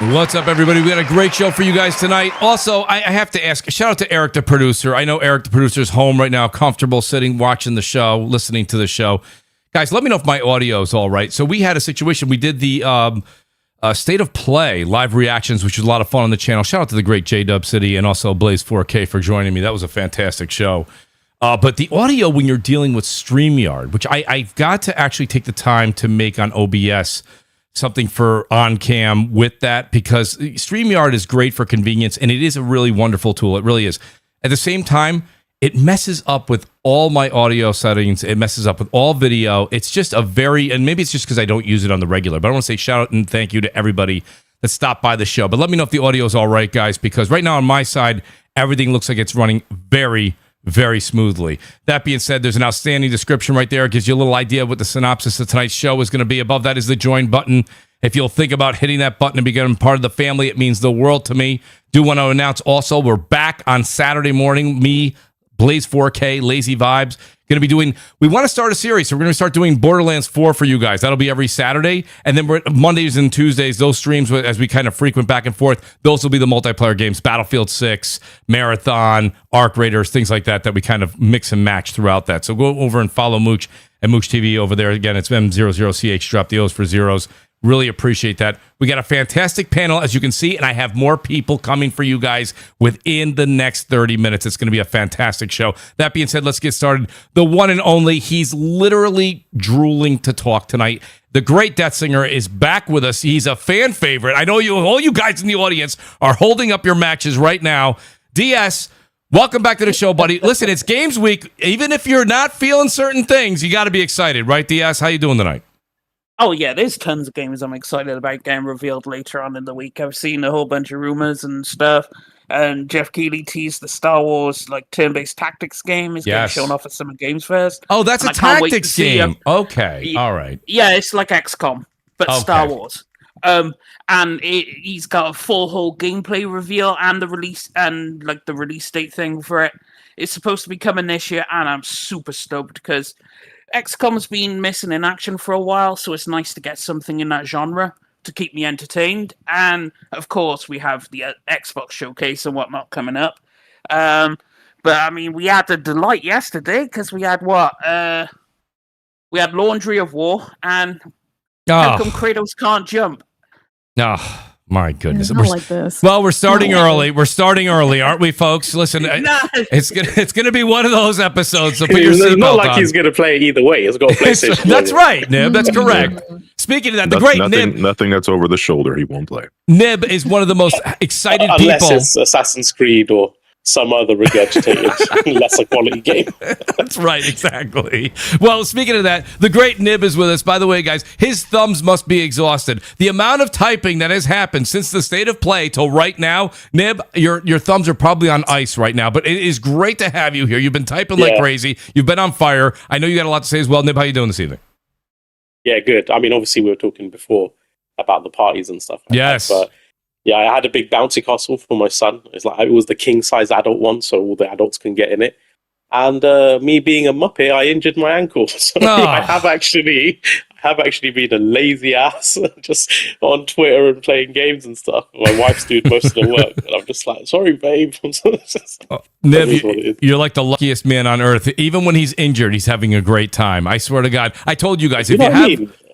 What's up, everybody? We got a great show for you guys tonight. Also, I have to ask, shout out to Eric, the producer. I know Eric, the producer, is home right now, comfortable sitting, watching the show, listening to the show. Guys, let me know if my audio is all right. So we had a situation. We did the State of Play live reactions, which was a lot of fun on the channel. Shout out to the great J-Dub City and also Blaze 4K for joining me. That was a fantastic show. But the audio, when you're dealing with StreamYard, which I've got to actually take the time to make on OBS, something for on-cam with that, because StreamYard is great for convenience, and it is a really wonderful tool. It really is. At the same time, it messes up with all my audio settings. It messes up with all video. It's just a very, and maybe it's just because I don't use it on the regular, but I want to say shout out and thank you to everybody that stopped by the show. But let me know if the audio is all right, guys, because right now on my side, everything looks like it's running very smoothly. That being said, there's an outstanding description right there. It gives you a little idea of what the synopsis of tonight's show is going to be. Above that is the join button. If you'll think about hitting that button and becoming part of the family, it means the world to me. Do want to announce also, we're back on Saturday morning. Me, Blaze 4K, Lazy Vibes, going to be doing, we want to start a series, so we're going to start doing Borderlands 4 for you guys. That'll be every Saturday, and then we're Mondays and Tuesdays, those streams, as we kind of frequent back and forth, those will be the multiplayer games, Battlefield 6, Marathon, Arc Raiders, things like that we kind of mix and match throughout that. So go over and follow Mooch and Mooch TV over there. Again, it's M00CH, drop the O's for zeros. Really appreciate that. We got a fantastic panel, as you can see, and I have more people coming for you guys within the next 30 minutes. It's going to be a fantastic show. That being said, let's get started. The one and only, he's literally drooling to talk tonight. The great Death Singer is back with us. He's a fan favorite. I know all you guys in the audience are holding up your matches right now. DS, welcome back to the show, buddy. Listen, it's Games Week. Even if you're not feeling certain things, you got to be excited, right, DS? How you doing tonight? Oh, yeah, there's tons of games I'm excited about getting revealed later on in the week. I've seen a whole bunch of rumors and stuff, and Jeff Keighley teased the Star Wars turn-based tactics game is getting shown off at Summer Games Fest. Oh, that's a tactics game. Okay, all right. Yeah, it's like XCOM, but Star Wars. And he's got a full whole gameplay reveal and the release and the release date thing for it. It's supposed to be coming this year, and I'm super stoked because XCOM's been missing in action for a while, so it's nice to get something in that genre to keep me entertained. And, of course, we have the Xbox showcase and whatnot coming up. But, I mean, we had the delight yesterday because we had we had Laundry of War and how come Kratos can't jump? Oh, my goodness. We're like this. Well, we're starting early. We're starting early, aren't we, folks? Listen, it's gonna be one of those episodes. So put your seatbelt on. It's not like he's gonna play either way. He's got a PlayStation. That's right, Nib. That's correct. Speaking of that, the great Nib. Nothing that's over the shoulder, he won't play. Nib is one of the most excited Unless people. It's Assassin's Creed or some other regurgitated, lesser quality game. That's right, exactly. Well, speaking of that, the great Nib is with us. By the way, guys, his thumbs must be exhausted. The amount of typing that has happened since the State of Play till right now, Nib, your thumbs are probably on ice right now, but it is great to have you here. You've been typing like crazy. You've been on fire. I know you got a lot to say as well. Nib, how you doing this evening? Yeah, good. I mean, obviously, we were talking before about the parties and stuff. Yes. But yeah, I had a big bouncy castle for my son. It was the king-size adult one, so all the adults can get in it. And me being a muppet, I injured my ankle. So I have actually been a lazy ass, just on Twitter and playing games and stuff. My wife's doing most of the work, and I'm just like, sorry, babe. Nib, you're like the luckiest man on earth. Even when he's injured, he's having a great time. I swear to God. I told you guys,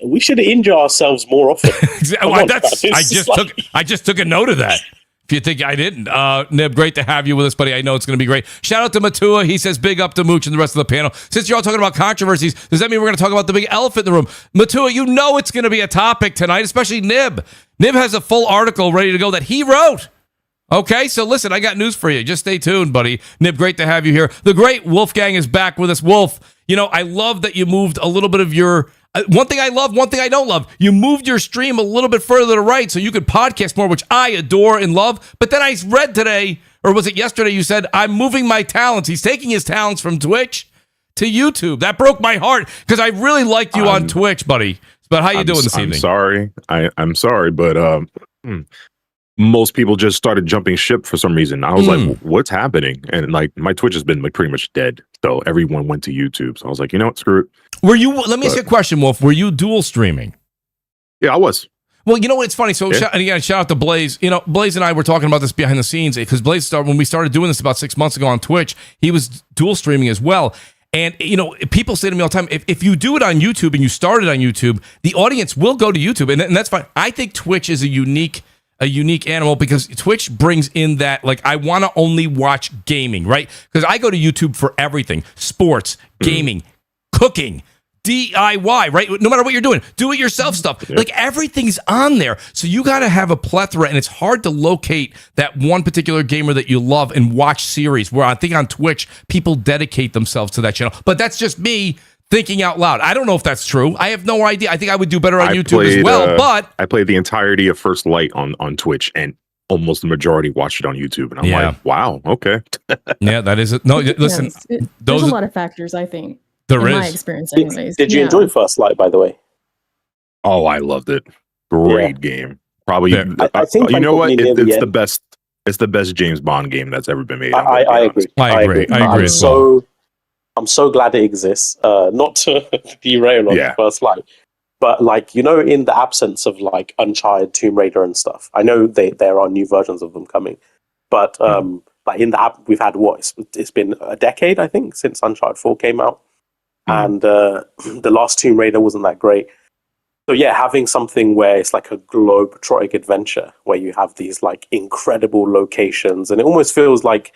we should injure ourselves more often. I just took a note of that. If you think I didn't. Nib, great to have you with us, buddy. I know it's going to be great. Shout out to Matua. He says big up to Mooch and the rest of the panel. Since you're all talking about controversies, does that mean we're going to talk about the big elephant in the room? Matua, you know it's going to be a topic tonight, especially Nib. Nib has a full article ready to go that he wrote. Okay, so listen, I got news for you. Just stay tuned, buddy. Nib, great to have you here. The great Wolfgang is back with us. Wolf, you know, I love that you moved a little bit of your... one thing I love, one thing I don't love. You moved your stream a little bit further to the right so you could podcast more, which I adore and love. But then I read today, or was it yesterday, you said, I'm moving my talents. He's taking his talents from Twitch to YouTube. That broke my heart because I really liked you on Twitch, buddy. But how you doing this evening? I'm sorry, but most people just started jumping ship for some reason. I was like, what's happening? And like my Twitch has been like pretty much dead. So everyone went to YouTube. So I was like, you know what, screw it. Let me ask you a question, Wolf. Were you dual streaming? Yeah, I was. Well, you know what? It's funny. So, and again, shout out to Blaze. You know, Blaze and I were talking about this behind the scenes because Blaze when we started doing this about 6 months ago on Twitch, he was dual streaming as well. And, you know, people say to me all the time, if you do it on YouTube and you start it on YouTube, the audience will go to YouTube. And that's fine. I think Twitch is a unique animal because Twitch brings in that, like, I want to only watch gaming, right? Because I go to YouTube for everything. Sports, gaming, cooking, DIY, right? No matter what you're doing, do it yourself stuff. Like everything's on there. So you got to have a plethora, and it's hard to locate that one particular gamer that you love and watch series. Where I think on Twitch, people dedicate themselves to that channel. But that's just me thinking out loud. I don't know if that's true. I have no idea. I think I would do better on YouTube as well. But I played the entirety of First Light on Twitch, and almost the majority watched it on YouTube. And I'm like, wow, okay. Yeah, that is it. No, listen, there's a lot of factors, I think. There is. My experience, anyways. Did you enjoy First Light, by the way? Oh, I loved it. Great game. Probably. I think you know what? It's the best. It's the best James Bond game that's ever been made. I agree. I agree. I'm so glad it exists. Not to derail on First Light, but like, you know, in the absence of like Uncharted, Tomb Raider, and stuff, I know there are new versions of them coming, but like in the app, we've had it's been a decade, I think, since Uncharted 4 came out. And the last Tomb Raider wasn't that great. So yeah, having something where it's like a globe-trotting adventure where you have these like incredible locations, and it almost feels like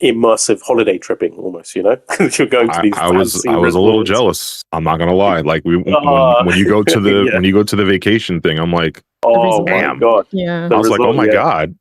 immersive holiday tripping, almost. You know, you're going to these. I was a little jealous. I'm not gonna lie. Like when you go to the when you go to the vacation thing, I'm like, oh my god. Yeah, I was like, oh my god.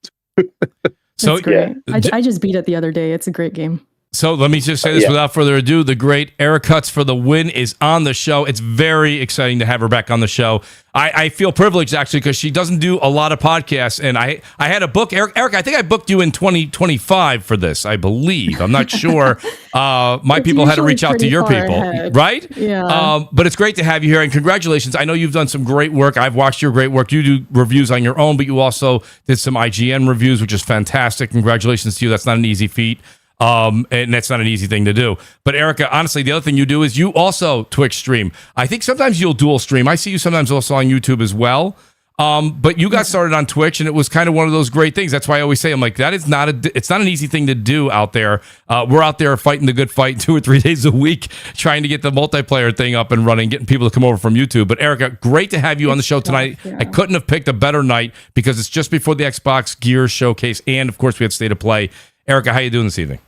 So great. I just beat it the other day. It's a great game. So let me just say this without further ado. The great Eric Cuts for the win is on the show. It's very exciting to have her back on the show. I feel privileged, actually, because she doesn't do a lot of podcasts. And I had a book. Eric, I think I booked you in 2025 for this, I believe. I'm not sure. My people had to reach out to your people, right? Yeah. But it's great to have you here. And congratulations. I know you've done some great work. I've watched your great work. You do reviews on your own, but you also did some IGN reviews, which is fantastic. Congratulations to you. That's not an easy feat. And that's not an easy thing to do. But Erica, honestly, the other thing you do is you also Twitch stream. I think sometimes you'll dual stream. I see you sometimes also on YouTube as well. But you got started on Twitch, and it was kind of one of those great things. That's why I always say, I'm like, it's not an easy thing to do out there. We're out there fighting the good fight 2 or 3 days a week, trying to get the multiplayer thing up and running, getting people to come over from YouTube. But Erica, great to have you on the show tonight. I couldn't have picked a better night because it's just before the Xbox Gears showcase, and of course we had State of Play. Erica, how you doing this evening?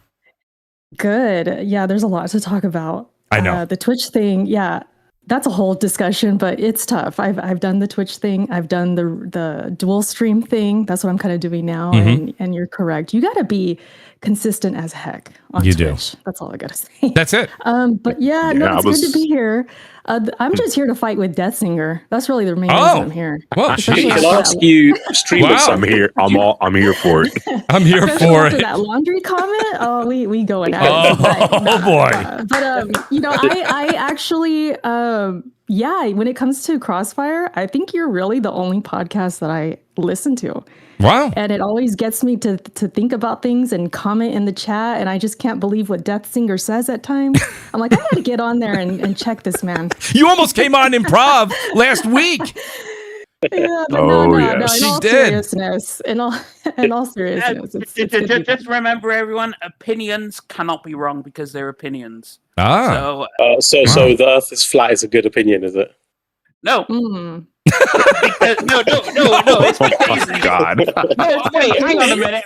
Good. Yeah, there's a lot to talk about. I know. The Twitch thing, that's a whole discussion, but it's tough. I've done the Twitch thing. I've done the dual stream thing. That's what I'm kind of doing now. And you're correct. You got to be consistent as heck on Twitch. Do. That's all I got to say. That's it. But it's good to be here. I'm just here to fight with Death Singer. That's really the main reason I'm here. Well, she can ask you streamers. I'm here. I'm here for it. I'm here for it. That laundry comment. Oh, we going at it. Oh boy. But you know, I actually when it comes to Crossfire, I think you're really the only podcast that I listen to. Wow. And it always gets me to think about things and comment in the chat. And I just can't believe what Death Singer says at times. I'm like, I got to get on there and check this man. You almost came on improv last week. Yeah, but no, in all seriousness, just remember, everyone, opinions cannot be wrong because they're opinions. So the Earth is flat is a good opinion, is it? No. Mm. No. It's because, God. No, wait, hang on a minute.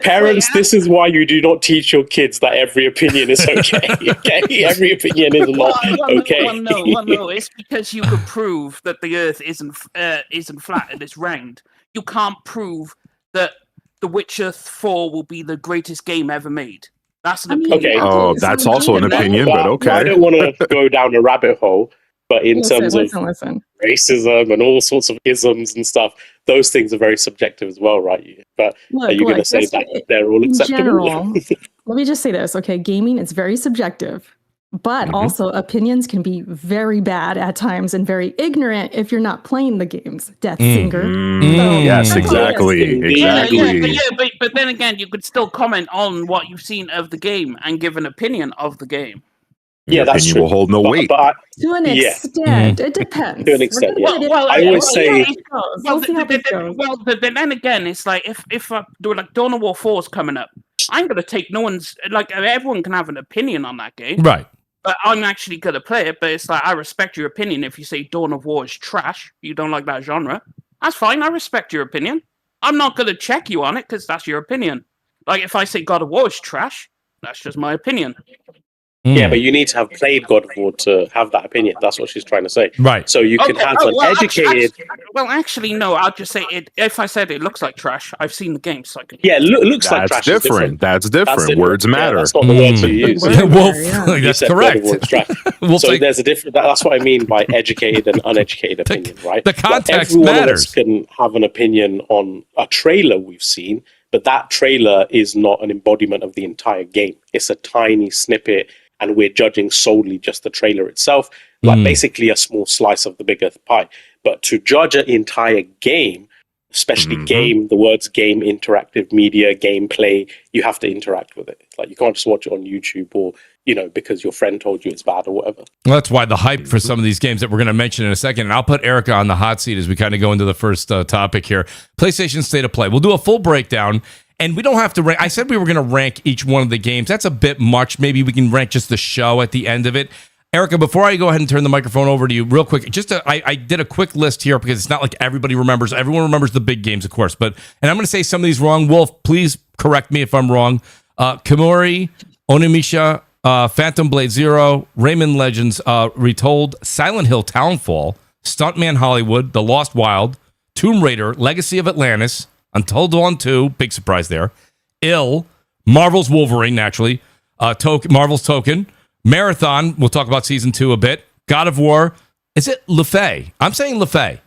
Parents, this is why you do not teach your kids that every opinion is okay. Okay, every opinion is not okay. No. It's because you could prove that the Earth isn't flat and it's round. You can't prove that The Witcher 4 will be the greatest game ever made. That's an opinion. Okay. Oh, that's also an opinion, but okay. I don't want to go down a rabbit hole. But in terms of racism and all sorts of isms and stuff, those things are very subjective as well, right? But are you going to say that they're all acceptable? General, let me just say this, okay? Gaming is very subjective, but also opinions can be very bad at times and very ignorant if you're not playing the games. Death Singer. Yes, exactly. But then again, you could still comment on what you've seen of the game and give an opinion of the game. Your that's opinion true. will hold no weight. To an extent, it depends. To an extent, yeah. I always say- But then again, it's like if like Dawn of War 4 is coming up, I'm gonna take no one's like everyone can have an opinion on that game, Right. but I'm actually gonna play it. But it's like I respect your opinion. If you say Dawn of War is trash, you don't like that genre, that's fine. I respect your opinion. I'm not gonna check you on it because that's your opinion. Like if I say God of War is trash, that's just my opinion. Yeah, but you need to have played God of War to have that opinion. That's what she's trying to say. Right. So you can have an educated... Actually, no. I'll just say it. If I said it looks like trash, I've seen the game, so I can... Yeah, looks like That's trash. different. That's different. Words matter. That's not the words you use. Wolf, You that's said correct. God of War is trash. So there's a different... That's what I mean by educated and uneducated opinion, right? The context every matters. One of us can have an opinion on a trailer we've seen, but that trailer is not an embodiment of the entire game. It's a tiny snippet, and we're judging solely just the trailer itself, like basically a small slice of the bigger pie. But to judge an entire game, especially game, the words game, interactive media, gameplay, you have to interact with it. Like you can't just watch it on YouTube or, because your friend told you it's bad or whatever. Well, that's why the hype for some of these games that we're going to mention in a second, and I'll put Erica on the hot seat as we kind of go into the first topic here. PlayStation State of Play. We'll do a full breakdown. And we don't have to rank. I said we were going to rank each one of the games. That's a bit much. Maybe we can rank just the show at the end of it. Erica, before I go ahead and turn the microphone over to you real quick, I did a quick list here because it's not like everybody remembers. Everyone remembers the big games, of course. And I'm going to say some of these wrong. Wolf, please correct me if I'm wrong. Kimori, Onimusha, Phantom Blade Zero, Rayman Legends Retold, Silent Hill Townfall, Stuntman Hollywood, The Lost Wild, Tomb Raider, Legacy of Atlantis, Until Dawn 2, big surprise there. Marvel's Wolverine, naturally. Marvel's Token. Marathon, we'll talk about Season 2 a bit. God of War. Is it LaFay? I'm saying LaFay.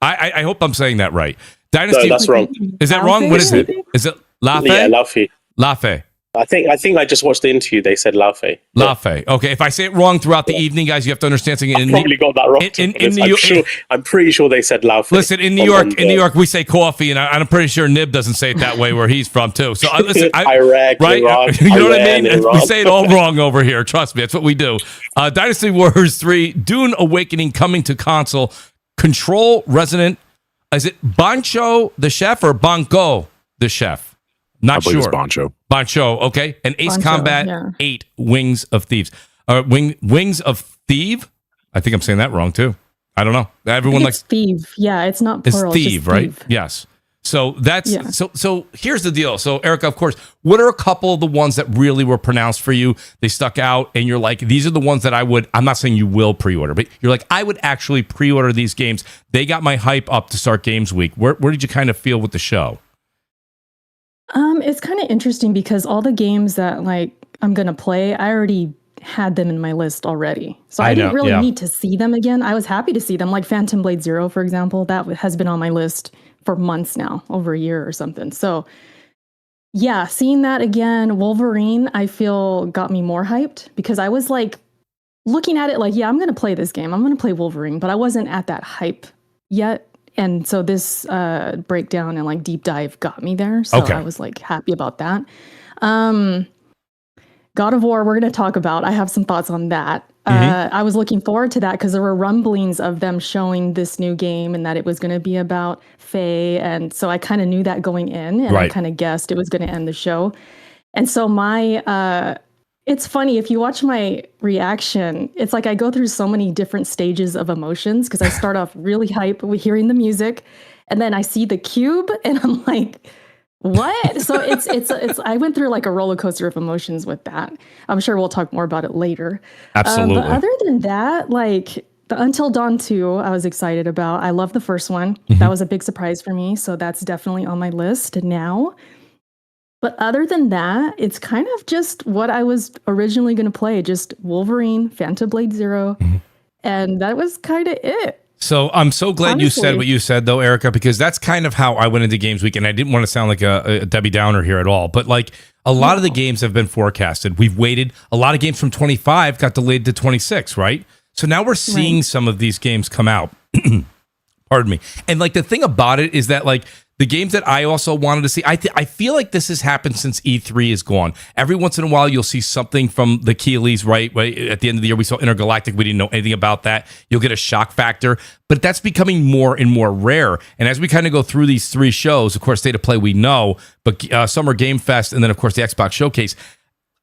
I hope I'm saying that right. Dynasty. No, that's wrong. Is that wrong? What is it? Is it LaFay? Yeah, LaFay. LaFay. I think I just watched the interview. They said LaFay. LaFay. Okay, if I say it wrong throughout the evening, guys, you have to understand something. I probably got that wrong. I'm pretty sure they said LaFay. Listen, in New York, we say coffee, and I'm pretty sure Nib doesn't say it that way where he's from too. So listen, Iraq, right? Iran, you know what I mean? Iran. We say it all wrong over here. Trust me, that's what we do. Dynasty Warriors 3, Dune Awakening coming to console, Control Resident. Is it Bancho the Chef or Banco the Chef? Not sure. It's Bancho. Bancho, okay. And Ace Bancho, Combat 8, Wings of Thieves. Wings of Thieve? I think I'm saying that wrong too. I don't know. Everyone likes thieve. Yeah, it's not plural. It's thieve, right? Thieve. Yes. So that's so here's the deal. So Erica, of course, what are a couple of the ones that really were pronounced for you? They stuck out and you're like, these are the ones that I'm not saying you will pre-order, but you're like, I would actually pre-order these games. They got my hype up to start Games Week. Where did you kind of feel with the show? It's kind of interesting because all the games that I'm gonna play, I already had them in my list already, so I didn't really need to see them again. I was happy to see them, like Phantom Blade Zero, for example. That has been on my list for months now, over a year or something. So yeah, seeing that again, Wolverine, I feel got me more hyped because I was like looking at it like, yeah, I'm gonna play this game. I'm gonna play Wolverine, but I wasn't at that hype yet. And so this breakdown and deep dive got me there. So I was happy about that. God of War, we're going to talk about. I have some thoughts on that. I was looking forward to that because there were rumblings of them showing this new game and that it was going to be about Faye. And so I kind of knew that going in, and I kind of guessed it was going to end the show. And so it's funny, if you watch my reaction, it's like I go through so many different stages of emotions because I start off really hype with hearing the music, and then I see the cube and I'm like, what? So it's I went through a roller coaster of emotions with that. I'm sure we'll talk more about it later. Absolutely. But other than that, the Until Dawn 2, I was excited about. I love the first one. That was a big surprise for me, so that's definitely on my list now. But other than that, it's kind of just what I was originally going to play, just Wolverine, Phantom Blade Zero, and that was kind of it. So I'm so glad you said what you said, though, Erica, because that's kind of how I went into Games Week, and I didn't want to sound like a Debbie Downer here at all. But a lot of the games have been forecasted. We've waited. A lot of games from 25 got delayed to 26, right? So now we're seeing some of these games come out. Pardon me. And the thing about it is that the games that I also wanted to see, I feel like this has happened since E3 is gone. Every once in a while, you'll see something from the Keeleys, right? At the end of the year, we saw Intergalactic. We didn't know anything about that. You'll get a shock factor, but that's becoming more and more rare. And as we kind of go through these 3 shows, of course, State of Play we know, but Summer Game Fest and then, of course, the Xbox Showcase,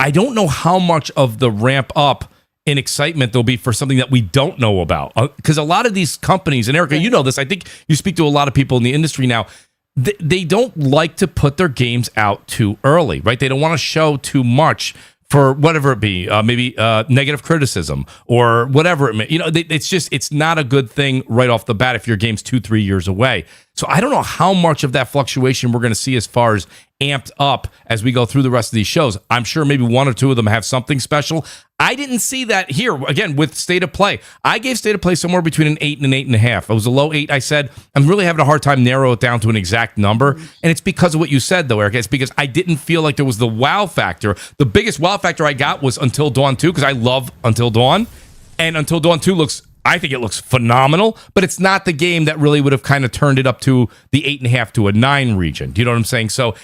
I don't know how much of the ramp up in excitement there'll be for something that we don't know about. Because a lot of these companies, and Erica, you know this, I think you speak to a lot of people in the industry now, they don't like to put their games out too early, right? They don't want to show too much for whatever it be, maybe negative criticism or whatever it may. It's not a good thing right off the bat if your game's 2-3 years away. So I don't know how much of that fluctuation we're going to see as far as amped up as we go through the rest of these shows. I'm sure maybe 1 or 2 of them have something special. I didn't see that here. Again, with State of Play, I gave State of Play somewhere between an 8 and an 8.5. It was a low 8. I said, I'm really having a hard time narrow it down to an exact number. And it's because of what you said, though, Eric. It's because I didn't feel like there was the wow factor. The biggest wow factor I got was Until Dawn 2, because I love Until Dawn. And Until Dawn 2 I think it looks phenomenal, but it's not the game that really would have kind of turned it up to the 8.5 to a 9 region. Do you know what I'm saying? So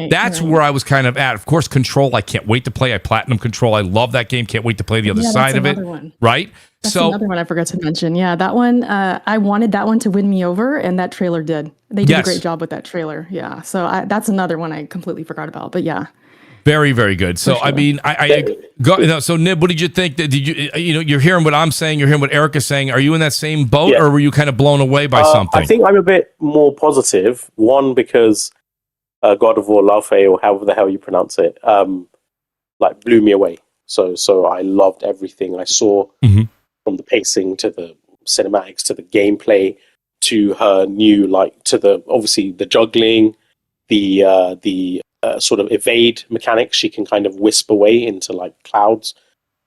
that's where I was kind of at. Of course, Control, I can't wait to play. I platinum Control. I love that game. Can't wait to play the other side of it. Right? That's another one I forgot to mention. Yeah, that one, I wanted that one to win me over, and that trailer did. They did a great job with that trailer. Yeah, so that's another one I completely forgot about. But yeah. Very, very good. So, sure. I mean, so Nib, what did you think? Did you, you're hearing what I'm saying, you're hearing what Erica's saying. Are you in that same boat, or were you kind of blown away by something? I think I'm a bit more positive. One, because God of War Laufey, or however the hell you pronounce it, blew me away. So I loved everything I saw, from the pacing to the cinematics to the gameplay to her new, obviously the juggling, the sort of evade mechanics. She can kind of wisp away into clouds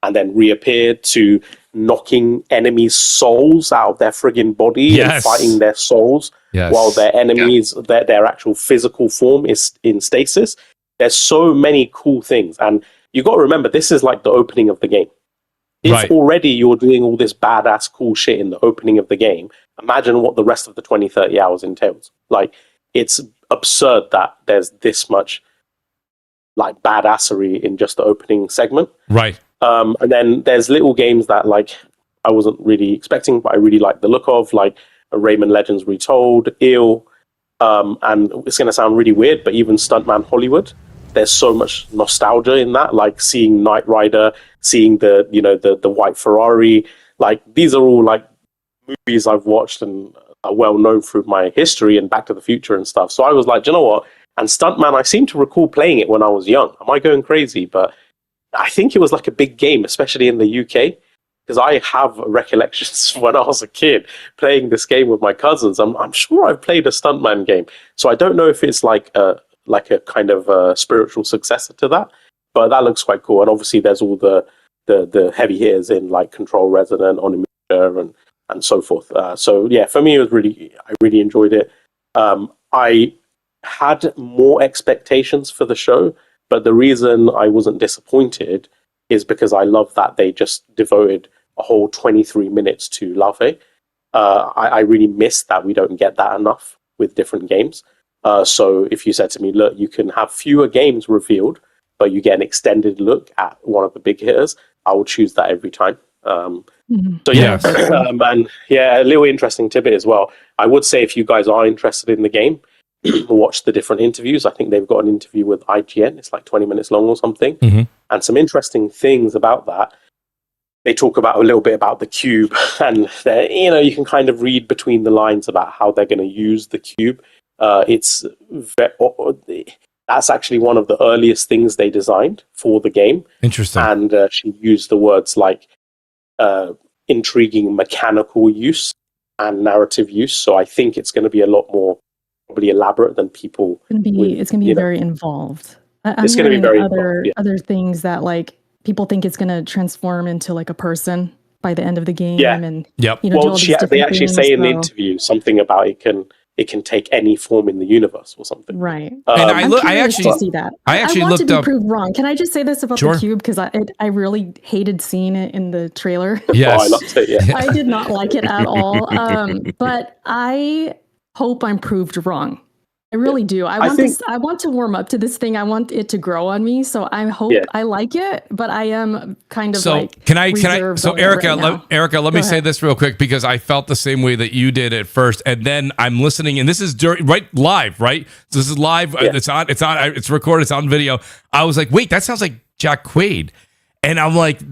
and then reappear, to knocking enemies' souls out of their friggin' body and fighting their souls while their enemies, their actual physical form is in stasis. There's so many cool things. And you got to remember, this is like the opening of the game. If already you're doing all this badass cool shit in the opening of the game, imagine what the rest of the 20-30 hours entails. It's absurd that there's this much badassery in just the opening segment. Right. And then there's little games that I wasn't really expecting, but I really like the look of, like Rayman Legends Retold, Eel, and it's going to sound really weird, but even Stuntman Hollywood. There's so much nostalgia in that, like seeing Knight Rider, seeing the white Ferrari. These are all movies I've watched and are well known through my history and Back to the Future and stuff. So I was like, do you know what? And Stuntman, I seem to recall playing it when I was young. Am I going crazy? But I think it was a big game, especially in the UK, because I have recollections when I was a kid playing this game with my cousins. I'm sure I've played a Stuntman game. So I don't know if it's like a kind of a spiritual successor to that, but that looks quite cool. And obviously there's all the heavy hitters in Control Resonant, Onimusha, and so forth. So yeah, for me, I really enjoyed it. I had more expectations for the show, but the reason I wasn't disappointed is because I love that they just devoted a whole 23 minutes to Laufey. I really miss that we don't get that enough with different games. So if you said to me, look, you can have fewer games revealed, but you get an extended look at one of the big hitters, I will choose that every time. So yeah, and yeah, a little interesting tidbit as well. I would say if you guys are interested in the game, watch the different interviews. I think they've got an interview with IGN. It's 20 minutes long or something. And some interesting things about that. They talk about a little bit about the cube, and you can kind of read between the lines about how they're going to use the cube. That's actually one of the earliest things they designed for the game. Interesting. And she used the words intriguing mechanical use and narrative use. So I think it's going to be a lot more probably elaborate than people. It's going to be very involved. It's going to be very other things that people think it's going to transform into a person by the end of the game. Yeah. And well, they actually say in the interview something about it can take any form in the universe or something. Right. And I actually see that. I want to be proved wrong. Can I just say this about the cube? Because I really hated seeing it in the trailer. Yes. I loved it, yeah. I did not like it at all. But I hope I'm proved wrong. I really do. I want to warm up to this thing. I want it to grow on me. So I hope I like it, but I am kind of can I so Erica, let me say this real quick, because I felt the same way that you did at first, and then I'm listening, and this is live, right? So this is live. It's recorded, it's on video. I was like, wait, that sounds like Jack Quaid. And I'm like,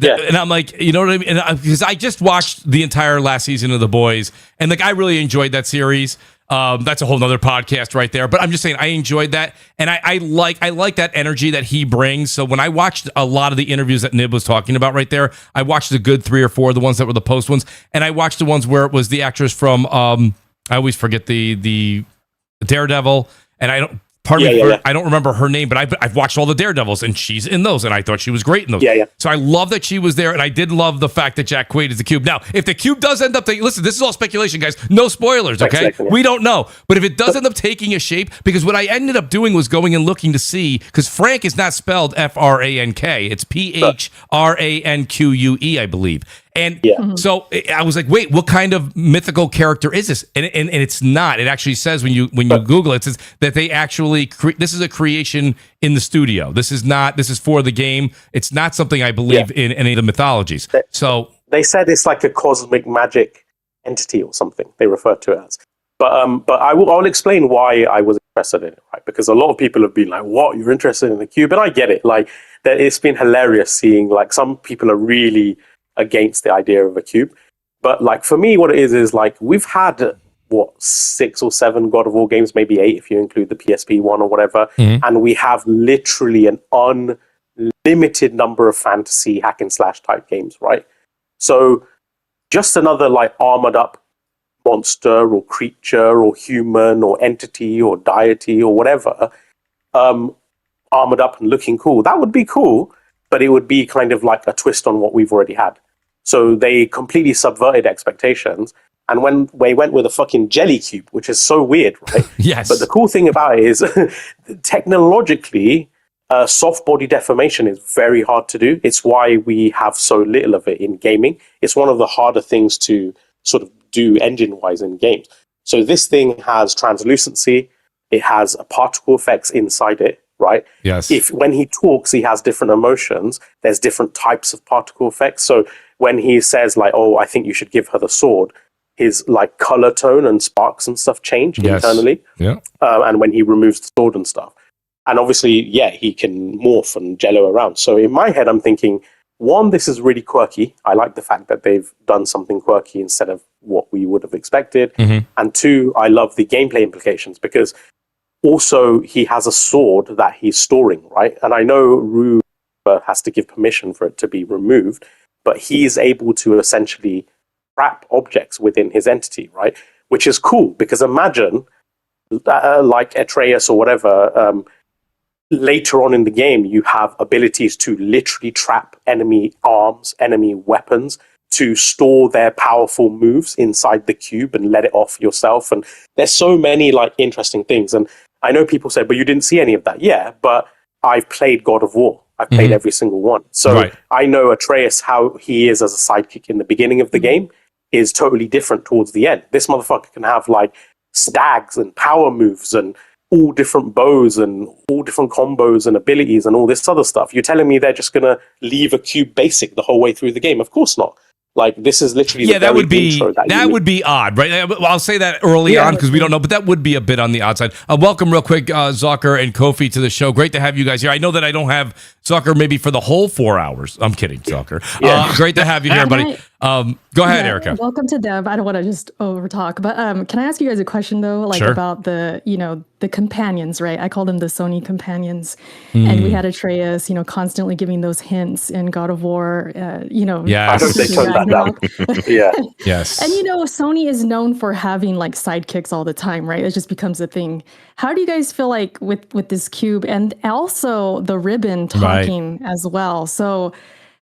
you know what I mean? Because I just watched the entire last season of The Boys, and like I really enjoyed that series. That's a whole nother podcast right there. But I'm just saying, I enjoyed that, and I like that energy that he brings. So when I watched a lot of the interviews that Nib was talking about right there, I watched the good 3 or 4, the ones that were the post ones, and I watched the ones where it was the actress from I always forget the Daredevil, and I don't. I don't remember her name, but I've watched all the Daredevils, and she's in those, and I thought she was great in those. So I love that she was there, and I did love the fact that Jack Quaid is the Cube. Now, if the Cube does end up listen, this is all speculation, guys. No spoilers, okay? We don't know. But if it does end up taking a shape, because what I ended up doing was going and looking to see, because Frank is not spelled Frank, it's Phranque, I believe. And so I was like, wait, what kind of mythical character is this? And it's not. It actually says when you Google it, it says that they actually this is a creation in the studio. This is for the game. It's not something I believe in any of the mythologies. So they said it's like a cosmic magic entity or something. They refer to it as. But I'll explain why I was interested in it, right? Because a lot of people have been like, "What? You're interested in the Cube?" And I get it. Like that, it's been hilarious seeing like some people are really against the idea of a cube, but like for me, what it is like we've had 6 or 7 God of War games, maybe 8 if you include the PSP one or whatever, and we have literally an unlimited number of fantasy hack and slash type games, right? So just another like armored up monster or creature or human or entity or deity or whatever, armored up and looking cool, that would be cool, but it would be kind of like a twist on what we've already had. So they completely subverted expectations. And when they went with a fucking jelly cube, which is so weird, right? Yes. But the cool thing about it is technologically, soft body deformation is very hard to do. It's why we have so little of it in gaming. It's one of the harder things to sort of do engine-wise in games. So this thing has translucency. It has particle effects inside it, right? Yes. When he talks, he has different emotions. There's different types of particle effects. So when he says like, "Oh, I think you should give her the sword," his like color tone and sparks and stuff change internally. Yeah. And when he removes the sword and stuff, and obviously, he can morph and jello around. So in my head, I'm thinking, 1, this is really quirky. I like the fact that they've done something quirky instead of what we would have expected. And 2, I love the gameplay implications because also he has a sword that he's storing, right? And I know Rue has to give permission for it to be removed, but he is able to essentially trap objects within his entity, right? Which is cool because imagine like Atreus or whatever, later on in the game, you have abilities to literally trap enemy arms, enemy weapons, to store their powerful moves inside the cube and let it off yourself. And there's so many like interesting things. And I know people say, but you didn't see any of that. Yeah, but I've played God of War. I've played every single one. So I know Atreus, how he is as a sidekick in the beginning of the game is totally different towards the end. This motherfucker can have like stags and power moves and all different bows and all different combos and abilities and all this other stuff. You're telling me they're just going to leave a cube basic the whole way through the game? Of course not. Like, this is literally that would be odd, right? I'll say that early on because we don't know, but that would be a bit on the outside. Welcome real quick, Zucker and Kofi to the show. Great to have you guys here. I know that I don't have Zucker maybe for the whole 4 hours. I'm kidding, Zucker. Great to have you here, buddy. Go ahead, Erica. Welcome to Dev. I don't want to just over talk, but can I ask you guys a question though? Like about the companions, right? I call them the Sony companions, and we had Atreus, constantly giving those hints in God of War. I hope they turned that down. Yes. And Sony is known for having like sidekicks all the time, right? It just becomes a thing. How do you guys feel like with this cube and also the ribbon talking as well? So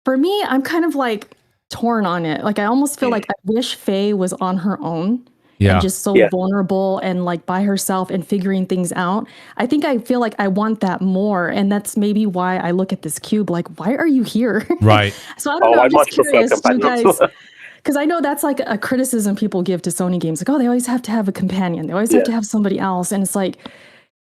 for me, I'm kind of like torn on it. Like I almost feel like I wish Faye was on her own. And just so vulnerable and like by herself and figuring things out. I feel like I want that more. And that's maybe why I look at this cube like, why are you here? Right. So I don't know. I'm just curious, you guys, because I know that's like a criticism people give to Sony games. Like, oh, they always have to have a companion. They always have to have somebody else. And it's like,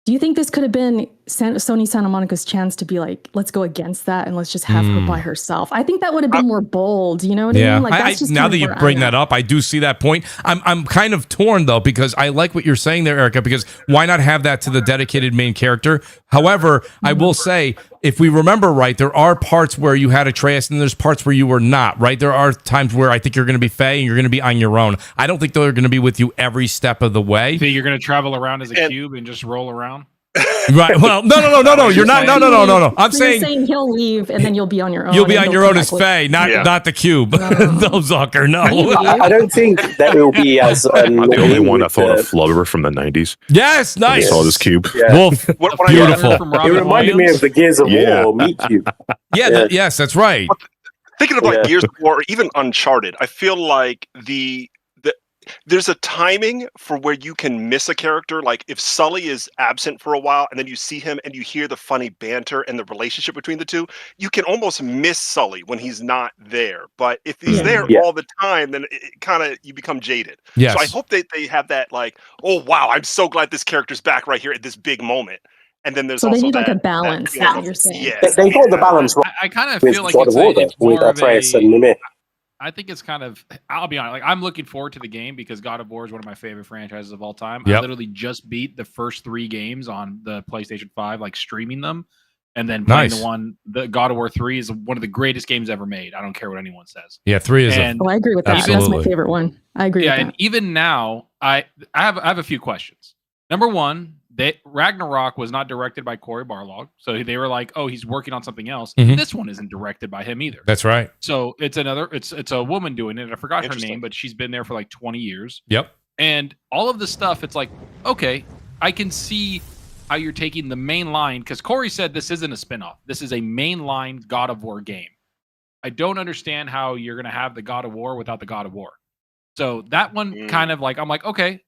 Do you think this could have been Sony Santa Monica's chance to be like, let's go against that and let's just have her by herself? I think that would have been more bold. You know what I mean? Like, that's just now that you bring that up, I do see that point. I'm kind of torn though, because I like what you're saying there, Erica, because why not have that to the dedicated main character? However, I will say, if we remember right, there are parts where you had Atreus and there's parts where you were not, right? There are times where I think you're going to be Faye and you're going to be on your own. I don't think they're going to be with you every step of the way. So you're going to travel around as a cube and just roll around? Right. Well, no. You're not. No. I'm saying he'll leave and then you'll be on your own. You'll be on your own as Faye, not the cube. No, Zucker, no. I don't think that will be as. I'm the only one that thought of Flubber from the 90s. Yes, nice. I saw this cube. Yeah. Wolf, beautiful. It reminded me of the Gears of War Meat Cube. Yes, that's right. Thinking of like Gears of War or even Uncharted, I feel like there's a timing for where you can miss a character. Like if Sully is absent for a while and then you see him and you hear the funny banter and the relationship between the two, you can almost miss Sully when he's not there. But if he's there all the time, then it kind of, you become jaded. Yes. So I hope they have that like, oh wow, I'm so glad this character's back right here at this big moment. And then there's also they need that, like a balance. That you're saying. Yeah, they got the balance right. I kind of feel like it's with Atreus and Mimir. I think it's kind of, I'll be honest, like I'm looking forward to the game because God of War is one of my favorite franchises of all time. Yep. I literally just beat the first 3 games on the PlayStation 5, like streaming them, and then playing the God of War 3 is one of the greatest games ever made. I don't care what anyone says. Yeah, 3 is. I agree with that. Absolutely. That's my favorite one. I agree. Yeah, with that. and even now, I have a few questions. Number one, Ragnarok was not directed by Cory Barlog, so they were like, "Oh, he's working on something else." Mhm. This one isn't directed by him either. That's right. So it's a woman doing it. I forgot her name, but she's been there for like 20 years. Yep. And all of the stuff, it's like, okay, I can see how you're taking the main line, because Cory said this isn't a spinoff. This is a mainline God of War game. I don't understand how you're going to have the God of War without the God of War. So that one kind of like, I'm like, okay,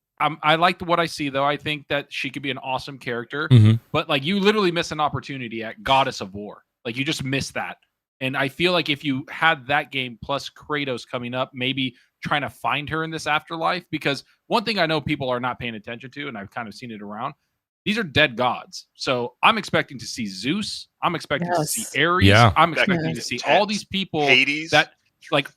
I liked what I see, though. I think that she could be an awesome character. Mhm. But like, you literally miss an opportunity at Goddess of War. Like, you just missed that. And I feel like if you had that game plus Kratos coming up, maybe trying to find her in this afterlife, because one thing I know people are not paying attention to, and I've kind of seen it around, these are dead gods. So I'm expecting to see Zeus. I'm expecting to see Ares. Yeah. I'm expecting to see all these people Hades. that like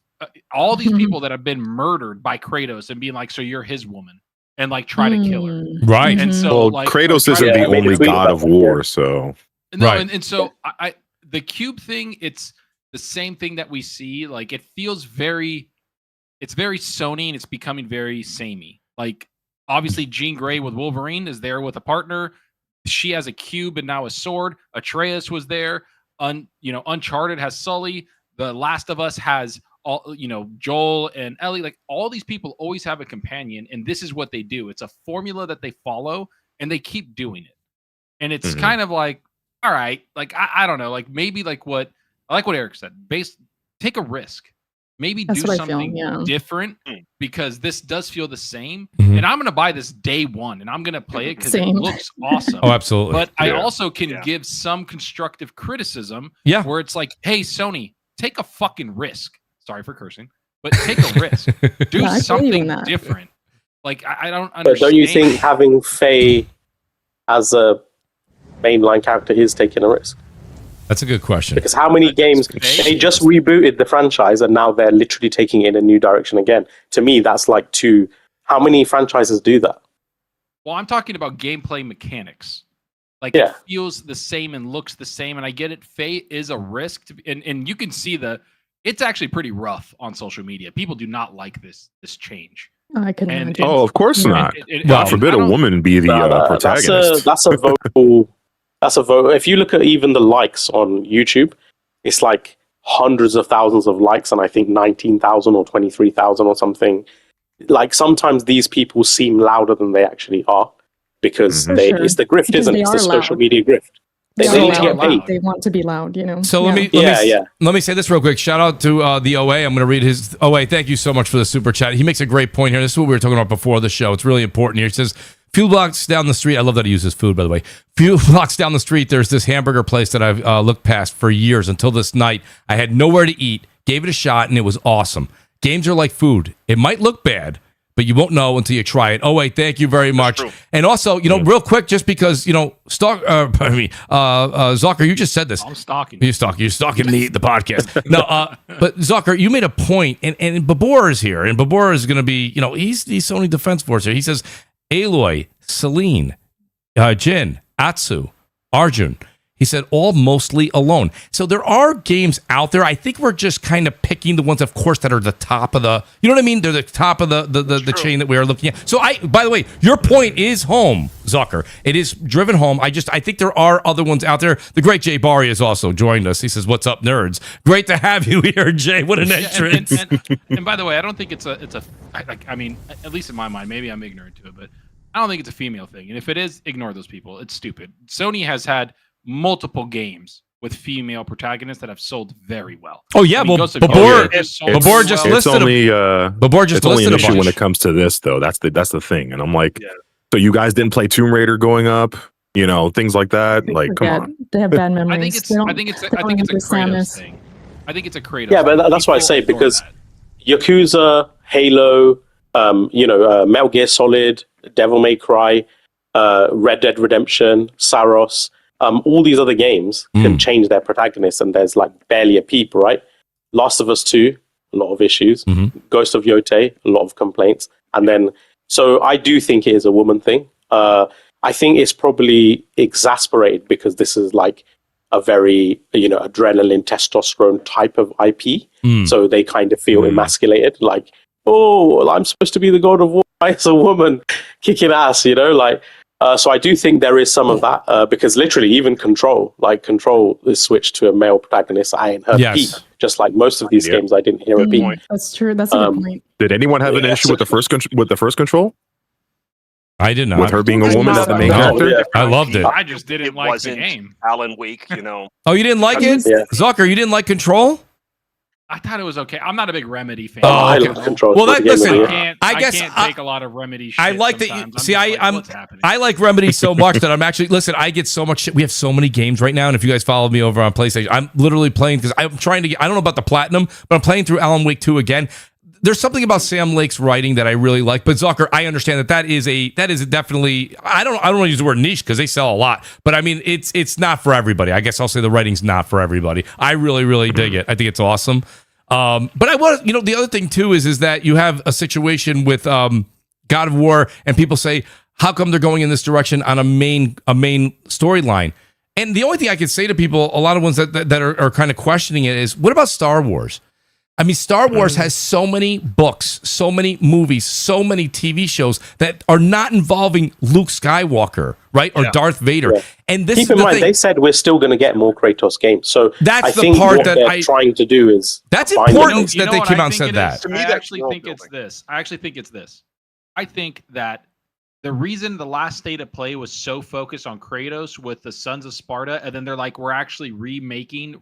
all these people that have been murdered by Kratos and being like, so you're his woman, and like try to kill her. Right. And so Well, Kratos isn't the only god of war, so no, Right. and so I the cube thing, it's the same thing that we see. Like, it feels very Sony, and it's becoming very samey. Like, obviously Jean Grey with Wolverine is there with a partner. She has a cube and now a sword. Atreus was there. Uncharted has Sully. The Last of Us has all, Joel and Ellie. Like, all these people always have a companion, and this is what they do. It's a formula that they follow, and they keep doing it. And it's kind of like, all right, like I don't know, like maybe like what Eric said. Take a risk. Maybe That's do what I feel, something different, because this does feel the same. Mhm. And I'm going to buy this day one, and I'm going to play it because it Same. looks awesome. Oh, absolutely. But I also can give some constructive criticism where it's like, hey, Sony, take a fucking risk. Sorry for cursing, but take a risk. Do Yeah, I believe in something that. different. Like, I don't understand. But don't you think having Faye as a mainline character is taking a risk? That's a good question. Because how many games they just rebooted the franchise and now they're literally taking it in a new direction again? To me, that's like two. How many franchises do that? Well, I'm talking about gameplay mechanics. Like, it feels the same and looks the same, and I get it. Faye is a risk, and you can see it's actually pretty rough on social media. People do not like this change. I couldn't imagine. Oh, of course not. It- God forbid a woman be the protagonist. That's a vocal. That's a vote. If you look at even the likes on YouTube, it's like hundreds of thousands of likes, and I think 19,000 or 23,000 or something. Like, sometimes these people seem louder than they actually are, because it's the grift, isn't it? It's the social media grift. They need to get paid. They want to be loud, So let me say this real quick. Shout out to the OA. I'm going to read his OA. Thank you so much for the super chat. He makes a great point here. This is what we were talking about before the show. It's really important here. He says, few blocks down the street. I love that he uses food, by the way. Few blocks down the street, there's this hamburger place that I've looked past for years until this night. I had nowhere to eat, gave it a shot, and it was awesome. Games are like food. It might look bad, but you won't know until you try it. Oh wait, thank you very much. true. And also, real quick, just because Zucker, you just said this. I'm stalking. You're stalking the podcast. No, but Zucker, you made a point, and Babur is here, and Babur is going to be, he's the Sony Defense Force here. He says, Aloy, Celine, Jin, Atsu, Arjun. He said, all mostly alone. So there are games out there. I think we're just kind of picking the ones, of course, that are the top of the, you know what I mean? They're the top of the chain that we are looking at. So by the way, your point is home, Zucker. It is driven home. I think there are other ones out there. The great Jay Barry has also joined us. He says, what's up, nerds? Great to have you here, Jay. What an entrance. And by the way, I don't think I mean, at least in my mind, maybe I'm ignorant to it, but I don't think it's a female thing. And if it is, ignore those people. It's stupid. Sony has had multiple games with female protagonists that have sold very well. Oh yeah, Babur just listed Babur just it's only listed an issue when it comes to this, though. That's the thing, and I'm like, so you guys didn't play Tomb Raider growing up, things like that. Like, come on, they have bad memories. I think it's a Kratos thing. I think it's a Kratos. Yeah, but that's what I say, because Yakuza, Halo, Metal Gear Solid, Devil May Cry, Red Dead Redemption, Saros. All these other games can change their protagonists, and there's like barely a peep, right? Last of Us 2, a lot of issues. Ghost of Yotei, a lot of complaints. And then, so I do think it is a woman thing. I think it's probably exasperated because this is like a very, adrenaline, testosterone type of IP. So they kind of feel emasculated, like, oh, I'm supposed to be the god of war. It's a woman kicking ass, so I do think there is some of that, because literally even Control is switched to a male protagonist. I ain't heard peep. Just like most of these games, I didn't hear a peep. That's true. That's a good point. Did anyone have an issue with the first Control? I did not. With her being a woman as the main character? Yeah. I loved it. I just didn't like the game. Alan Wake, Oh, you didn't like it? Yeah. Zucker, you didn't like Control? I thought it was okay. I'm not a big Remedy fan. I love Control. Well, listen, I can't take a lot of Remedy shit. I like sometimes. that. I like Remedy so much that I'm actually I get so much shit. We have so many games right now, and if you guys follow me over on PlayStation, I'm literally playing because I'm trying to get. I don't know about the platinum, but I'm playing through Alan Wake 2 again. There's something about Sam Lake's writing that I really like, but Zucker, I understand that is definitely. I don't want to use the word niche because they sell a lot, but I mean it's not for everybody. I guess I'll say the writing's not for everybody. I really dig it. I think it's awesome. But I want the other thing too is that you have a situation with God of War, and people say, how come they're going in this direction on a main storyline? And the only thing I can say to people, a lot of ones that are kind of questioning it, is what about Star Wars? I mean, Star Wars has so many books, so many movies, so many TV shows that are not involving Luke Skywalker, right? Or Darth Vader. Yeah. And this keep in mind, they said we're still going to get more Kratos games. So that's I the think part what that they're trying to do is that's important that they came out and said that. To me, I actually think it's this. I think that the reason the last State of Play was so focused on Kratos with the Sons of Sparta, and then they're like, we're actually remaking,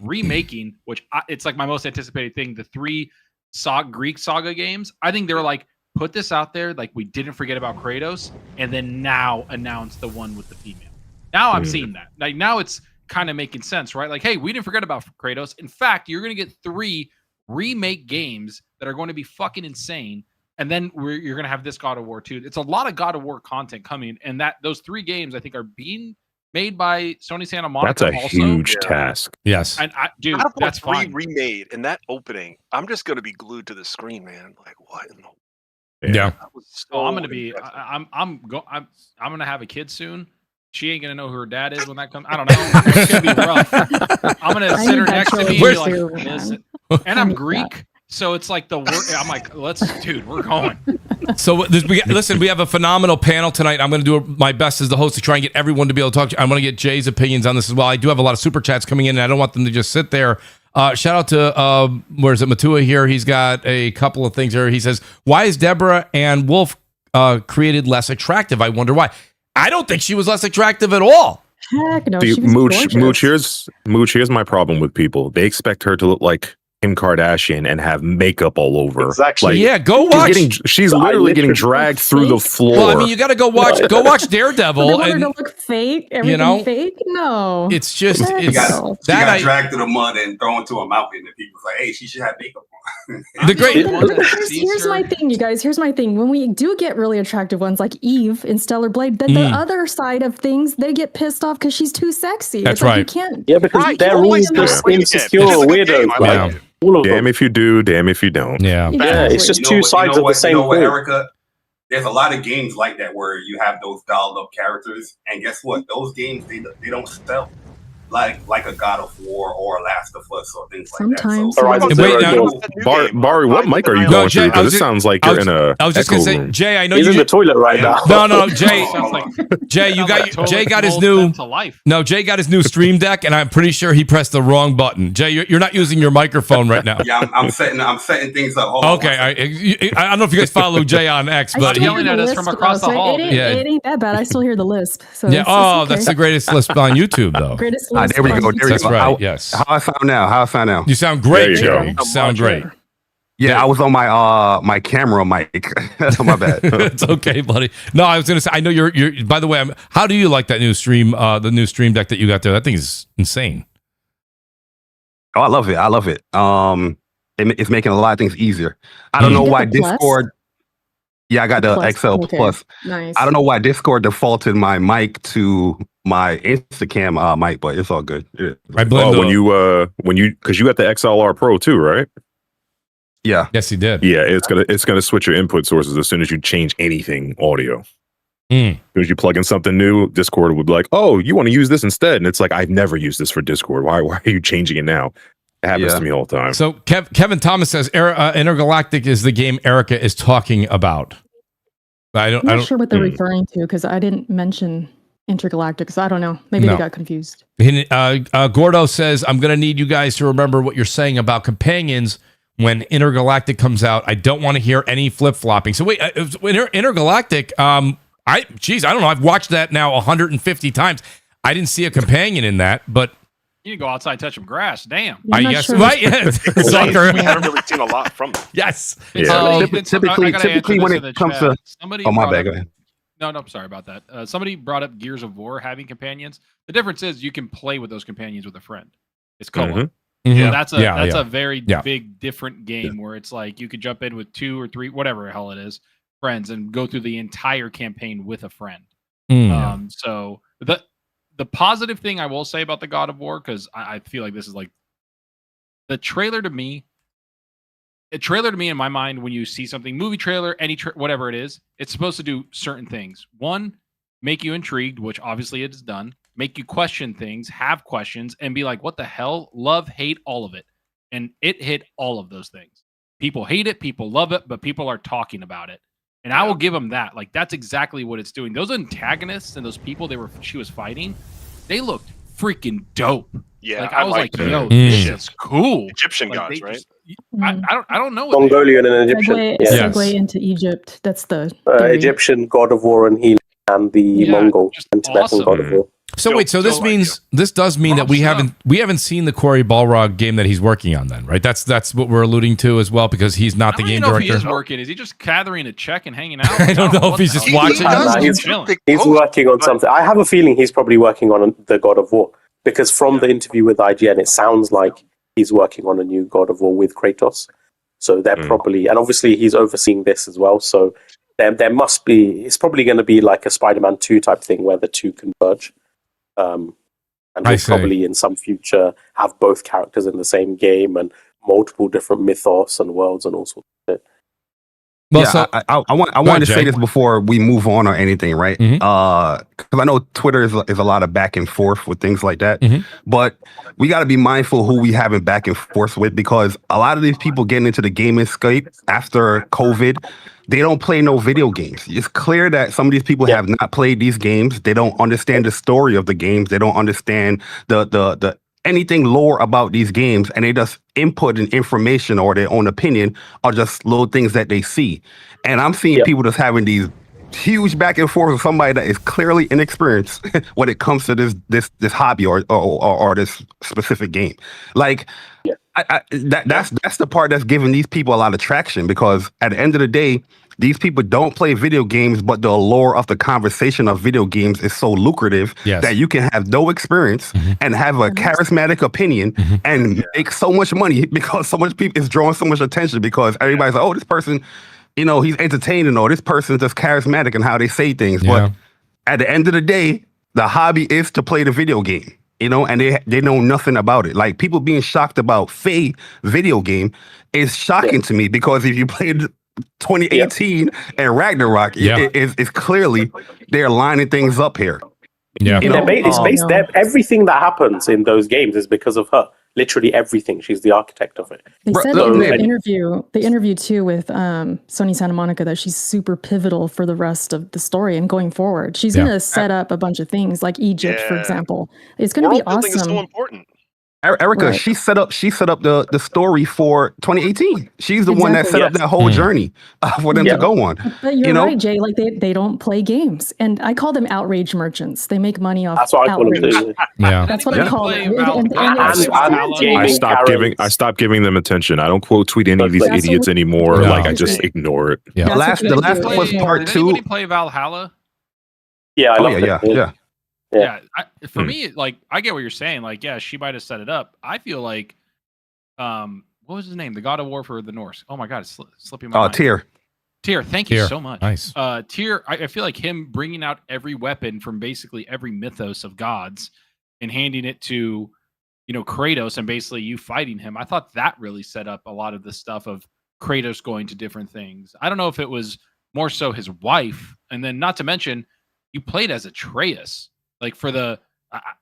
which it's like my most anticipated thing, the 3 Greek saga games. I think they were like, put this out there, like we didn't forget about Kratos, and then now announce the one with the female. Now I'm seeing that. Like now it's kind of making sense, right? Like, hey, we didn't forget about Kratos. In fact, you're going to get 3 remake games that are going to be fucking insane. And then you're going to have this God of War 2. It's a lot of God of War content coming. And those 3 games, I think, are being made by Sony Santa Monica. That's a huge task. Yes. And dude, that's fine. Remade in that opening. I'm just going to be glued to the screen, man. Like, what in the... Yeah. I'm going to be... I'm going to have a kid soon. She ain't going to know who her dad is when that comes. I don't know. It's going to be rough. I'm going to sit her next to me and be like, listen. And I'm Greek. So it's like I'm like, dude, we're going. So listen, we have a phenomenal panel tonight. I'm going to do my best as the host to try and get everyone to be able to talk to you. I'm going to get Jay's opinions on this as well. I do have a lot of super chats coming in, and I don't want them to just sit there. Shout out to, where's it, Matua here. He's got a couple of things here. He says, why is Deborah and Wolf created less attractive? I wonder why. I don't think she was less attractive at all. Heck no, See, she was Mooch, here's my problem with people. They expect her to look like Kim Kardashian and have makeup all over. Exactly. Yeah, go watch. She's literally getting dragged through the floor. Well, I mean, you got to go watch Daredevil. They want her to look fake. Everything fake? No. It's just she got dragged through the mud and thrown to a mountain, and people was like, "Hey, she should have makeup on." The great. Here's my thing, you guys. Here's my thing. When we do get really attractive ones like Eve in Stellar Blade, then the other side of things, they get pissed off because she's too sexy. That's it's like right. You can't. Yeah, because they're all just insecure weirdos. Like, all of Damn them. if you do, damn if you don't. Yeah. Yeah, it's just two sides of the same coin. Erica, there's a lot of games like that where you have those dolled up characters, and guess what? Those games they don't sell like a God of War or a Last of Us or things like Sometimes. that. Horizon Wait, Zero now- Dawn. Bari, what mic are you No, going Jay, through? I Because was it just- sounds like I you're was- in a I was just echo gonna say, room. Jay, I know He's in you. the toilet right now. No, Jay. Sounds like Jay, you got Jay got his Totodope new. come to life. No, Jay got his new Stream Deck, and I'm pretty sure he pressed the wrong button. Jay, you're not using your microphone right now. Yeah, I'm setting things up. Hold on Okay, one second. I don't know if you guys follow Jay on X, I but still yelling hear at the us from lisp, across though, the hall. It Yeah. ain't that bad. I still hear the lisp. So yeah. it's Oh, okay. that's the greatest lisp on YouTube, though. Greatest Ah, lisp there we on go. There we That's go. right. Yes. How I sound now? How I sound now? You sound great, There you Jay. go. You sound great. Yeah, I was on my my camera mic. My bad. It's okay, buddy. No, I was gonna say. I know you're. By the way, how do you like that new stream? The new Stream Deck that you got there. That thing is insane. Oh, I love it. I love it. It's making a lot of things easier. I don't Did know you get why the Plus? Discord. Yeah, I got the Plus, XL okay. Plus. Nice. I don't know why Discord defaulted my mic to my Instacam mic, but it's all good. Yeah. I blame Oh, when you because you got the XLR Pro too, right? Yeah. Yes, he did. Yeah, it's gonna switch your input sources as soon as you change anything audio. Mm. As soon as you plug in something new, Discord would be like, "Oh, you want to use this instead?" And it's like, "I've never used this for Discord. Why are you changing it now?" It happens Yeah. to me all the time. So Kevin Thomas says Intergalactic is the game Erica is talking about. I'm not sure what they're referring to because I didn't mention Intergalactic, so I don't know. Maybe No. they got confused. Gordo says, I'm going to need you guys to remember what you're saying about companions when Intergalactic comes out. I don't want to hear any flip-flopping. So wait, Intergalactic, I don't know. I've watched that now 150 times. I didn't see a companion in that, but You need to go outside and touch some grass. Damn. I'm not guess, sure. right? Yeah. Sucker. We haven't really seen a lot from them. Yes. Yeah. Typically when it comes to somebody oh my brought bad, up- go ahead. No, I'm sorry about that. Somebody brought up Gears of War having companions. The difference is you can play with those companions with a friend. It's co-op. Mhm. Yeah, that's a Yeah, yeah. a very Yeah. big different game where it's like you could jump in with 2 or 3, whatever the hell it is, friends and go through the entire campaign with a friend. So the positive thing I will say about the God of War, because I feel like this is like the trailer to me. A trailer to me in my mind, when you see something, movie trailer, whatever it is, it's supposed to do certain things. One, make you intrigued, which obviously it has done. Make you question things, have questions, and be like, what the hell? Love, hate, all of it. And it hit all of those things. People hate it, people love it, but people are talking about it. And I will give them that. Like, that's exactly what it's doing. Those antagonists and those people she was fighting, they looked freaking dope. Yeah, Like I was like, them. yo, this is cool. Egyptian Like, gods, they right? just- I don't know what they are. Mongolian and Egyptian. Segue, Yeah. Yes. segue into Egypt. That's the theory. Egyptian God of War and Healing and the Yeah, Mongol just and Tibetan awesome. God of War. So wait, so this Dope means this does mean that Rob we stuff. haven't seen the Cory Balrog game that he's working on then, right? That's what we're alluding to as well because he's not the I don't game even know if he director. is working. Is he just gathering a check and hanging out? I don't know if what he's the just hell. watching. Nah, he's working on something. I have a feeling he's probably working on the God of War because from the interview with IGN, it sounds like he's working on a new God of War with Kratos. So they're probably, and obviously he's overseeing this as well. So there must be. It's probably going to be like a Spider-Man 2 type thing where the two converge. And I we'll see. probably in some future have both characters in the same game and multiple different mythos and worlds and all sorts of shit. Well, Yeah, so I wanted ahead, to say Jay. this before we move on or anything, right? Mhm. Because I know Twitter is a lot of back and forth with things like that, Mhm. but we got to be mindful who we having back and forth with because a lot of these people getting into the gaming scape after COVID, they don't play no video games. It's clear that some of these people have not played these games. They don't understand the story of the games. They don't understand the anything lore about these games, and they just input in information or their own opinion or just little things that they see. And I'm seeing people just having these huge back and forth with somebody that is clearly inexperienced when it comes to this hobby or this specific game. Like that's the part that's giving these people a lot of traction because at the end of the day, these people don't play video games, but the allure of the conversation of video games is so lucrative that you can have no experience and have a charismatic opinion and make so much money because so much people is drawing so much attention because everybody's like, oh, this person, you know, he's entertaining, or this person's just charismatic in how they say things. But at the end of the day, the hobby is to play the video game. You know, and they know nothing about it. Like, people being shocked about Faye video game is shocking to me because if you played 2018 and Ragnarok, it's clearly they're lining things up here. Yeah, you know? It's based there. Everything that happens in those games is because of her. Literally everything. She's the architect of it. They said in the interview too with Sony Santa Monica that she's super pivotal for the rest of the story and going forward. She's going to set up a bunch of things like Egypt, for example. It's going to be awesome. Is so important. Erica, she set up the story for 2018. She's the one that set up that whole journey for them to go on. But you're right, Jay. Like they don't play games, and I call them outrage merchants. They make money off. That's what outrage. I call them. That's what I call them. I stopped giving them attention. I don't quote tweet any of these idiots anymore. Like, I just ignore it. The last one was part 2. Anybody play Valhalla? Yeah, Yeah, for me, like, I get what you're saying. Like, yeah, she might have set it up. I feel like, what was his name? The God of War for the Norse. Oh my God, it's slipping my mind. Tyr. Tyr, thank you so much. Nice. Tyr, I feel like him bringing out every weapon from basically every mythos of gods and handing it to, you know, Kratos and basically you fighting him. I thought that really set up a lot of the stuff of Kratos going to different things. I don't know if it was more so his wife, and then not to mention, you played as Atreus. Like, for the,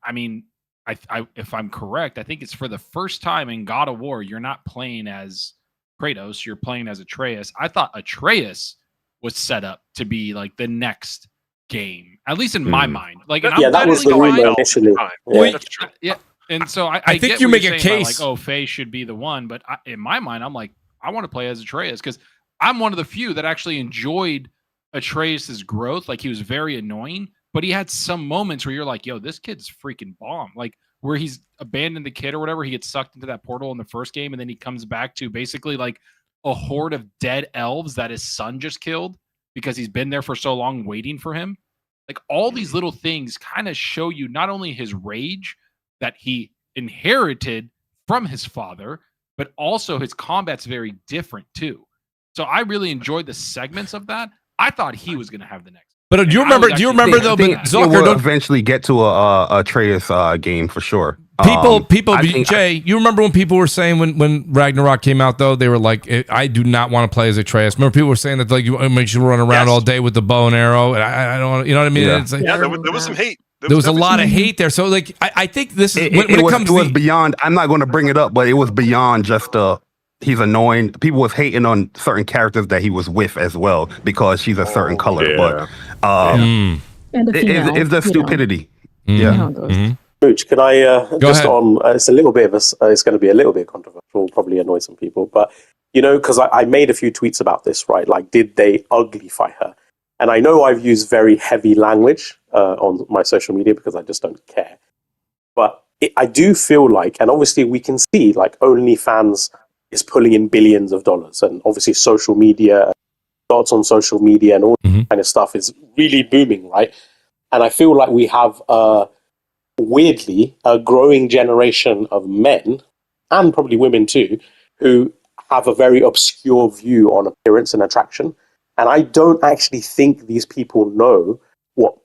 I mean, if I'm correct, I think it's for the first time in God of War, you're not playing as Kratos, you're playing as Atreus. I thought Atreus was set up to be like the next game, at least in my mind. Like, and that was the rumor initially. That's true. Yeah, and so I think get you what make you're a saying case. about, like, oh, Faye should be the one, but in my mind, I'm like, I want to play as Atreus because I'm one of the few that actually enjoyed Atreus's growth. Like, he was very annoying. But he had some moments where you're like, yo, this kid's freaking bomb. Like, where he's abandoned the kid or whatever, he gets sucked into that portal in the first game, and then he comes back to basically like a horde of dead elves that his son just killed because he's been there for so long waiting for him. Like, all these little things kind of show you not only his rage that he inherited from his father, but also his combat's very different too. So I really enjoyed the segments of that. I thought he was going to have the next. But do you remember though? But Zucker, we'll eventually get to a Atreus game for sure. Jay, you remember when people were saying when Ragnarok came out though, they were like, I do not want to play as Atreus. Remember people were saying that, like, you should run around all day with the bow and arrow, and I don't want, you know what I mean? Yeah, it's like, there was some hate. There was a lot of hate there. So, like, I think this is when it comes to beyond. I'm not going to bring it up, but it was beyond just he's annoying. People was hating on certain characters that he was with as well because she's a certain color. Yeah. But it's the stupidity. Mooch, can I just on? It's a little bit of it's going to be a little bit controversial, probably annoy some people, but you know, because I made a few tweets about this, right? Like, did they uglify her? And I know I've used very heavy language on my social media because I just don't care. But I do feel like, and obviously we can see, like, OnlyFans is pulling in billions of dollars, and obviously social media, thoughts on social media and all that kind of stuff is really booming, right? And I feel like we have, weirdly, a growing generation of men, and probably women too, who have a very obscure view on appearance and attraction. And I don't actually think these people know what,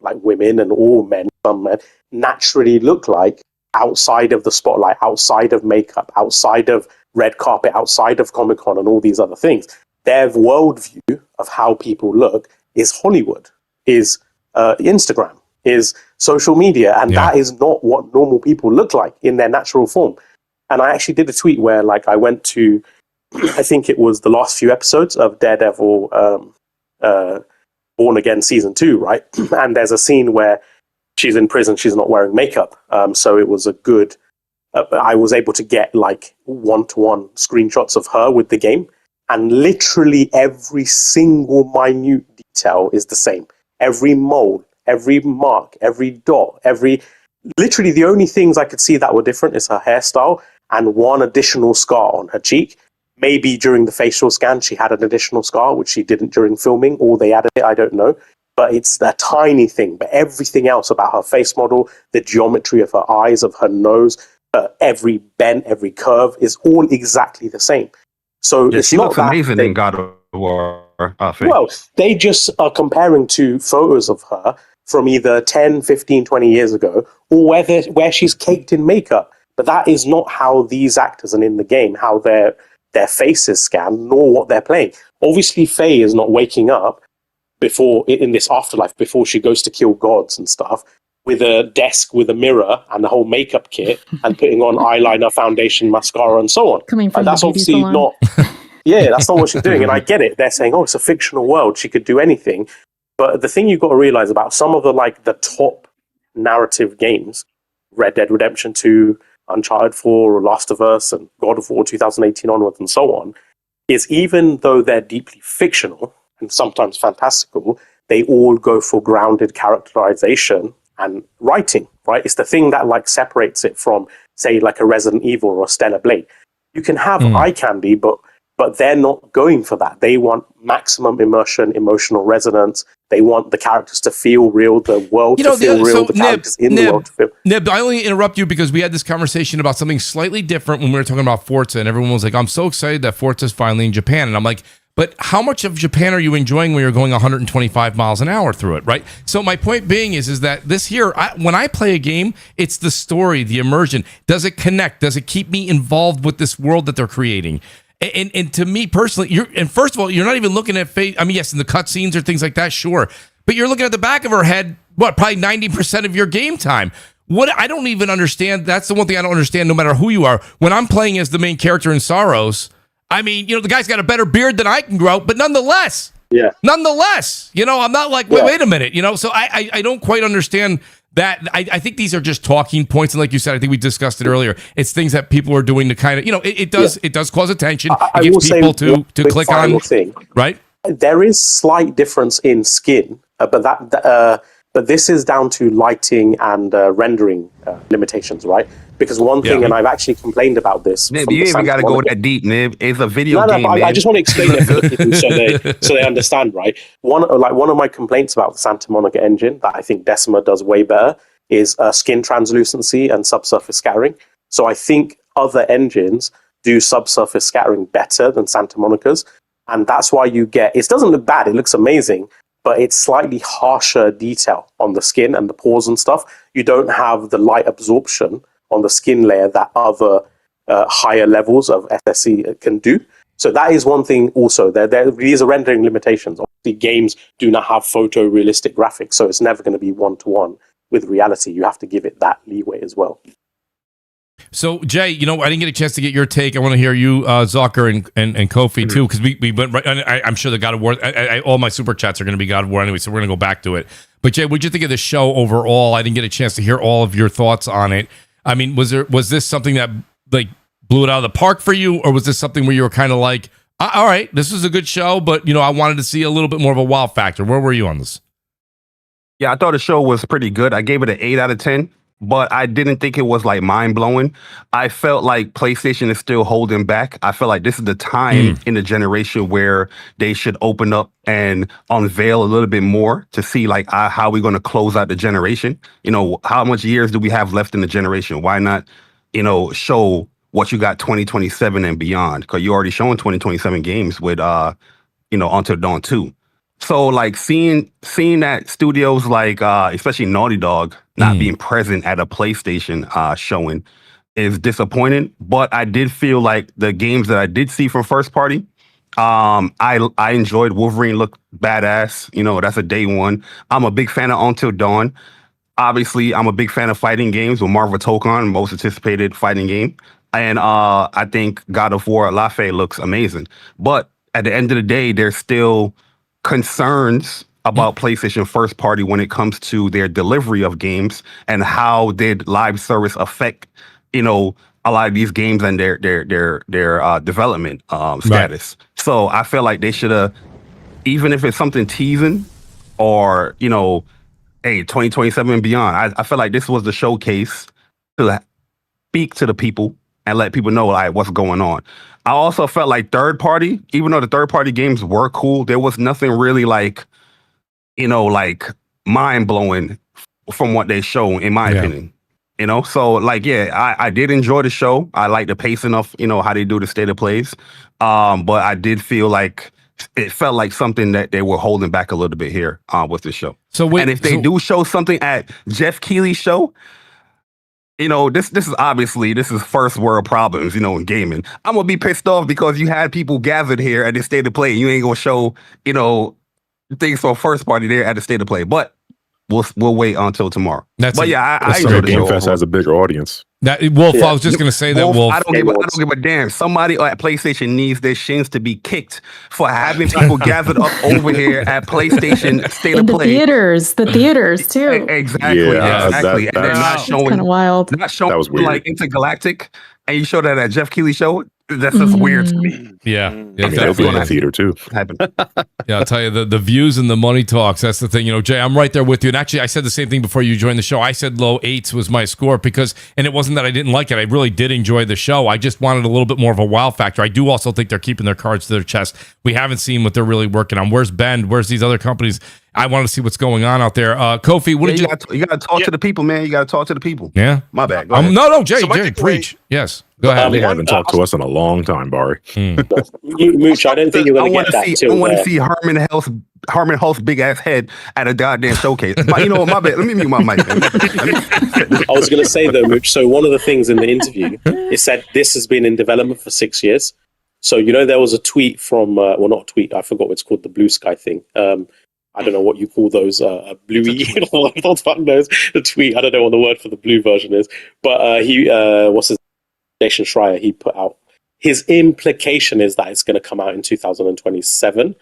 like, women and all men, some men, naturally look like outside of the spotlight, outside of makeup, outside of red carpet, outside of Comic-Con and all these other things. Their worldview of how people look is Hollywood, is Instagram, is social media, and that is not what normal people look like in their natural form. And I actually did a tweet where, like, I went to, I think it was the last few episodes of Daredevil Born Again Season 2, right? And there's a scene where she's in prison, she's not wearing makeup. So it was a good, I was able to get, like, one-to-one screenshots of her with the game. And literally every single minute detail is the same. Every mole, every mark, every dot, literally the only things I could see that were different is her hairstyle and one additional scar on her cheek. Maybe during the facial scan, she had an additional scar, which she didn't during filming, or they added it, I don't know. But it's a tiny thing. But everything else about her face model, the geometry of her eyes, of her nose, every bend, every curve is all exactly the same. So it's she not looks that amazing in God of War. Well, they just are comparing to photos of her from either 10, 15, 20 years ago, or where she's caked in makeup. But that is not how these actors are in the game, how their faces scan, nor what they're playing. Obviously, Faye is not waking up in this afterlife before she goes to kill gods and stuff with a desk with a mirror and the whole makeup kit and putting on eyeliner, foundation, mascara, and so on. Coming from that's the obviously salon. not. Yeah, that's not what she's doing. And I get it. They're saying, oh, it's a fictional world. She could do anything. But the thing you've got to realize about some of the top narrative games, Red Dead Redemption 2, Uncharted 4, Last of Us, and God of War 2018 onwards, and so on, is even though they're deeply fictional and sometimes fantastical, they all go for grounded characterization and writing, right? It's the thing that separates it from, say, like a Resident Evil or a Stellar Blade. You can have eye candy, but they're not going for that. They want maximum immersion, emotional resonance. They want the characters to feel real, the world to feel real, the characters in the world to feel. Nib, I only interrupt you because we had this conversation about something slightly different when we were talking about Forza, and everyone was like, I'm so excited that Forza's finally in Japan. And I'm like, but how much of Japan are you enjoying when you're going 125 miles an hour through it, right? So my point being is that this here, when I play a game, it's the story, the immersion. Does it connect? Does it keep me involved with this world that they're creating? And to me personally, first of all, you're not even looking at face. I mean, yes, in the cutscenes or things like that, sure. But you're looking at the back of her head, probably 90% of your game time. What I don't even understand, that's the one thing I don't understand no matter who you are. When I'm playing as the main character in Sorrows, I mean, the guy's got a better beard than I can grow, but nonetheless, I'm not like, wait a minute, So I don't quite understand that. I think these are just talking points. And like you said, I think we discussed it earlier. It's things that people are doing to kind of, it does cause attention. It gets people to click on, right? There is slight difference in skin, but this is down to lighting and rendering limitations, right? Because one thing, and I've actually complained about this. Nib, you even got to go that deep, Nib. It's a video game. I just want to explain it for the people so they understand, right? One of my complaints about the Santa Monica engine that I think Decima does way better is skin translucency and subsurface scattering. So I think other engines do subsurface scattering better than Santa Monica's, and that's why you get. It doesn't look bad; it looks amazing. But it's slightly harsher detail on the skin and the pores and stuff. You don't have the light absorption on the skin layer that other higher levels of FSC can do. So that is one thing also. These are rendering limitations. Obviously, games do not have photorealistic graphics, so it's never going to be one-to-one with reality. You have to give it that leeway as well. So, Jay, I didn't get a chance to get your take. I want to hear you, Zucker and Kofi, too, because we went right. I'm sure the God of War, all my super chats are going to be God of War anyway, so we're going to go back to it. But, Jay, what'd you think of the show overall? I didn't get a chance to hear all of your thoughts on it. I mean, was this something that, blew it out of the park for you, or was this something where you were kind of like, all right, this was a good show, but, I wanted to see a little bit more of a wow factor? Where were you on this? Yeah, I thought the show was pretty good. I gave it an 8 out of 10. But I didn't think it was mind-blowing. I felt like PlayStation is still holding back. I feel like this is the time in the generation where they should open up and unveil a little bit more to see how we're going to close out the generation. How much years do we have left in the generation? Why not, show what you got 2027 and beyond? Because you're already showing 2027 games with, Until Dawn 2. So seeing that studios especially Naughty Dog not being present at a PlayStation showing is disappointing. But I did feel like the games that I did see from first party, I enjoyed. Wolverine looked badass. That's a day one. I'm a big fan of Until Dawn. Obviously, I'm a big fan of fighting games with Marvel Tokon, most anticipated fighting game. And I think God of War Lafe looks amazing. But at the end of the day, there's still concerns about PlayStation first party when it comes to their delivery of games and how did live service affect, a lot of these games and their development status. Right. So I feel like they should have, even if it's something teasing or, hey, 2027 and beyond, I feel like this was the showcase to speak to the people and let people know what's going on. I also felt like third party, even though the third party games were cool, there was nothing really like, like mind blowing from what they show, in my opinion. So like, I did enjoy the show. I like the pacing of, how they do the state of plays. But I did feel like it felt like something that they were holding back a little bit here with the show. And if they do show something at Jeff Keighley's show, this is first world problems, in gaming. I'm gonna be pissed off because you had people gathered here at the state of play. And you ain't gonna show, things for first party there at the state of play. But we'll wait until tomorrow. I enjoyed the Game Fest has a bigger audience. Wolf, I was just going to say that, Wolf. I don't give a damn. Somebody at PlayStation needs their shins to be kicked for having people gathered up over here at PlayStation State of Play. The theaters too. Exactly. Exactly. And they're not showing. Kind of wild. Not showing like Intergalactic, and you show that at Jeff Keighley show. That's just weird to me. Yeah, it'll be in the theater too. Yeah, I'll tell you, the views and the money talks. That's the thing, Jay. I'm right there with you. And actually, I said the same thing before you joined the show. I said low 8s was my score and it wasn't that I didn't like it. I really did enjoy the show. I just wanted a little bit more of a wow factor. I do also think they're keeping their cards to their chest. We haven't seen what they're really working on. Where's Bend? Where's these other companies? I want to see what's going on out there. Kofi, what did you? You got to talk to the people, man. You got to talk to the people. Yeah, my bad. No, Jay, preach. Yes, go ahead. They haven't talked to us in a long time, Barry. Mooch, I don't think you're going to get that. I want to see Herman Hulst's big ass head at a goddamn showcase. But you know what? My bad. Let me mute my mic. I was going to say though, Mooch. So one of the things in the interview, it said this has been in development for 6 years. So there was a tweet from, well, not a tweet. I forgot what it's called, the Blue Sky thing. I don't know what you call those, bluey, the tweet. I don't know what the word for the blue version is. But what's his Jason Schreier, he put out, his implication is that it's going to come out in 2027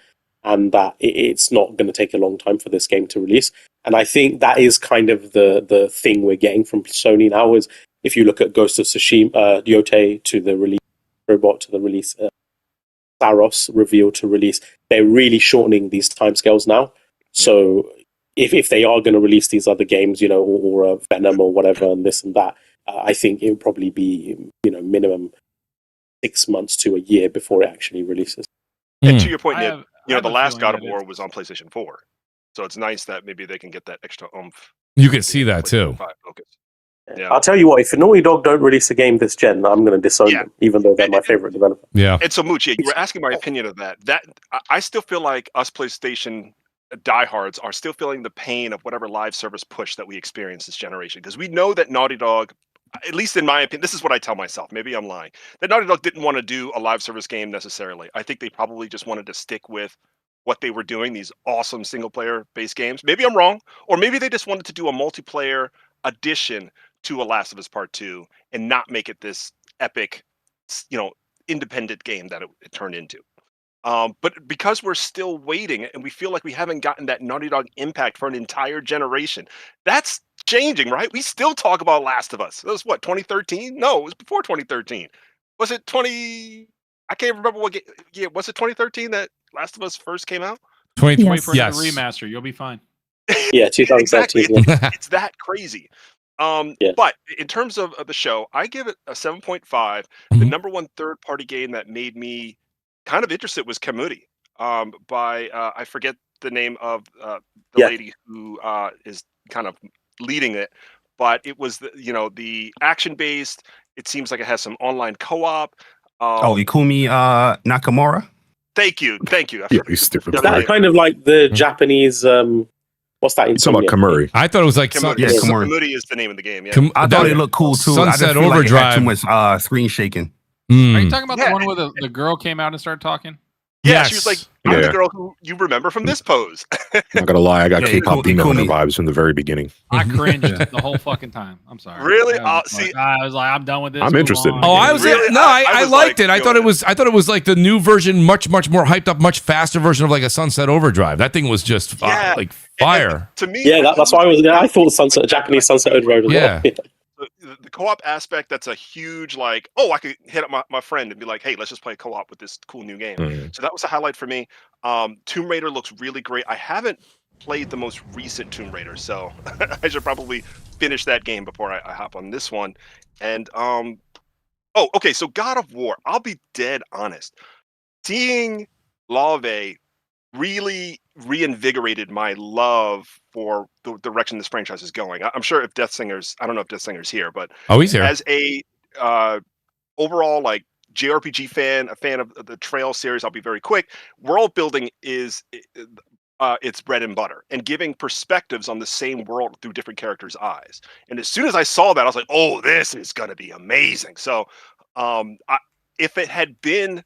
and that it's not going to take a long time for this game to release. And I think that is kind of the thing we're getting from Sony now is if you look at Ghost of Tsushima, Yote to the release, Robot to the release, Saros reveal to release, they're really shortening these timescales now. So if they are going to release these other games, or Venom or whatever, and this and that, I think it would probably be, minimum 6 months to a year before it actually releases. And to your point, Nib, the last God of War was on PlayStation 4. So it's nice that maybe they can get that extra oomph. You can see that too. Yeah. I'll tell you what, if Naughty Dog don't release a game this gen, I'm going to disown them, even though they're my favorite developer. Yeah. And so, Mooch, you were asking my opinion of that. I still feel like us PlayStation diehards are still feeling the pain of whatever live service push that we experienced this generation. Because we know that Naughty Dog, at least in my opinion, this is what I tell myself, maybe I'm lying, that Naughty Dog didn't want to do a live service game necessarily. I think they probably just wanted to stick with what they were doing, these awesome single-player based games. Maybe I'm wrong, or maybe they just wanted to do a multiplayer addition to A Last of Us Part 2 and not make it this epic, independent game that it turned into. But because we're still waiting and we feel like we haven't gotten that Naughty Dog impact for an entire generation, that's changing, right? We still talk about Last of Us. It was 2013? No, it was before 2013. Was it I can't remember what game. Was it 2013 that Last of Us first came out? 2024 yes. The remaster. You'll be fine. Yeah, 2013. Exactly. It's that crazy. But in terms of the show, I give it a 7.5. The number one third-party game that made me kind of interested was Kamudi by I forget the name of the lady who is kind of leading it, but it was the action-based. It seems like it has some online co-op. Ikumi Nakamura. Thank you. Yeah, you stupid. Is that kind of like the Japanese? What's that? It's about Kamuri. I thought it was like Kamudi. Kamudi is the name of the game. Yeah. I thought it looked cool too. Sunset Overdrive. Like too much screen shaking. Are you talking about the one where the girl came out and started talking? Yeah, yes. She was like, I'm the girl who you remember from this pose. Not gonna lie, I got K-pop Demon Hunter vibes from the very beginning. I cringed the whole fucking time. I'm sorry. Really? I was like, I'm done with this. I'm interested. I was really? I liked it. I thought it was like the new version, much more hyped up, much faster version of like a Sunset Overdrive. That thing was just like fire. And to me, that's why I thought Japanese Sunset Overdrive. Yeah. The co-op aspect, that's a huge I could hit up my friend and be like, hey, let's just play co-op with this cool new game. So that was a highlight for me. Tomb Raider looks really great. I haven't played the most recent Tomb Raider, so I should probably finish that game before I hop on this one. And Oh, okay. So God of War, I'll be dead honest. Seeing Lave really reinvigorated my love for the direction this franchise is going. I'm sure if Death Singer's, I don't know if Death Singer's here, but he's here. As a overall like JRPG fan, a fan of the Trail series, I'll be very quick. World building is its bread and butter, and giving perspectives on the same world through different characters' eyes. And as soon as I saw that, I was like, "Oh, this is going to be amazing." So, if it had been,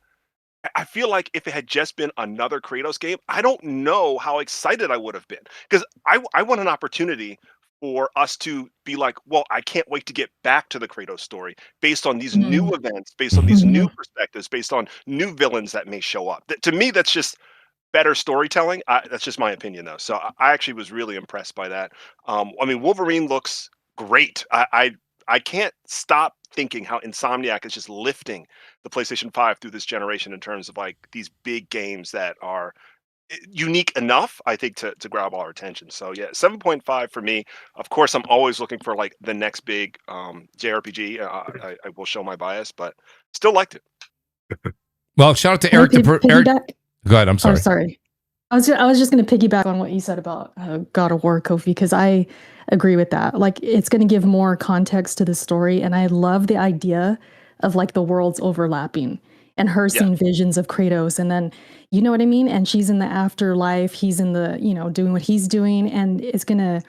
I feel like if it had just been another Kratos game, I don't know how excited I would have been, because I want an opportunity for us to be like, well, I can't wait to get back to the Kratos story based on these new events, based on these new perspectives, based on new villains that may show up. To me, that's just better storytelling. That's just my opinion, though. So I actually was really impressed by that. I mean, Wolverine looks great. I can't stop thinking how Insomniac is just lifting the PlayStation 5 through this generation in terms of like these big games that are unique enough, I think, to grab all our attention. So yeah, 7.5 for me. Of course, I'm always looking for like the next big JRPG. I will show my bias, but still liked it. Well, shout out to Eric. Eric, go ahead. I'm sorry. Oh, sorry. I was just going to piggyback on what you said about God of War, Kofi, because I agree with that. Like, it's going to give more context to the story, and I love the idea of like the worlds overlapping and her seeing visions of Kratos, and then, you know what I mean? And she's in the afterlife, he's in the, doing what he's doing, and it's going to,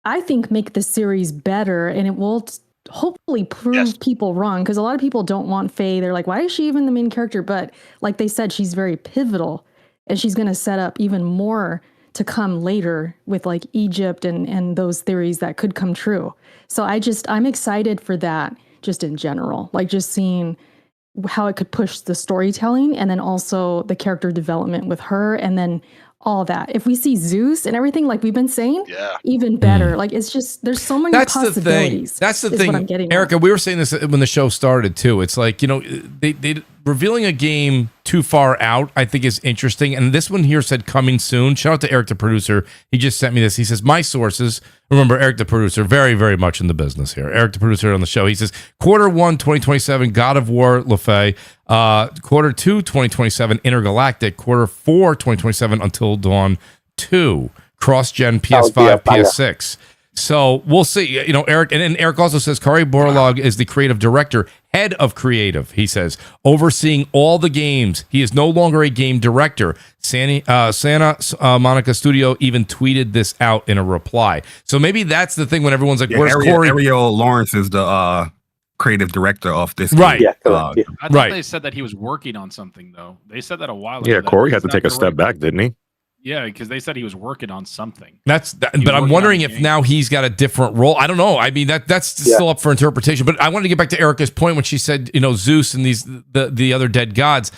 I think, make the series better, and it will hopefully prove people wrong, because a lot of people don't want Faye. They're like, why is she even the main character? But like they said, she's very pivotal, and she's going to set up even more to come later with like Egypt and those theories that could come true. So I'm excited for that, just in general, like just seeing how it could push the storytelling, and then also the character development with her, and then all that. If we see Zeus and everything, like we've been saying, even better. Like, it's just, there's so many possibilities. That's the thing. What I'm getting Erica, at. we were saying this when the show started too. It's like, they revealing a game too far out, I think, is interesting. And this one here said coming soon. Shout out to Eric, the producer. He just sent me this. He says, my sources, remember, Eric, the producer, very, very much in the business here. Eric, the producer on the show. He says, Q1 2027, God of War, Lefay. Q2 2027, Intergalactic. Q4 2027, Until Dawn 2. Cross-gen PS5, PS6. So we'll see. Eric, and Eric also says Kari Borlaug is the creative director, head of creative, he says, overseeing all the games. He is no longer a game director. Santa Monica Studio even tweeted this out in a reply. So maybe that's the thing when everyone's like, where's Corey? Ariel Lawrence is the creative director of this right. game. I thought they said that he was working on something, though. They said that a while ago. Yeah, Corey had to take a step back, didn't he? Yeah, because they said he was working on something. But I'm wondering if now he's got a different role. I don't know. I mean, that's still up for interpretation. But I wanted to get back to Erica's point when she said, Zeus and the other dead gods.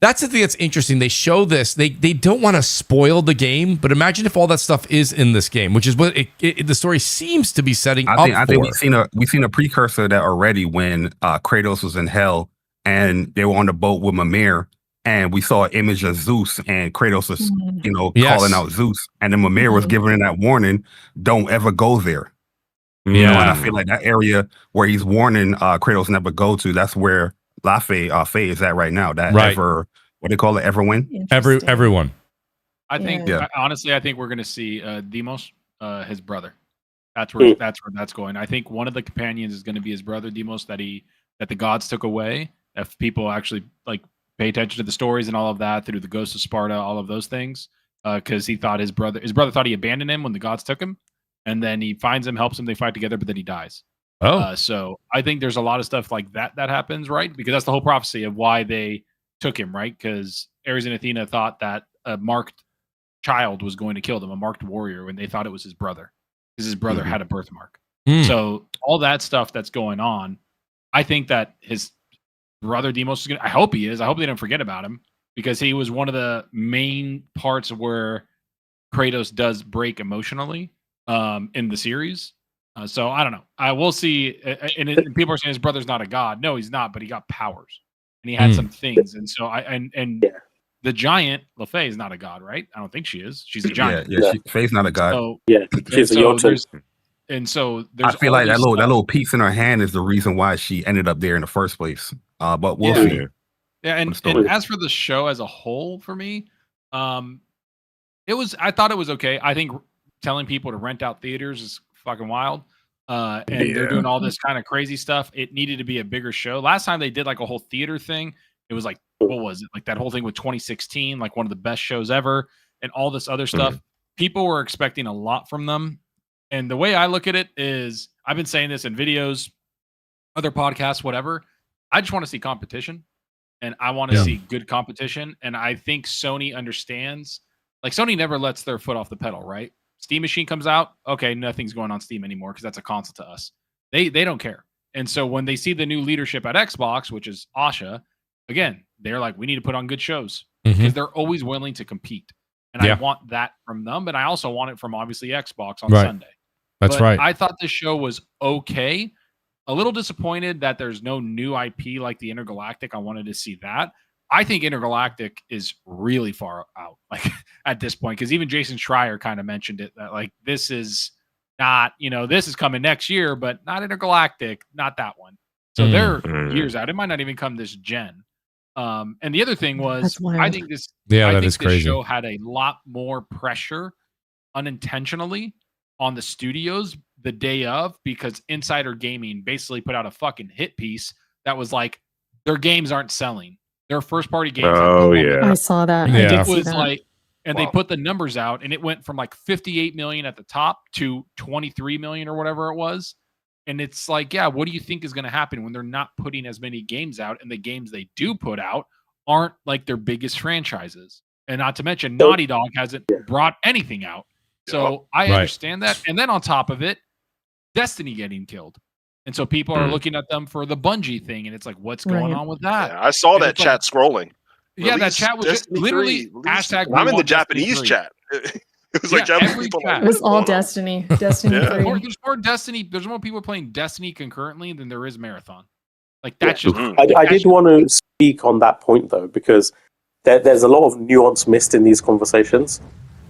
That's the thing that's interesting. They show this. They don't want to spoil the game, but imagine if all that stuff is in this game, which is what the story seems to be setting up. I think we've seen a precursor that already when Kratos was in hell and they were on the boat with Mimir. And we saw an image of Zeus, and Kratos was, calling out Zeus. And then Mimir was giving that warning, don't ever go there. And I feel like that area where he's warning Kratos never go to, that's where Faye is at right now. That what they call it, Everwin? Everyone. I think, honestly, I think we're going to see Deimos, his brother. That's where that's going. I think one of the companions is going to be his brother, Deimos, that the gods took away. If people actually, pay attention to the stories and all of that through the Ghost of Sparta, all of those things, because he thought his brother thought he abandoned him when the gods took him, and then he finds him, helps him, they fight together, but then he dies. So I think there's a lot of stuff like that happens, right? Because that's the whole prophecy of why they took him, right? Because Ares and Athena thought that a marked child was going to kill them, a marked warrior, when they thought it was his brother, because his brother had a birthmark. So all that stuff that's going on, I think that his brother Deimos is I hope he is. I hope they don't forget about him, because he was one of the main parts where Kratos does break emotionally in the series. So I don't know. I will see. And people are saying his brother's not a god. No, he's not. But he got powers, and he had some things. And so the giant Lefay is not a god, right? I don't think she is. She's a giant. Yeah. Faye's not a god. She's a Jotun. And so I there's feel all like this that stuff. little piece in her hand is the reason why she ended up there in the first place. But we'll Yeah. see. Yeah, and as for the show as a whole, for me, I thought it was okay. I think telling people to rent out theaters is fucking wild. And they're doing all this kind of crazy stuff. It needed to be a bigger show. Last time they did like a whole theater thing, it was like, what was it? Like that whole thing with 2016, like one of the best shows ever, and all this other stuff. People were expecting a lot from them. And the way I look at it is, I've been saying this in videos, other podcasts, whatever. I just want to see competition. And I want to see good competition. And I think Sony understands, like Sony never lets their foot off the pedal, right? Steam Machine comes out. Okay, nothing's going on Steam anymore because that's a console to us. They don't care. And so when they see the new leadership at Xbox, which is Asha, again, they're like, we need to put on good shows because they're always willing to compete. And I want that from them. But I also want it from obviously Xbox on Sunday. That's right. I thought this show was okay. A little disappointed that there's no new IP like the Intergalactic. I wanted to see that. I think Intergalactic is really far out, like at this point, because even Jason Schreier kind of mentioned it that like this is not, this is coming next year, but not Intergalactic, not that one. So they're years out. It might not even come this gen. And the other thing was, I think this show had a lot more pressure unintentionally on the studios the day of, because Insider Gaming basically put out a fucking hit piece that was like, their games aren't selling. Their first party games. Oh yeah, I saw that. Yeah. It was like, and they put the numbers out, and it went from like 58 million at the top to 23 million or whatever it was. And it's like, yeah, what do you think is going to happen when they're not putting as many games out, and the games they do put out aren't like their biggest franchises? And not to mention, Naughty Dog hasn't brought anything out. So I understand that. And then on top of it, Destiny getting killed. And so people are looking at them for the Bungie thing. And it's like, what's going on with that? Yeah, I saw that chat scrolling. Yeah, that chat was just literally hashtag. I'm in the Japanese chat. It was like Japanese people. It was all Destiny. Destiny 3. There's more Destiny. There's more people playing Destiny concurrently than there is Marathon. Like that's just. I did want to speak on that point though, because there's a lot of nuance missed in these conversations.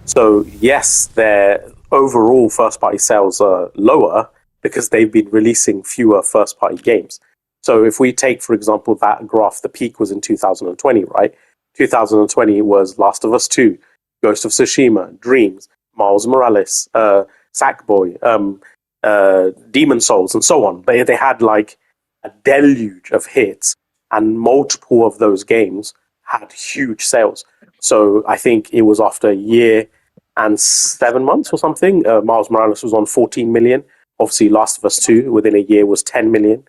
So yes, their overall first-party sales are lower because they've been releasing fewer first-party games. So if we take, for example, that graph, the peak was in 2020, right? 2020 was Last of Us 2, Ghost of Tsushima, Dreams, Miles Morales, Sackboy, Demon Souls, and so on. They had like a deluge of hits, and multiple of those games had huge sales. So I think it was after a year and 7 months or something, Miles Morales was on 14 million. Obviously, Last of Us 2 within a year was 10 million.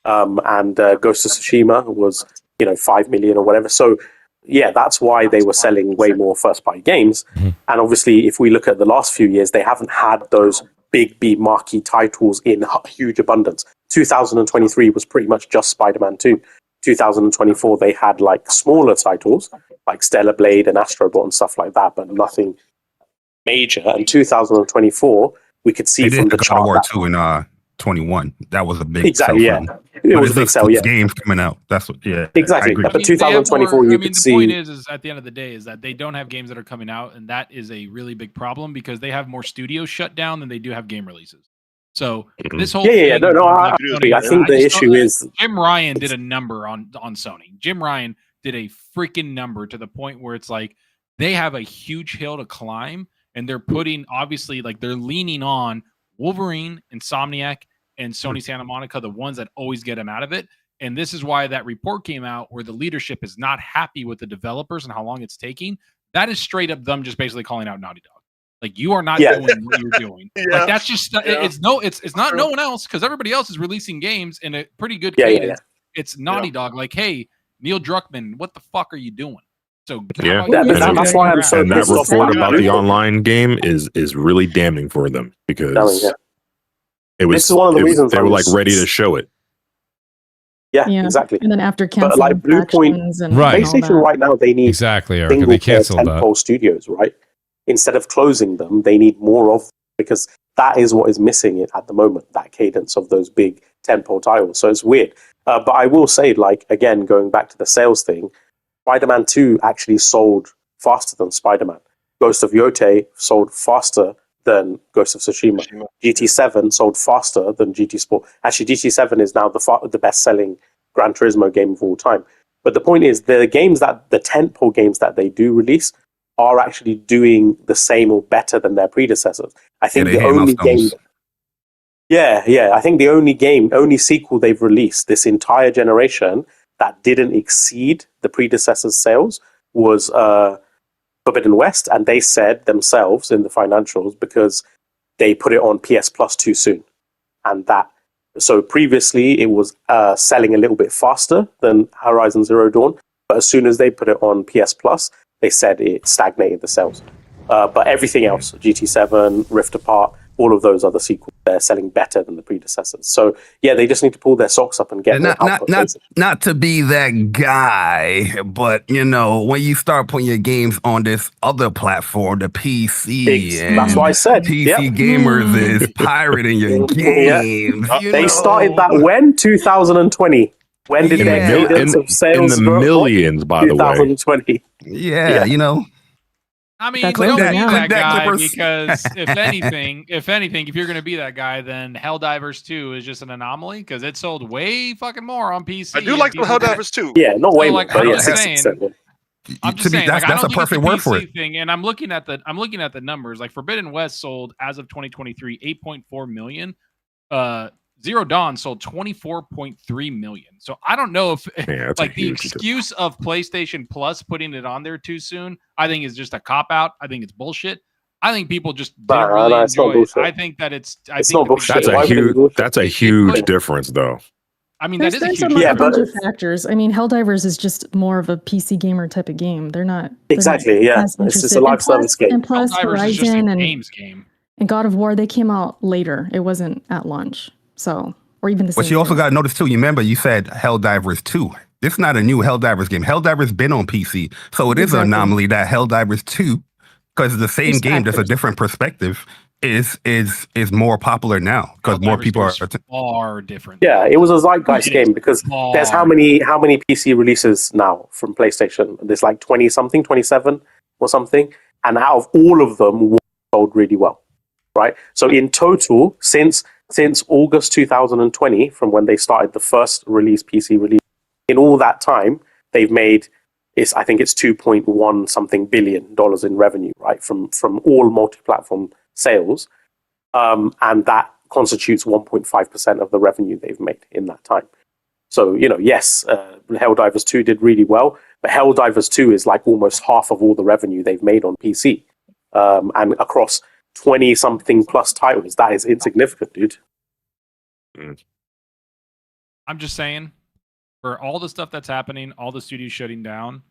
And Ghost of Tsushima was, 5 million or whatever. So, yeah, that's why they were selling way more first-party games. And obviously, if we look at the last few years, they haven't had those big marquee titles in huge abundance. 2023 was pretty much just Spider-Man 2. 2024, they had like smaller titles like Stellar Blade and Astro Bot and stuff like that, but nothing major. And 2024, we could see from the chart. War 2 in 21. That was a big exactly, sell. Yeah. It was a big sell, yeah. Games coming out. That's what, yeah. Exactly. But 2024, you could see. The point is at the end of the day, is that they don't have games that are coming out, and that is a really big problem because they have more studios shut down than they do have game releases. So this whole thing, no, I think the issue is Jim Ryan did a number on Sony. Jim Ryan did a freaking number to the point where it's like they have a huge hill to climb, and they're putting obviously like they're leaning on Wolverine, Insomniac, and Sony Santa Monica, the ones that always get them out of it. And this is why that report came out where the leadership is not happy with the developers and how long it's taking. That is straight up them just basically calling out Naughty Dog. Like you are not doing what you're doing. Like that's just it's not no one else because everybody else is releasing games in a pretty good cadence. It's Naughty Dog. Like, hey, Neil Druckmann, what the fuck are you doing? So that's why I'm so. And that report about the online game is really damning for them because it was one of the reasons they were like ready to show it. Yeah, exactly. And then after canceling, but like Bluepoint, PlayStation right now they need Erica. They canceled tentpole studios, right? Instead of closing them, they need more of because that is what is missing at the moment. That cadence of those big tentpole titles. So it's weird. But I will say, like again, going back to the sales thing, Spider-Man 2 actually sold faster than Spider-Man. Ghost of Yote sold faster than Ghost of Tsushima. GT7 sold faster than GT Sport. Actually, GT7 is now the best-selling Gran Turismo game of all time. But the point is, the tentpole games that they do release are actually doing the same or better than their predecessors. I think the only game... I think the only sequel they've released this entire generation that didn't exceed the predecessor's sales was Forbidden West, and they said themselves in the financials because they put it on PS Plus too soon. And so previously it was selling a little bit faster than Horizon Zero Dawn, but as soon as they put it on PS Plus, they said it stagnated the sales. But everything else, GT7, Rift Apart, all of those other sequels, they're selling better than the predecessors. So yeah, they just need to pull their socks up and get not to be that guy, but when you start putting your games on this other platform, the PC, that's what I said. PC gamers is pirating your games. They started that when 2020. When did their cadence of sales in the millions, by the way? 2020. Yeah. I mean, don't be that guy because if anything, if you're going to be that guy, then Helldivers 2 is just an anomaly because it sold way fucking more on PC. I do like the Helldivers 2. Yeah, not way more. I'm just saying, that's a perfect word for it. Thing, and I'm looking at the numbers. Like Forbidden West sold as of 2023 8.4 million. Zero Dawn sold 24.3 million. So I don't know if the excuse of PlayStation Plus putting it on there too soon, I think is just a cop out. I think it's bullshit. I think people just didn't really enjoy it. I think that it's not bullshit. That's a huge difference, though. I mean, that is a huge difference. A bunch of factors. I mean, Helldivers is just more of a PC gamer type of game. They're not exactly. It's just a live service game. And plus, Helldivers is just a games game. And God of War, they came out later. It wasn't at launch. So, or even the same. But you also got to notice too. You remember you said Helldivers 2. This is not a new Helldivers game. Helldivers been on PC, so it is an anomaly that Helldivers 2, because it's the same game, just a different perspective, is more popular now because more people are far different. Yeah, it was a zeitgeist game because there's how many PC releases now from PlayStation? There's like 20 something, 27 or something, and out of all of them, sold really well, right? So in total, since August 2020, from when they started the first PC release, in all that time, they've made, I think it's $2.1 something billion in revenue, right, from all multi-platform sales, and that constitutes 1.5% of the revenue they've made in that time. So, yes, Helldivers 2 did really well, but Helldivers 2 is like almost half of all the revenue they've made on PC, and across 20-something plus titles. That is insignificant, dude. I'm just saying, for all the stuff that's happening, all the studios shutting down,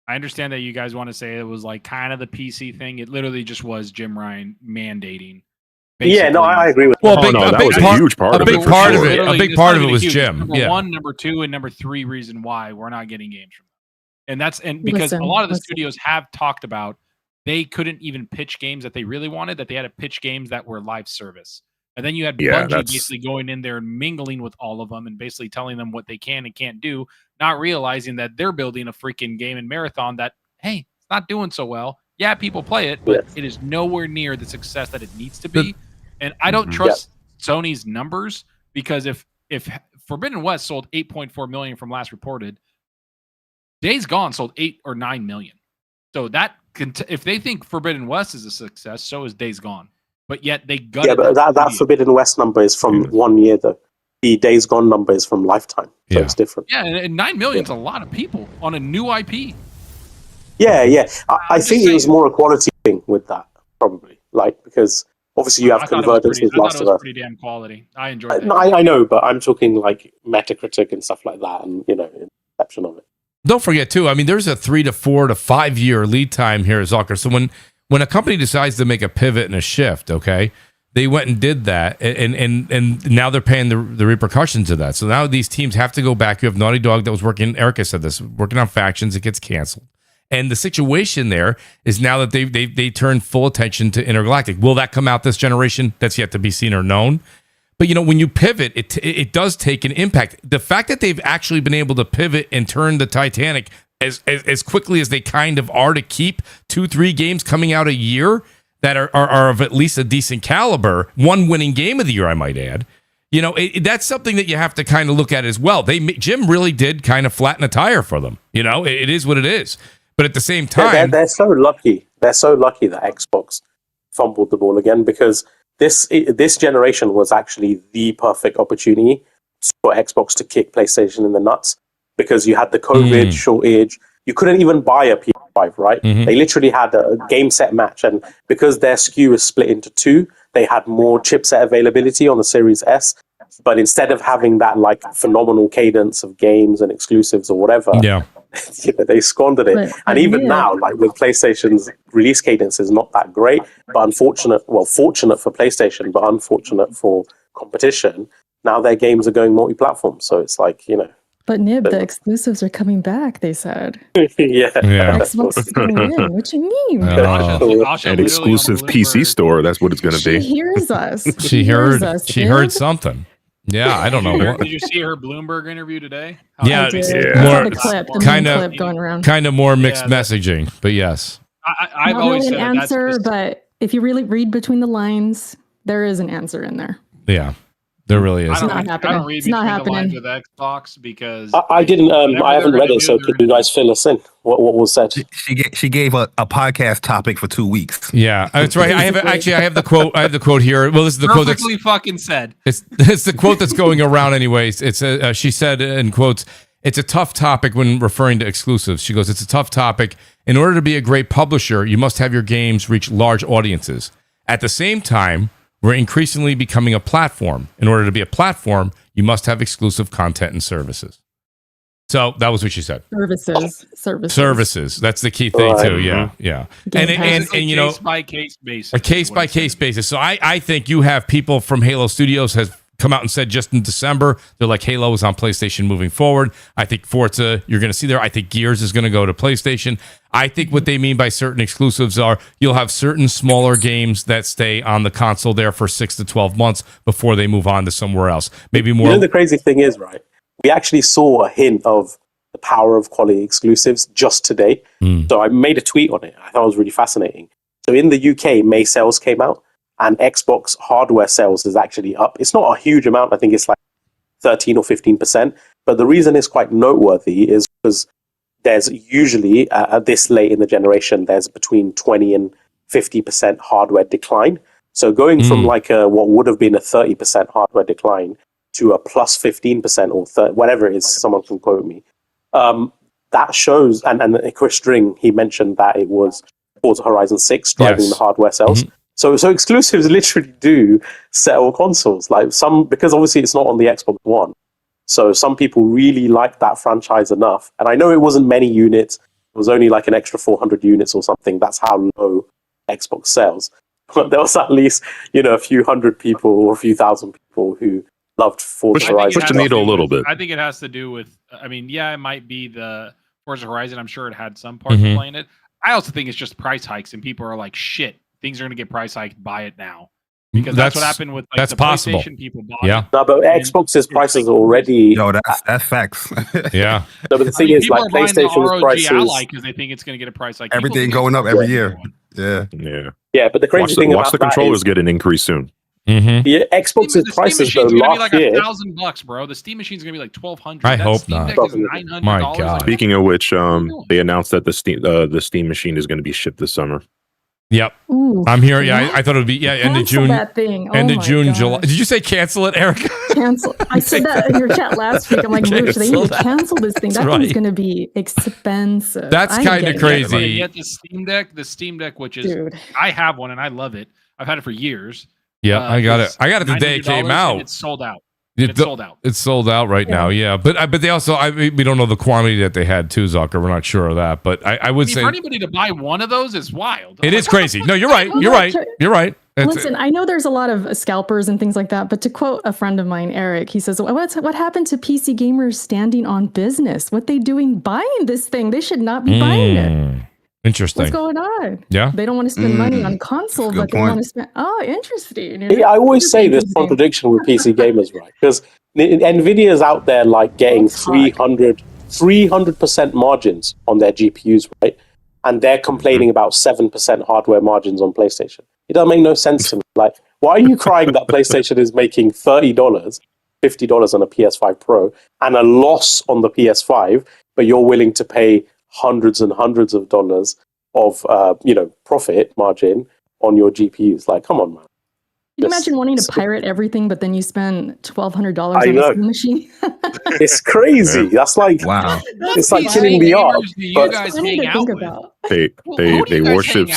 I understand that you guys want to say it was like kind of the PC thing. It literally just was Jim Ryan mandating. Yeah, no, I agree with that. That was a huge part of it. A big part of it was Jim. Number one, number two, and number three reason why we're not getting games from them. And because a lot of the studios have talked about they couldn't even pitch games that they really wanted, that they had to pitch games that were live service. And then you had Bungie basically going in there and mingling with all of them and basically telling them what they can and can't do, not realizing that they're building a freaking game in Marathon that, hey, it's not doing so well. Yeah, people play it, but it is nowhere near the success that it needs to be. And I don't trust Sony's numbers, because if Forbidden West sold 8.4 million from last reported, Days Gone sold 8 or 9 million. So that if they think Forbidden West is a success, so is Days Gone. But yet they got but that Forbidden West number is from 1 year, though. The Days Gone number is from Lifetime, so it's different. Yeah, and 9 million is a lot of people on a new IP. Yeah. I think it was more a quality thing with that, probably, because obviously you have converters with Last of Us. Pretty damn quality. I enjoyed it. I know, but I'm talking like Metacritic and stuff like that, and inception of it. Don't forget too. I mean, there's a 3 to 4 to 5 year lead time here, Zucker. So when a company decides to make a pivot and a shift, okay, they went and did that, and now they're paying the repercussions of that. So now these teams have to go back. You have Naughty Dog that was working. Erica said this, working on Factions. It gets canceled. And the situation there is now that they turn full attention to Intergalactic. Will that come out this generation? That's yet to be seen or known. But when you pivot, it does take an impact. The fact that they've actually been able to pivot and turn the Titanic as quickly as they kind of are to keep 2-3 games coming out a year, that are of at least a decent caliber, one winning game of the year, I might add. You know, that's something that you have to kind of look at as well. Jim really did kind of flatten a tire for them. You know, it is what it is. But at the same time, they're so lucky. They're so lucky that Xbox fumbled the ball again, because this generation was actually the perfect opportunity for Xbox to kick PlayStation in the nuts, because you had the COVID shortage. You couldn't even buy a PS5, right? They literally had a game set match, and because their SKU was split into two, they had more chipset availability on the Series S. But instead of having that like phenomenal cadence of games and exclusives or whatever, they squandered it. And even now, like with PlayStation's release cadence is not that great, but fortunate for PlayStation, but unfortunate for competition. Now their games are going multi-platform, so it's like, you know. But Nib, the exclusives are coming back, they said. Xbox is going to win. What you mean? An exclusive PC store, that's what it's going to be. She hears us. She heard something. Yeah, I don't know. Did you see her Bloomberg interview today? Yeah, more clip going around. Kind of more mixed messaging, but yes. I've always said an answer, but if you really read between the lines, there is an answer in there. Yeah, there really is. I don't read between the lines with Xbox because I didn't. I haven't read it, so could you guys fill us in? What was said? She gave a podcast topic for 2 weeks. Yeah, that's right. I have the quote. I have the quote here. Well, this is the quote that's fucking said. It's the quote that's going around anyways. It's she said in quotes, "It's a tough topic when referring to exclusives." She goes, "It's a tough topic. In order to be a great publisher, you must have your games reach large audiences. At the same time, we're increasingly becoming a platform. In order to be a platform, you must have exclusive content and services." So that was what she said. Services. That's the key thing too. Yeah. And you know, case by case basis. A case by case basis. So I think you have people from Halo Studios has come out and said just in December, they're like, Halo is on PlayStation moving forward. I think Forza, you're going to see there. I think Gears is going to go to PlayStation. I think what they mean by certain exclusives are you'll have certain smaller games that stay on the console there for 6 to 12 months before they move on to somewhere else. Maybe more. You know, the crazy thing is, right? We actually saw a hint of the power of quality exclusives just today. So I made a tweet on it. I thought it was really fascinating. So in the UK, May sales came out, and Xbox hardware sales is actually up. It's not a huge amount. I think it's like 13 or 15%. But the reason it's quite noteworthy is because there's usually, at this late in the generation, there's between 20 and 50% hardware decline. So going from like what would have been a 30% hardware decline to a plus 15% or whatever it is, someone can quote me. That shows, and Chris String, he mentioned that it was Forza Horizon 6 driving the hardware sales. So exclusives literally do sell consoles, like because obviously it's not on the Xbox One. So some people really like that franchise enough. And I know it wasn't many units. It was only like an extra 400 units or something. That's how low Xbox sells. But there was at least, you know, a few hundred people or a few thousand people who loved Forza Horizon. Push the needle a little bit. I think it has to do with, I mean, yeah, it might be the Forza Horizon. I'm sure it had some part of playing it. I also think it's just price hikes and people are like, shit, things are going to get price hiked, buy it now. Because that's what happened with like, the possible. PlayStation people bought it. No, but Xbox's prices are already... No, that's facts. Yeah. No, but the thing is, like, PlayStation's prices... because they think it's going to get a price like everything going up every year. Yeah. Yeah, but the crazy thing about watch the controllers get an increase soon. Yeah, Xbox's prices though last year. $1,000, bro. The Steam machine's gonna be like $1,200. I hope Steam not. Deck is $900. My God. Speaking of which, they announced that the Steam machine is going to be shipped this summer. Yep. Ooh, I'm here. Yeah, I thought it would be end of June. That thing. End of June, July. Did you say cancel it, Eric? Cancel. I said that in your chat last week. I'm like, Mooch, they need to cancel this thing. That thing's going to be expensive. That's kind of crazy. Yet the Steam Deck, which is, I have one and I love it. I've had it for years. Yeah, I got it. I got it the day it came out. It's sold out. It's sold out. It's sold out right now. Yeah, but they also we don't know the quantity that they had too, Zucker. We're not sure of that. But I would say for anybody to buy one of those is wild. It is crazy. No, you're right. You're right. You're right. Listen, I know there's a lot of scalpers and things like that, but to quote a friend of mine, Eric, he says, what happened to PC gamers standing on business? What they doing buying this thing? They should not be buying it. Interesting. What's going on? Yeah. They don't want to spend money on console, but they want to spend... Oh, interesting. Yeah, I always say there's contradiction with PC gamers, right? Because NVIDIA's out there like getting 300% margins on their GPUs, right? and they're complaining about 7% hardware margins on PlayStation. It doesn't make no sense to me. Like, why are you crying that PlayStation is making $30, $50 on a PS5 Pro and a loss on the PS5, but you're willing to pay hundreds and hundreds of dollars of profit margin on your GPUs? Like, come on, man. Can you imagine wanting to pirate everything, but then you spend $1,200 on a Steam machine? It's crazy. That's like, wow. It's like killing the art. Do you guys hang out with? They worship.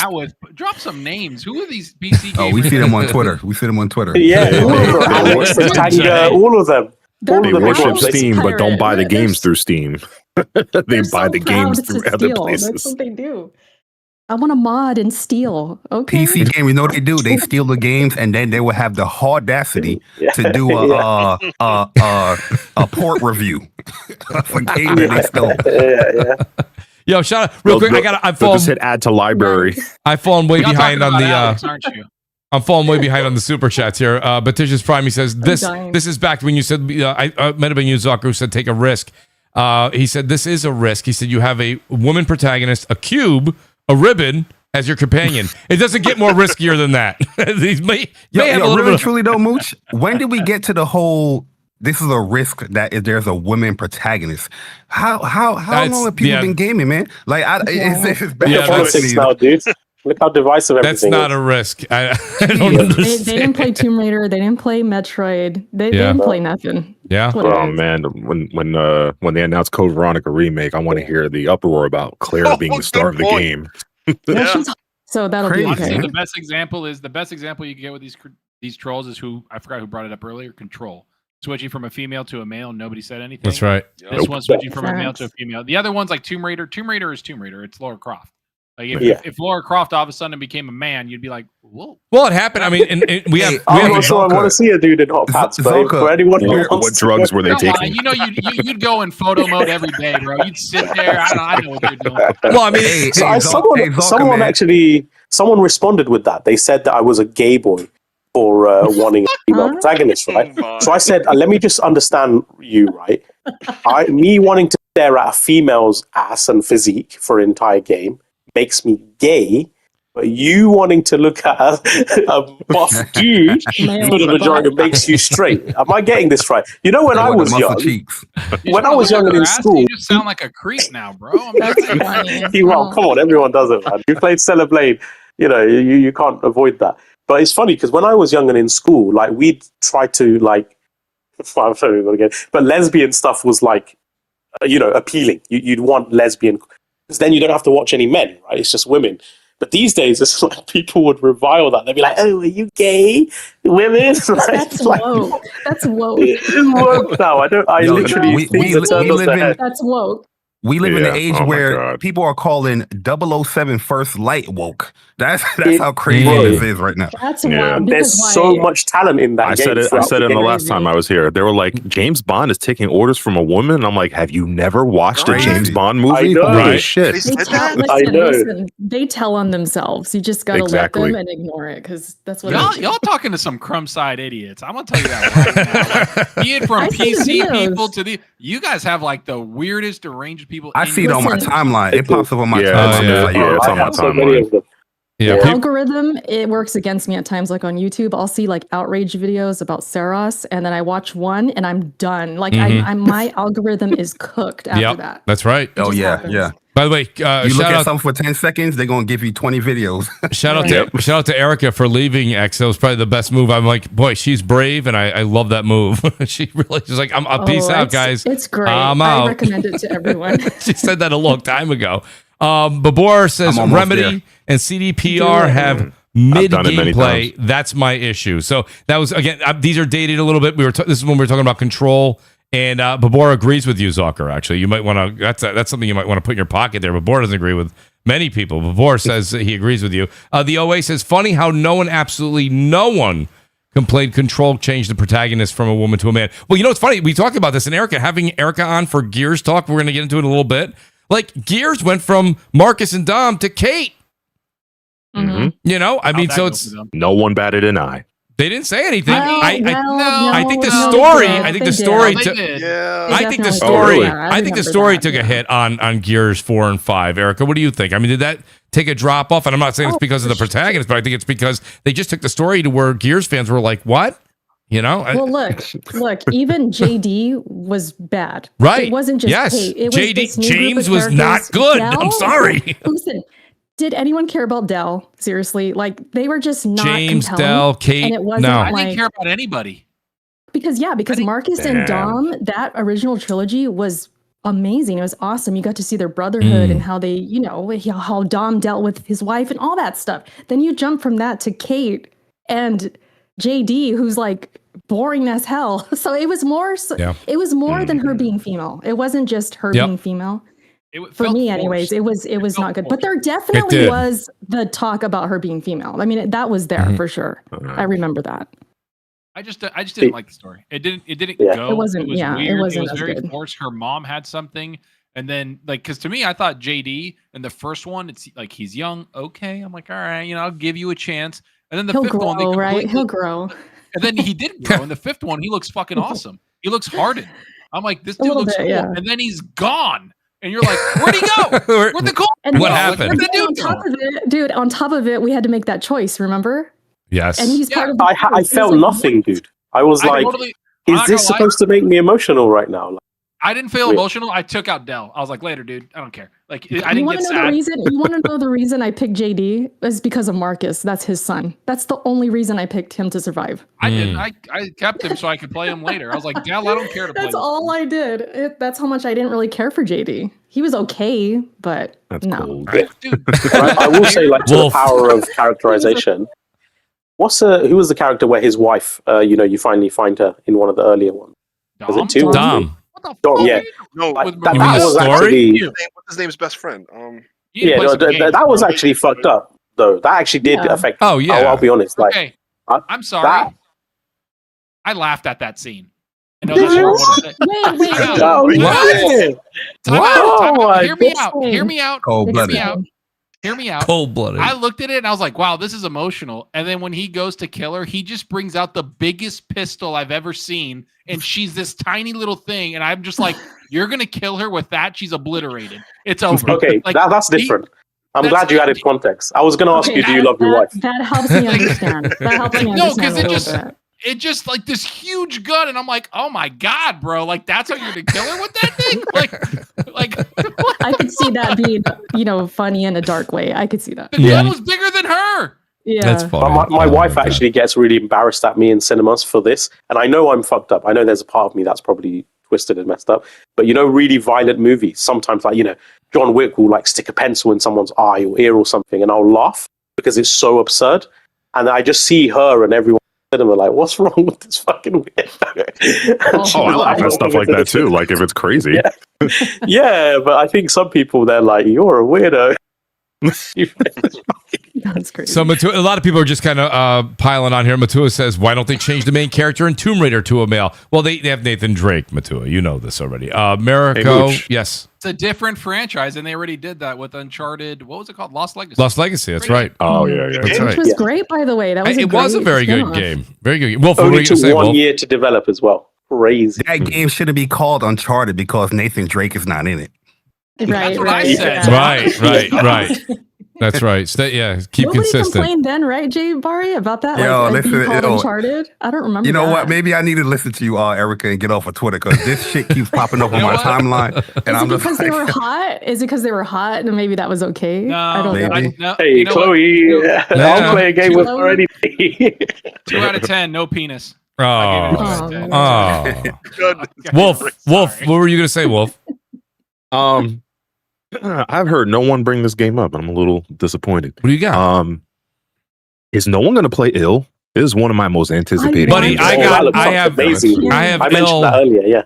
Drop some names. Who are these PC gamers? Oh, we see them on Twitter. Yeah, Alex, the Tanga, all of them. They worship Steam, but don't buy the games through Steam. They buy the games through other places. That's what they do. I want to mod and steal. Okay. PC game, you know what they do? They steal the games, and then they will have the audacity to do a port review for game that they stole. Yeah. Yo, shout out real quick. I've fallen. Just hit add to library. I've fallen way behind on the. Alex, aren't you? I'm falling way behind on the super chats here. Batitious Prime, he says this is back to when you said I might have been you, Zucker, who said take a risk. He said this is a risk. He said you have a woman protagonist, a cube, a ribbon as your companion. It doesn't get more riskier than that. Really truly though, Mooch, when did we get to the whole this is a risk that if there's a woman protagonist? How long have people been gaming, man? Like it's bad politics now, dude. Look how divisive everything is. That's not a risk. I don't understand. They didn't play Tomb Raider. They didn't play Metroid. They didn't play nothing. Yeah. Oh man, when they announced Code Veronica remake, I want to hear the uproar about Claire being the star of the game. So that'll be okay. Honestly, the best example you can get with these trolls is I forgot who brought it up earlier. Control. Switching from a female to a male, and nobody said anything. That's right. This one switching from a male to a female. The other one's like Tomb Raider. Tomb Raider is Tomb Raider. It's Lara Croft. Like if Lara Croft all of a sudden became a man, you'd be like, whoa. Well, it happened. I mean, and we have. I want to see a dude in hot pants, but for anyone who wants what drugs were they taking? You know, you'd go in photo mode every day, bro. You'd sit there. I know what you're doing. Well, I mean, someone responded with that. They said that I was a gay boy for wanting a female protagonist, right? So I said, let me just understand you, right? Me wanting to stare at a female's ass and physique for an entire game makes me gay, but you wanting to look at a buff dude for the majority makes you straight. Am I getting this right? You know, when I was young, and in school, you just sound like a creep now, bro. Well, come on, everyone does it, man. You played Stellar Blade, you can't avoid that. But it's funny because when I was young and in school, like we'd try to I'm sorry again, but lesbian stuff was like, appealing. You'd want lesbian. Because then you don't have to watch any men, right? It's just women. But these days, it's like people would revile that. They'd be like, "Oh, are you gay, women?" That's woke. That's woke. It's woke now. I literally think that's woke. We live in an age where people are calling 007 First Light woke. That's how crazy this is right now. That's wild. There's so much talent in that game. I said it the last time I was here. They were like, James Bond is taking orders from a woman. And I'm like, have you never watched a James Bond movie? I know. Holy shit. Listen, they tell on themselves. You just got to let them and ignore it because that's what y'all talking to some crumb side idiots. I'm going to tell you that right now. Be it from PC people to you guys have like the weirdest deranged people. I see it on my timeline. It pops up on my timeline. It's on my timeline. The algorithm, it works against me at times. Like on YouTube, I'll see like outrage videos about Saros, and then I watch one and I'm done. Like my algorithm is cooked after that. That's right. Yeah. By the way, you look at something for 10 seconds, they're going to give you 20 videos. Shout out to Erica for leaving X. That was probably the best move. I'm like, boy, she's brave, and I love that move. She's like, I'm peace out, guys. It's great. I'm out. I recommend it to everyone. She said that a long time ago. Babor says Remedy and CDPR have mid gameplay. That's my issue. So that was, again, these are dated a little bit. This is when we were talking about Control. And Babor agrees with you, Zucker, actually. You might want to, that's something you might want to put in your pocket there. Babor doesn't agree with many people. Babor says he agrees with you. The OA says, funny how absolutely no one complained Control changed the protagonist from a woman to a man. Well, it's funny. We talked about this, and having Erica on for Gears talk, we're going to get into it in a little bit. Like, Gears went from Marcus and Dom to Kate. Mm-hmm. I mean, so it's... No one batted an eye. They didn't say anything. Well, I think the no, story. they did. I think They the did. story. They took. did. Yeah. They I think the definitely story. did. Yeah, I think the remember story that, took a yeah. hit on Gears 4 and 5. Erica, what do you think? I mean, did that take a drop off? And I'm not saying it's because of the protagonist, but I think it's because they just took the story to where Gears fans were like, "What?" You know? Well, look. Even JD was bad. Right. It wasn't just Yes. Kate. It was JD this new group James of was not characters. good. Del? I'm sorry. Listen, did anyone care about Del? Seriously, like they were just not James, compelling, Del, Kate. and it wasn't No. I like didn't care about anybody. because Marcus and Dom, that original trilogy was amazing. It was awesome. You got to see their brotherhood and how they, how Dom dealt with his wife and all that stuff. Then you jump from that to Kate and JD, who's like boring as hell. So it was more. It was more than her being female. It wasn't just her being female. For me, anyways, it was not good. But there definitely was the talk about her being female. I mean, that was there for sure. I remember that. I just didn't like the story. It didn't go. It wasn't. Was Yeah, weird. it wasn't It was as very good. forced. Her mom had something, and then because to me, I thought JD in the first one, it's like he's young. Okay, I'm like, all right, I'll give you a chance. And then the He'll fifth grow, one, they right? He'll grow. And then he did grow. In the fifth one, he looks fucking awesome. He looks hardened. I'm like, this A dude little looks bit, cool. yeah. And then he's gone. And you're like, where'd he go? Where'd the cool? And What then- happened? and Where'd the then dude on go? top of it, dude, on top of it, we had to make that choice, remember? Yes. And he's part of the I It's felt like, nothing, dude. I was like, I'm is not this gonna lie. supposed to make me emotional right now? Like, I didn't feel Weird. emotional. I took out Dell. I was like, later, dude. I don't care. Like, I You didn't want get to know the sad. reason? You want to know the reason I picked JD is because of Marcus. That's his son. That's the only reason I picked him to survive. I didn't. I kept him so I could play him later. I was like, Dell, I don't care to play. That's this. all I did. That's how much I didn't really care for JD. He was okay, but That's no. cold. Dude, I will say, like, to the Wolf. power of characterization. Who was the character where his wife, you finally find her in one of the earlier ones? Was it two? Dom. What the Dom, fuck? yeah. No, Like, With that, You that mean the was story? actually, what's his name's best friend? You yeah, play no, some games, that was bro. actually fucked up, though. That actually did Yeah. affect. Oh, yeah. I'll be honest. Like, Okay, I- I'm sorry. that- I laughed at that scene. I know that's horrible to say. Wait. No, What? yeah. Time What? out, time Oh, out. Hear me this out. thing. Hear me out. Cold-blooded. Hear me out. Hear me out. Cold blooded. I looked at it and I was like, wow, this is emotional. And then when he goes to kill her, he just brings out the biggest pistol I've ever seen. And she's this tiny little thing. And I'm just like, you're going to kill her with that? She's obliterated. It's over. Okay, Like, that's different. I'm that's- glad you added context. I was going to ask Okay, you, do you love your wife? That helps me understand. That helps me No, understand. 'cause a it little just- bit. It just like this huge gun. And I'm like, oh my God, bro. Like, that's how you're going to kill her with that thing? Like I could see that being, funny in a dark way. I could see that. the gun was bigger than her. Yeah. That's funny. But my Oh, wife God. actually gets really embarrassed at me in cinemas for this. And I know I'm fucked up. I know there's a part of me that's probably twisted and messed up. But really violent movies, sometimes like, John Wick will like stick a pencil in someone's eye or ear or something, and I'll laugh because it's so absurd. And I just see her and everyone in the cinema like, what's wrong with this fucking weirdo? Oh, I laugh at stuff like that too. Like if it's crazy. Yeah. Yeah, but I think some people, they're like, you're a weirdo. That's crazy. So a lot of people are just kind of piling on here. Matua says, why don't they change the main character in Tomb Raider to a male? Well, they have Nathan Drake, Matua. You know this already. Mariko, Mooch. yes. It's a different franchise. And they already did that with Uncharted. What was it called? Lost Legacy. Lost Legacy, that's right. Oh yeah, yeah. That's Which right. was great, by the way. That was It was a great very good spin-off. game. Very good. Wolf, what were Only you going to took say, 1 Wolf? year to develop as well. Crazy. That game shouldn't be called Uncharted because Nathan Drake is not in it. Right, That's what I right. said. Yeah. Right. That's right. Keep Nobody consistent. complained then, right, Jay Bari, about that? Yo, like being listen, called it'll- Uncharted? I don't remember. You know that. what? Maybe I need to listen to you, Erica, and get off of Twitter because this shit keeps popping up on You know my what? timeline, and Is I'm it just because they were like, hot? Is it because they were hot and maybe that was okay? No, I don't know. Maybe. no, Hey, you know what? Chloe, I'll play a game with her anything. 2 out of 10, no penis. Oh. Oh, Oh. Good. Wolf, Sorry. what were you going to say, Wolf? I've heard no one bring this game up, and I'm a little disappointed. What do you got? Is no one going to play Ill? It is one of my most anticipated. Buddy, games. I Oh, got- that looks I have- amazing. I have I mentioned Ill. that earlier, yeah.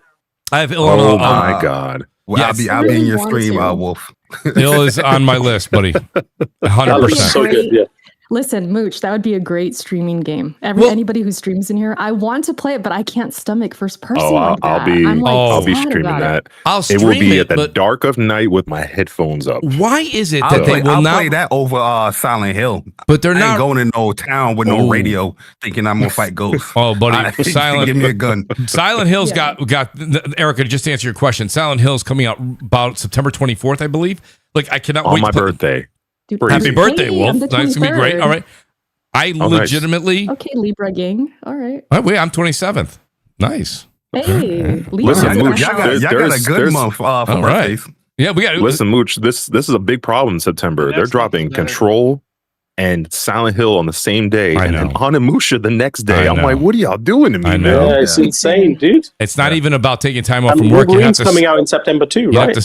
I have Ill Oh on my god! well, Yes. I'll be in your Really stream, want to. Wolf. Ill is on my list, buddy. That 100%. looks so good, yeah. Listen, Mooch, that would be a great streaming game. Anybody who streams in here, I want to play it, but I can't stomach first person like that. I'll be streaming that. It will be at the dark of night with my headphones up. Why is it that they will I'll not play that over Silent Hill? But they're I not ain't going in no town with no radio thinking I'm gonna fight ghosts. Oh, buddy, Silent, give me a gun. Silent Hill's got Erica. Just to answer your question, Silent Hill's coming out about September 24th, I believe. Like I cannot wait on my birthday. Dude, Happy birthday, Wolf! I'm That's gonna be great. All right, I legitimately. Okay, Libra gang. All right. Oh, wait, I'm 27th. Nice. Hey, listen, Mooch, y'all got a good month for birthdays. Yeah, we got. Listen, Mooch, this is a big problem in September. They're dropping Control and Silent Hill on the same day, and then Onimusha the next day. I'm like, what are y'all doing to me, man? Yeah, it's insane, dude. It's not even about taking time off from work. Wolverine's coming out in September too, right?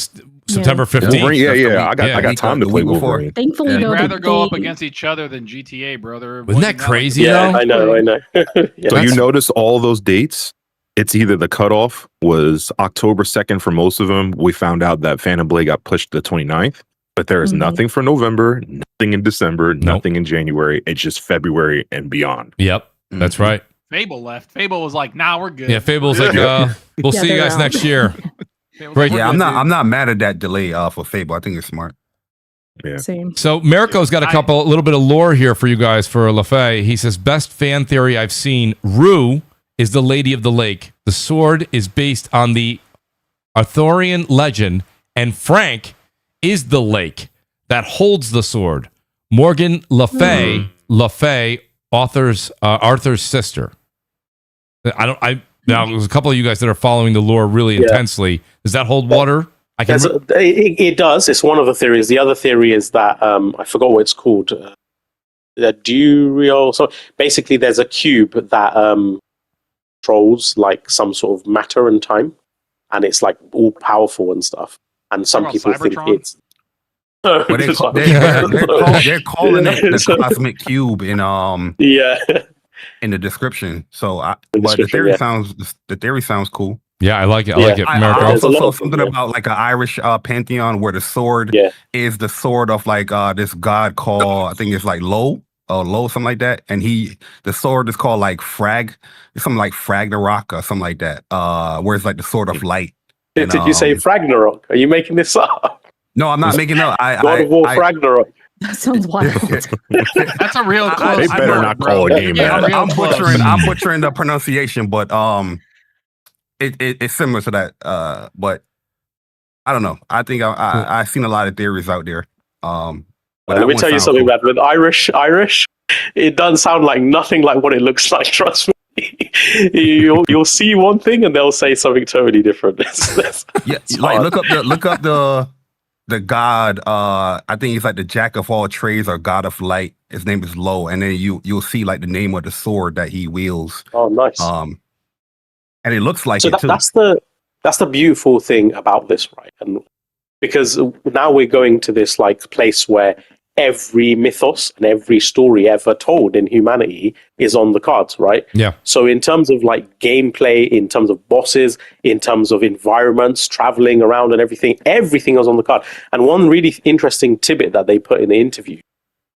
September 15th. Yeah. I got time to play Wolverine. Thankfully, I'd rather go up against each other than GTA, brother. Isn't that crazy? Yeah, I know. So you notice all those dates? It's either the cutoff was October 2nd for most of them. We found out that Phantom Blade got pushed to the 29th, but there is nothing for November, nothing in December, nothing in January. It's just February and beyond. Yep, that's right. Fable left. Fable was like, "Nah, we're good." Yeah, Fable's like, "We'll see you guys next year." Great. Yeah, I'm not mad at that delay for Fable. I think it's smart. Yeah. Same. So Mariko's got a little bit of lore here for you guys for LaFay. He says, best fan theory I've seen. Rue is the Lady of the Lake. The sword is based on the Arthurian legend, and Frank is the lake that holds the sword. Morgan LaFay, Arthur's sister. Now, there's a couple of you guys that are following the lore really intensely. Does that hold water? It does. It's one of the theories. The other theory is that I forgot what it's called. The Duriel. So basically, there's a cube that controls like some sort of matter and time, and it's like all powerful and stuff. And some people think it's. Well, they're calling it the cosmic cube in in the description. So, but the theory sounds cool. Yeah, I like it. I like it. I also saw something about like an Irish pantheon where the sword is the sword of like this god called, I think it's like Lo, something like that. And the sword is called like Frag, something like Fragnarok or something like that. Where it's like the sword of light. Did you say Fragnarok? Are you making this up? No, I'm not making it up. God of War Fragnarok. That sounds wild. That's a real close. They better not call a game that. I'm butchering the pronunciation, but it's similar to that. But I don't know. I think I've seen a lot of theories out there. Let me tell you something, man. With Irish, it doesn't sound like nothing like what it looks like. Trust me. You'll see one thing and they'll say something totally different. Look up the god. I think he's like the jack of all trades or god of light. His name is Lo, and then you'll see like the name of the sword that he wields. Oh, nice. And it looks like that's the beautiful thing about this, right? And because now we're going to this like place where every mythos and every story ever told in humanity is on the cards, right? Yeah. So in terms of like gameplay, in terms of bosses, in terms of environments, traveling around and everything is on the card. And one really interesting tidbit that they put in the interview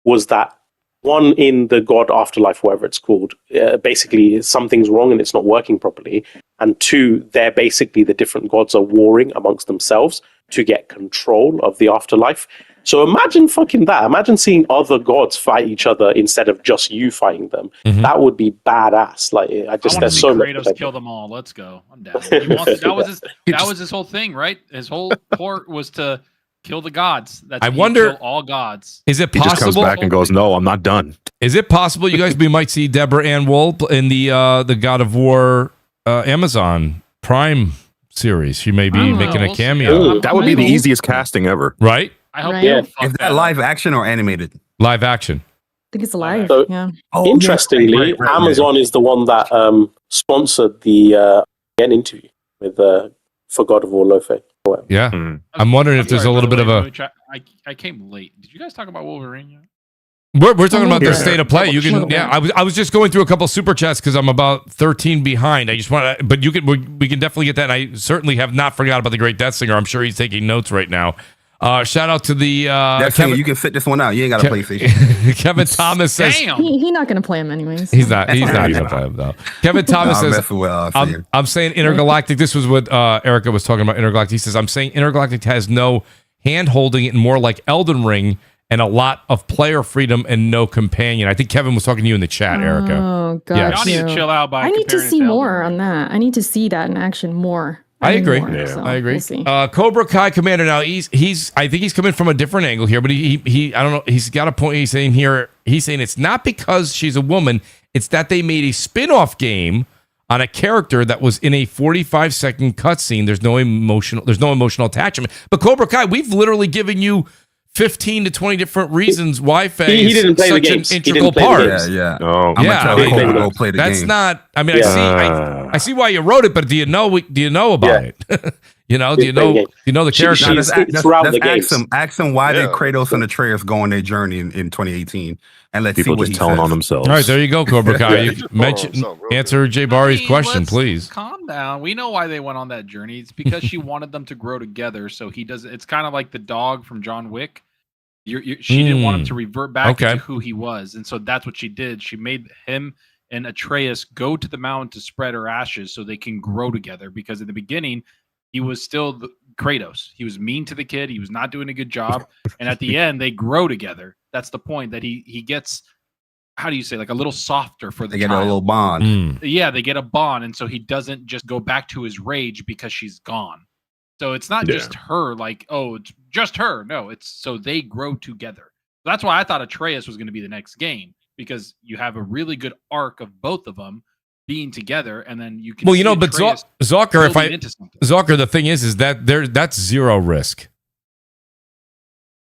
was that one, in the God Afterlife, whatever it's called, basically something's wrong and it's not working properly. And two, they're basically the different gods are warring amongst themselves to get control of the afterlife. So imagine fucking that. Imagine seeing other gods fight each other instead of just you fighting them. Mm-hmm. That would be badass. Like, there's so much. Kratos kill them all. Let's go. I'm down. That was his whole thing, right? His whole port was to kill the gods. I wonder, kill all gods. Is it possible? He just comes back and goes, "No, I'm not done." Is it possible, you guys, we might see Deborah Ann Woll in the God of War Amazon Prime series? She may be making a cameo. That would be the easiest casting ever, right? I hope. Is that live action or animated? Live action. I think it's live. So, yeah. Interestingly, Amazon is the one that sponsored the interview with for God of War Lofe. Yeah, I'm wondering if there's a little bit of a. I came late. Did you guys talk about Wolverine yet? We're talking about the state of play. You can, I was just going through a couple super chats because I'm about 13 behind. I just want to, but we can definitely get that. And I certainly have not forgot about the great Death Singer. I'm sure he's taking notes right now. Shout out to the Kevin. You can fit this one out. You ain't got a PlayStation. Kevin Thomas says he's not going to play him anyways. He's not going to play him though. Kevin Thomas says I'm saying Intergalactic. This was what Erica was talking about. Intergalactic. He says I'm saying Intergalactic has no hand holding and more like Elden Ring and a lot of player freedom and no companion. I think Kevin was talking to you in the chat, Erica. Oh god, y'all need to chill out. I need to see more on that. I need to see that in action more. I agree. I agree. We'll see. Cobra Kai Commander. Now he's. I think he's coming from a different angle here, but he. I don't know. He's got a point. He's saying it's not because she's a woman. It's that they made a spin-off game on a character that was in a 45-second cutscene. There's no emotional attachment. But Cobra Kai, we've literally given you 15 to 20 different reasons why Faye is such an integral part. Yeah. Oh, go play the That's game. not. I mean, I see why you wrote it, but do you know about it? Do you know the character? Ask them why did Kratos and Atreus go on their journey in 2018, and let's people see what just telling on themselves. All right, there you go, Cobra Kai. Answer Jay Bari's question, please. Calm down. We know why they went on that journey. It's because she wanted them to grow together. So he does. It's kind of like the dog from John Wick. She didn't want him to revert back to who he was, and so that's what she did. She made him and Atreus go to the mountain to spread her ashes so they can grow together. Because in the beginning, he was still Kratos. He was mean to the kid. He was not doing a good job. And at the end, they grow together. That's the point, that he gets, how do you say, like a little softer for the child. They get a little bond. Yeah, they get a bond. And so he doesn't just go back to his rage because she's gone. So it's not just her, like, oh, it's just her. No, it's so they grow together. That's why I thought Atreus was going to be the next game, because you have a really good arc of both of them being together, and then you can. Well, but Zucker, Zucker, the thing is that that's zero risk,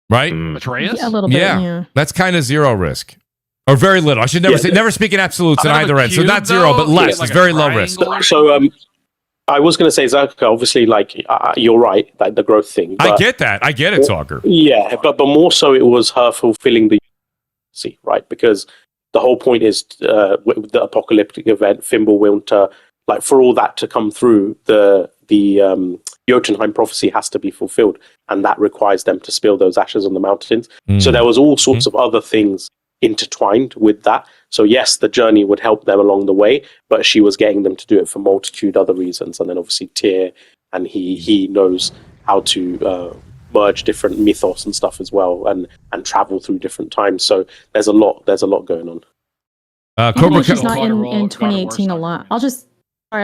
right? Atreus, a little bit. Yeah, that's kind of zero risk, or very little. I should never speak in absolutes in either end. So not zero, but less. Like it's very low risk. So I was going to say, Zucker, obviously, like you're right, like the growth thing. I get that. I get it, Zucker. Yeah, but more so, it was her fulfilling the right, because the whole point is the apocalyptic event, Fimbulwinter, like for all that to come through, the Jotunheim prophecy has to be fulfilled, and that requires them to spill those ashes on the mountains. So there was all sorts of other things intertwined with that. So yes, the journey would help them along the way, but she was getting them to do it for multitude other reasons. And then obviously Tyr, and he knows how to merge different mythos and stuff as well, and travel through different times. So there's a lot going on. Even though she's not in 2018 a lot. I'll just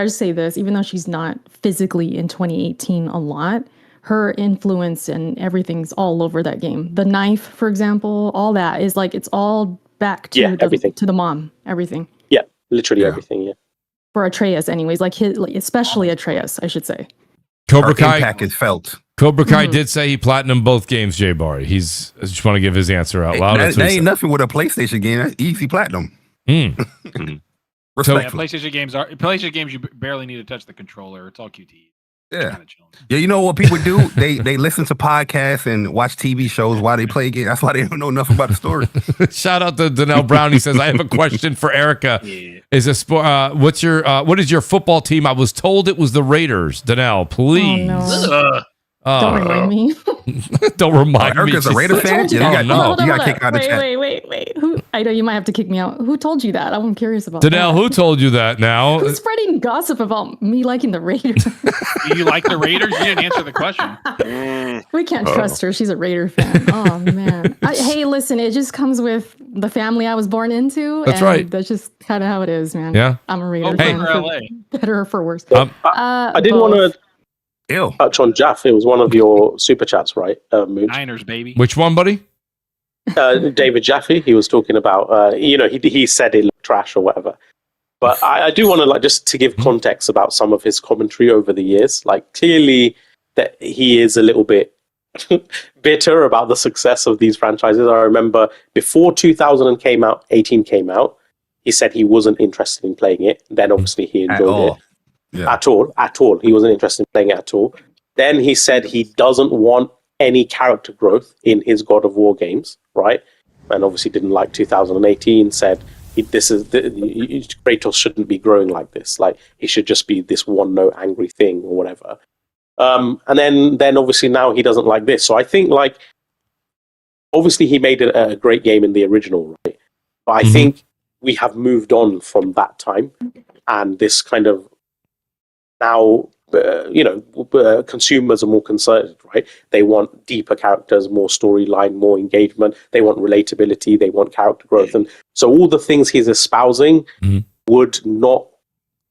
say this: even though she's not physically in 2018 a lot, her influence and everything's all over that game. The knife, for example, all that is like it's all back to everything, to the mom. Everything. Yeah, literally everything. Yeah. For Atreus, anyways, especially Atreus, I should say. Cobra Kai impact is felt. Cobra Kai did say he platinumed both games, Jay Bari. I just want to give his answer out loud. That ain't nothing with a PlayStation game. That's easy platinum. PlayStation games, you barely need to touch the controller. It's all QTE. Yeah. Yeah, you know what people do? They listen to podcasts and watch TV shows while they play games. That's why they don't know enough about the story. Shout out to Donnell Brown. He says, I have a question for Erica. Is what is your football team? I was told it was the Raiders. Donnell, please. Don't remind me. Don't remind me. Erica's a Raider fan? You got kicked out of the chat. Wait. Who? I know you might have to kick me out. Who told you that? I'm curious about Donnell, that. who told you that now? Who's spreading gossip about me liking the Raiders? Do you like the Raiders? You didn't answer the question. We can't trust her. She's a Raider fan. Oh, man. Hey, listen, it just comes with the family I was born into. That's right. That's just kind of how it is, man. Yeah. I'm a Raider fan. For better or for worse. I didn't want to touch on Jaff. It was one of your super chats, right? Mooch? Niners, baby. Which one, buddy? David Jaffe. He was talking about, he said it looked trash or whatever. But I do want to, just to give context about some of his commentary over the years. Clearly that he is a little bit bitter about the success of these franchises. I remember before 2018 came out, he said he wasn't interested in playing it. Then obviously he enjoyed it. Yeah. At all. He wasn't interested in playing it at all. Then he said he doesn't want any character growth in his God of War games, right? And obviously didn't like 2018, said Kratos shouldn't be growing like this. He should just be this one-note angry thing or whatever. And then obviously now he doesn't like this. So I think like obviously he made a great game in the original, right? But I think we have moved on from that time, and this kind of now consumers are more concerned, right? They want deeper characters, more storyline, more engagement. They want relatability. They want character growth, and so all the things he's espousing would not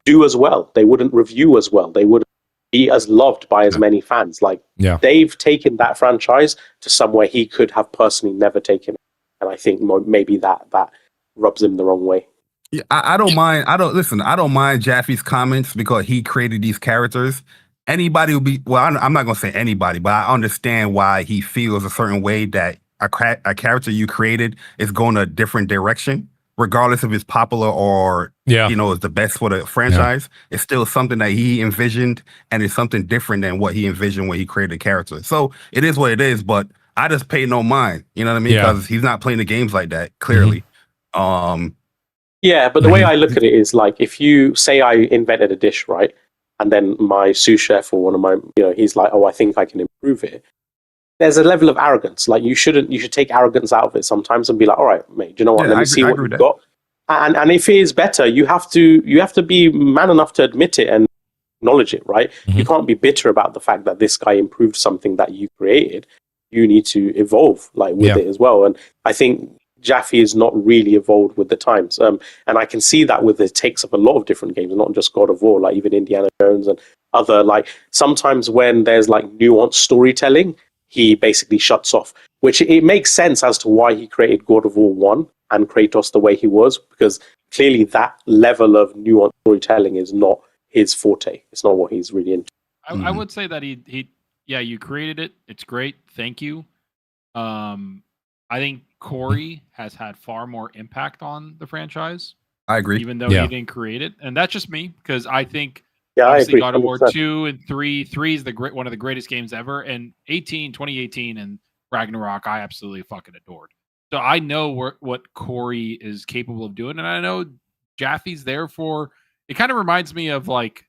do as well. They wouldn't review as well. They wouldn't be as loved by as many fans. Like they've taken that franchise to somewhere he could have personally never taken it. And I think maybe that rubs him the wrong way. Yeah, I don't mind. I don't mind Jaffe's comments because he created these characters. Anybody will be, well, I'm not going to say anybody, but I understand why he feels a certain way that a character you created is going a different direction, regardless if it's popular or, is the best for the franchise. It's still something that he envisioned, and it's something different than what he envisioned when he created the character. So it is what it is, but I just pay no mind. You know what I mean? Because he's not playing the games like that, clearly. Yeah, but the way I look at it is like, if you say I invented a dish, right? And then my sous chef or one of my, he's like, oh, I think I can improve it. There's a level of arrogance. Like you should take arrogance out of it sometimes and be like, all right, mate, do you know what? Let me see what you've got. And if it is better, you have to be man enough to admit it and acknowledge it, right? You can't be bitter about the fact that this guy improved something that you created. You need to evolve with it as well. And I think Jaffe is not really evolved with the times. And I can see that with the takes of a lot of different games, not just God of War, like even Indiana Jones and other, like sometimes when there's like nuanced storytelling, he basically shuts off, which it makes sense as to why he created God of War 1 and Kratos the way he was, because clearly that level of nuanced storytelling is not his forte. It's not what he's really into. I would say that he you created it. It's great. Thank you. I think Corey has had far more impact on the franchise. I agree. Even though he didn't create it. And that's just me, because I think I agree. God of War 2 and 3 is one of the greatest games ever. And 2018 and Ragnarok, I absolutely fucking adored. So I know what Corey is capable of doing. And I know Jaffe's there for, it kind of reminds me of like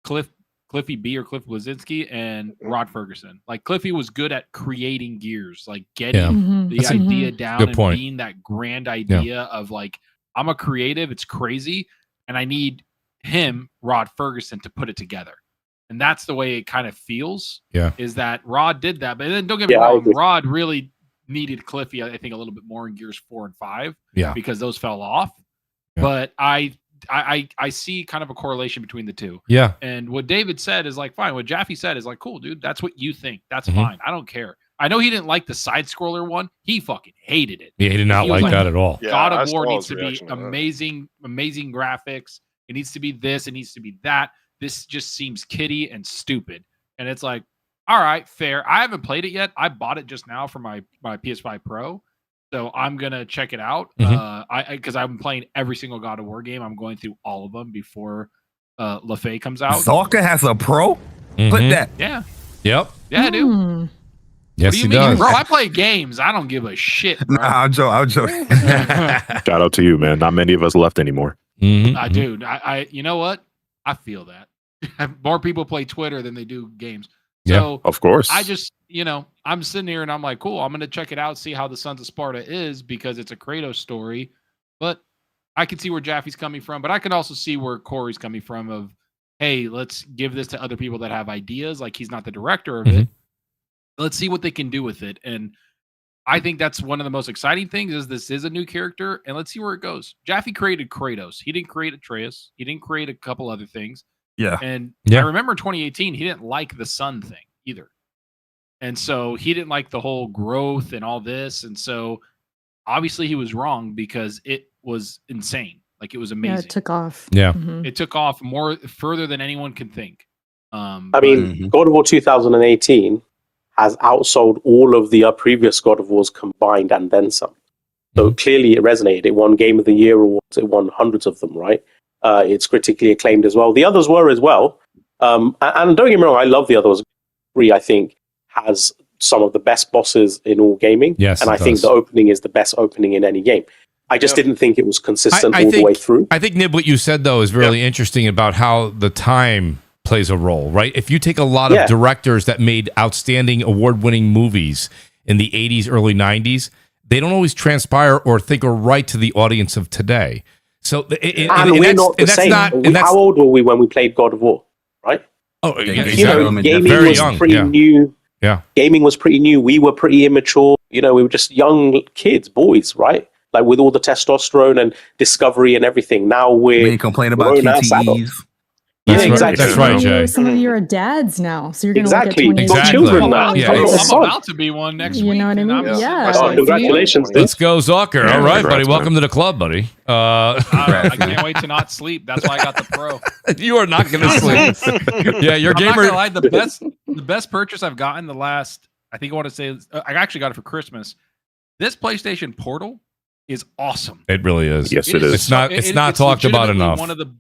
Cliffy B or Cliff Blazinski and Rod Ferguson. Like Cliffy was good at creating gears, like getting the idea down and being that grand idea of like, I'm a creative, it's crazy, and I need him, Rod Ferguson, to put it together. And that's the way it kind of feels. Is that Rod did that. But then don't get me wrong, Rod really needed Cliffy, I think, a little bit more in Gears 4 and 5. Because those fell off. But I see kind of a correlation between the two. And what David said is like, fine. What Jaffe said is like, cool, dude. That's what you think. That's fine. I don't care. I know he didn't like the side scroller one. He fucking hated it. Yeah, he did not like that at all. God of War needs to be amazing graphics. It needs to be this. It needs to be that. This just seems kiddie and stupid. And it's like, all right, fair. I haven't played it yet. I bought it just now for my PS5 Pro. So I'm going to check it out. Because I'm playing every single God of War game. I'm going through all of them before LaFay comes out. Zalka has a Pro? Put that. Yeah. Yep. Yeah, I do. Yes, he does. Bro, I play games. I don't give a shit, bro. Nah, I'm joking. Shout out to you, man. Not many of us left anymore. Dude, I you know what? I feel that. More people play Twitter than they do games. So of course. I just, I'm sitting here and I'm like, cool, I'm going to check it out, see how the Sons of Sparta is, because it's a Kratos story. But I can see where Jaffe's coming from, but I can also see where Corey's coming from of, hey, let's give this to other people that have ideas. Like, he's not the director of it. Let's see what they can do with it. And I think that's one of the most exciting things is this is a new character, and let's see where it goes. Jaffe created Kratos. He didn't create Atreus. He didn't create a couple other things. And I remember in 2018, he didn't like the sun thing either. And so he didn't like the whole growth and all this. And so obviously he was wrong because it was insane. Like, it was amazing. Yeah, it took off. It took off further than anyone can think. I mean, God of War 2018 has outsold all of the previous God of Wars combined and then some. So clearly it resonated. It won Game of the Year awards. It won hundreds of them, right? It's critically acclaimed as well. The others were as well. And don't get me wrong, I love the others. 3, I think, has some of the best bosses in all gaming. Yes, and I think the opening is the best opening in any game. I just didn't think it was consistent all the way through. I think, Nib, what you said, though, is really interesting about how the time plays a role, right? If you take a lot of directors that made outstanding award-winning movies in the 80s, early 90s, they don't always transpire or think or write to the audience of today. So, and we're not the same. How old were we when we played God of War, right? Oh, you know, gaming very was young, pretty new. Yeah. Gaming was pretty new. We were pretty immature. You know, we were just young kids, boys, right? Like with all the testosterone and discovery and everything. Now we complain about QTEs. That's right. That's right, Jay. Some of you are dads now, so you're going to exactly. look at 20 children now. Yeah, I'm about to be one next week. You know what I mean? Yeah. Oh, congratulations. Let's go, Zucker. All right, buddy. Welcome to the club, buddy. I can't wait to not sleep. That's why I got the Pro. You are not going to sleep. Yeah, your gamer. I'm not gonna lie, the best purchase I've gotten the last, I think I want to say, I actually got it for Christmas. This PlayStation Portal is awesome. It really is. Yes, it is. It's not talked about enough. One of the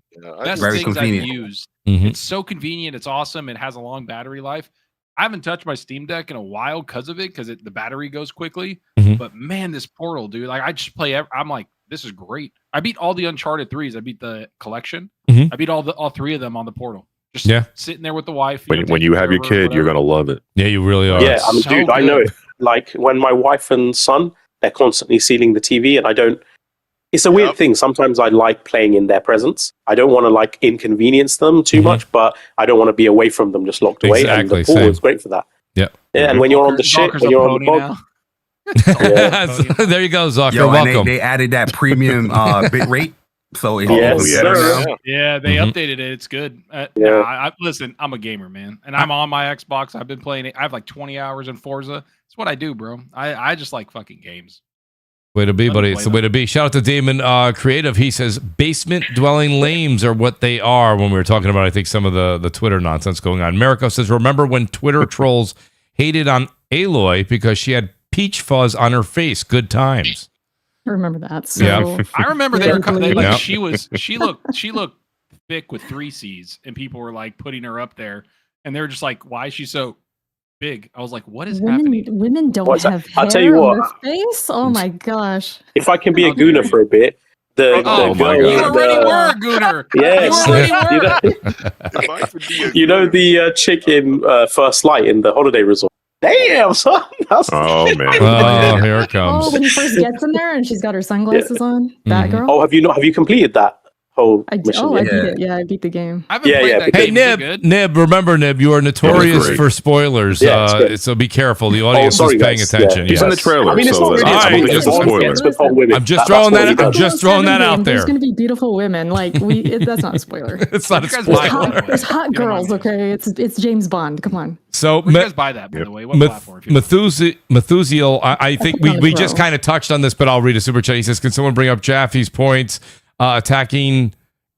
best very things convenient. I've used. Mm-hmm. It's so convenient. It's awesome. It has a long battery life. I haven't touched my Steam Deck in a while because of it, because the battery goes quickly. Mm-hmm. But man, this Portal, dude, like I just play. I'm like, this is great. I beat all the Uncharted 3s. I beat the collection. Mm-hmm. I beat all 3 of them on the Portal. Just sitting there with the wife. When you have your kid, you're gonna love it. Yeah, you really are. Yeah, dude, I know it. Like when my wife and son, they're constantly sealing the TV, and I don't. It's a weird thing. Sometimes I like playing in their presence. I don't want to like inconvenience them too much, but I don't want to be away from them, just locked away. And the Portal is great for that. Yeah. And when you're on the shit, when you're on the bog. There you go, Zucker. Yo, welcome. They added that premium bit rate. So they updated it. It's good. Listen, I'm a gamer, man, and I'm on my Xbox. I've been playing it. I have like 20 hours in Forza. It's what I do, bro. I just like fucking games. Way to be, buddy. It's the way to be. Shout out to Damion Creative. He says basement dwelling lames are what they are when we were talking about, I think, some of the Twitter nonsense going on. Mariko says, remember when Twitter trolls hated on Aloy because she had peach fuzz on her face? Good times. I remember that. So I remember they like she looked thick with 3 C's, and people were like putting her up there, and they were just like, why is she so big? I was like, what is happening? Women don't have hair I'll tell you on what. their face. Oh my gosh! If I can be a gooner for a bit, the girl, you already were a gooner. Yes, you know the chick in First Light in the holiday resort. Damn, son. Oh man! Oh, here it comes. Oh, when he first gets in there and she's got her sunglasses on. That girl. Oh, have you completed that whole mission? I beat it. Yeah, I beat the game. Hey, Nib, remember, Nib, you are notorious for spoilers. So be careful. The audience is paying attention. He's in the trailer. I mean, it's not really just a spoiler. I'm just throwing that. I'm just throwing that out there. There's going to be beautiful women. Like that's not a spoiler. It's not a spoiler. There's hot girls. Okay, it's James Bond. Come on. So you guys buy that, by the way? What platform? Methusiel, I think we just kind of touched on this, but I'll read a super chat. He says, can someone bring up Jaffe's points? Attacking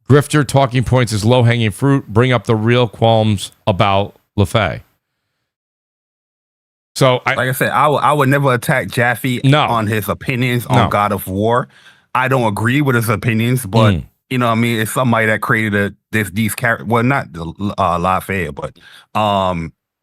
Grifter talking points is low-hanging fruit. Bring up the real qualms about LaFay. So, like I said, I would never attack Jaffe on his opinions on God of War. I don't agree with his opinions, but you know what I mean? It's somebody that created these characters. Well, not LaFay, but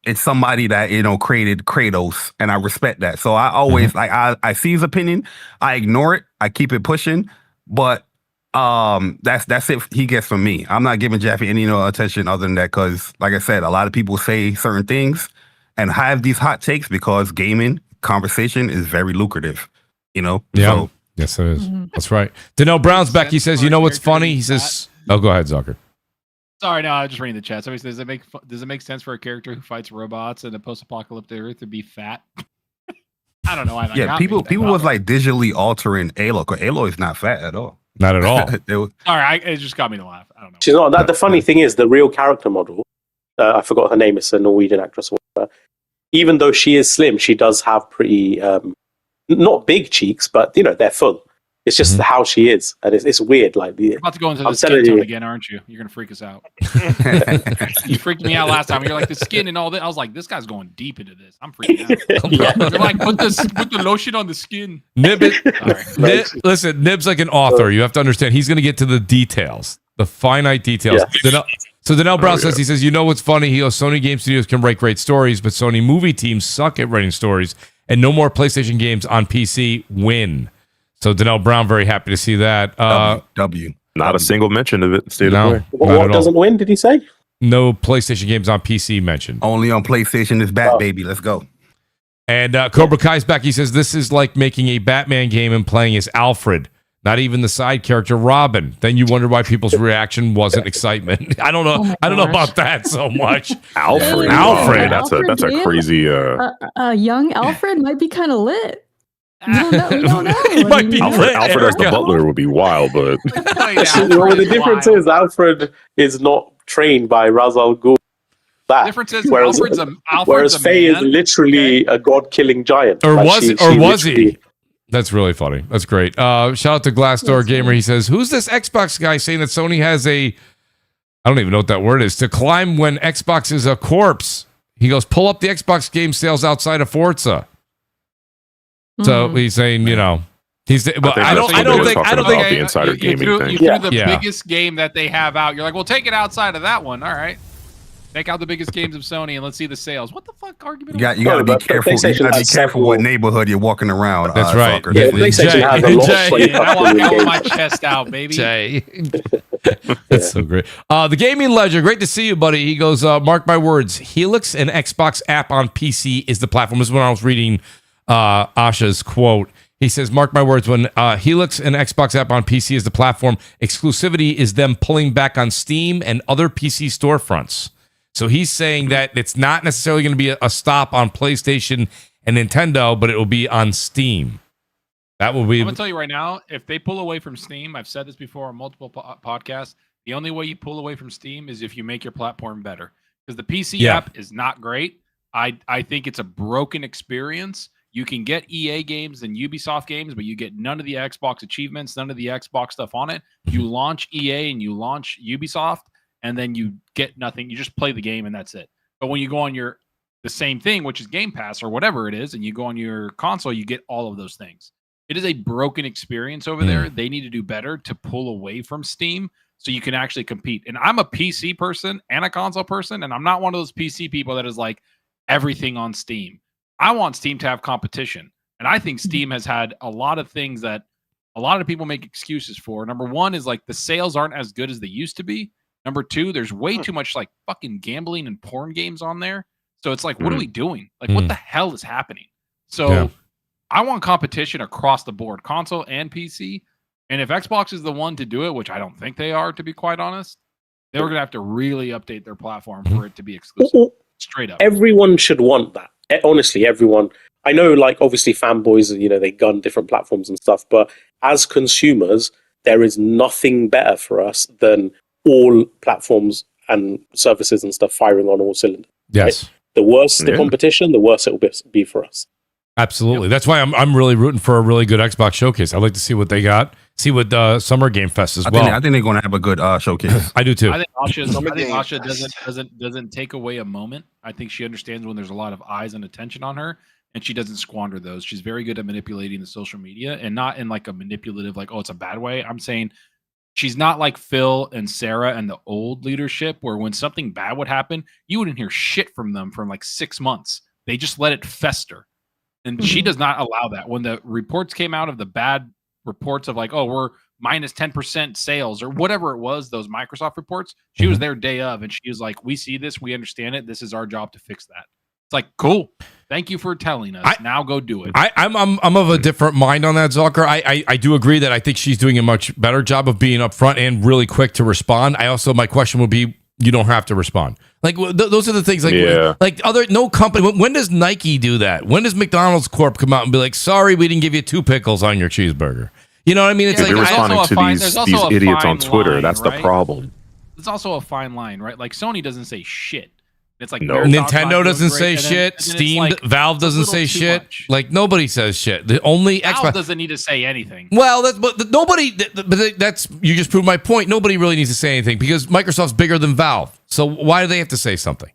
it's somebody that, you know, created Kratos, and I respect that. So I always I see his opinion, I ignore it, I keep it pushing, but that's it he gets from me. I'm not giving Jaffe any attention other than that, because like I said, a lot of people say certain things and have these hot takes because gaming conversation is very lucrative, you know? Yeah. So, yes, it is. That's right. Danelle Brown's back. He says, you know what's funny? He says, oh, go ahead, Zucker. Sorry, no, I was just reading the chat. Somebody says, does it make sense for a character who fights robots in a post-apocalyptic Earth to be fat? I don't know. People was like digitally altering Aloy, because Aloy is not fat at all. Not at all. It just got me to laugh. I don't know. She's not. The funny thing is, the real character model, I forgot her name, it's a Norwegian actress or whatever. Even though she is slim, she does have pretty, not big cheeks, but, you know, they're full. It's just how she is. And it's weird. Like You're about to go into the skin tone again, aren't you? You're going to freak us out. You freaked me out last time. You're like, the skin and all that. I was like, this guy's going deep into this. I'm freaking out. You're like, put the lotion on the skin. Listen, Nib's like an author. You have to understand. He's going to get to the details, the finite details. Yeah. So Danelle Brown says, he says, you know what's funny? He goes, Sony Game Studios can write great stories, but Sony movie teams suck at writing stories, and no more PlayStation games on PC win. So Danelle Brown, very happy to see that. Not a single mention of it. What doesn't win, did he say? No PlayStation games on PC mentioned. Only on PlayStation is Bat Baby. Let's go. And Cobra Kai's back. He says this is like making a Batman game and playing as Alfred, not even the side character Robin. Then you wonder why people's reaction wasn't excitement. I don't know. Oh I don't know about that so much. Alfred. Alfred. That's a game? crazy. Young Alfred might be kind of lit. We don't know. He might be Alfred, lit. Alfred as the butler would be wild, but Well, the difference is Alfred is not trained by Ra's al Ghul. The difference is Alfred's whereas Faye is literally a god-killing giant. Or Like, was he? That's really funny. That's great. Shout out to Glassdoor Gamer. He says, who's this Xbox guy saying that Sony has I don't even know what that word is, to climb when Xbox is a corpse? He goes, pull up the Xbox game sales outside of Forza. So he's saying, he's. Well, I don't think the insider gaming thing. You threw the biggest game that they have out. You're like, well, take it outside of that one. All right, take out the biggest games of Sony and let's see the sales. What the fuck argument? You got to be careful. You got to be careful what neighborhood you're walking around. That's right. Yeah, PlayStation has a lot of Sony I want to games. get my chest out, baby. Jay. That's so great. The Gaming Ledger, great to see you, buddy. He goes, mark my words, Helix and Xbox app on PC is the platform. This is when I was reading Asha's quote. He says, mark my words, when Helix and Xbox app on PC is the platform, exclusivity is them pulling back on Steam and other PC storefronts. So he's saying that it's not necessarily going to be a stop on PlayStation and Nintendo, but it will be on Steam. That will be. I'm going to tell you right now, if they pull away from Steam, I've said this before on multiple podcasts, the only way you pull away from Steam is if you make your platform better. Because the PC app is not great. I think it's a broken experience. You can get EA games and Ubisoft games, but you get none of the Xbox achievements, none of the Xbox stuff on it. You launch EA and you launch Ubisoft, and then you get nothing. You just play the game and that's it. But when you go on the same thing, which is Game Pass or whatever it is, and you go on your console, you get all of those things. It is a broken experience over there. They need to do better to pull away from Steam so you can actually compete. And I'm a PC person and a console person, and I'm not one of those PC people that is like everything on Steam. I want Steam to have competition. And I think Steam has had a lot of things that a lot of people make excuses for. Number one is like the sales aren't as good as they used to be. Number two, there's way too much like fucking gambling and porn games on there. So it's like, what are we doing? Like, what the hell is happening? So I want competition across the board, console and PC. And if Xbox is the one to do it, which I don't think they are, to be quite honest, they're going to have to really update their platform for it to be exclusive. Straight up. Everyone should want that. Honestly, everyone. I know, like, obviously fanboys, they gun different platforms and stuff, but as consumers, there is nothing better for us than all platforms and services and stuff firing on all cylinders. Yes. Right? The worse the competition, the worse it will be for us. Absolutely. That's why I'm really rooting for a really good Xbox showcase. I'd like to see what they got. See what Summer Game Fest as well. I think they're going to have a good showcase. I do too. I think Asha doesn't take away a moment. I think she understands when there's a lot of eyes and attention on her, and she doesn't squander those. She's very good at manipulating the social media, and not in like a manipulative, like, oh, it's a bad way. I'm saying she's not like Phil and Sarah and the old leadership, where when something bad would happen, you wouldn't hear shit from them for like 6 months. They just let it fester. And she does not allow that. When the reports came out of the bad reports of like, oh, we're minus 10% sales or whatever it was, those Microsoft reports, she was there day of, and she was like, we see this, we understand it. This is our job to fix that. It's like, cool. Thank you for telling us. Now go do it. I'm of a different mind on that, Zucker. I do agree that I think she's doing a much better job of being upfront and really quick to respond. My question would be, you don't have to respond. Like those are the things. Like no company. When does Nike do that? When does McDonald's Corp come out and be like, "Sorry, we didn't give you 2 pickles on your cheeseburger"? You know what I mean? It's like you're responding to these idiots on Twitter. Line, that's right? the problem. There's also a fine line, right? Like Sony doesn't say shit. It's like Nintendo doesn't say shit. Steam, like, Valve doesn't say shit. Much. Like nobody says shit. The only Valve doesn't need to say anything. Well, that's you just proved my point. Nobody really needs to say anything because Microsoft's bigger than Valve. So why do they have to say something?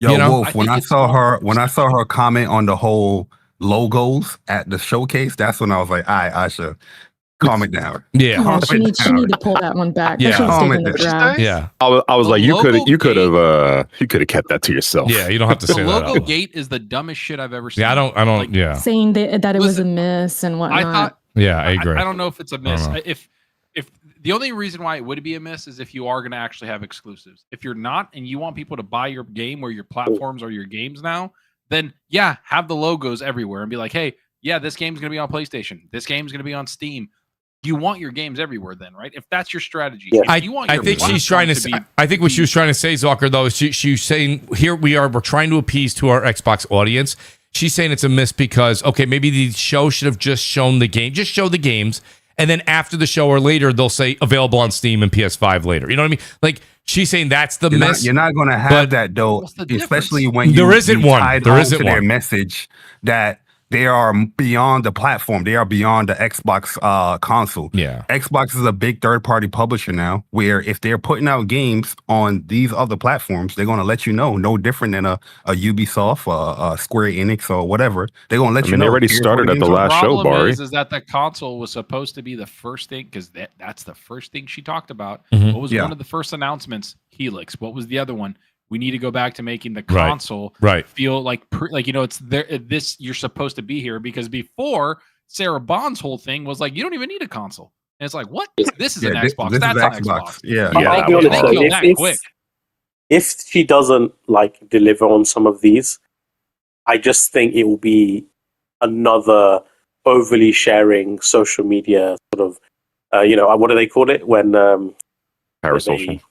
Yo, Wolf, when I saw her comment on the whole logos at the showcase, that's when I was like, all right, Asha, calm it down. Yeah, she need to pull that one back. Yeah, Yeah. I was like, you could have kept that to yourself. Yeah, you don't have to say that. The logo gate is the dumbest shit I've ever seen. Yeah, I don't. Saying that it was a miss and whatnot. I agree. I don't know if it's a miss. If the only reason why it would be a miss is if you are going to actually have exclusives. If you're not, and you want people to buy your game or your platforms or your games now, then yeah, have the logos everywhere and be like, hey, yeah, this game's going to be on PlayStation. This game's going to be on Steam. You want your games everywhere then, right? If that's your strategy. Yeah. If you want your I think she's trying to I think what she was trying to say, Zucker, though, is she's saying, here we're trying to appease to our Xbox audience. She's saying it's a miss because, okay, maybe the show should have just shown the game. Just show the games. And then after the show or later, they'll say available on Steam and PS5 later. You know what I mean? Like, she's saying that's the miss. You're not going to have that, though, especially when you there isn't one. There isn't to one. their message that they are beyond the platform. They are beyond the Xbox console. Yeah. Xbox is a big third-party publisher now, where if they're putting out games on these other platforms, they're going to let you know. No different than a Ubisoft, a Square Enix, or whatever. They're going to let you know. They already started at the last show, Barry. Is that the console was supposed to be the first thing, because that's the first thing she talked about. Mhm. What was one of the first announcements? Helix. What was the other one? We need to go back to making the console feel like it's there. This you're supposed to be here, because before Sarah Bond's whole thing was like, you don't even need a console, and it's like, what? This is an Xbox. That's an Xbox. Yeah, I'll be honest. If she doesn't like deliver on some of these, I just think it will be another overly sharing social media sort of. What do they call it when parasocial?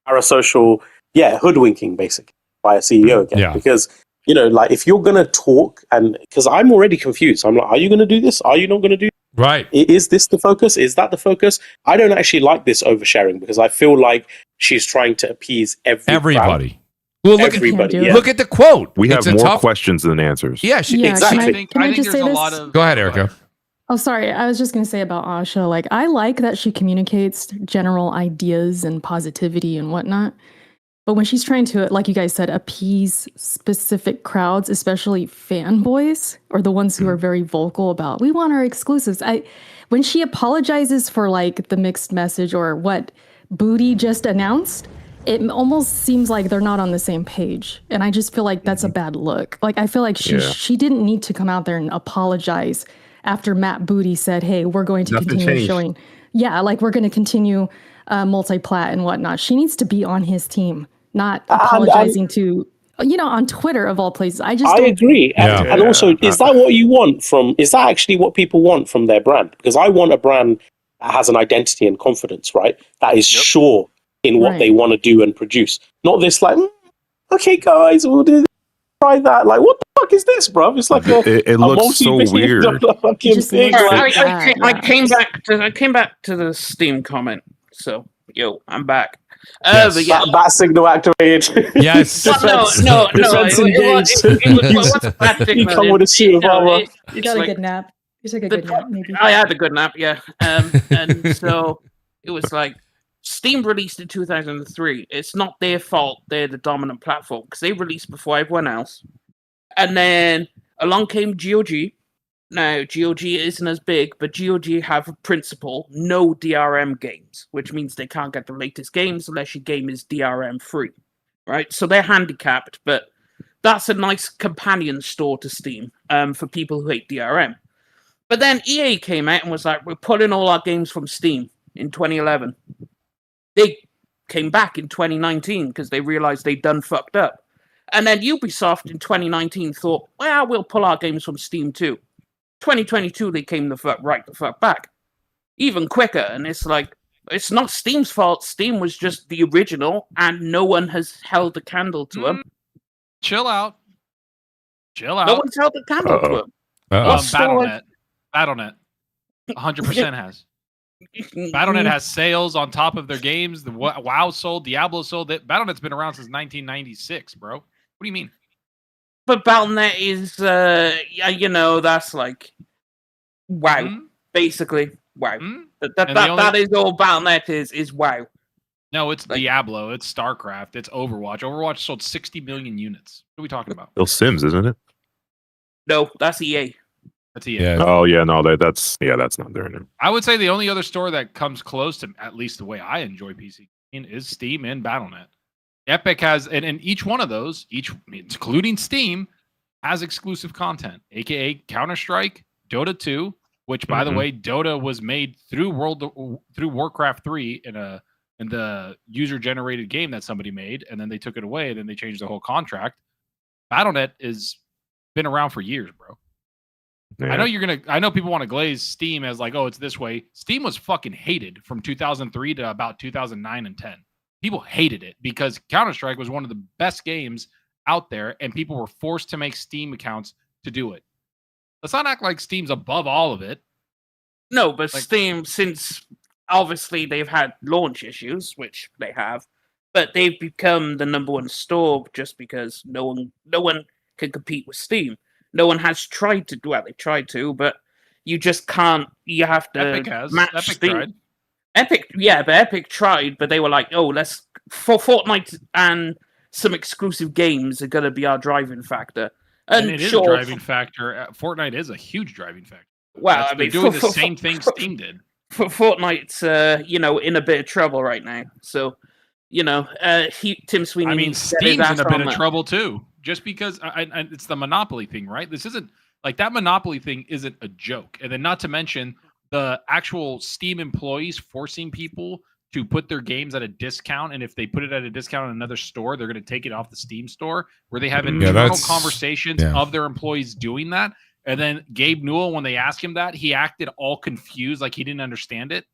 Parasocial. Yeah, hoodwinking basically by a CEO again. Yeah. Because, like if you're going to talk, and because I'm already confused. I'm like, are you going to do this? Are you not going to do this? Right. Is this the focus? Is that the focus? I don't actually like this oversharing because I feel like she's trying to appease everybody. Well, look at the quote. We have more questions than answers. Yeah, exactly. Can I just say this? Go ahead, Erica. Oh, sorry. I was just going to say about Asha, like, I like that she communicates general ideas and positivity and whatnot. But when she's trying to, like you guys said, appease specific crowds, especially fanboys or the ones who are very vocal about, we want our exclusives. When she apologizes for like the mixed message or what Booty just announced, it almost seems like they're not on the same page. And I just feel like that's a bad look. Like, I feel like she didn't need to come out there and apologize after Matt Booty said, hey, we're going to continue showing. Yeah, like we're going to continue multi-plat and whatnot. She needs to be on his team. Not apologizing to, on Twitter of all places. I agree. And also, is that what you want is that actually what people want from their brand? Because I want a brand that has an identity and confidence, right? That is sure in what they want to do and produce. Not this like, okay, guys, we'll do this, try that. Like, what the fuck is this, bro? It's like it looks so weird. I came back to the Steam comment. So, I'm back. Bat signal activated. Yes. No. It was a bad signal. You come with a suit of armor. You got a good nap. You took a good nap, maybe. I had a good nap, yeah. And so it was like Steam released in 2003. It's not their fault. They're the dominant platform because they released before everyone else. And then along came GOG. Now, GOG isn't as big, but GOG have a principle, no DRM games, which means they can't get the latest games unless your game is DRM free, right? So they're handicapped, but that's a nice companion store to Steam for people who hate DRM. But then EA came out and was like, we're pulling all our games from Steam in 2011. They came back in 2019 because they realized they'd done fucked up. And then Ubisoft in 2019 thought, well, we'll pull our games from Steam too. 2022, they came the fuck back. Even quicker. And it's like, it's not Steam's fault. Steam was just the original, and no one has held a candle to them. Chill out. No one's held a candle to them. Battle.net. 100% has. Battle.net has sales on top of their games. The WoW sold, Diablo sold. Battle.net's been around since 1996, bro. What do you mean? But Battle.net is, that's like, WoW, basically. WoW. That is all Battle.net is WoW. No, it's Diablo, it's StarCraft, it's Overwatch. Overwatch sold 60 million units. What are we talking about? Still Sims, isn't it? No, that's EA. That's EA. Yeah. Oh yeah, no, that's not there anymore. I would say the only other store that comes close to at least the way I enjoy PC is Steam and Battle.net. Epic has, and each one of those, including Steam, has exclusive content, aka Counter-Strike, Dota 2, which, by the way, Dota was made through Warcraft 3 in the user-generated game that somebody made, and then they took it away, and then they changed the whole contract. Battle.net has been around for years, bro. Yeah. I know people want to glaze Steam as like, oh, it's this way. Steam was fucking hated from 2003 to about 2009 and 10. People hated it because Counter-Strike was one of the best games out there, and people were forced to make Steam accounts to do it. Let's not act like Steam's above all of it. No, but Steam, since obviously they've had launch issues, which they have, but they've become the number one store just because no one can compete with Steam. No one has tried to. Well, they tried to, but you just can't. You have to Epic has. match Epic Steam. tried. Epic, yeah, but Epic tried, but they were like, "Oh, let's for Fortnite and some exclusive games are going to be our driving factor." And it is a driving factor. Fortnite is a huge driving factor. Well, they're doing the same thing Steam did. Fortnite's, in a bit of trouble right now. So, Tim Sweeney. I mean, Steam's in a bit of trouble too. Just because it's the monopoly thing, right? This isn't like that monopoly thing isn't a joke. And then not to mention the actual Steam employees forcing people to put their games at a discount. And if they put it at a discount in another store, they're going to take it off the Steam store where they have internal conversations of their employees doing that. And then Gabe Newell, when they asked him that, he acted all confused, like he didn't understand it.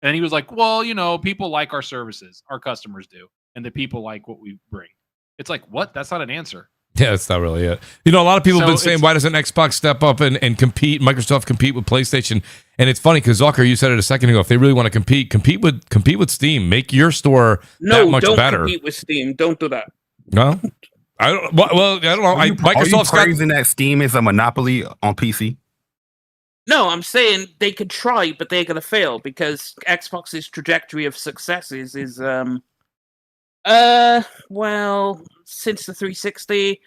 And he was like, well, people like our services, our customers do. And the people like what we bring. It's like, what? That's not an answer. Yeah, that's not really it. A lot of people have been saying, why doesn't Xbox step up and compete, Microsoft compete with PlayStation? And it's funny because Zucker, you said it a second ago. If they really want to compete with Steam. Make your store that much better. No, don't compete with Steam. Don't do that. No, I don't. Well, I don't know. Microsoft's praising that Steam is a monopoly on PC. No, I'm saying they could try, but they're going to fail because Xbox's trajectory of successes is since the 360,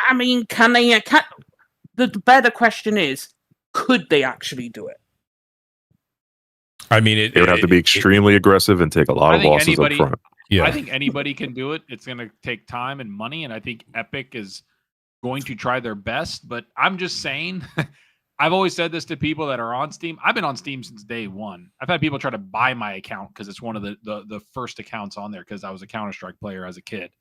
I mean, can they? The better question is, could they actually do it? I mean, it would have to be extremely aggressive and take a lot of losses up front. Yeah, I think anybody can do it. It's going to take time and money, and I think Epic is going to try their best. But I'm just saying, I've always said this to people that are on Steam. I've been on Steam since day one. I've had people try to buy my account because it's one of the first accounts on there because I was a Counter-Strike player as a kid.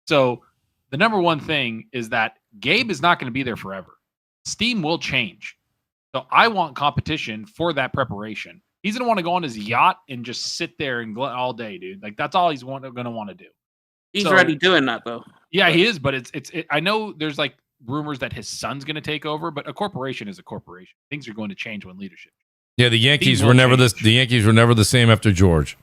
So the number one thing is that Gabe is not going to be there forever. Steam will change. So I want competition for that preparation. He's going to want to go on his yacht and just sit there and all day, dude. Like, that's all he's going to want to do. He's already doing that, though. Yeah, he is, but it's I know there's like rumors that his son's going to take over, but a corporation is a corporation. Things are going to change when leadership. Yeah, the Yankees were never the same after George.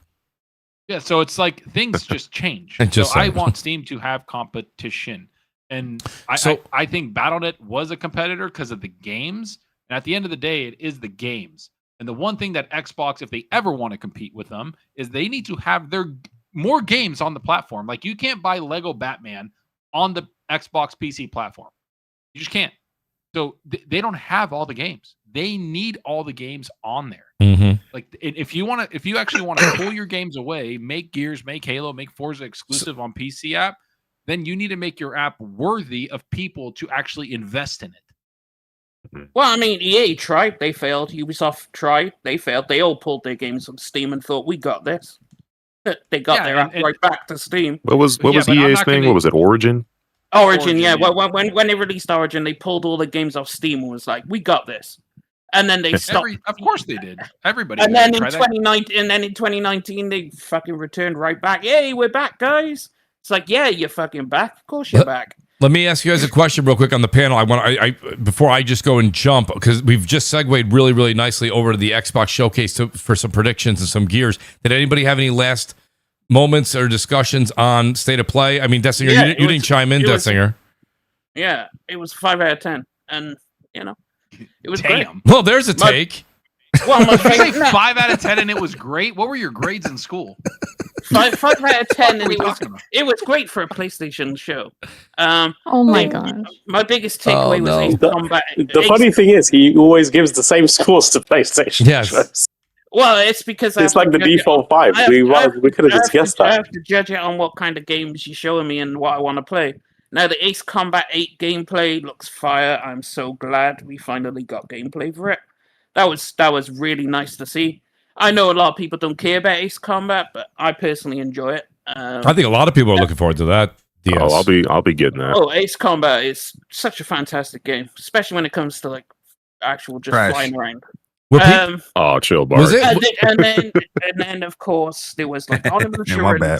Yeah, so it's like things just change. I want Steam to have competition. And I think Battle.net was a competitor because of the games. And at the end of the day, it is the games. And the one thing that Xbox, if they ever want to compete with them, is they need to have their more games on the platform. Like, you can't buy Lego Batman on the Xbox PC platform. You just can't. So they don't have all the games. They need all the games on there. Mm-hmm. Like, if you actually want to pull your games away, make Gears, make Halo, make Forza exclusive on PC app, then you need to make your app worthy of people to actually invest in it. Well, I mean, EA tried, they failed. Ubisoft tried, they failed. They all pulled their games from Steam and thought, we got this. They got their app right back to Steam. What was EA's thing? What was it, Origin? Origin, yeah. When they released Origin, they pulled all the games off Steam and was like, we got this. And then they stopped. Of course they did. Everybody. And then in 2019, they fucking returned right back. Yay, we're back, guys. It's like, yeah, you're fucking back. Of course you're back. Let me ask you guys a question real quick on the panel. Before I just go and jump, because we've just segued really, really nicely over to the Xbox showcase for some predictions and some gears. Did anybody have any last moments or discussions on State of Play? I mean, Deathsinger, you didn't chime in, Deathsinger. Yeah, it was 5 out of 10, and it was great. Well, there's a take. Well, my say 5 out of 10, and it was great. What were your grades in school? 5 out of 10, and it was great for a PlayStation show. Oh my gosh! My biggest takeaway was Ace Combat. The funny thing is, he always gives the same scores to PlayStation. Yes. Well, it's because it's like the default 5. We could have just guessed that. I have to judge it on what kind of games you're showing me and what I want to play. Now, the Ace Combat 8 gameplay looks fire. I'm so glad we finally got gameplay for it. that was really nice to see. I know a lot of people don't care about Ace Combat, but I personally enjoy it. I think a lot of people are looking forward to that. DS. Oh, I'll be getting that. Oh, Ace Combat is such a fantastic game, especially when it comes to like actual just flying around. Oh, chill, Bart. Was it? And then of course there was like Onimusha my bad.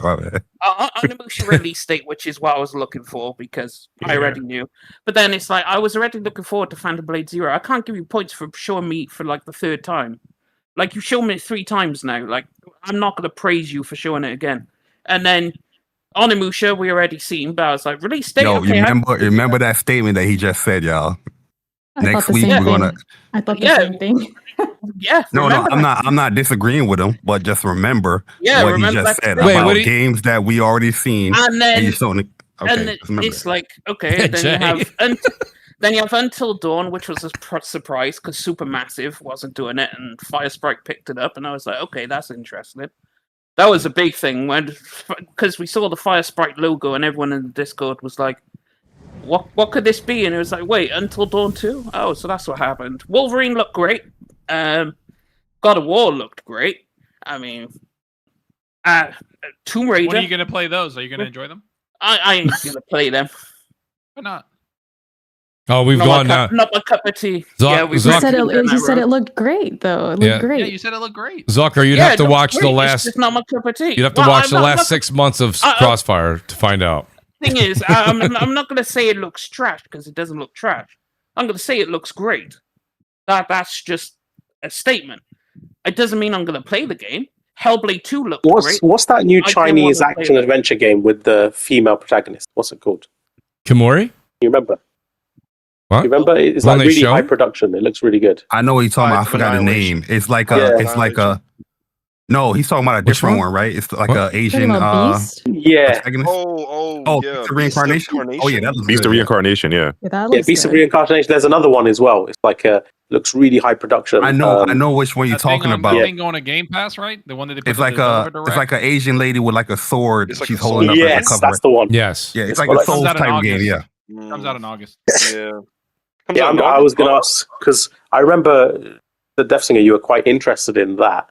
Onimusha release date, which is what I was looking for because I already knew. But then it's like I was already looking forward to Phantom Blade Zero. I can't give you points for showing me for like the third time. Like you showed me it 3 times now. Like I'm not gonna praise you for showing it again. And then Onimusha we already seen, but I was like release date. Yo, okay, remember that statement that he just said, y'all. Next week we're gonna. I thought the same thing. Yeah. No, I'm not disagreeing with him, but just remember what he just said about games that we already seen. And then, it's like okay, then you have Until Dawn, which was a surprise because Supermassive wasn't doing it, and Fire Sprite picked it up, and I was like, okay, that's interesting. That was a big thing because we saw the Fire Sprite logo, and everyone in the Discord was like, What could this be? And it was like, wait, Until Dawn 2? Oh, so that's what happened. Wolverine looked great. God of War looked great. I mean, Tomb Raider. When are you going to play those? Are you going to enjoy them? I ain't going to play them. Why not? Oh, we've gone now. Not my cup of tea. You said it looked great, though. It looked great. Yeah, you said it looked great. Zucker, you'd have to watch the last. It's not my cup of tea. You'd have to watch the last 6 months of Crossfire to find out. Thing is, I'm not going to say it looks trash because it doesn't look trash. I'm going to say it looks great. That's just a statement. It doesn't mean I'm going to play the game. Hellblade 2 looked great. What's that new Chinese action adventure game with the female protagonist? What's it called? Kimori? You remember? What? You remember? It's like really high production. It looks really good. I know what you're talking about. I forgot the name. It's like a. No, he's talking about a different one, right? It's like an Asian. Yeah. Beast of Reincarnation. Oh yeah, that was Beast of Reincarnation. Yeah. Beast of Reincarnation. There's another one as well. It's like looks really high production. I know which one you're talking about. The thing going to Game Pass, right? The one that they put it's like an Asian lady with like a sword. She's holding up as a cover. That's the one. Yes. Yeah, it's like a Souls type game. Yeah. Comes out in August. Yeah. I was going to ask because I remember the Death Singer. You were quite interested in that.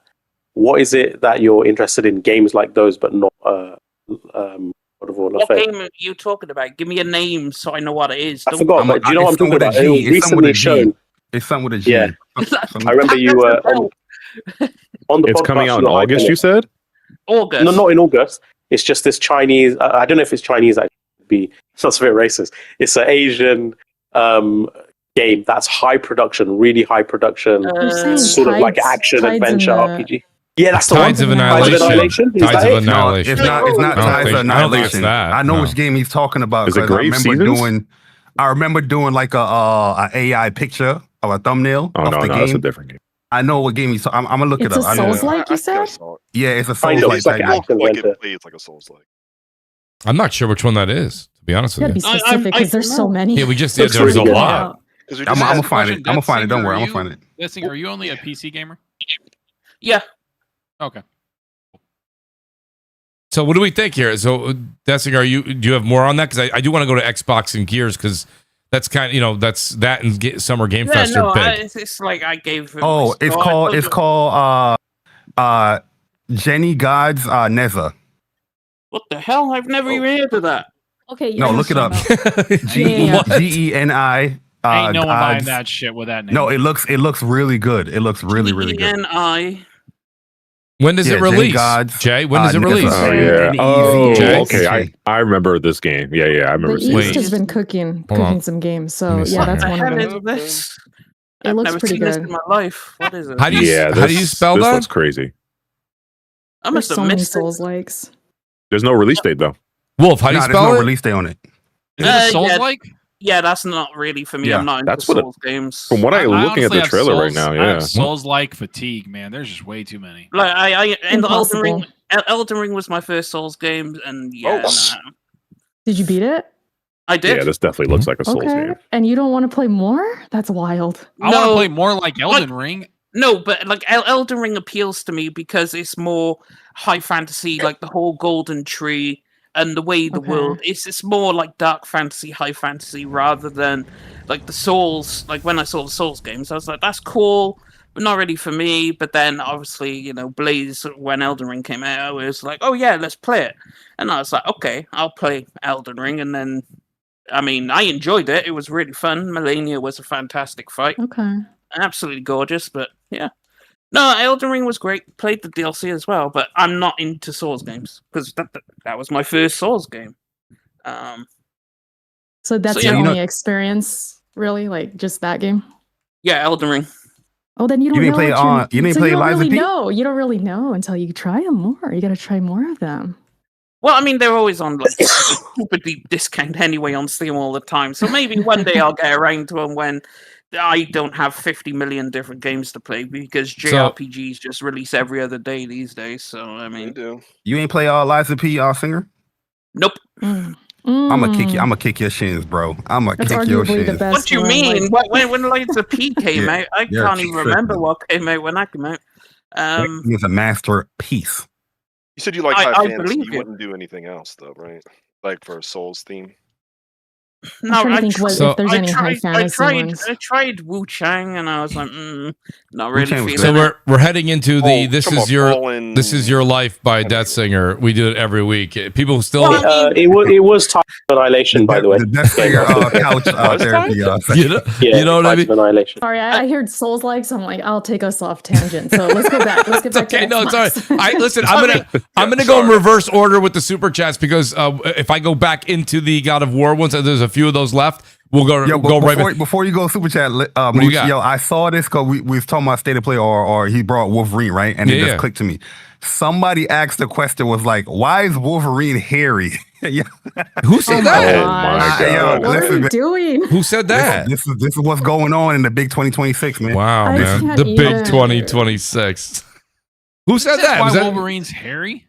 What is it that you're interested in games like those, but not God of War? What game are you talking about? Give me a name so I know what it is. I forgot, but do you know what I'm talking about? It was recently shown. It's something with a G. Yeah. I remember you were on the It's podcast, coming out in August, you said? August. No, not in August. It's just this Chinese. I don't know if it's Chinese. That's a bit racist. It's an Asian game that's high production, really high production, sort of like action adventure RPG. Yeah, that's the one. Tides of Annihilation. Tides of Annihilation. It's not Tides of Annihilation. I don't think it's that. I know which game he's talking about. Is it Grave Seasons? I remember doing like a AI picture of a thumbnail. Oh no, that's a different game. I know what game he's. I'm gonna look it up. It's a Souls-like, you said? Yeah, it's a Souls-like. It's like it's like a Souls-like. I'm not sure which one that is. To be honest with you, be specific because there's so many. Yeah, we just there was a lot. I'm gonna find it. I'm gonna find it. Don't worry, I'm gonna find it. Death Singer, are you only a PC gamer? Yeah. Okay. So what do we think here? So Death Singer, do you have more on that? Because I do want to go to Xbox and Gears because that's kind of that and Summer Game Fest are big. It's like I gave. It's called Jenny God's Neza. What the hell? I've never even heard of that. Okay. No, look it up. GENI. Ain't no one buying that shit with that name. No, it looks really good. It looks really good. GENI. When does it release? Jay, when does it release? Oh yeah. Oh, okay. I remember this game. Yeah, I remember. The East has been cooking some games. So yeah, that's one of them. This. It looks pretty good. This in my life. What is it? How do you spell that? This looks crazy. I must have so many missed Souls likes. There's no release date though. Wolf, how do you spell it? There's no release date on it. Is it a Souls-like? Yeah, that's not really for me. Yeah, I'm not into Souls games. From what I'm looking at the trailer right now, I yeah. have Souls-like fatigue, man. There's just way too many. Like Elden Ring was my first Souls game, and yeah. Did you beat it? I did. Yeah, this definitely looks like a Souls game. And you don't want to play more? That's wild. I want to play more like Elden Ring. No, but like Elden Ring appeals to me because it's more high fantasy, like the whole golden tree and the way the world. It's more like dark fantasy, high fantasy, rather than like the Souls. Like when I saw the Souls games, I was like, that's cool, not really for me. But then obviously, you know, Blaze, when Elden Ring came out, I was like, oh yeah, let's play it. And I was like, okay, I'll play Elden Ring. And then, I mean, I enjoyed it. It was really fun. Melania was a fantastic fight. Okay. Absolutely gorgeous, but yeah. No, Elden Ring was great. Played the DLC as well, but I'm not into Souls games because that was my first Souls game. So that's your only experience, really? Like, just that game? Yeah, Elden Ring. Oh, then you don't didn't know. You didn't play Lies of P? No, you don't really know until you try them more. You got to try more of them. Well, I mean, they're always on like stupidly discount anyway on Steam all the time. So maybe one day I'll get around to them when I don't have 50 million different games to play because JRPGs just release every other day these days. So I mean, you ain't play Lies of P, Singer? Nope. I'm gonna kick your shins, bro. I'm gonna kick your shins. What do you mean? When Lies of P came out, I can't even remember what came out when that came out. It's a masterpiece. You said you like I high fantasy. believe You wouldn't do anything else, though, right? Like for a Souls theme. No, I tried Wu Chang and I was like, not really feeling So it. we're heading into the This Is Your Life by Death Singer. We do it every week. People still it was Time of Annihilation, by the way. Death Singer couch therapy. You know what I mean? Annihilation. Sorry, I heard Souls like, so I'm like, I'll take us off tangent. So let's go back. Let's get back to no, Xbox. it's all right. Listen, I'm gonna go in reverse order with the super chats because if I go back into the God of War ones, there's a few of those left. We'll go right back. Before you go super chat, Mooch, I saw this because we was talking about state of play or he brought Wolverine, right? And it just clicked to me. Somebody asked the question, was like, why is Wolverine hairy? Who said that? Oh my God. What are you doing? Who said that? This is what's going on in the big 2026, man. Wow, man. The big 2026. Who said that? Why Wolverine's hairy?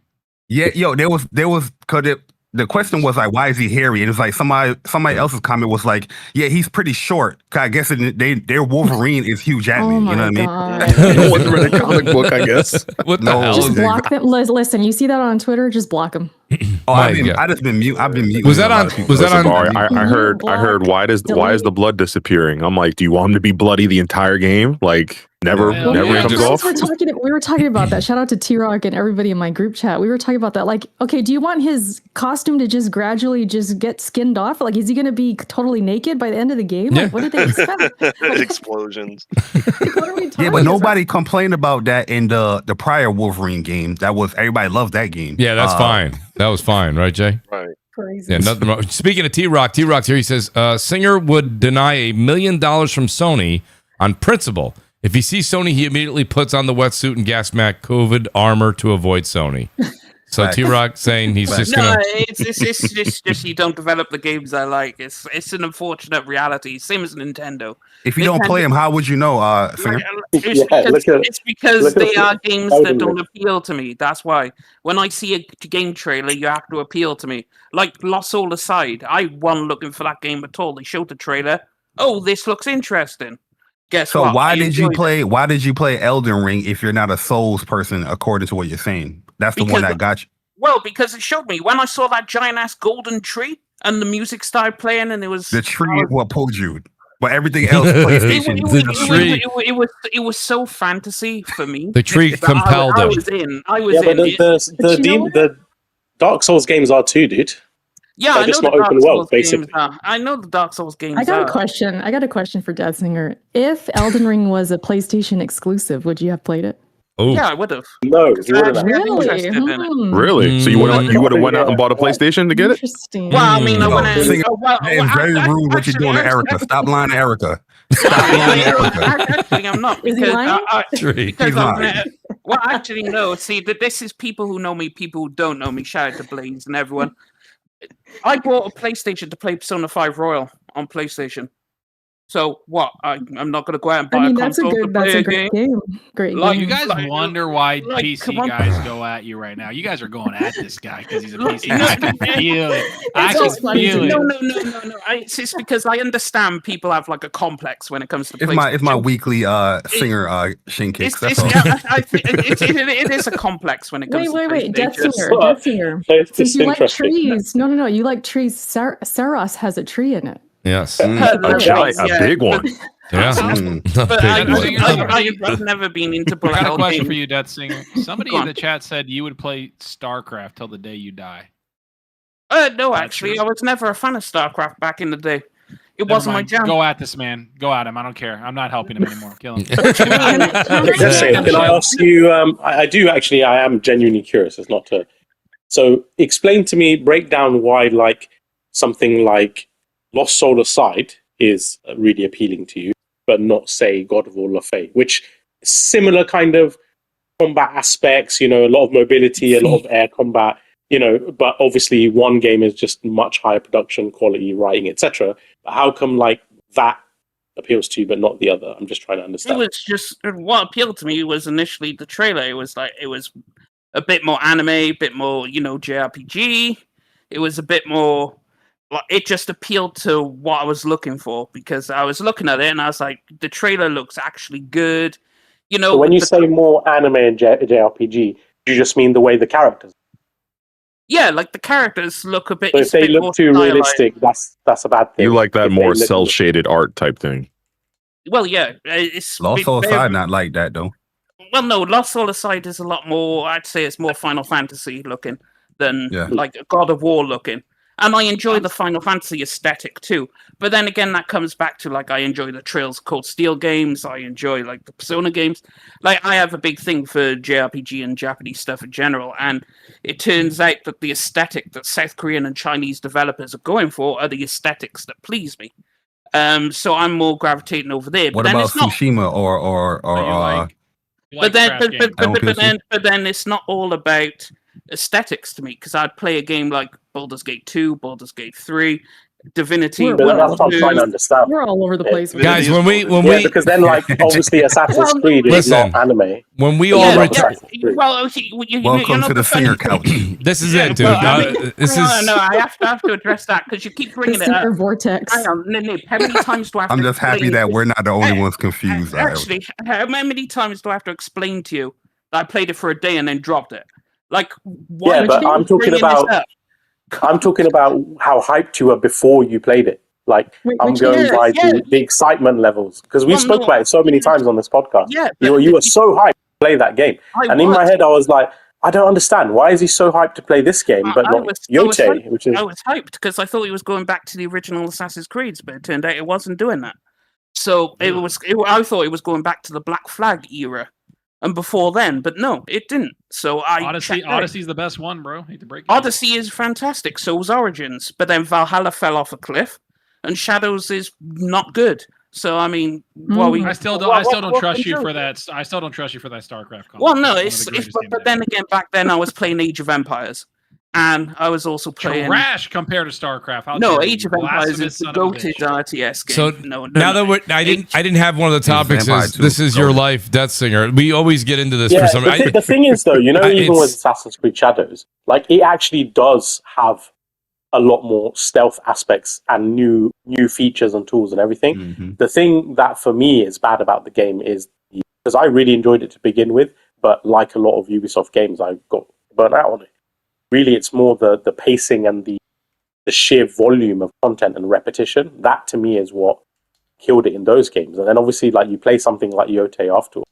Yeah, there was because the question was like, why is he hairy? And it's like somebody else's comment was like, yeah, he's pretty short. I guess their Wolverine is Hugh Jackman. You know what I mean? It wasn't really a comic book, I guess. What the hell? Just block them. Listen, you see that on Twitter? Just block them. I just been mute. I've been mute. Was that on? I heard. Why is the blood disappearing? I'm like, do you want him to be bloody the entire game? Like never comes off. We were talking about that. Shout out to T-Rock and everybody in my group chat. We were talking about that. Like, okay, do you want his costume to just gradually just get skinned off? Like, is he going to be totally naked by the end of the game? Like, what did they expect? Explosions. What are we talking but nobody complained about that in the prior Wolverine game. That was everybody loved that game. Yeah, that's fine. That was fine, right, Jay? Right. Crazy. Yeah, nothing wrong. Speaking of T-Rock's here. He says, Singer would deny $1 million from Sony on principle. If he sees Sony, he immediately puts on the wetsuit and gas mask COVID armor to avoid Sony. So T-Rock saying he's just gonna. It's just you don't develop the games I like. It's an unfortunate reality. Same as Nintendo. If you don't play them, how would you know, Singer? It's because they are games that don't appeal to me. That's why. When I see a game trailer, you have to appeal to me. Like Lost Soul aside, I wasn't looking for that game at all. They showed the trailer. Oh, this looks interesting. Guess what? Why did you play Elden Ring if you're not a Souls person, according to what you're saying? That's the one that got you. Well, because it showed me when I saw that giant ass golden tree and the music started playing, and it was the tree is what pulled you. But everything else, PlayStation. It was so fantasy for me. The tree compelled him. I was in. The Dark Souls games are too, dude. Yeah, I know not open world, basically. I know the Dark Souls games. I got a question for Death Singer. If Elden Ring was a PlayStation exclusive, would you have played it? Oh. Yeah, I would have. No, you wouldn't have. Really? So you would have went out and bought a PlayStation to get it? Interesting. Well, I mean, I went out. It's very rude what you're doing to Erica. Stop lying to Erica. Actually, I'm not because actually, no. See, this is people who know me, people who don't know me. Shout out to Blaze and everyone. I bought a PlayStation to play Persona 5 Royal on PlayStation. So what? I'm not going to go out and buy a console to play a great game. Great game. You guys wonder why PC guys go at you right now. You guys are going at this guy because he's a PC guy. I can feel it. I can feel it. No. It's because I understand people have like a complex when it comes to PlayStation. It's my weekly Singer shin kicks. It is a complex when it comes to PlayStation. Wait. Death Singer. Since you like trees. No. You like trees. Saros has a tree in it. Yes. A big one. Yeah. But I've never been into bullet I got a hell question games. for you, Death Singer. Somebody Go in on. the chat said you would play StarCraft till the day you die. No, actually, I was never a fan of StarCraft back in the day. It Never wasn't my mind. jam. Go at this man. Go at him. I don't care. I'm not helping him anymore. Kill him. Can I ask you? I do actually. I am genuinely curious. It's not to. So, explain to me, break down why, like, something like Lost Soul Aside is really appealing to you, but not, say, God of War Lafay, which similar kind of combat aspects. You know, a lot of mobility, a lot of air combat. You know, but obviously one game is just much higher production quality, writing, etc. But how come like that appeals to you, but not the other? I'm just trying to understand. It was just what appealed to me was initially the trailer. It was a bit more anime, a bit more, you know, JRPG. It was a bit more. Like, it just appealed to what I was looking for because I was looking at it and I was like, the trailer looks actually good. You know, so when you say more anime and JRPG, do you just mean the way the characters? Yeah, like the characters look a bit. So if they look too realistic, that's a bad thing. You like that If more they look- cell shaded art type thing. Well, yeah, it's Lost Soul Aside not like that though. Well, no, Lost Soul Aside is a lot more. I'd say it's more Final Fantasy looking than like God of War looking. And I enjoy the Final Fantasy aesthetic too. But then again, that comes back to like I enjoy the Trails Cold Steel games. I enjoy like the Persona games. Like I have a big thing for JRPG and Japanese stuff in general. And it turns out that the aesthetic that South Korean and Chinese developers are going for are the aesthetics that please me. So I'm more gravitating over there. What but then about it's not. Tsushima or But then it's not all about aesthetics to me because I'd play a game like Baldur's Gate 2, Baldur's Gate 3, Divinity. We're That's what I'm trying to understand. We're all over the place. with Guys, this. when we because then like obviously Assassin's Creed is not anime. when we Yeah, all well, Welcome to the singer couch. this is it, dude. Well, I mean, This no, is no, I have to address that because you keep bringing The it up. singer vortex. Hang on, no, how many times do I have I'm to just happy explain that this? we're not the only ones confused. Actually, how many times do I have to explain to you that I played it for a day and then dropped it? Like, why Yeah, would but you I'm keep talking bringing this about up? I'm talking about how hyped you were before you played it. Like I'm which going is- by the excitement levels because we Well, spoke no, about it so many times on this podcast. Yeah, You were so hyped to play that game, and in my head I was like, I don't understand why is he so hyped to play this game, but not Yote, which is I was hyped because I thought he was going back to the original Assassin's Creed, but it turned out it wasn't doing that. So I thought it was going back to the Black Flag era, and before then, but no, it didn't. So Odyssey's the best one, bro. Hate to break it. Odyssey is fantastic. So was Origins, but then Valhalla fell off a cliff, and Shadows is not good. So I mean, I still don't trust you for that. I still don't trust you for that StarCraft. Well, no, but then again, back then I was playing Age of Empires, and I was also playing trash compared to StarCraft. Age of Empires is the goated RTS game. So now that I didn't have one of the topics. This is your life, Death Singer. We always get into this for some. The thing is, though, you know, even with Assassin's Creed Shadows, like it actually does have a lot more stealth aspects and new features and tools and everything. Mm-hmm. The thing that for me is bad about the game is because I really enjoyed it to begin with, but like a lot of Ubisoft games, I got burnt out on it. Really, it's more the pacing and the sheer volume of content and repetition. That to me is what killed it in those games. And then obviously, like you play something like Yote afterwards,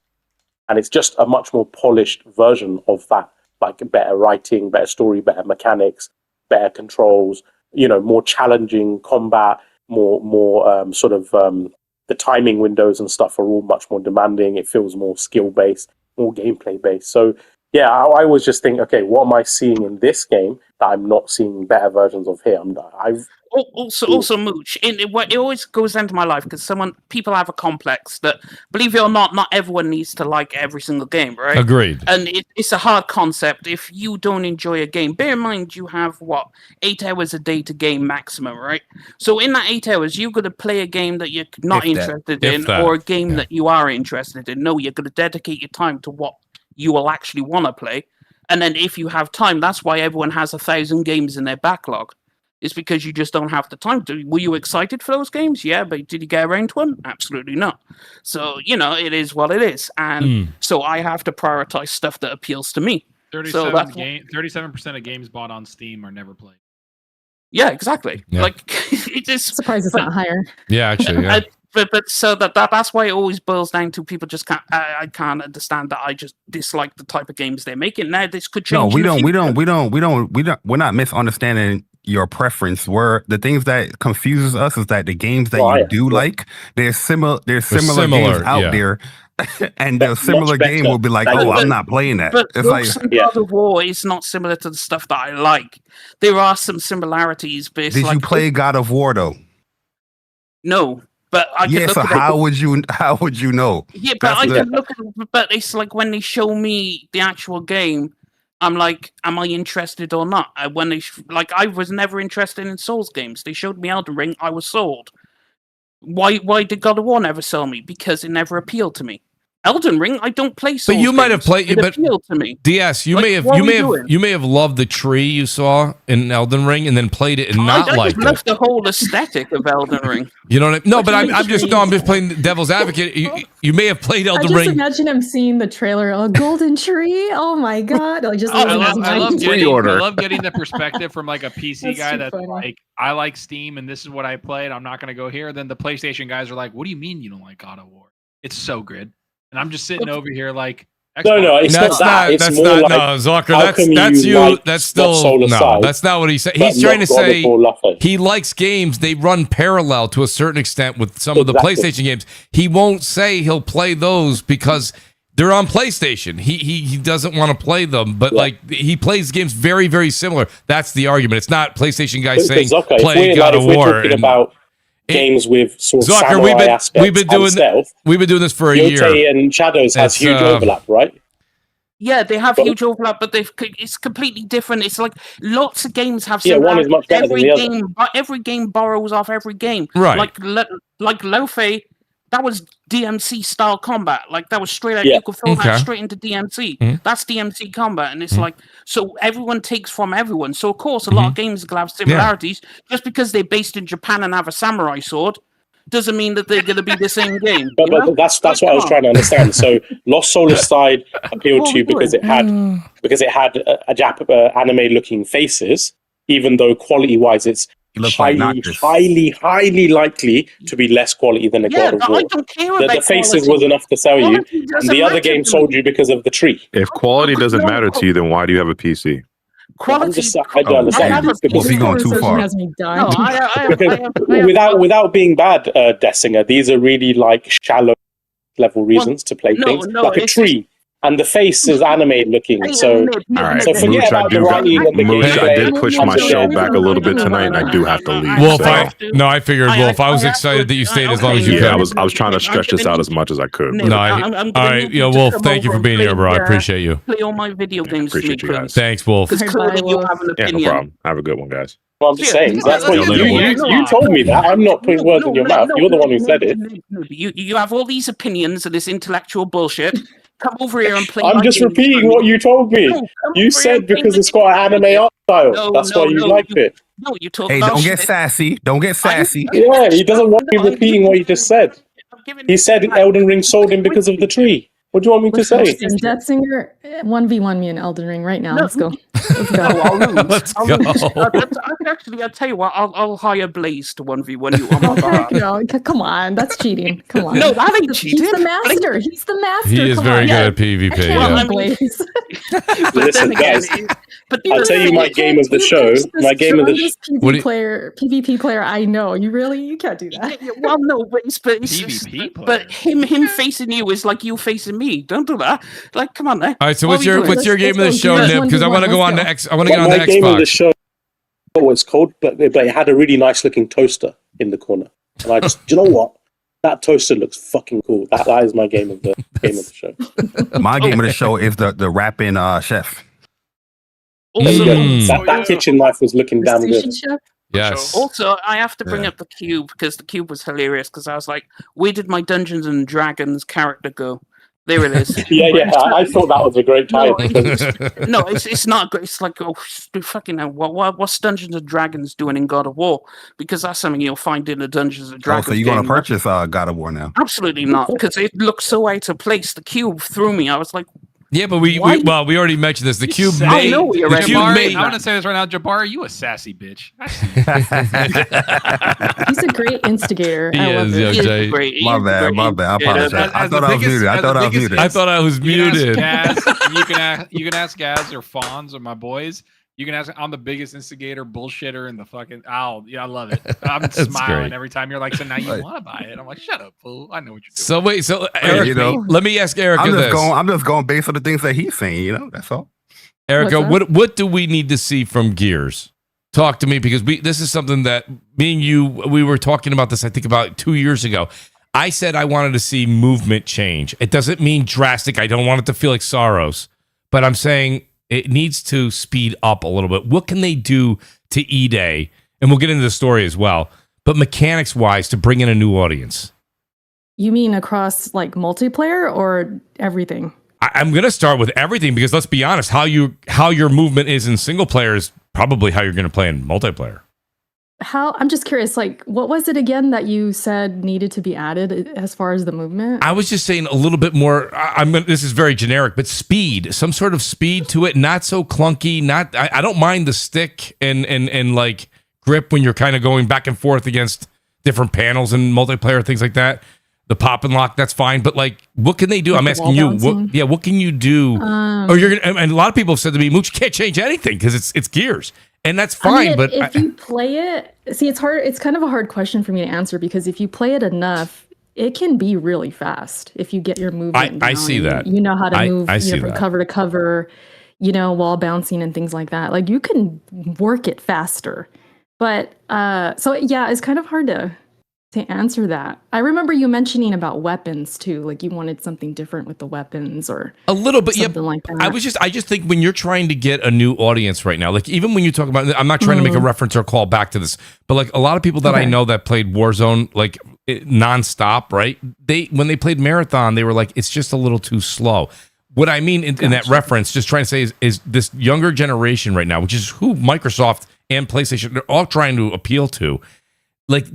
and it's just a much more polished version of that. Like better writing, better story, better mechanics, better controls. You know, more challenging combat, more sort of the timing windows and stuff are all much more demanding. It feels more skill based, more gameplay based. So. Yeah, I was just thinking, okay, what am I seeing in this game that I'm not seeing better versions of here? Also, Mooch. It always goes into my life because people have a complex that, believe it or not everyone needs to like every single game, right? Agreed. And it's a hard concept. If you don't enjoy a game, bear in mind you have 8 hours a day to game maximum, right? So in that 8 hours, you're going to play a game that you're not interested in, or a game that you are interested in. No, you're going to dedicate your time to what you will actually want to play. And then if you have time, that's why everyone has 1,000 games in their backlog. It's because you just don't have the time to. Were you excited for those games? Yeah, but did you get around to one? Absolutely not. So, you know, it is what it is. And so I have to prioritize stuff that appeals to me. 37% of games bought on Steam are never played. Yeah, exactly. Yeah. Like, it is surprised it's not higher. Yeah, actually, yeah. so that's why it always boils down to people just can't. I can't understand that. I just dislike the type of games they're making. Now this could change. No, we're not misunderstanding your preference. The things that confuses us is that the games that you do like, there's similar games out there. And the similar game will be like, I'm not playing that. But it's like God of War is not similar to the stuff that I like. There are some similarities, but it's did you play God of War though? No, but I can look so at how would you know? Yeah, but I can look at but it's like when they show me the actual game, I'm like, am I interested or not? When they I was never interested in Souls games. They showed me Elden Ring, I was sold. Why did God of War never sell me? Because it never appealed to me. Elden Ring, I don't play Souls. But you might have played. It appealed to me. DS, you may have loved the tree you saw in Elden Ring, and then played it and not liked it. I loved the whole aesthetic of Elden Ring. You know what I mean? No, but I'm just playing devil's advocate. You may have played Elden Ring. I just imagine him seeing the trailer, a golden tree. Oh my god! I love getting the perspective from like a PC guy that's like, I like Steam and this is what I played. I'm not going to go here. Then the PlayStation guys are like, what do you mean you don't like God of War? It's so good. And I'm just sitting over here like, no, it's not that. It's more like, no, Zucker, that's you. Like that's still no. That's not what he said. He's trying to say he likes games. They run parallel to a certain extent with some of the PlayStation games. He won't say he'll play those because they're on PlayStation. He doesn't want to play them, but like he plays games very, very similar. That's the argument. It's not PlayStation guys saying play God of War. About games with sort of samurai aspects we've been doing this for a year. Yote and Shadows has huge overlap, right? Yeah, they have huge overlap, but it's completely different. It's like lots of games have one is much better than the other. Every game borrows off every game. Right. Like Lo-Fi, that was DMC style combat. Like that was straight out. You could throw that straight into DMC. Mm-hmm. That's DMC combat, and it's like so everyone takes from everyone. So of course, a lot of games will have similarities. Just because they're based in Japan and have a samurai sword doesn't mean that they're going to be the same game. But that's what I was trying to understand. So Lost Solar Side appealed to you because it had anime looking faces, even though quality wise it's highly likely to be less quality than a God of War. I don't care about the faces was enough to sell you, and the other game sold you because of the tree. If quality doesn't matter to you, then why do you have a PC? Quality. I don't understand. Because he's going too far. Without being bad, Dessinger, these are really like shallow level reasons to play things. Like a tree. And the face is anime looking, so so forget about the writing and the Mooch, I did push my show back a little bit tonight, and I do have to leave. Wolf, I figured, Wolf, I was excited that you stayed as long as you could. I was trying to stretch this out as much as I could. All right, Wolf, thank you for being here, bro. I appreciate you. Play all my video games. Appreciate you guys. Thanks, Wolf. Because clearly you have an opinion. No problem. Have a good one, guys. Well, I'm just saying, that's what you told me that. I'm not putting words in your mouth. You're the one who said it. You have all these opinions and this intellectual bullshit. Come over here and play. I'm just repeating what you told me. You said because it's got an anime art style. That's why you liked it. No, you talk. Hey, don't get sassy. Don't get sassy. Yeah, he doesn't want me repeating what he just said. He said Elden Ring sold him because of the tree. What do you want me to say? Detsinger, 1v1 me in Elden Ring right now. Let's go. Let's go. I'll tell you what. I'll hire Blaze to 1v1 you on my behalf. No, come on. That's cheating. Come on. No, that ain't cheating. He's the master. He's the master. He is very good at PvP. Blaze. Listen, guys. I'll tell you my game of the show. My game of the PvP player I know. You can't do that. Well, no, but him facing you is like you facing me. Don't do that. Like, come on, there. All right. So what's your game of the show, Nip? Because I want to go on to I want to get on to Xbox. Game of the show. Oh, it's called, but it had a really nice looking toaster in the corner, and I just, do you know what? That toaster looks fucking cool. That is my game of the show. My game of the show is the rapping chef. Also, that kitchen knife was looking damn good. Yes. Also, I have to bring up the cube because the cube was hilarious. Because I was like, "Where did my Dungeons and Dragons character go?" There it is. yeah. I thought that was a great title. No, it's not good. It's like, oh, fucking hell. What's Dungeons and Dragons doing in God of War? Because that's something you'll find in the Dungeons and Dragons. So you're going to purchase God of War now? Absolutely not, because it looks so out of place. The cube threw me. I was like, Yeah, but we already mentioned this. The cube I know you're right. Jabari, I want to say this right now, Jabari, you a sassy bitch. He's a great instigator. He is, He is Jay. great. My bad. I apologize. I thought I was muted. I thought I was muted. You can ask Gaz or Fonz or my boys. You can ask. I'm the biggest instigator, bullshitter, in the fucking. Yeah, I love it. I'm smiling great. every time. You're like, so now you want to buy it? I'm like, shut up, fool. I know what you're doing. So wait, Eric, let me ask Erica I'm just going based on the things that he's saying. That's all. Erica, what do we need to see from Gears? Talk to me, because this is something that me and you, we were talking about this, I think about 2 years ago. I said I wanted to see movement change. It doesn't mean drastic. I don't want it to feel like Sorrows, but I'm saying it needs to speed up a little bit. What can they do to E-Day? And we'll get into the story as well, but mechanics-wise, to bring in a new audience. You mean across like multiplayer or everything? I'm going to start with everything, because let's be honest, how your movement is in single player is probably how you're going to play in multiplayer. I'm just curious, like, what was it again that you said needed to be added as far as the movement? I was just saying a little bit more. This is very generic, but speed, some sort of speed to it, not so clunky. I don't mind the stick and like grip when you're kind of going back and forth against different panels and multiplayer, things like that. The pop and lock, that's fine. But like, what can they do? I'm asking you. What can you do? And a lot of people have said to me, Mooch, can't change anything because it's Gears. And that's fine, but if you play it, see, it's hard. It's kind of a hard question for me to answer, because if you play it enough, it can be really fast if you get your movement. I see that. You know how to move from cover to cover, while bouncing and things like that. Like, you can work it faster. But so yeah, it's kind of hard to answer that. I remember you mentioning about weapons too, like you wanted something different with the weapons or a little bit, something like that. I just think when you're trying to get a new audience right now, like even when you talk about, I'm not trying to make a reference or call back to this, but like a lot of people that I know that played Warzone like nonstop, right? When they played Marathon, they were like, it's just a little too slow. What I mean in that reference, just trying to say is this younger generation right now, which is who Microsoft and PlayStation, they're all trying to appeal to. Like,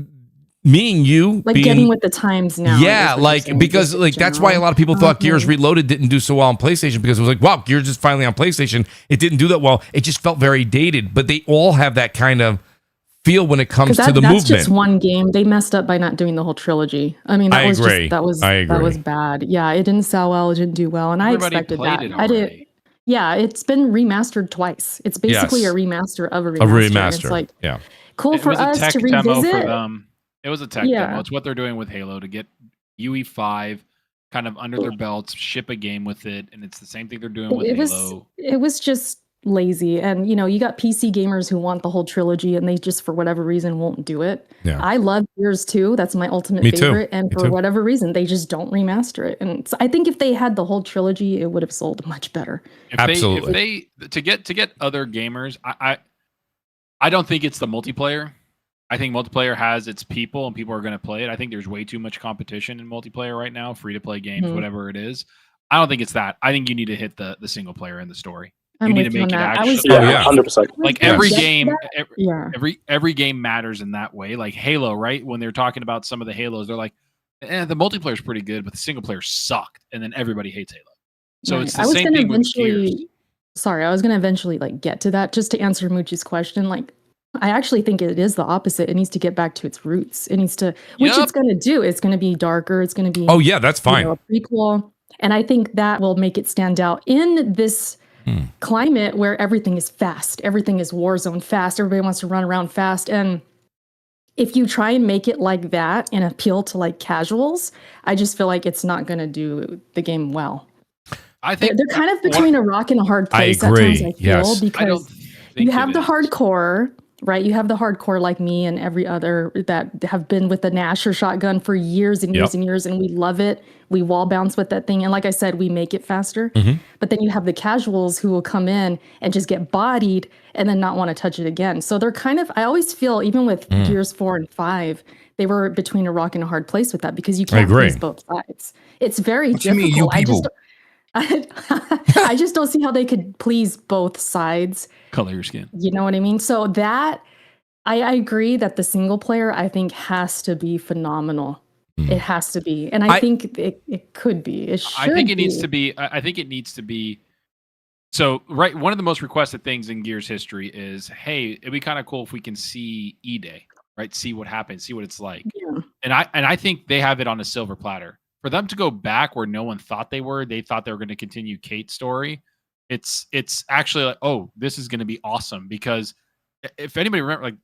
me and you like getting with the times now. Yeah, like, because like that's why a lot of people thought Gears Reloaded didn't do so well on PlayStation, because it was like, wow, Gears is finally on PlayStation. It didn't do that well. It just felt very dated. But they all have that kind of feel when it comes to the movement. That's just one game. They messed up by not doing the whole trilogy. I mean, that was bad. Yeah, it didn't sell well. It didn't do well, and Everybody I expected that. I did. Yeah, it's been remastered twice. It's basically a remaster of a remaster. It's like cool for us to revisit. It was a tech demo. It's what they're doing with Halo to get UE5 kind of under their belts, ship a game with it, and it's the same thing they're doing with Halo. It was just lazy, and you got PC gamers who want the whole trilogy, and they just for whatever reason won't do it. Yeah. I love Gears 2. That's my ultimate favorite, and for whatever reason they just don't remaster it. And so I think if they had the whole trilogy, it would have sold much better. Absolutely. To get other gamers, I don't think it's the multiplayer. I think multiplayer has its people and people are going to play it. I think there's way too much competition in multiplayer right now, free to play games, whatever it is. I don't think it's that. I think you need to hit the single player and the story. You need to make it actually. 100%. Like every game matters in that way. Like Halo, right? When they're talking about some of the Halos, they're like, the multiplayer is pretty good, but the single player sucked, and then everybody hates Halo. So it's the same thing with Gears. Sorry, I was going to eventually like get to that. Just to answer Mooch's question, like, I actually think it is the opposite. It needs to get back to its roots. It needs to, which it's going to do. It's going to be darker. It's going to be. Oh yeah, that's fine. A prequel, and I think that will make it stand out in this climate where everything is fast. Everything is Warzone fast. Everybody wants to run around fast, and if you try and make it like that and appeal to like casuals, I just feel like it's not going to do the game well. I think they're kind of between a rock and a hard place. I agree. At times, I feel, because you have the hardcore. Right, you have the hardcore like me and every other that have been with the Nasher shotgun for years and years and years, and we love it. We wall bounce with that thing, and like I said, we make it faster. But then you have the casuals who will come in and just get bodied and then not want to touch it again. So they're kind of, I always feel, even with Gears 4 and 5, they were between a rock and a hard place with that, because you can't please both sides. It's very difficult. I just don't see how they could please both sides. Color your skin. You know what I mean? So that I agree that the single player, I think, has to be phenomenal. It has to be, and I think it could be. It should. I think it needs to be. I think it needs to be. So, right, one of the most requested things in Gears history is, hey, it'd be kind of cool if we can see E-Day, right? See what happens, see what it's like. Yeah. And I think they have it on a silver platter. For them to go back where no one thought they were going to continue Kate's story. It's actually like, oh, this is going to be awesome, because if anybody remember, like,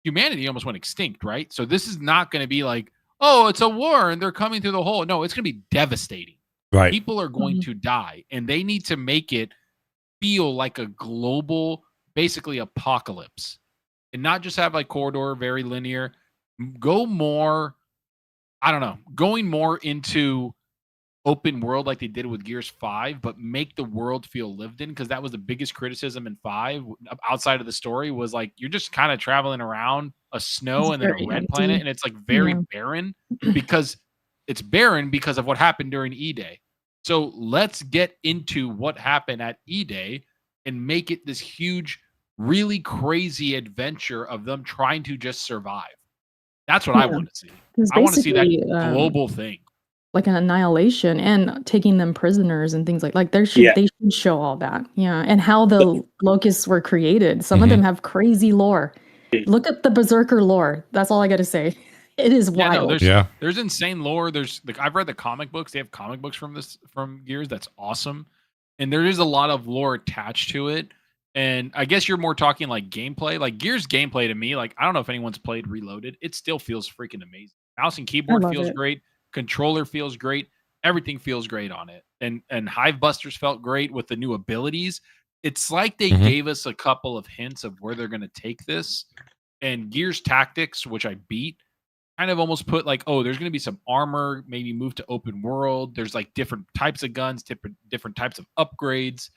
humanity almost went extinct, right? So this is not going to be like, oh, it's a war and they're coming through the hole. No, it's going to be devastating. Right. People are going to die, and they need to make it feel like a global, basically, apocalypse, and not just have like corridor, very linear. Go more, I don't know, going more into open world like they did with Gears 5, but make the world feel lived in, because that was the biggest criticism in 5 outside of the story, was like you're just kind of traveling around a snow and then a red planet, and it's like very barren, because it's barren because of what happened during E-Day. So let's get into what happened at E-Day and make it this huge, really crazy adventure of them trying to just survive. That's what I want to see. I want to see that global thing. Like an annihilation and taking them prisoners and things like they should show all that. Yeah. And how the locusts were created. Some of them have crazy lore. Look at the Berserker lore. That's all I got to say. It is wild. There's insane lore. There's like, I've read the comic books. They have comic books from Gears. That's awesome. And there is a lot of lore attached to it. And I guess you're more talking like gameplay. Like Gears gameplay to me, like I don't know if anyone's played Reloaded. It still feels freaking amazing. Mouse and keyboard feels great. Controller feels great. Everything feels great on it. And Hive Busters felt great with the new abilities. It's like they gave us a couple of hints of where they're going to take this. And Gears Tactics, which I beat, kind of almost put like, oh, there's going to be some armor, maybe move to open world. There's like different types of guns, different types of upgrades.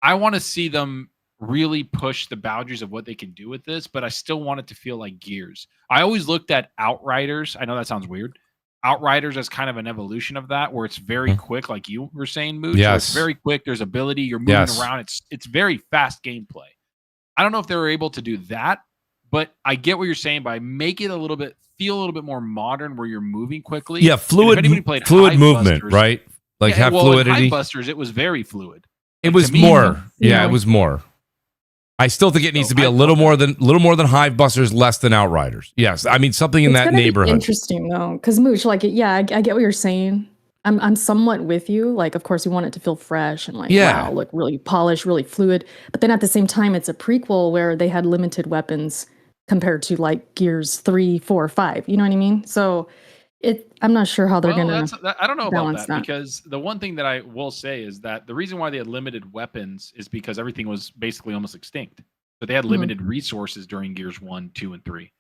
I want to see them really push the boundaries of what they can do with this, but I still want it to feel like Gears. I always looked at Outriders. I know that sounds weird. Outriders as kind of an evolution of that, where it's very quick, like you were saying, Mooch. Yes. It's very quick. There's ability. You're moving around. It's very fast gameplay. I don't know if they were able to do that, but I get what you're saying by make it feel a little bit more modern, where you're moving quickly. Yeah, fluid movement, right? Like have fluidity. In Busters, it was very fluid. It was more. Yeah, it was more. I still think it needs to be a little more than Hive Busters, less than Outriders. Yes, I mean something in that neighborhood. Interesting though, because Mooch, like, I get what you're saying. I'm somewhat with you. Like, of course, we want it to feel fresh and like, wow, look really polished, really fluid. But then at the same time, it's a prequel where they had limited weapons compared to like Gears 3, 4, 5. You know what I mean? So I'm not sure how they're gonna. I don't know about that, because the one thing that I will say is that the reason why they had limited weapons is because everything was basically almost extinct. So they had limited resources during Gears 1, 2, and 3.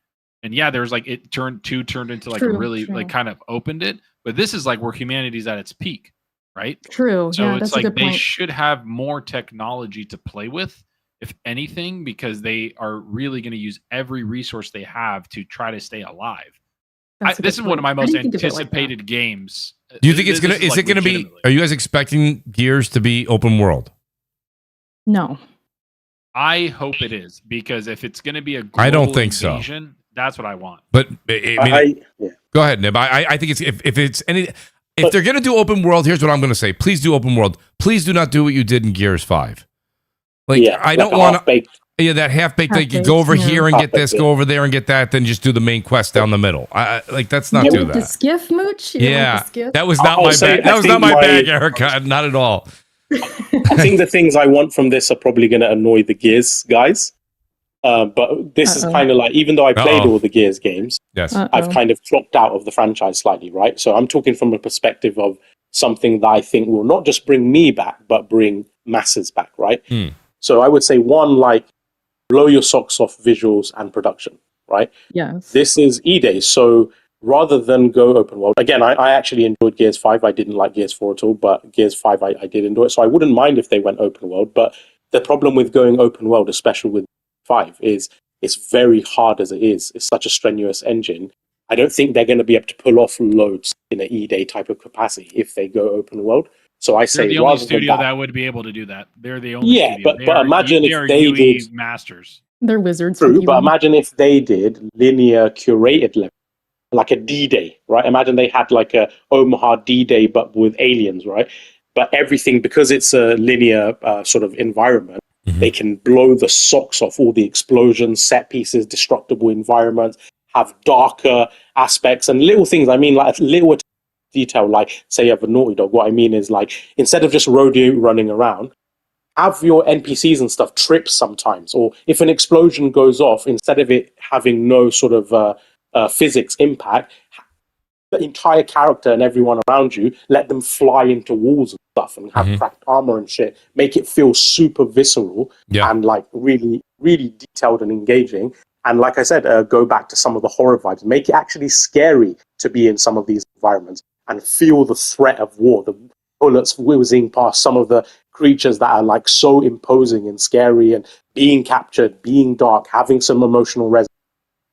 And yeah, there was like turned into like like kind of opened it. But this is like where humanity's at its peak, right? True. So it's like they should have more technology to play with, if anything, because they are really going to use every resource they have to try to stay alive. This is one of my most anticipated games. Do you think it's gonna? Is it gonna be? Are you guys expecting Gears to be open world? No. I hope it is, because if it's gonna be a global I don't think invasion, that's what I want. But I mean, go ahead, Nib. I think it's if it's any. If they're gonna do open world, here's what I'm gonna say. Please do open world. Please do not do what you did in Gears 5. Like I don't want to. Yeah, that half-baked thing. You go over here and get this, go over there and get that, then just do the main quest down the middle. Like, that's not do that. The skiff, Mooch? That was not my bag. That was not my bag, Erica. Not at all. I think the things I want from this are probably going to annoy the Gears guys. But this is kind of like, even though I played all the Gears games, I've kind of dropped out of the franchise slightly, right? So I'm talking from a perspective of something that I think will not just bring me back, but bring masses back, right? So I would say one, like, blow your socks off visuals and production, right? Yes. This is E-Day, so rather than go open world, again, I actually enjoyed Gears 5. I didn't like Gears 4 at all, but Gears 5 I did enjoy it, so I wouldn't mind if they went open world. But the problem with going open world, especially with 5, is it's very hard as it is. It's such a strenuous engine. I don't think they're going to be able to pull off loads in an E-Day type of capacity if they go open world. So I say, they're the only studio that would be able to do that. They're the only studio. But imagine if they did masters. They're wizards. True, but imagine if they did linear curated level like a D-Day, right? Imagine they had like a Omaha D-Day, but with aliens, right? But everything, because it's a linear sort of environment, they can blow the socks off all the explosions, set pieces, destructible environments, have darker aspects and little things. I mean, like little detail, like say you have a Naughty Dog. What I mean is, like, instead of just rodeo running around, have your NPCs and stuff trip sometimes. Or if an explosion goes off, instead of it having no sort of physics impact, the entire character and everyone around you, let them fly into walls and stuff and have cracked armor and shit. Make it feel super visceral and like really, really detailed and engaging. And like I said, go back to some of the horror vibes. Make it actually scary to be in some of these environments and feel the threat of war, the bullets whizzing past, some of the creatures that are like so imposing and scary, and being captured, being dark, having some emotional resonance,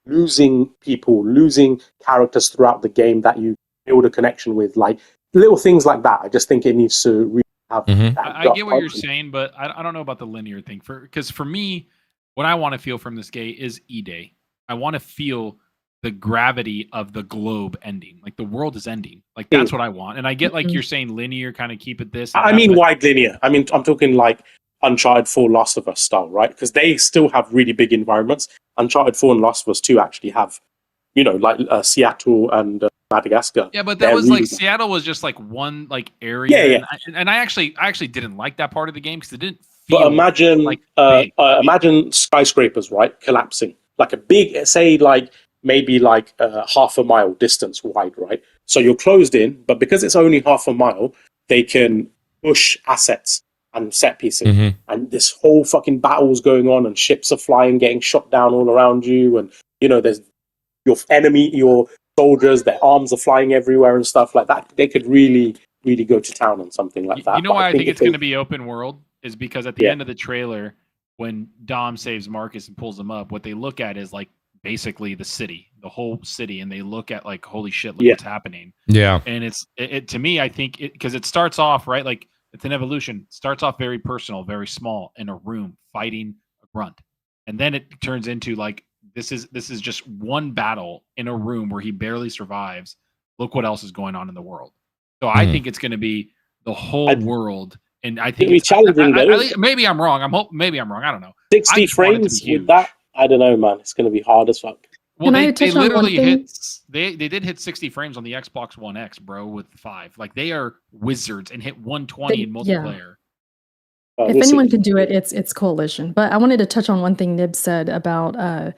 losing people, losing characters throughout the game that you build a connection with, like little things like that. I just think it needs to really have I get what you're saying, but I don't know about the linear thing. Because for me, what I want to feel from this game is E-Day. I want to feel the gravity of the globe ending. Like the world is ending. Like that's what I want. And I get like you're saying linear, kind of keep it this. I mean wide linear. I mean, I'm talking like Uncharted 4, Last of Us style, right? Because they still have really big environments. Uncharted 4 and Last of Us 2 actually have, you know, like Seattle and Madagascar. Yeah, but that was really like Seattle was just like one like area. Yeah. And I actually didn't like that part of the game because it didn't feel. But imagine like imagine skyscrapers, right, collapsing, like a big, say, like maybe like half a mile distance wide, right? So you're closed in, but because it's only half a mile, they can push assets and set pieces, and this whole fucking battle's going on, and ships are flying, getting shot down all around you, and you know there's your enemy, your soldiers, their arms are flying everywhere and stuff like that. They could really, really go to town on something like that. You know why I think it's going to be open world is because at the end of the trailer, when Dom saves Marcus and pulls him up, what they look at is like basically the city, the whole city, and they look at like, holy shit, look what's happening. Yeah, and it to me, I think because it starts off right like. It's an evolution. It starts off very personal, very small, in a room fighting a grunt, and then it turns into like this is just one battle in a room where he barely survives. Look what else is going on in the world. So I think it's going to be the whole world, and I think it's challenging. Maybe I'm wrong. Maybe I'm wrong. I don't know. 60 frames with that. I don't know, man. It's going to be hard as fuck. Well, they literally hit. They did hit 60 frames on the Xbox One X, bro, with 5. Like they are wizards and hit 120 in multiplayer. Yeah. If anyone can do it, it's Coalition. But I wanted to touch on one thing Nib said about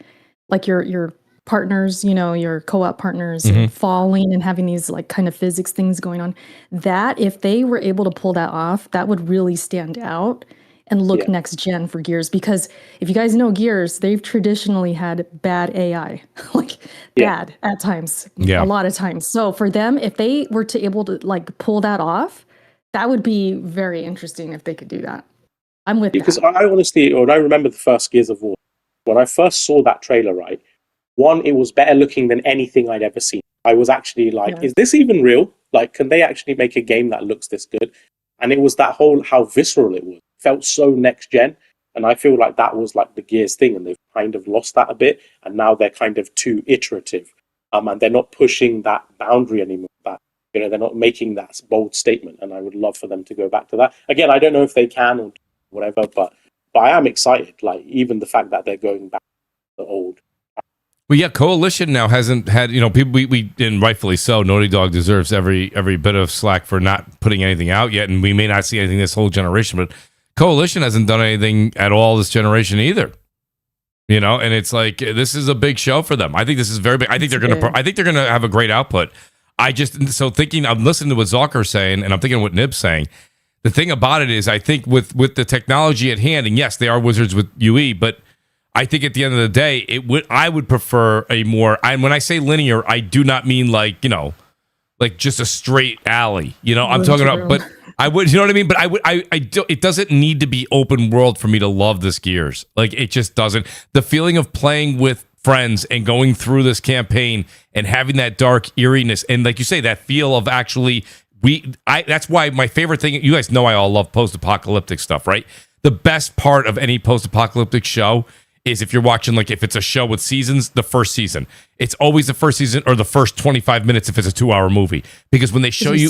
like your partners, you know, your co-op partners falling and having these like kind of physics things going on. That if they were able to pull that off, that would really stand out and look next gen for Gears, because if you guys know Gears, they've traditionally had bad AI, like bad at times, a lot of times. So for them, if they were to able to like pull that off, that would be very interesting if they could do that. I'm with because I honestly, I remember the first Gears of War when I first saw that trailer. Right, one, it was better looking than anything I'd ever seen. I was actually like, is this even real? Like, can they actually make a game that looks this good? And it was that whole how visceral it was. Felt so next gen, and I feel like that was like the Gears thing, and they've kind of lost that a bit, and now they're kind of too iterative, and they're not pushing that boundary anymore. That, you know, they're not making that bold statement, and I would love for them to go back to that again. I don't know if they can or whatever, but I am excited. Like even the fact that they're going back to the old. Well, yeah, Coalition now hasn't had, you know, people, we and rightfully so, Naughty Dog deserves every bit of slack for not putting anything out yet, and we may not see anything this whole generation, but Coalition hasn't done anything at all this generation either. You know, and it's like this is a big show for them. I think this is very big. I think they're gonna have a great output. I'm listening to what Zalker's saying, and I'm thinking what Nib's saying. The thing about it is, I think with the technology at hand, and yes, they are wizards with UE, but I think at the end of the day, I would prefer a more. When I say linear, I do not mean like, you know, like just a straight alley. You know, I'm talking about, but. I would, you know what I mean? But it doesn't need to be open world for me to love this Gears. Like it just doesn't. The feeling of playing with friends and going through this campaign and having that dark eeriness and like you say, that feel of actually that's why my favorite thing. You guys know I all love post-apocalyptic stuff, right? The best part of any post-apocalyptic show is if you're watching, like if it's a show with seasons, the first season. It's always the first season or the first 25 minutes if it's a 2-hour movie. Because when they show you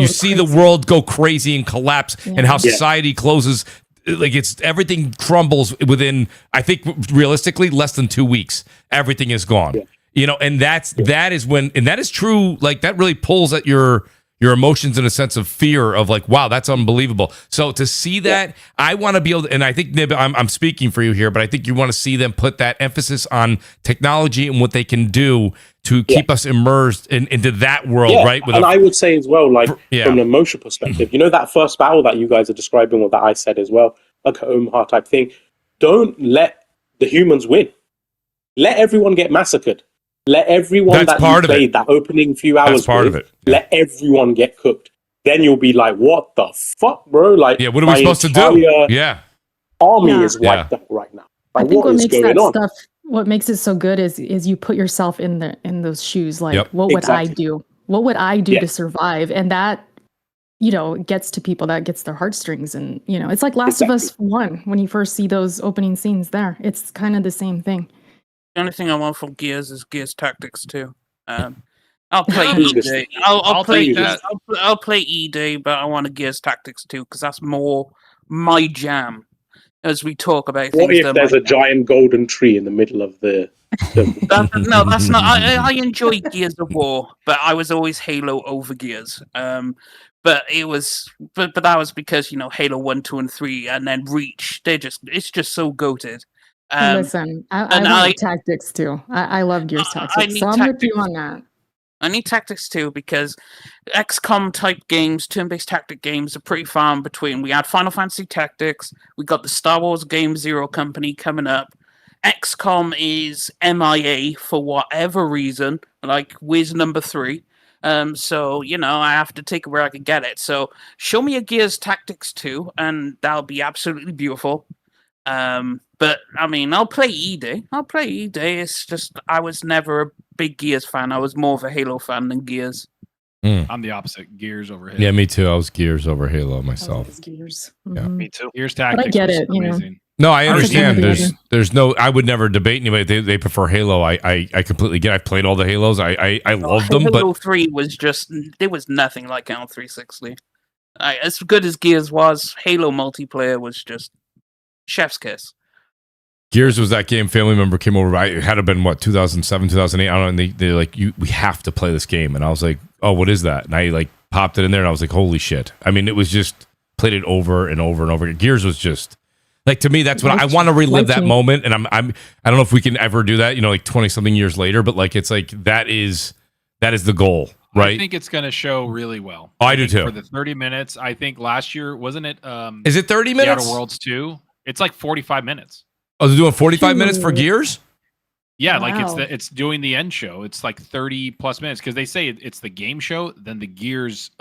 see the world go crazy and collapse and how society closes. Like it's everything crumbles within, I think realistically, less than 2 weeks. Everything is gone. Yeah. You know, and that is when, and that is true. Like that really pulls at your emotions in a sense of fear of like, wow, that's unbelievable. So to see that, I want to be able to, and I think Nib, I'm speaking for you here, but I think you want to see them put that emphasis on technology and what they can do to keep us immersed into that world, right? And I would say as well, like from an emotional perspective, you know, that first battle that you guys are describing, or that I said as well, like an Omaha type thing, don't let the humans win. Let everyone get massacred. Let everyone that you played that opening few hours let everyone get cooked. Then you'll be like, what the fuck, bro? Like, what are we supposed to do? Army is wiped out right now. Like, I think what makes that stuff, what makes it so good is you put yourself in those shoes. Like, what would I do? What would I do to survive? And that, you know, gets to people, that gets their heartstrings. And, you know, it's like Last of Us 1 when you first see those opening scenes there. It's kind of the same thing. The only thing I want from Gears is Gears Tactics 2. I'll play E-Day. I'll play E-Day, but I want a Gears Tactics 2 because that's more my jam. As we talk about what if there's a giant golden tree in the middle of the no, that's not. I enjoy Gears of War, but I was always Halo over Gears. But it was, but that was because, you know, Halo 1, 2, and 3, and then Reach. It's just so goated. Listen, I love Tactics too. I love Gears Tactics, so I'm with you on that. I need Tactics too because XCOM type games, turn-based tactic games are pretty far in between. We had Final Fantasy Tactics, we got the Star Wars Game Zero Company coming up. XCOM is MIA for whatever reason, like Wiz number 3. So, you know, I have to take it where I can get it. So show me a Gears Tactics 2 and that'll be absolutely beautiful. But I mean, I'll play E-Day. It's just I was never a big Gears fan. I was more of a Halo fan than Gears. I'm the opposite. Gears over Halo. Yeah, me too. I was Gears over Halo myself. Gears. Yeah, me too. Gears Tactics. But I get it. Amazing. No, I understand. There's no. I would never debate anybody. They prefer Halo. I completely get. I've played all the Halos. I love them. Halo but 3 was just, there was nothing like it on 360. As good as Gears was, Halo multiplayer was just chef's kiss. Gears was that game. Family member came over. It had to have been what 2007, 2008. I don't know. And they're like, we have to play this game. And I was like, oh, what is that? And I like popped it in there, and I was like, holy shit. I mean, it was just played it over and over and over. Gears was just. Like, to me, that's what I want to relive that moment. And I don't know if we can ever do that, you know, like 20 something years later, but like, it's like, that is the goal, right? I think it's going to show really well. Oh, I do too. For the 30 minutes, I think last year, wasn't it? Is it 30 minutes? The Outer Worlds 2. It's like 45 minutes. Oh, they're doing 45 minutes for Gears? Yeah, wow. Like it's doing the end show. It's like 30 plus minutes because they say it's the game show, then the Gears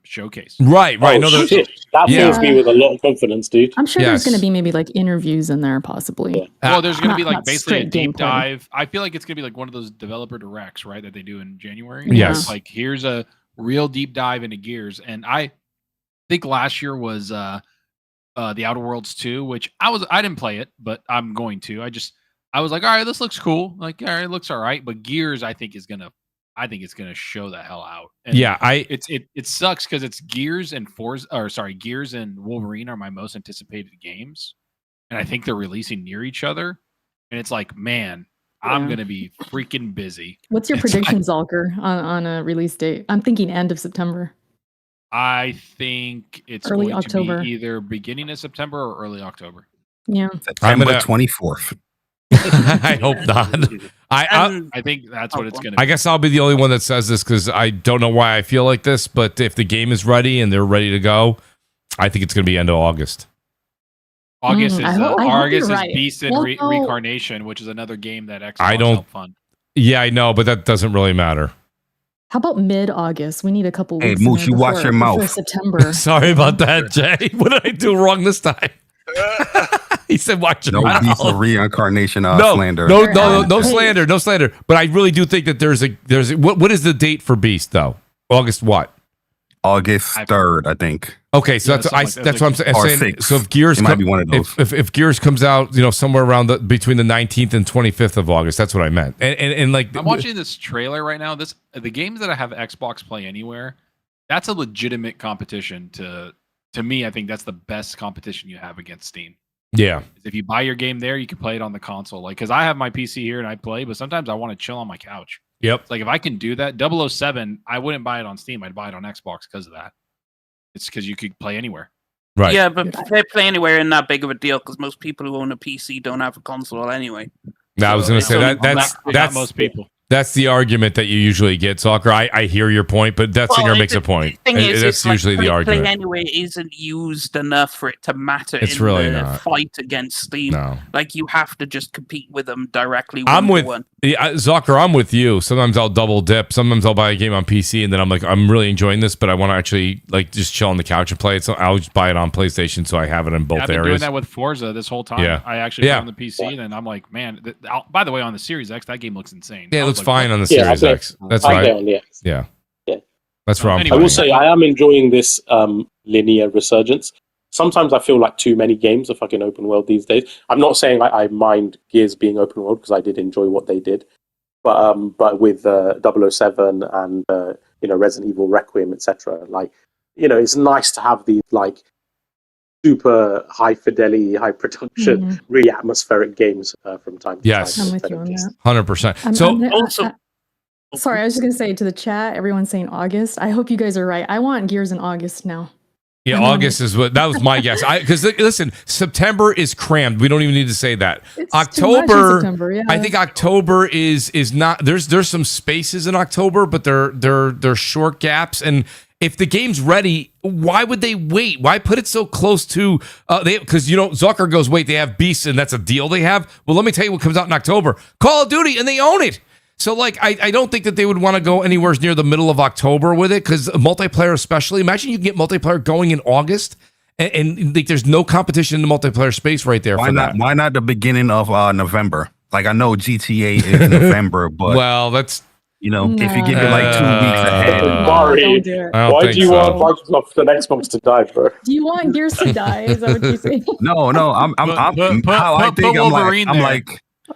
showcase. Right. Oh, no, shit. That fills me with a lot of confidence, dude. I'm sure there's going to be maybe like interviews in there, possibly. Yeah. Well, there's going to be like not basically a deep gameplay. dive. I feel like it's going to be like one of those developer directs, right, that they do in January. Yes. Like here's a real deep dive into Gears, and I think last year was the Outer Worlds 2, which I didn't play it, but I'm going to. I was like, all right, this looks cool. Like, all right, it looks all right. But Gears, I think it's gonna show the hell out. And it sucks because it's Gears and Gears and Wolverine are my most anticipated games, and I think they're releasing near each other. And it's like, man, I'm gonna be freaking busy. What's your prediction, Zalker, on a release date? I'm thinking end of September. I think it's early going October. to be either beginning of September or early October. Yeah, September 24th. I hope not. I think that's what it's going to be. I guess I'll be the only one that says this because I don't know why I feel like this, but if the game is ready and they're ready to go, I think it's going to be end of August. August is right. Beast and Reincarnation, which is another game that Xbox I don't helped fund. Yeah, I know, but that doesn't really matter. How about mid-August? We need a couple weeks. Hey, Mooch, you watch your mouth. September. Sorry about that, Jay. What did I do wrong this time? He said, "Watch your mouth." Beast of Reincarnation slander. No slander. But I really do think that there's a what is the date for Beast though? August what? August 3rd, I think. Okay, so Yeah, that's what I'm saying. Or 6th. So if Gears It might be one of those. if Gears comes out, somewhere around between the 19th and 25th of August, that's what I meant. And like I'm watching this trailer right now. The games that I have Xbox Play Anywhere, that's a legitimate competition to me. I think that's the best competition you have against Steam. Yeah. If you buy your game there, you can play it on the console. Like, because I have my PC here and I play, but sometimes I want to chill on my couch. Yep. Like if I can do that, 007, I wouldn't buy it on Steam. I'd buy it on Xbox because of that. It's because you could play anywhere. Right. Yeah, but Play Anywhere isn't that big of a deal because most people who own a PC don't have a console anyway. I was going to say that's not most people. That's the argument that you usually get, Soccer. I hear your point, but that Singer makes a point. That's usually the argument. Play Anyway isn't used enough for it to matter It's in really the not. fight against Steam. No. Like, you have to just compete with them directly. I'm with one. Zucker. I'm with you. Sometimes I'll double dip. Sometimes I'll buy a game on PC and then I'm like, I'm really enjoying this, but I want to actually like just chill on the couch and play it. So I'll just buy it on PlayStation so I have it in both I've been areas. doing that with Forza this whole time. Yeah. I actually put it on the PC, and I'm like, man. By the way, on the Series X, that game looks insane. Yeah, it looks like, fine on the Yeah, Series X. That's right. Yeah. That's where I'm Anyway, I will say I am enjoying this linear resurgence. Sometimes I feel like too many games are fucking open world these days. I'm not saying I mind Gears being open world because I did enjoy what they did, but with 007 and Resident Evil Requiem, etc. Like, it's nice to have these like super high fidelity, high production, really atmospheric games from time to time. I'm with you on that. 100%. So also. Sorry, I was just going to say to the chat, everyone's saying August. I hope you guys are right. I want Gears in August now. yeah, August is that was my guess. Because listen, September is crammed. We don't even need to say that. It's too much in October, September, yeah. I think October is not. There's some spaces in October, but they're short gaps. And if the game's ready, why would they wait? Why put it so close to because Zucker goes, wait, they have Beast and that's a deal they have. Well, let me tell you what comes out in October: Call of Duty, and they own it. So, like, I don't think that they would want to go anywhere near the middle of October with it because multiplayer, especially. Imagine you can get multiplayer going in August, and like, there's no competition in the multiplayer space right there. Why not? Why not the beginning of November? Like, I know GTA is November, but well, that's if you give it like 2 weeks ahead. Sorry. Why do you want Microsoft and Xbox to die, bro? Do you want Gears to die? Is that what you're saying? No.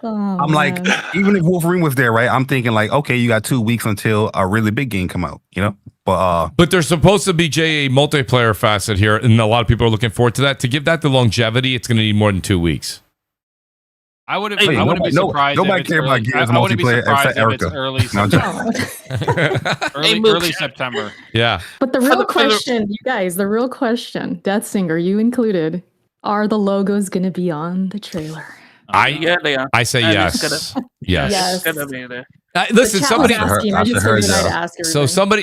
I'm like, even if Wolverine was there, right? I'm thinking like, okay, you got 2 weeks until a really big game come out, But there's supposed to be a multiplayer facet here, and a lot of people are looking forward to that. To give that the longevity, it's going to need more than 2 weeks. I wouldn't be surprised. Nobody care about Gears multiplayer except Erica. Early September. Yeah. But the real question, you guys, Death Singer, you included, are the logos going to be on the trailer? Yeah, they are. I say And yes. Yes. It's gonna be there. Listen, somebody.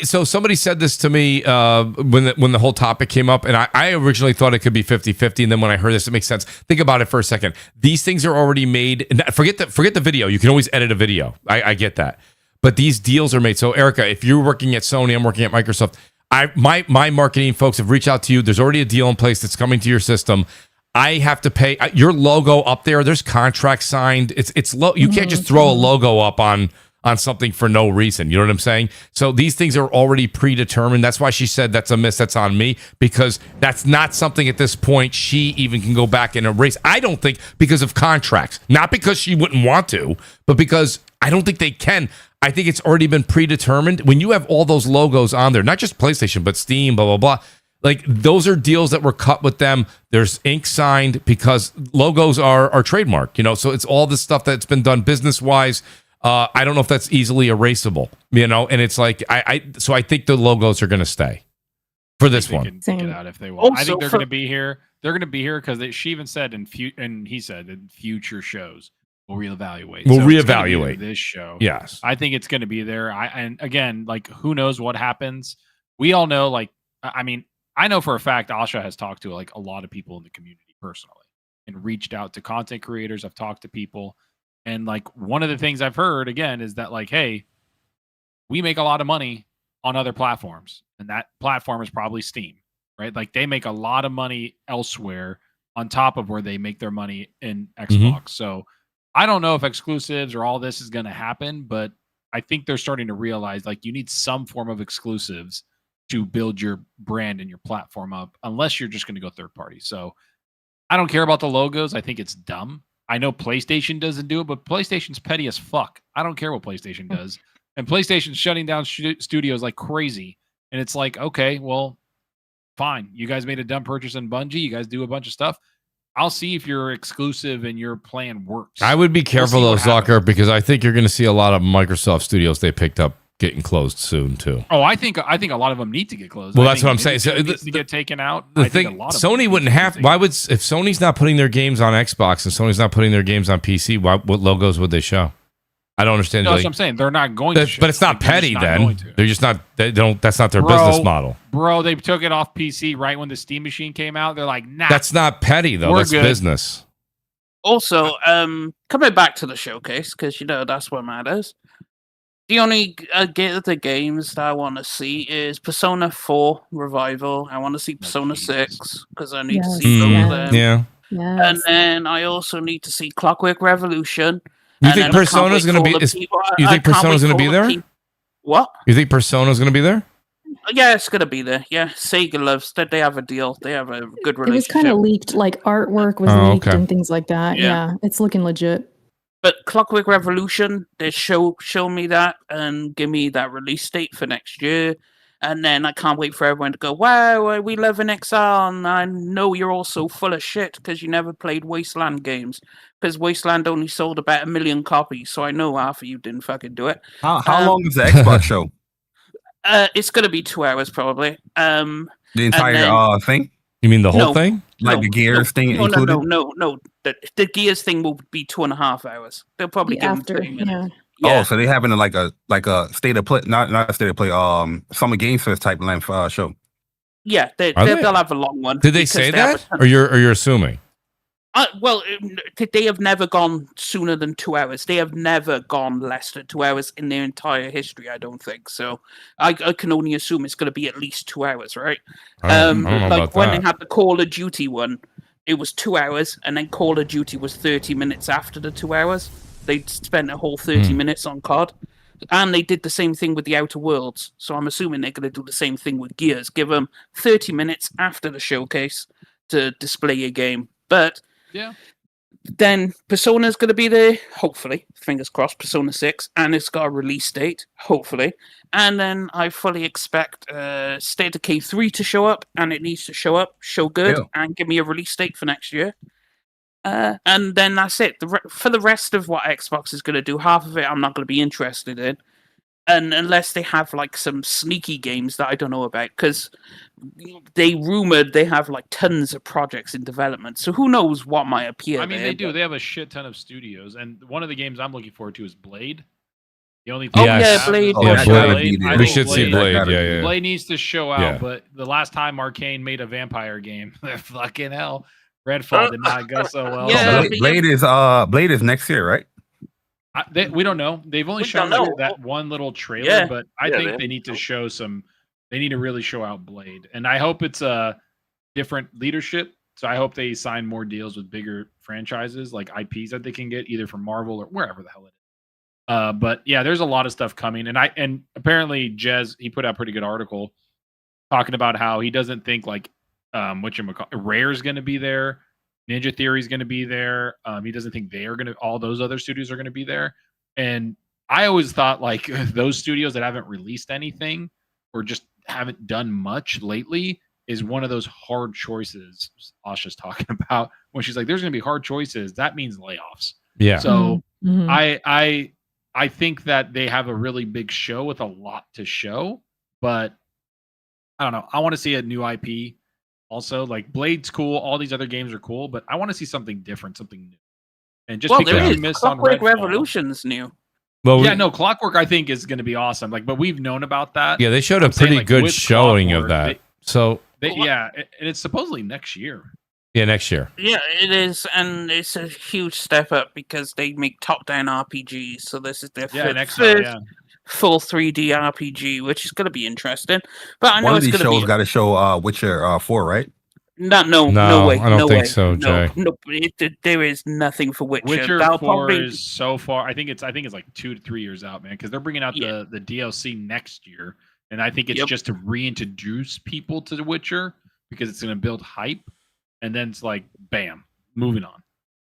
So somebody said this to me when the whole topic came up, and I originally thought it could be 50-50, and then when I heard this, it makes sense. Think about it for a second. These things are already made. And forget the video. You can always edit a video. I get that, but these deals are made. So Erica, if you're working at Sony, I'm working at Microsoft. My marketing folks have reached out to you. There's already a deal in place that's coming to your system. I have to pay your logo up there. There's contracts signed. It's low. You can't just throw a logo up on something for no reason. You know what I'm saying? So these things are already predetermined. That's why she said that's a miss. That's on me, because that's not something at this point she even can go back and erase. I don't think because of contracts, not because she wouldn't want to, but because I don't think they can. I think it's already been predetermined. When you have all those logos on there, not just PlayStation, but Steam, blah, blah, blah. Like, those are deals that were cut with them. There's ink signed because logos are trademark, so it's all this stuff that's been done business-wise. I don't know if that's easily erasable, and it's like, so I think the logos are going to stay for this one. Can take it out if they want. I think they're going to be here. They're going to be here because she even said and he said in future shows, we'll reevaluate. We'll reevaluate this show. Yes. I think it's going to be there. And again, like, who knows what happens? We all know, like, I know for a fact Asha has talked to like a lot of people in the community personally and reached out to content creators. I've talked to people, and like, one of the things I've heard again is that, like, hey, we make a lot of money on other platforms, and that platform is probably Steam, right? Like, they make a lot of money elsewhere on top of where they make their money in Xbox. So I don't know if exclusives or all this is going to happen, but I think they're starting to realize, like, you need some form of exclusives to build your brand and your platform up unless you're just going to go third party. So I don't care about the logos. I think it's dumb. I know PlayStation doesn't do it, but PlayStation's petty as fuck. I don't care what PlayStation does. And PlayStation's shutting down studios like crazy. And it's like, okay, well, fine. You guys made a dumb purchase in Bungie. You guys do a bunch of stuff. I'll see if your exclusive and your plan works. I would be careful though, Zucker, because I think you're going to see a lot of Microsoft studios they picked up getting closed soon too. Oh, I think a lot of them need to get closed. Well, that's what I'm saying. So it needs to get taken out. The thing, Sony wouldn't have. Why would if Sony's not putting their games on Xbox and Sony's not putting their games on PC? What logos would they show? I don't understand. No, that's what I'm saying. They're not going to. But it's not petty then. They're just not. They don't. That's not their business model. Bro, they took it off PC right when the Steam machine came out. They're like, nah. That's not petty though. That's business. Also, coming back to the showcase because that's what matters. The only the games that I want to see is Persona 4 Revival. I want to see Persona 6 because I need to see those. Yeah. And then I also need to see Clockwork Revolution. You think Persona's going to be? You think Persona's going to be there? What? You think Persona's going to be there? Yeah, it's going to be there. Yeah, Sega loves that. They have a deal. They have a good relationship. It was kind of leaked, like artwork was leaked and things like that. Yeah, it's looking legit. But Clockwork Revolution, they show me that and give me that release date for next year. And then I can't wait for everyone to go, wow, we live in exile. And I know you're all so full of shit because you never played Wasteland games. Because Wasteland only sold about 1 million copies. So I know half of you didn't fucking do it. How long is the Xbox show? It's going to be 2 hours probably. The entire thing? You mean the whole thing? Like the Gears thing included? No. The Gears thing will be 2.5 hours. They'll probably give them 30 minutes. Yeah. Oh, so they having like a state of play, not a state of play, Summer Game Fest type length show. Yeah, they'll have a long one. Did they say that, or you're assuming? Well, they have never gone sooner than 2 hours. They have never gone less than 2 hours in their entire history. I don't think so. I can only assume it's going to be at least 2 hours, right? I don't know like about when that. they had the Call of Duty one, it was 2 hours, and then Call of Duty was 30 minutes after the 2 hours. They spent a whole 30 minutes on COD. And they did the same thing with the Outer Worlds. So I'm assuming they're going to do the same thing with Gears. Give them 30 minutes after the showcase to display your game. But then Persona's going to be there, hopefully. Fingers crossed, Persona 6. And it's got a release date, hopefully. And then I fully expect State of Decay 3 to show up. And it needs to show good, and give me a release date for next year. And then that's it. For the rest of what Xbox is going to do, half of it I'm not going to be interested in, and unless they have like some sneaky games that I don't know about, because they rumored they have like tons of projects in development. So who knows what might appear? I mean, they do. They have a shit ton of studios, and one of the games I'm looking forward to is Blade. The only thing Blade. Blade. We should see Blade. Yeah. Blade needs to show out, but the last time Arcane made a vampire game, fucking hell. Redfall did not go so well. Yeah, Blade is next year, right? We don't know. They've only shown that one little trailer, but I think they need to show some. They need to really show out Blade, and I hope it's a different leadership. So I hope they sign more deals with bigger franchises, like IPs that they can get either from Marvel or wherever the hell it is. But yeah, there's a lot of stuff coming, and apparently Jez, he put out a pretty good article talking about how he doesn't think like. Rare's going to be there. Ninja Theory's going to be there. He doesn't think all those other studios are going to be there. And I always thought like those studios that haven't released anything or just haven't done much lately is one of those hard choices Asha's talking about when she's like, there's going to be hard choices. That means layoffs. Yeah. So I think that they have a really big show with a lot to show, but I don't know. I want to see a new IP. Also, like Blade's cool, all these other games are cool, but I want to see something different, something new. And just because you missed on Clockwork Revolution's new. Well, Clockwork I think is going to be awesome. Like, but we've known about that. Yeah, they showed a pretty good showing of that. And it's supposedly next year. Yeah, next year. Yeah, it is, and it's a huge step up because they make top-down RPGs. So this is their first full 3D RPG, which is going to be interesting. But I know one of these shows got to show Witcher 4, right? No way. I don't think so, Jay. No, there is nothing for Witcher. Witcher 4 is so far. I think it's like 2 to 3 years out, man, because they're bringing out the DLC next year, And I think it's just to reintroduce people to The Witcher because it's going to build hype. And then it's like, bam, moving on.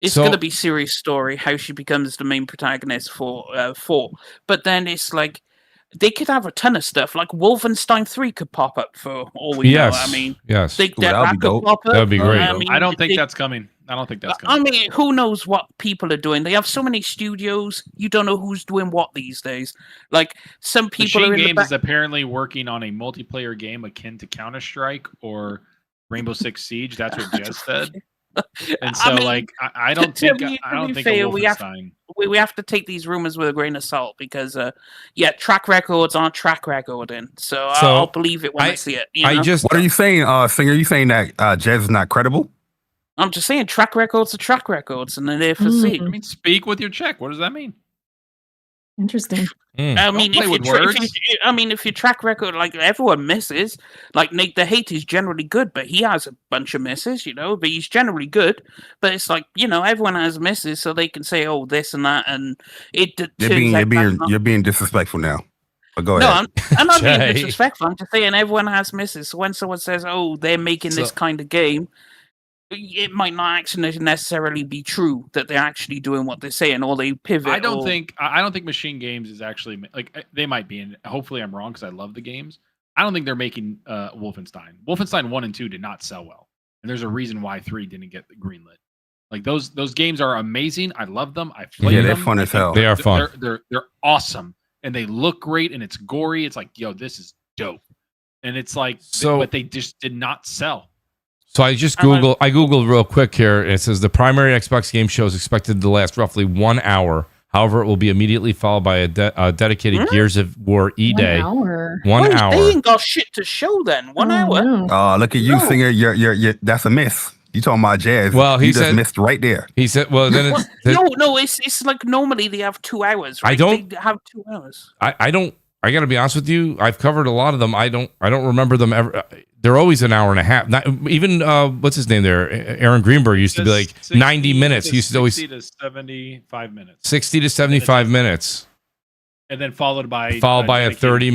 It's going to be Ciri's story, how she becomes the main protagonist for 4. But then it's like, they could have a ton of stuff. Like Wolfenstein 3 could pop up for all we know. I mean, yes. that could pop up. That'd be great. I don't think that's coming. I mean, who knows what people are doing? They have so many studios. You don't know who's doing what these days. Like some people Machine are in Games the is apparently working on a multiplayer game akin to Counter-Strike or Rainbow Six Siege. That's what Jez said. And so, I don't think Wolfenstein. We have to take these rumors with a grain of salt because, track records aren't track recording. So I'll believe it when I see it. What are you saying, Singer? Are you saying that Jez is not credible? I'm just saying track records are track records, and they're there for see. I mean, speak with your check. What does that mean? Interesting. I mean, if your track record, like everyone misses, like Nate the Hate is generally good, but he has a bunch of misses, but he's generally good. But it's like, everyone has misses, so they can say, oh, this and that, and you're being disrespectful now. But go ahead. No, I'm not being disrespectful. I'm just saying everyone has misses. So when someone says, oh, they're making this kind of game, it might not actually necessarily be true that they're actually doing what they're saying, or they pivot. I don't think Machine Games is actually they might be, and hopefully I'm wrong because I love the games. I don't think they're making Wolfenstein. Wolfenstein 1 and 2 did not sell well, and there's a reason why 3 didn't get greenlit. Like those games are amazing. I love them. I played them. They're fun as hell. They are fun. They're awesome, and they look great, and it's gory. It's like, yo, this is dope, and it's like, but they just did not sell. So I Googled real quick here. It says the primary Xbox game show is expected to last roughly 1 hour. However, it will be immediately followed by a dedicated Gears of War E-Day. 1 hour. 1 hour. They ain't got shit to show then. 1 hour. Oh, look at you, Singer. You're that's a miss. You talking about Jazz? Well, he just missed right there. He said, "Well, then it's no. It's like normally they have 2 hours. Right? They have 2 hours. I don't. I got to be honest with you. I've covered a lot of them. I don't remember them ever. They're always an hour and a half. Not even what's his name there? Aaron Greenberg used to be like 90 minutes. He used to always 60 to 75 minutes. 60 to 75 minutes, and then followed by a 30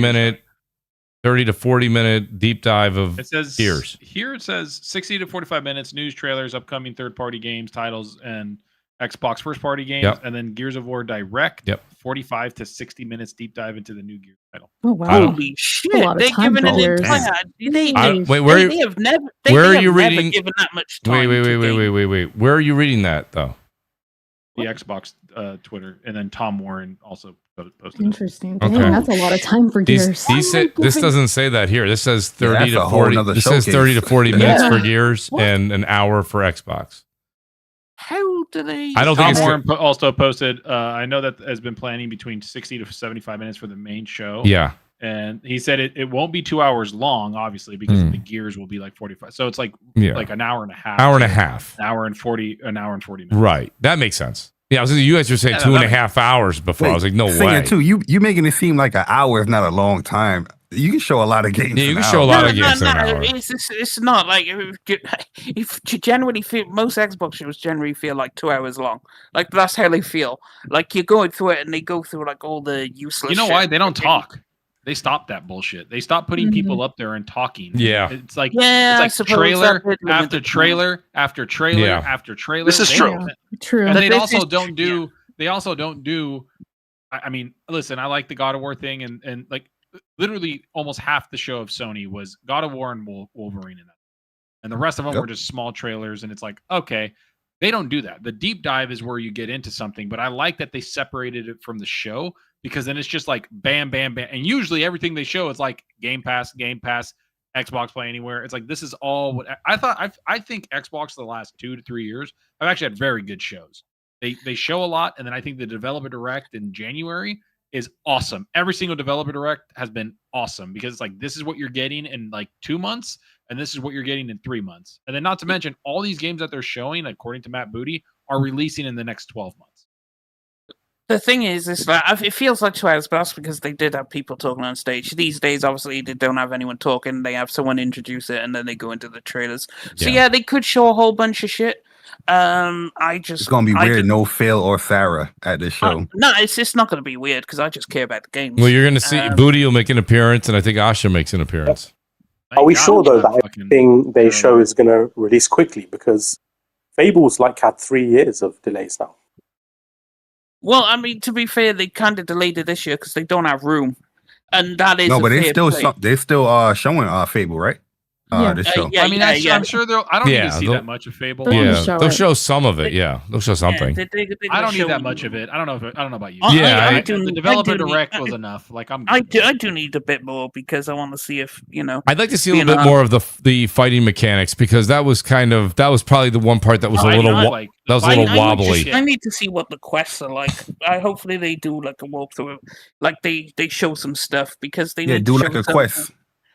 to 40 minute deep dive of Gears. Here it says 60 to 45 minutes, news trailers, upcoming third-party games, titles, and Xbox first-party games, and then Gears of War Direct. 45 to 60 minutes deep dive into the new Gears title. Oh wow! Holy shit! They're giving it Where are you reading? Given that much time Wait. Where are you reading that though? The Xbox Twitter, and then Tom Warren also posted. Interesting. Dang, that's a lot of time for Gears. This doesn't say that here. This says 30 to 40. This says 30 to 40 minutes for Gears and an hour for Xbox. How do they? I don't think Tom Warren also posted. I know that has been planning between 60 to 75 minutes for the main show. Yeah, and he said it won't be 2 hours long, obviously, because the Gears will be like 45. So it's like an hour and a half. An hour and 40 minutes. Right, that makes sense. Yeah, I was you guys were saying 2.5 hours before. I was like, no way. Too, you making it seem like an hour is not a long time. You can show a lot of games. Yeah, you can show a lot of games in an hour. It's not like if you generally feel most Xbox shows generally feel like 2 hours long. Like that's how they feel. Like you're going through it and they go through like all the useless. You know why they don't talk? They stopped that bullshit. They stopped putting people up there and talking. Yeah, it's like trailer after trailer after trailer after trailer. This is true. True, and they also don't do. They also don't do. I mean, listen. I like the God of War thing, and like. Literally almost half the show of Sony was God of War and Wolverine in it. And the rest of them were just small trailers. And it's like, okay, they don't do that. The deep dive is where you get into something. But I like that they separated it from the show because then it's just like bam, bam, bam. And usually everything they show is like Game Pass, Xbox Play Anywhere. It's like this is all what I think Xbox the last 2 to 3 years have actually had very good shows. They show a lot. And then I think the Developer Direct in January is awesome. Every single Developer Direct has been awesome because it's like this is what you're getting in like 2 months and this is what you're getting in 3 months. And then not to mention all these games that they're showing, according to Matt Booty, are releasing in the next 12 months. The thing is like, it feels like 2 hours, but that's because they did have people talking on stage. These days, obviously, they don't have anyone talking. They have someone introduce it and then they go into the trailers. So yeah, they could show a whole bunch of shit. It's gonna be weird. No Phil or Sarah at this show. No, it's just not gonna be weird because I just care about the games. Well, you're gonna see Booty will make an appearance, and I think Asha makes an appearance. Are we sure though that everything they show is gonna release quickly? Because Fable's like had 3 years of delays now. Well, I mean, to be fair, they kind of delayed it this year because they don't have room, and that is No, but they still showing Fable, right? This show. I mean, I'm sure they'll. I don't need to see that much of Fable. They'll show some of it. Yeah, they'll show something. I don't need that much of it. I don't know about you. Yeah, the developer direct was enough. Like I do need a bit more because I want to see if I'd like to see a little bit more of the fighting mechanics because that was probably the one part that was a little wobbly. I need to see what the quests are like. Hopefully they do like a walkthrough, like they show some stuff because they need do to like show a quest.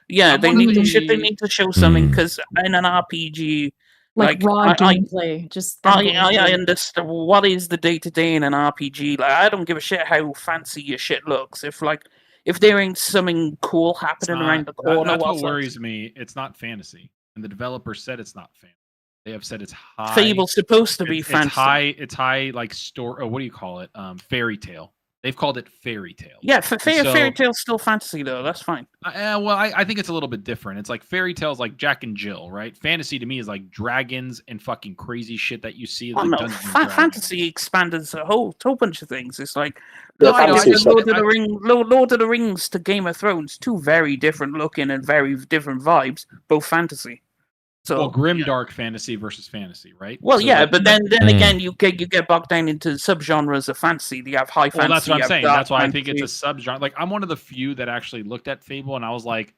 Yeah, they need to show something because in an RPG, like raw gameplay, I understand what is the day to day in an RPG. Like I don't give a shit how fancy your shit looks. If there ain't something cool happening around the corner, that's what worries me. It's not fantasy, and the developer said it's not fantasy. They have said it's high. Fable's supposed to be fantasy. It's high like what do you call it? Fairy tale. They've called it fairy tale. Yeah, fairy tale's still fantasy though. That's fine. I think it's a little bit different. It's like fairy tales, like Jack and Jill, right? Fantasy to me is like dragons and fucking crazy shit that you see. Fantasy expanded a whole bunch of things. It's like Lord of the Rings to Game of Thrones, two very different looking and very different vibes, both fantasy. So grimdark fantasy versus fantasy, right? Well, but then again, you get bogged down into subgenres of fantasy. You have high fantasy. That's what I'm saying. That's why I think it's a subgenre. Like I'm one of the few that actually looked at Fable and I was like,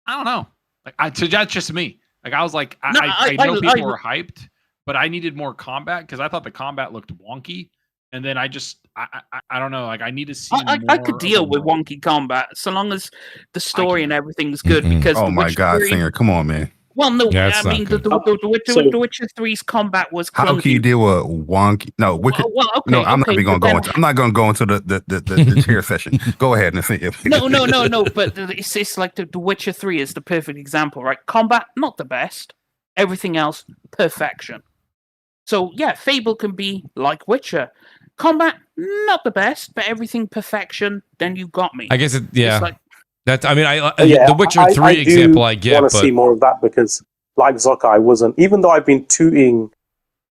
I don't know. Like that's just me. Like I was like, I know people were hyped, but I needed more combat because I thought the combat looked wonky. And then I don't know. Like I need to see. I could deal with wonky combat so long as the story and everything's good. Because my God, Singer, come on, man. Well, no, I mean the Witcher 3's combat was clunky. How can you deal with wonky? No, okay, no, I'm not even going to go into. I'm not going to go into the tier session. Go ahead and see if. No. But it's like the Witcher 3 is the perfect example, right? Combat not the best, everything else perfection. So yeah, Fable can be like Witcher. Combat not the best, but everything perfection. Then you got me. I guess It's like, the Witcher 3 example I get. I want to see more of that because, like Zuck, I wasn't. Even though I've been tooting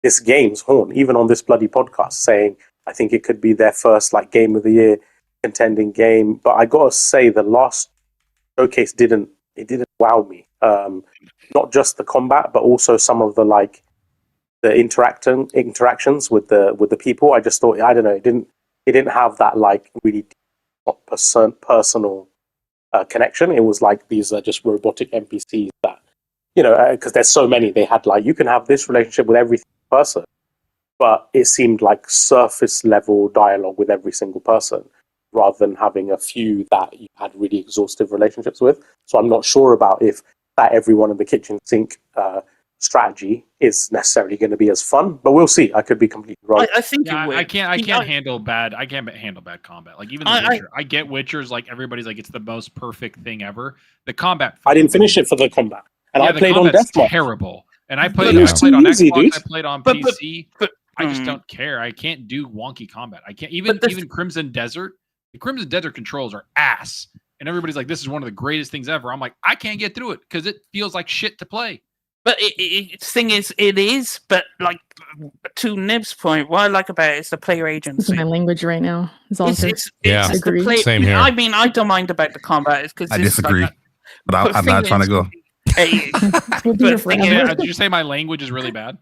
this game's horn, even on this bloody podcast, saying I think it could be their first like game of the year contending game, but I gotta say the last showcase didn't wow me. Not just the combat, but also some of the interactions with the people. I just thought it didn't have that like really personal connection. It was like these are just robotic NPCs that, because there's so many. They had like you can have this relationship with every person, but it seemed like surface level dialogue with every single person rather than having a few that you had really exhaustive relationships with. So I'm not sure about if that everyone in the kitchen sink strategy is necessarily going to be as fun, but we'll see. I could be completely wrong. I think I can't handle bad combat. Like even the Witcher, I get Witcher's like everybody's like it's the most perfect thing ever. The combat, I didn't finish it for the combat, and I played on Deathmatch. Terrible, and I played on Xbox. Dude. I played on PC. But I just don't care. I can't do wonky combat. I can't even Crimson Desert. The Crimson Desert controls are ass, and everybody's like this is one of the greatest things ever. I'm like I can't get through it because it feels like shit to play. But it is, but like to Nib's point, what I like about it is the player agency. My language right now is also same here. I mean, I don't mind about the combat, because I disagree, but I'm not trying to go. Did you say my language is really bad?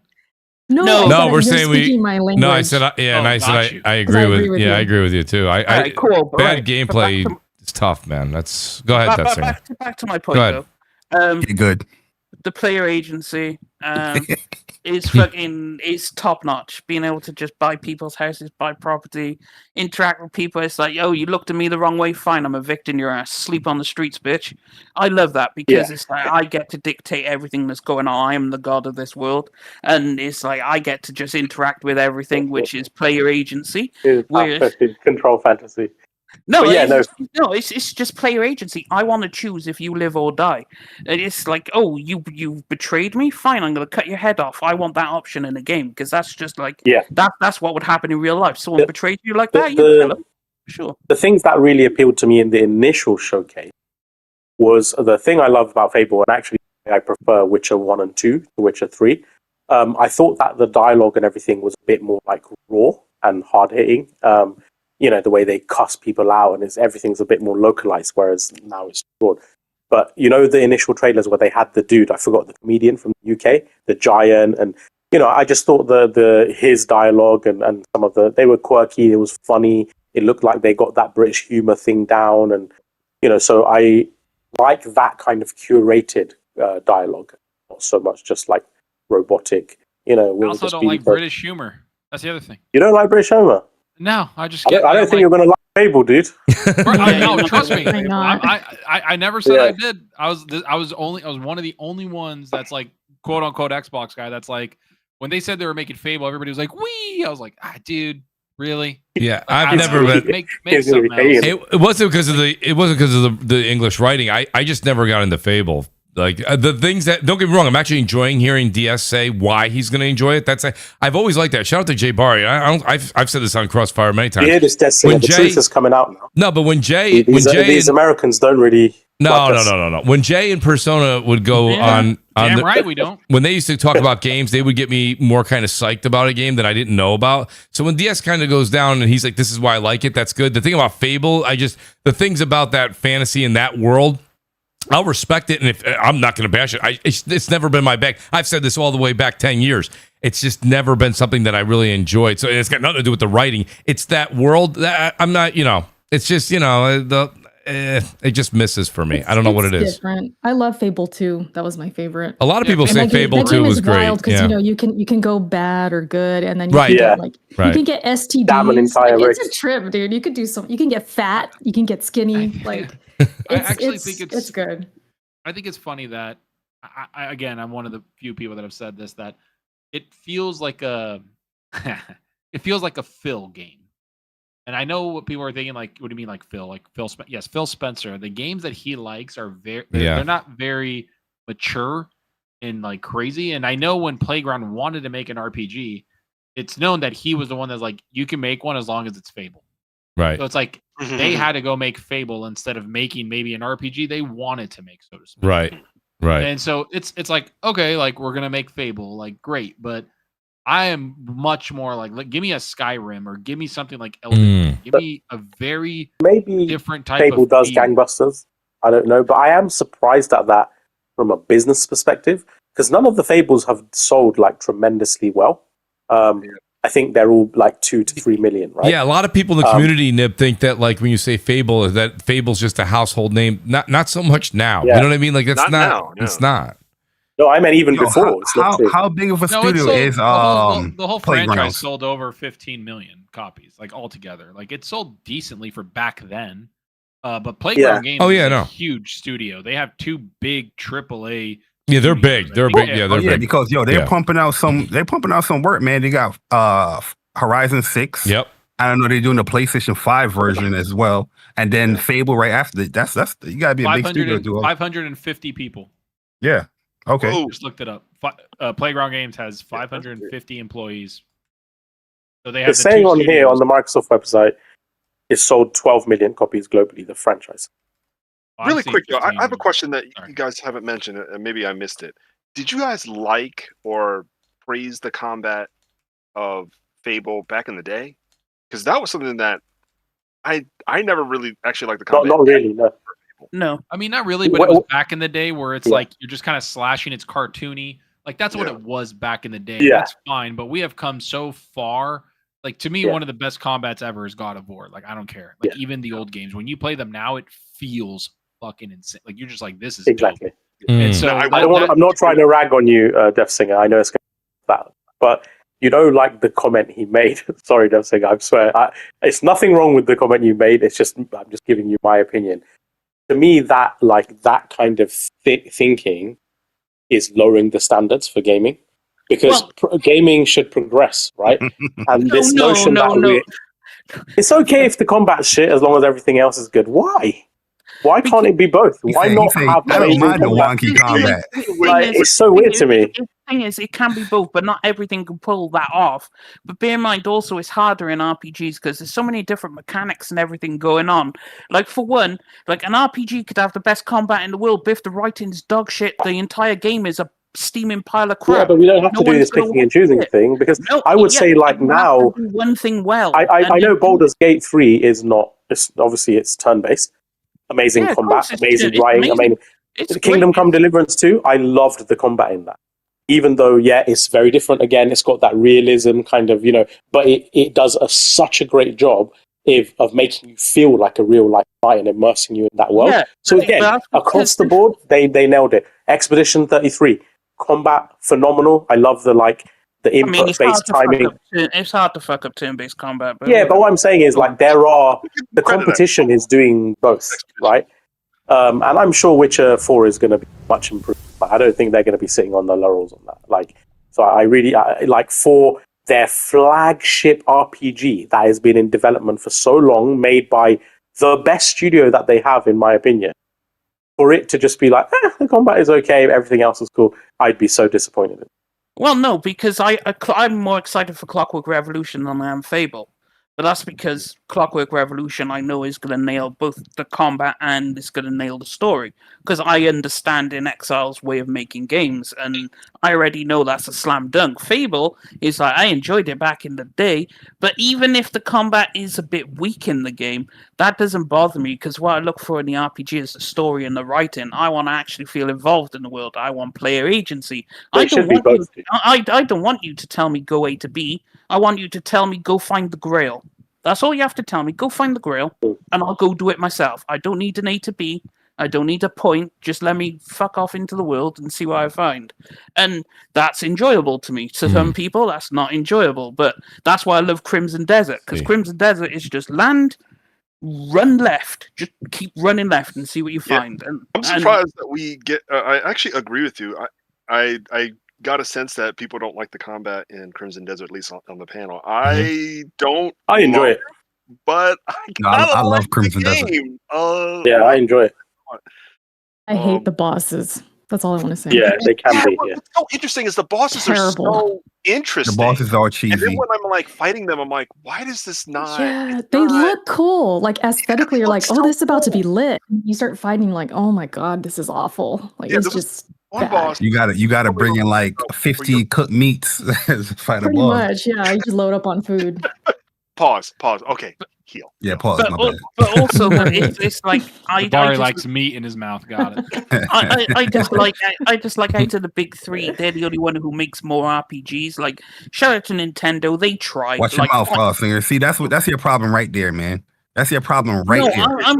No, we're saying my language. No, I said I agree with I agree with you too. Cool. Bad gameplay is tough, man. Go ahead. Back to my point though. Good. The player agency is top notch. Being able to just buy people's houses, buy property, interact with people. It's like, you looked at me the wrong way. Fine, I'm evicting your ass. Sleep on the streets, bitch. I love that because it's like I get to dictate everything that's going on. I am the god of this world, and it's like I get to just interact with everything, which is player agency. Control fantasy. No, But yeah, it's just player agency. I want to choose if you live or die. And it's like, oh, you betrayed me. Fine, I'm going to cut your head off. I want that option in the game because that's just like that's what would happen in real life. Someone betrays you like that, you kill them. Sure. The things that really appealed to me in the initial showcase was the thing I love about Fable, and actually I prefer Witcher 1 and 2 to Witcher 3. I thought that the dialogue and everything was a bit more like raw and hard hitting. The way they cuss people out and everything's a bit more localized, whereas now it's broad. But the initial trailers where they had the dude, I forgot the comedian from the UK, the giant, and I just thought his dialogue and some of they were quirky, it was funny, it looked like they got that British humor thing down, and so I like that kind of curated dialogue, not so much just like robotic. I also don't like British humor. That's the other thing. You don't like British humor? No, I just. I don't think you're going to like Fable, dude. No, trust me. I never said I did. I was one of the only ones that's like quote unquote Xbox guy. That's like when they said they were making Fable, everybody was like, "Wee!" I was like, dude, really? Yeah, I've never been. Make something else. It wasn't because of the English writing. I just never got into Fable. Like the things that, don't get me wrong, I'm actually enjoying hearing DS say why he's going to enjoy it. I've always liked that. Shout out to Jay Barry. I've said this on Crossfire many times. Yeah, the truth is coming out now. No, but when these Americans don't really. No. When Jay and Persona would go on damn right we don't. When they used to talk about games, they would get me more kind of psyched about a game that I didn't know about. So when DS kind of goes down and he's like, "This is why I like it," that's good. The thing about Fable, the things about that fantasy in that world, I'll respect it, and if I'm not going to bash it, it's never been my bag. I've said this all the way back 10 years. It's just never been something that I really enjoyed. So it's got nothing to do with the writing. It's that world that I'm not. It's just it just misses for me. I don't know what it is. Different. I love Fable 2. That was my favorite. A lot of people say Fable 2 was great. Because you can go bad or good, and then you can get STDs. Damn an entire race. It's a trip, dude. You could do some. You can get fat. You can get skinny. I actually think it's good. I think it's funny that I'm one of the few people that have said this, that it feels like a Phil game. And I know what people are thinking, like, what do you mean like Phil? Like Phil yes, Phil Spencer. The games that he likes are they're not very mature and like crazy. And I know when Playground wanted to make an RPG, it's known that he was the one that's like, you can make one as long as it's Fable. Right. So it's like they had to go make Fable instead of making maybe an RPG they wanted to make, so to speak. Right. And so it's like, okay, like we're gonna make Fable, like great, but I am much more like give me a Skyrim or give me something like Elden Ring. Give me a very different type Fable of does game. gangbusters. I don't know, but I am surprised at that from a business perspective because none of the Fables have sold like tremendously well. I think they're all like 2 to 3 million, right? Yeah, a lot of people in the community, Nib, think that like when you say Fable, that Fable's just a household name. Not so much now. Yeah. You know what I mean? Like that's not now, it's not. No, I meant even before. How big of a studio is the whole franchise sold over 15 million copies, like altogether. Like it sold decently for back then. But Playground Games is a huge studio. They have 2 big AAA. Yeah, they're big. They're big. Yeah, they're big. Because they're pumping out some work, man. They got Horizon 6. Yep. I don't know, they're doing the PlayStation 5 version as well. And then Fable right after that. That's you gotta be a big studio to do. 550 people. Yeah. Okay. Just looked it up. Playground Games has 550 employees. So they have it's saying on here on the Microsoft website, it sold 12 million copies globally, the franchise. Really quick, though, I have a question that you guys haven't mentioned, and maybe I missed it. Did you guys like or praise the combat of Fable back in the day? Because that was something that I never really actually liked the combat. Not really, no. No. I mean, not really, but it was back in the day where it's like you're just kind of slashing, it's cartoony. Like, that's what it was back in the day. Yeah. That's fine, but we have come so far. Like, to me, one of the best combats ever is God of War. Like, I don't care. Like, even the old games, when you play them now, it feels fucking insane. Like, you're just like, this is exactly. And so I'm not trying to rag on you, Death Singer. I know it's bad, but like the comment he made. Sorry, Death Singer. I swear, it's nothing wrong with the comment you made. It's just I'm just giving you my opinion. To me, that kind of thinking is lowering the standards for gaming because gaming should progress, right? And this notion that It's okay if the combat's shit as long as everything else is good. Why? Why can't it be both? Why not have I don't amazing mind the combat? wonky combat. Like, it's so weird to me. The thing is, it can be both, but not everything can pull that off. But bear in mind, also, it's harder in RPGs because there's so many different mechanics and everything going on. Like, for one, like an RPG could have the best combat in the world, but if the writing's dog shit, the entire game is a steaming pile of crap. Yeah, but we don't have to do this picking and choosing thing, because I would say, like, now, one thing well. I know Baldur's Gate 3 is not, obviously it's turn-based. Amazing combat, amazing writing, amazing. Kingdom Come Deliverance 2, I loved the combat in that. Even though, it's very different again, it's got that realism kind of, but it does such a great job of making you feel like a real-life fight and immersing you in that world. Yeah, so again, across the board, they nailed it. Expedition 33, combat, phenomenal. I love the input-based timing. It's hard to fuck up turn-based combat. But but what I'm saying is, like, the competition is doing both, right? And I'm sure Witcher 4 is going to be much improved, but I don't think they're going to be sitting on the laurels on that. Like, so I really like, for their flagship RPG that has been in development for so long, made by the best studio that they have, in my opinion, for it to just be like, the combat is okay, everything else is cool, I'd be so disappointed. Well, no, because I'm more excited for Clockwork Revolution than I am Fable. But that's because Clockwork Revolution, I know, is going to nail both the combat and it's going to nail the story. Because I understand In Exile's way of making games, and I already know that's a slam dunk. Fable is like, I enjoyed it back in the day, but even if the combat is a bit weak in the game, that doesn't bother me, because what I look for in the RPG is the story and the writing. I want to actually feel involved in the world. I want player agency. I don't want you to tell me go A to B. I want you to tell me, go find the Grail. That's all you have to tell me. Go find the Grail, and I'll go do it myself. I don't need an A to B. I don't need a point. Just let me fuck off into the world and see what I find. And that's enjoyable to me. To some people, that's not enjoyable. But that's why I love Crimson Desert, because Crimson Desert is just land, run left. Just keep running left and see what you find. And, I'm surprised that we get... I actually agree with you. I got a sense that people don't like the combat in Crimson Desert, at least on the panel. I don't. I enjoy it, but I love Crimson Desert. I enjoy it. I hate the bosses. That's all I want to say. Yeah, they can be. What's so interesting is the bosses are so interesting. The bosses are cheesy. And then when I'm like fighting them, I'm like, why does this not? Yeah, they look cool. Like aesthetically, you're like, oh, this is about to be lit. You start fighting, like, oh my god, this is awful. Like it's just. One boss, you gotta bring in like 50 cooked meats to fight a boss. Pretty much, yeah. You just load up on food. Pause. Okay, heal. Yeah, pause. But also, it's like Barry likes meat in his mouth. Got it. I just like out of the big three, they're the only one who makes more RPGs. Like, shout out to Nintendo, they try. Watch your mouth, Singer. See, that's your problem right there, man. That's your problem right there. I'm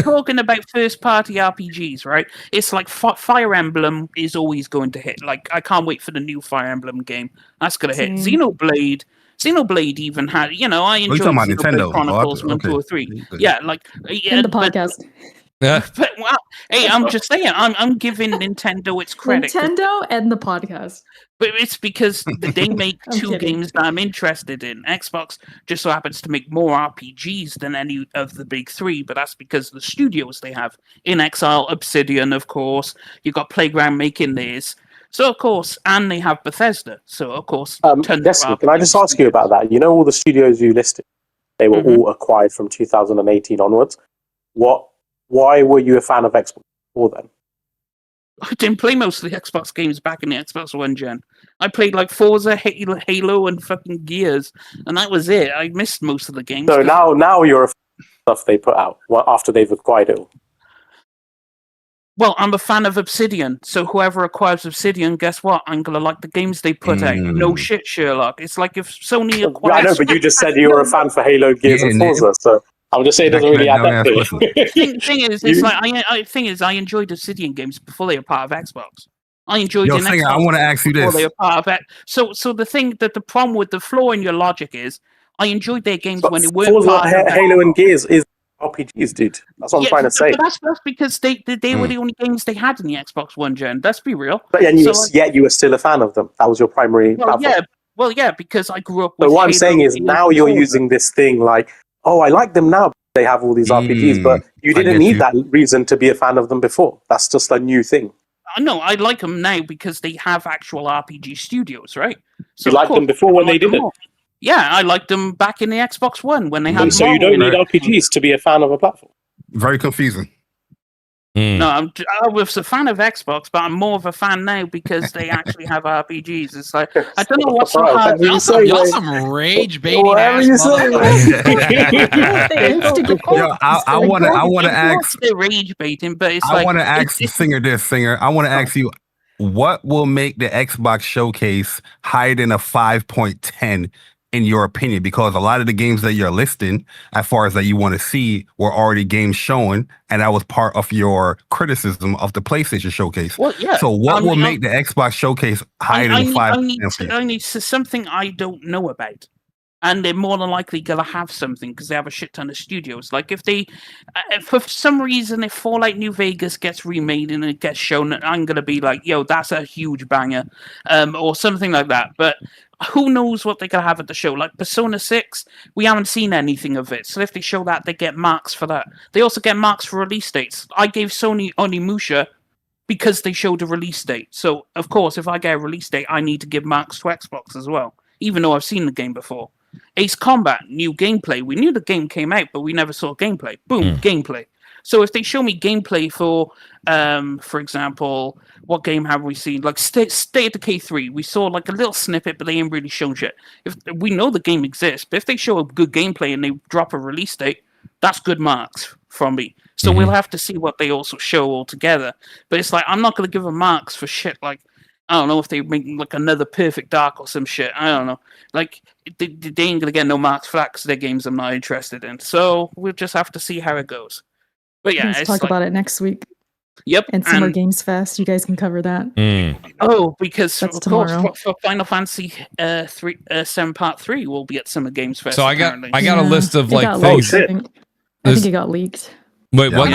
talking about first-party RPGs, right? It's like Fire Emblem is always going to hit. Like, I can't wait for the new Fire Emblem game. That's going to hit. Xenoblade even had, I enjoyed Xenoblade Chronicles 1, 2, or 3. Yeah, like... in the podcast. Yeah. But, well, hey, I'm just saying, I'm giving Nintendo its credit. Nintendo and the podcast. But it's because they make two games that I'm interested in. Xbox just so happens to make more RPGs than any of the big three, but that's because of the studios they have. In Exile, Obsidian, of course. You've got Playground making theirs. So, of course, and they have Bethesda. So, of course... Destiny, can I just ask you about that? You know all the studios you listed? They were all acquired from 2018 onwards. Why were you a fan of Xbox before then? I didn't play most of the Xbox games back in the Xbox One gen. I played like Forza, Halo, and fucking Gears, and that was it. I missed most of the games. So now you're a fan of stuff they put out after they've acquired it all. Well, I'm a fan of Obsidian, so whoever acquires Obsidian, guess what? I'm gonna like the games they put out. No shit, Sherlock. It's like if Sony acquires... I know, but you just said you were a fan for Halo, Gears, and Forza, so... I'm just saying it doesn't really add that to thing is, I enjoyed Obsidian games before they were part of Xbox. I enjoyed Xbox. I want to ask you this. They were part of it. So the problem with the flaw in your logic is, I enjoyed their games when they weren't part of Halo and Gears is RPGs, dude. That's what I'm trying to say. But that's because they were the only games they had in the Xbox One gen. Let's be real. But yet you were still a fan of them. That was your primary platform. Well, yeah, because I grew up But with what I'm Halo saying is and now you're Forza. using this thing like, oh, I like them now. They have all these RPGs, but you I didn't get need you. that reason to be a fan of them before. That's just a new thing. No, I like them now because they have actual RPG studios, right? So You liked them before when they didn't. Yeah, I liked them back in the Xbox One when they had. So you don't need RPGs to be a fan of a platform. Very confusing. No, I was a fan of Xbox, but I'm more of a fan now because they actually have RPGs. It's like I don't know what's so hard. Y'all some rage baiting Whatever ass you say, Yo, I want to ask. They're rage baiting, but it's I want to ask Singer this, Singer. I want to ask you, what will make the Xbox showcase higher than a 5.10 in your opinion? Because a lot of the games that you're listing, as far as that you want to see, were already games shown, and that was part of your criticism of the PlayStation showcase. Well, yeah. So what will make the Xbox showcase higher than 5? I need something I don't know about. And they're more than likely going to have something because they have a shit ton of studios. Like if they, for some reason, if Fallout New Vegas gets remade and it gets shown, I'm going to be like, yo, that's a huge banger, or something like that. But who knows what they're going to have at the show? Like Persona 6, we haven't seen anything of it. So if they show that, they get marks for that. They also get marks for release dates. I gave Sony Onimusha because they showed a release date. So, of course, if I get a release date, I need to give marks to Xbox as well, even though I've seen the game before. Ace Combat, new gameplay. We knew the game came out, but we never saw gameplay. Boom, gameplay. So if they show me gameplay for example, what game have we seen? Like State of Decay 3. We saw like a little snippet, but they ain't really shown shit. If we know the game exists, but if they show a good gameplay and they drop a release date, that's good marks from me. So we'll have to see what they also show altogether. But it's like, I'm not going to give them marks for shit like, I don't know if they make like another Perfect Dark or some shit. I don't know. Like, they ain't going to get no marks for that because they're games I'm not interested in. So we'll just have to see how it goes. But yeah, let's talk about it next week. Yep. And Summer Games Fest. You guys can cover that. Oh, because that's of tomorrow. course for Final Fantasy 7 Part 3 will be at Summer Games Fest. So I got a list of like things. I think it got leaked. Wait, what?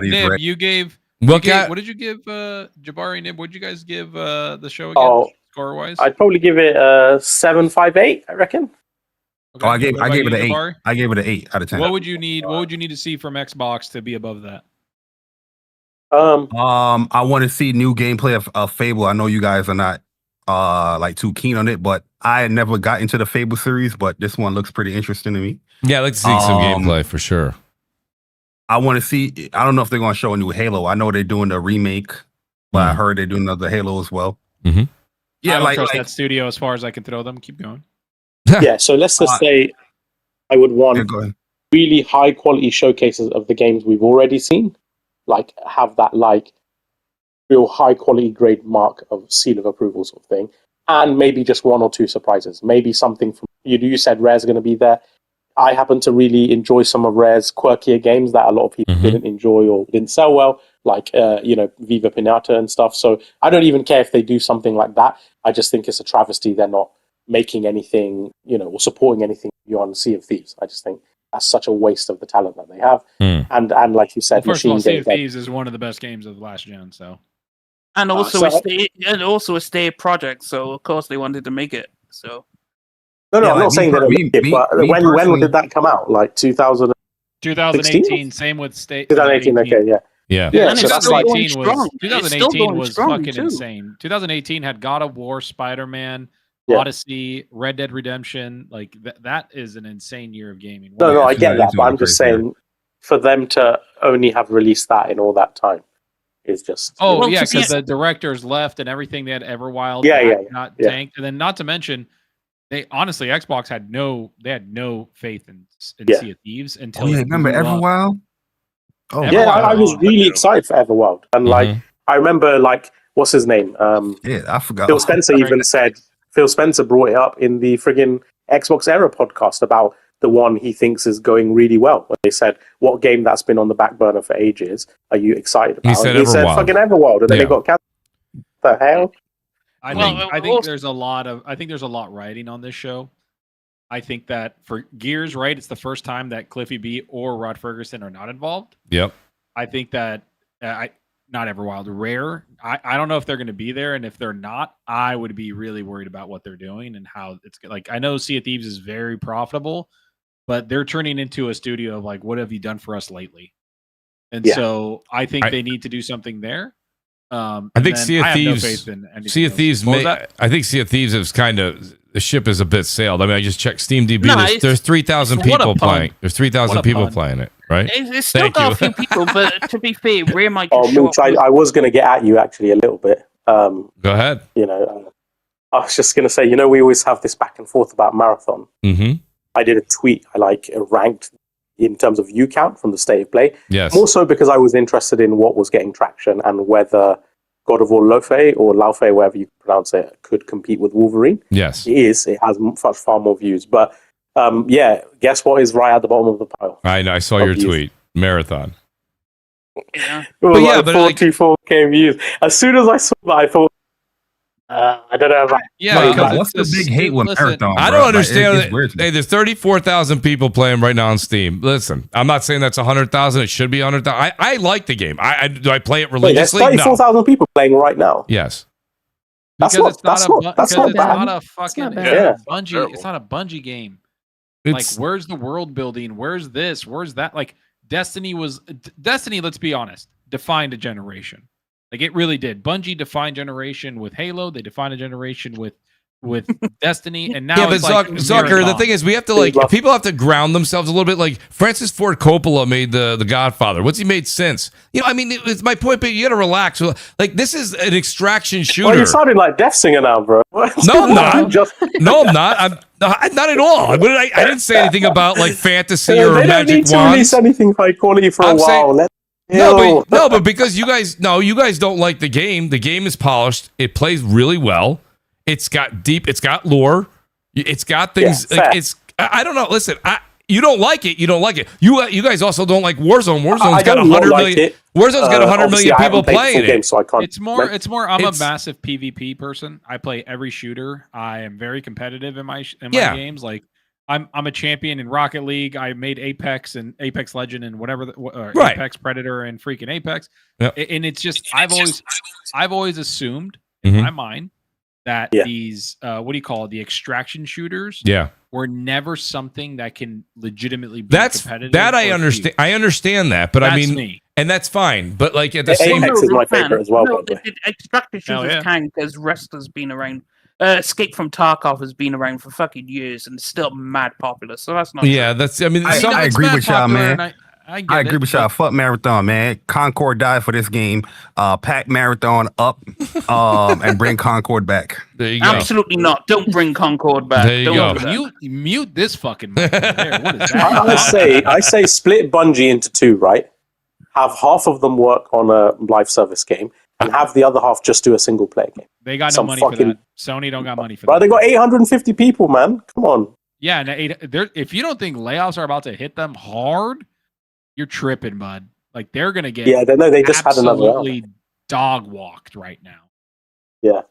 Nib, you gave. What did you give Jabari Nib? What did you guys give the show again, score wise? I'd probably give it 7.58, I reckon. Okay. I gave it an 8. I gave it an 8 out of 10. What would you need? What would you need to see from Xbox to be above that? I want to see new gameplay of Fable. I know you guys are not like too keen on it, but I had never got into the Fable series, but this one looks pretty interesting to me. Yeah, I'd like to see some gameplay for sure. I want to see. I don't know if they're going to show a new Halo. I know they're doing the remake, but I heard they're doing another Halo as well. Yeah, I don't trust that studio as far as I can throw them. Keep going. Yeah, so let's just say I would want really high quality showcases of the games we've already seen. Like have that like real high quality grade mark of seal of approval sort of thing, and maybe just 1 or 2 surprises. Maybe something from you said Rare's going to be there. I happen to really enjoy some of Rare's quirkier games that a lot of people didn't enjoy or didn't sell well, like Viva Pinata and stuff. So I don't even care if they do something like that. I just think it's a travesty they're not making anything, or supporting anything beyond Sea of Thieves. I just think that's such a waste of the talent that they have. And like you said, first of all, Sea of Thieves is one of the best games of the last gen. So, and also a state project. So of course they wanted to make it. So. No, I'm not saying that. But when did that come out? Like 2018. Same with State. 2018. Okay, yeah. And 2018 was fucking insane. 2018 had God of War, Spider-Man, Odyssey, Red Dead Redemption. Like that is an insane year of gaming. No, I get that, but I'm just saying for them to only have released that in all that time is just. Oh yeah, because the directors left and everything. They had Everwild, not tanked, and then not to mention. They honestly, Xbox had no faith in Sea of Thieves until. Remember Everwild? Oh yeah, I was really excited for Everwild, and like I remember, like what's his name? I forgot. Phil Spencer even said. Phil Spencer brought it up in the friggin' Xbox Era podcast about the one he thinks is going really well. When they said, "What game that's been on the back burner for ages are you excited about?" He said fucking Everwild, and then they got canceled. What the hell? I think there's a lot riding on this show. I think that for Gears, right, it's the first time that Cliffy B or Rod Ferguson are not involved. Yep. I think that not Everwild, Rare. I don't know if they're going to be there, and if they're not, I would be really worried about what they're doing and how it's like. I know Sea of Thieves is very profitable, but they're turning into a studio of like, what have you done for us lately? And so I think they need to do something there. I think Sea of Thieves. Sea of Thieves. I think Sea of Thieves is kind of the ship is a bit sailed. I mean, I just checked SteamDB. There's 3,000 people playing. There's 3,000 people playing it, right? It's still got a few people, but to be fair, Rare might. Mooch, I was going to get at you actually a little bit. Go ahead. You know, I was just going to say, you know, we always have this back and forth about Marathon. Mm-hmm. I did a tweet. I ranked in terms of view count from the state of play. Yes. More so because I was interested in what was getting traction and whether God of War Lofe or Laufe, whatever you pronounce it, could compete with Wolverine. Yes. It is. It has far more views. But guess what is right at the bottom of the pile? I know. I saw your tweet. Marathon. Yeah. But yeah, but 44K views. As soon as I saw that, I thought, I don't know about. Yeah, what's the big hate with Marathon? I don't understand. Hey, there's 34,000 people playing right now on Steam. Listen, I'm not saying that's 100,000. It should be 100,000. I like the game. Do I play it religiously? There's 34,000 people playing right now. Yes. That's not bad. It's not a Bungie. It's not a Bungie game. Like, where's the world building? Where's this? Where's that? Like, Destiny. Let's be honest. Defined a generation. Like, it really did. Bungie defined generation with Halo. They defined a generation with Destiny, and now but Zucker, the thing is, we have to people have to ground themselves a little bit. Like Francis Ford Coppola made the Godfather. What's he made since? You know, I mean, it's my point, but you got to relax. Like, this is an extraction shooter. Well, you're sounding like Death Singer now, bro. No, I'm not. No, I'm not. I'm not at all. I didn't say anything about like fantasy or magic wands. They don't need to release anything high quality for a while. But because you guys don't like the game. The game is polished. It plays really well. It's got deep. It's got lore. It's got things. I don't know. Listen, you don't like it. You don't like it. You guys also don't like Warzone. Warzone's got 100 million. Warzone's got 100 million people playing it. So I can't. It's more. I'm a massive PvP person. I play every shooter. I am very competitive in my games. Like, I'm a champion in Rocket League. I made Apex and Apex Legend and whatever, Apex Predator and freaking Apex. Yep. And it's just I've always assumed in my mind that these the extraction shooters were never something that can legitimately be competitive. That I understand. I understand that, but I mean, and that's fine. But like at the same Apex is my favorite as well. Extraction shooters can, because Wrestler's been around. Escape from Tarkov has been around for fucking years and still mad popular. So that's not. Yeah, that's. I mean, I agree with y'all, man. I agree with y'all. Fuck Marathon, man. Concord died for this game. Pack Marathon up, and bring Concord back. There you go. Absolutely not. Don't bring Concord back. There you go. Mute this fucking. What is that? I say split Bungie into two. Right, have half of them work on a live service game, and have the other half just do a single player game. They got no money for that. Sony don't got money for that. But they got 850 people, man. Come on. Yeah, and if you don't think layoffs are about to hit them hard, you're tripping, bud. Like, they're gonna get they just had another absolutely dog walked right now. Yeah,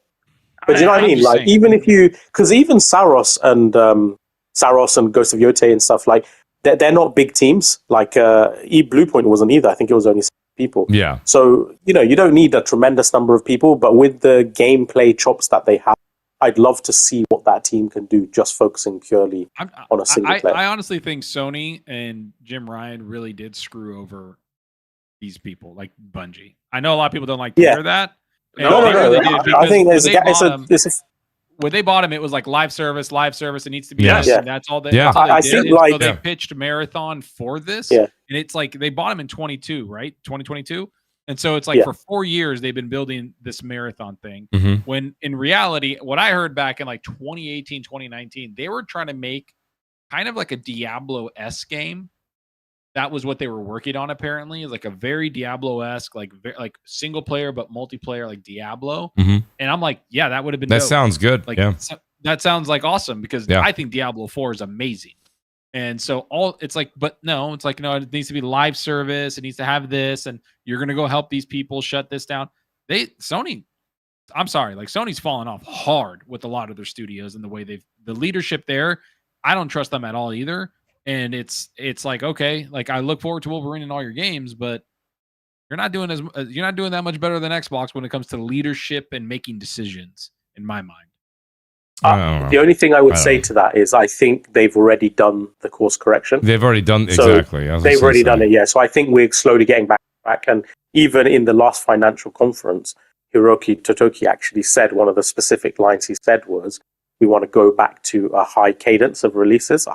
but you know what I mean? Like, saying, even if because even Saros and Ghost of Yote and stuff, like they're not big teams. Like Bluepoint wasn't either. I think it was only 7 people. Yeah. So you don't need a tremendous number of people, but with the gameplay chops that they have, I'd love to see what that team can do, just focusing purely on a single player. I honestly think Sony and Jim Ryan really did screw over these people, like Bungie. I know a lot of people don't like to hear that. No. I think when they bought him, it was like live service. It needs to be this, and that's all they. Yeah, I think so they pitched Marathon for this, and it's like they bought him in 2022. And so it's like for 4 years they've been building this Marathon thing. Mm-hmm. When in reality, what I heard back in like 2018, 2019, they were trying to make kind of like a Diablo-esque game. That was what they were working on, apparently. Is like a very Diablo-esque, like single player but multiplayer, like Diablo. Mm-hmm. And I'm like, yeah, that would have been that dope. Sounds good. Like, that sounds like awesome, because I think Diablo 4 is amazing. And so it needs to be live service. It needs to have this, and you're going to go help these people shut this down. I'm sorry, like Sony's fallen off hard with a lot of their studios and the way the leadership there. I don't trust them at all either. And it's like, okay, like I look forward to Wolverine in all your games, but you're not doing that much better than Xbox when it comes to leadership and making decisions, in my mind. The only thing I would say to that is I think they've already done the course correction. They've already done So exactly. they've already done it, yeah. So I think we're slowly getting back. And even in the last financial conference, Hiroki Totoki actually said one of the specific lines he said was, we want to go back to a higher cadence of releases.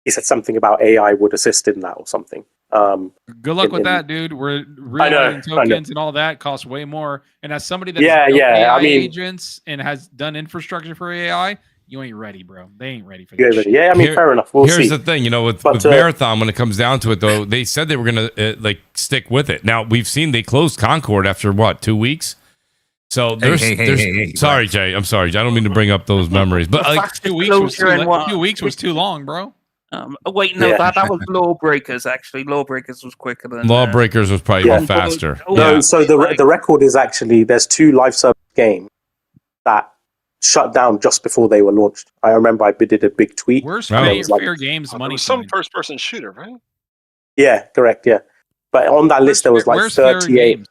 He said something about AI would assist in that or something. Good luck with that, dude. We're realizing tokens and all that costs way more. And as somebody that has built AI agents and has done infrastructure for AI, you ain't ready, bro. They ain't ready for that. Yeah, I mean, fair enough. We'll see. Here's the thing, with Marathon, when it comes down to it, though, they said they were going to stick with it. Now we've seen they closed Concord after 2 weeks. So there's sorry, Jay. I'm sorry. I don't mean to bring up those memories, but like 2 weeks was too long, bro. Wait, no, that was Lawbreakers. Actually, Lawbreakers was quicker than Lawbreakers was probably even faster. No, so the record is actually there's 2 live service games that shut down just before they were launched. I remember I did a big tweet. Where's Fair Games money? Some first-person shooter, right? Yeah, correct. Yeah, but on that list there was like 38.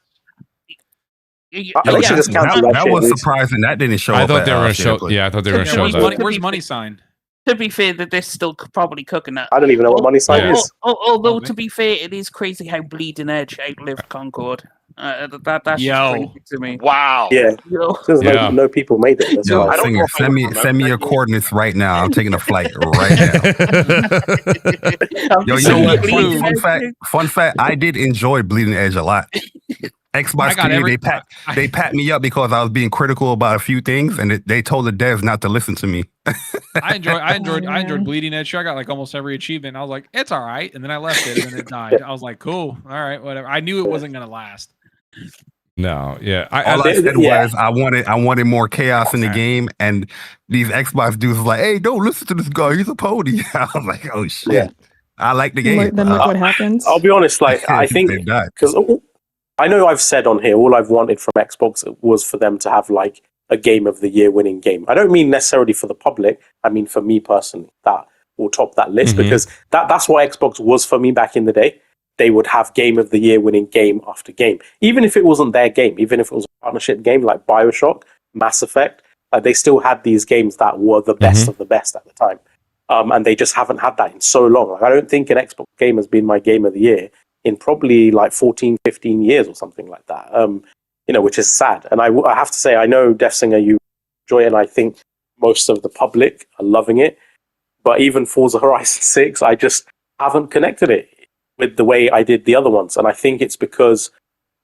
That was surprising. That didn't show up. I thought they were going to show. Yeah, I thought they were going to show that. Where's Money Sign? To be fair, that they're still probably cooking that. I don't even know what Money Sign is. Although, to be fair, it is crazy how Bleeding Edge outlived Concord. That's crazy to me. Wow. Yeah. No people made it. That's why. Singer, send me your coordinates right now. I'm taking a flight right now. Yo, you know what? Fun fact, I did enjoy Bleeding Edge a lot. Xbox community, they pat me up because I was being critical about a few things, and they told the devs not to listen to me. I enjoyed Bleeding Edge. I got like almost every achievement. I was like, it's all right, and then I left it, and then it died. I was like, cool, all right, whatever. I knew it wasn't gonna last. No, yeah. All I said was I wanted more chaos in the game, and these Xbox dudes was like, hey, don't listen to this guy. He's a pony. I was like, oh shit. Yeah. I like the game. Then look what happens. I'll be honest, like I think because I know I've said on here, all I've wanted from Xbox was for them to have like a Game of the Year winning game. I don't mean necessarily for the public. I mean for me personally, that will top that list because that's what Xbox was for me back in the day. They would have Game of the Year winning game after game. Even if it wasn't their game, even if it was a partnership game like BioShock, Mass Effect, they still had these games that were the best of the best at the time. And they just haven't had that in so long. Like, I don't think an Xbox game has been my Game of the Year in probably like 14, 15 years or something like that, which is sad. And I have to say, I know Def Singer, you enjoy it, and I think most of the public are loving it. But even Forza Horizon 6, I just haven't connected it with the way I did the other ones. And I think it's because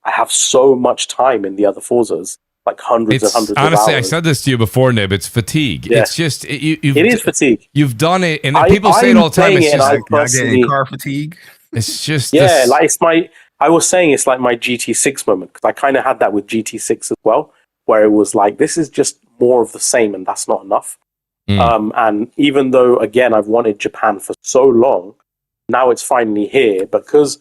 I have so much time in the other Forzas, like hundreds and hundreds of hours. Honestly, I said this to you before, Nib, it's fatigue. Yeah. It's just... It is fatigue. You've done it, and people say it all the time. It's just getting car fatigue. It's just like it's I was saying it's like my GT6 moment because I kind of had that with GT6 as well, where it was like this is just more of the same and that's not enough. And even though again I've wanted Japan for so long, now it's finally here because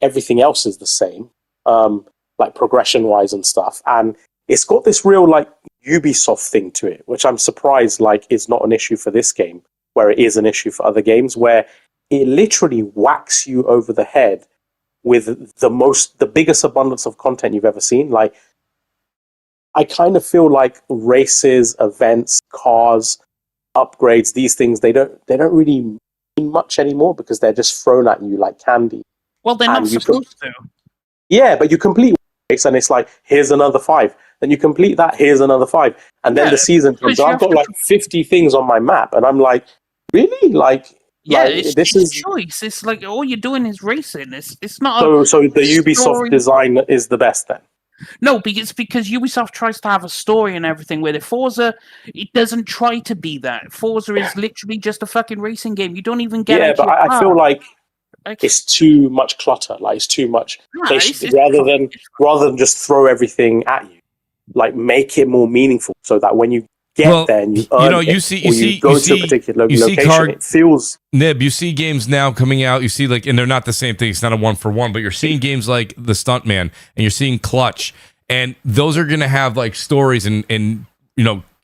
everything else is the same, like progression wise and stuff, and it's got this real like Ubisoft thing to it, which I'm surprised like is not an issue for this game, where it is an issue for other games where it literally whacks you over the head with the biggest abundance of content you've ever seen. Like, I kind of feel like races, events, cars, upgrades, these things, they don't really mean much anymore because they're just thrown at you like candy. Well, they're not supposed to. Yeah, but you complete race and it's like, here's another 5. Then you complete that, here's another 5. And then the season comes. I've got like 50 things on my map and I'm like, really? Like, yeah, like, it's choice. It's like all you're doing is racing. It's not. So the Ubisoft design is the best then. No, because Ubisoft tries to have a story and everything with it. Forza, it doesn't try to be that. Forza is literally just a fucking racing game. You don't even get. Yeah, but I feel like it's too much clutter. Like it's too much. Rather than just throw everything at you, like make it more meaningful so that when you get there and you earn you go to a particular location, it feels... Nib, you see games now coming out, you see like, and they're not the same thing, it's not a 1-for-1, but you're seeing games like The Stuntman, and you're seeing Clutch, and those are going to have like stories and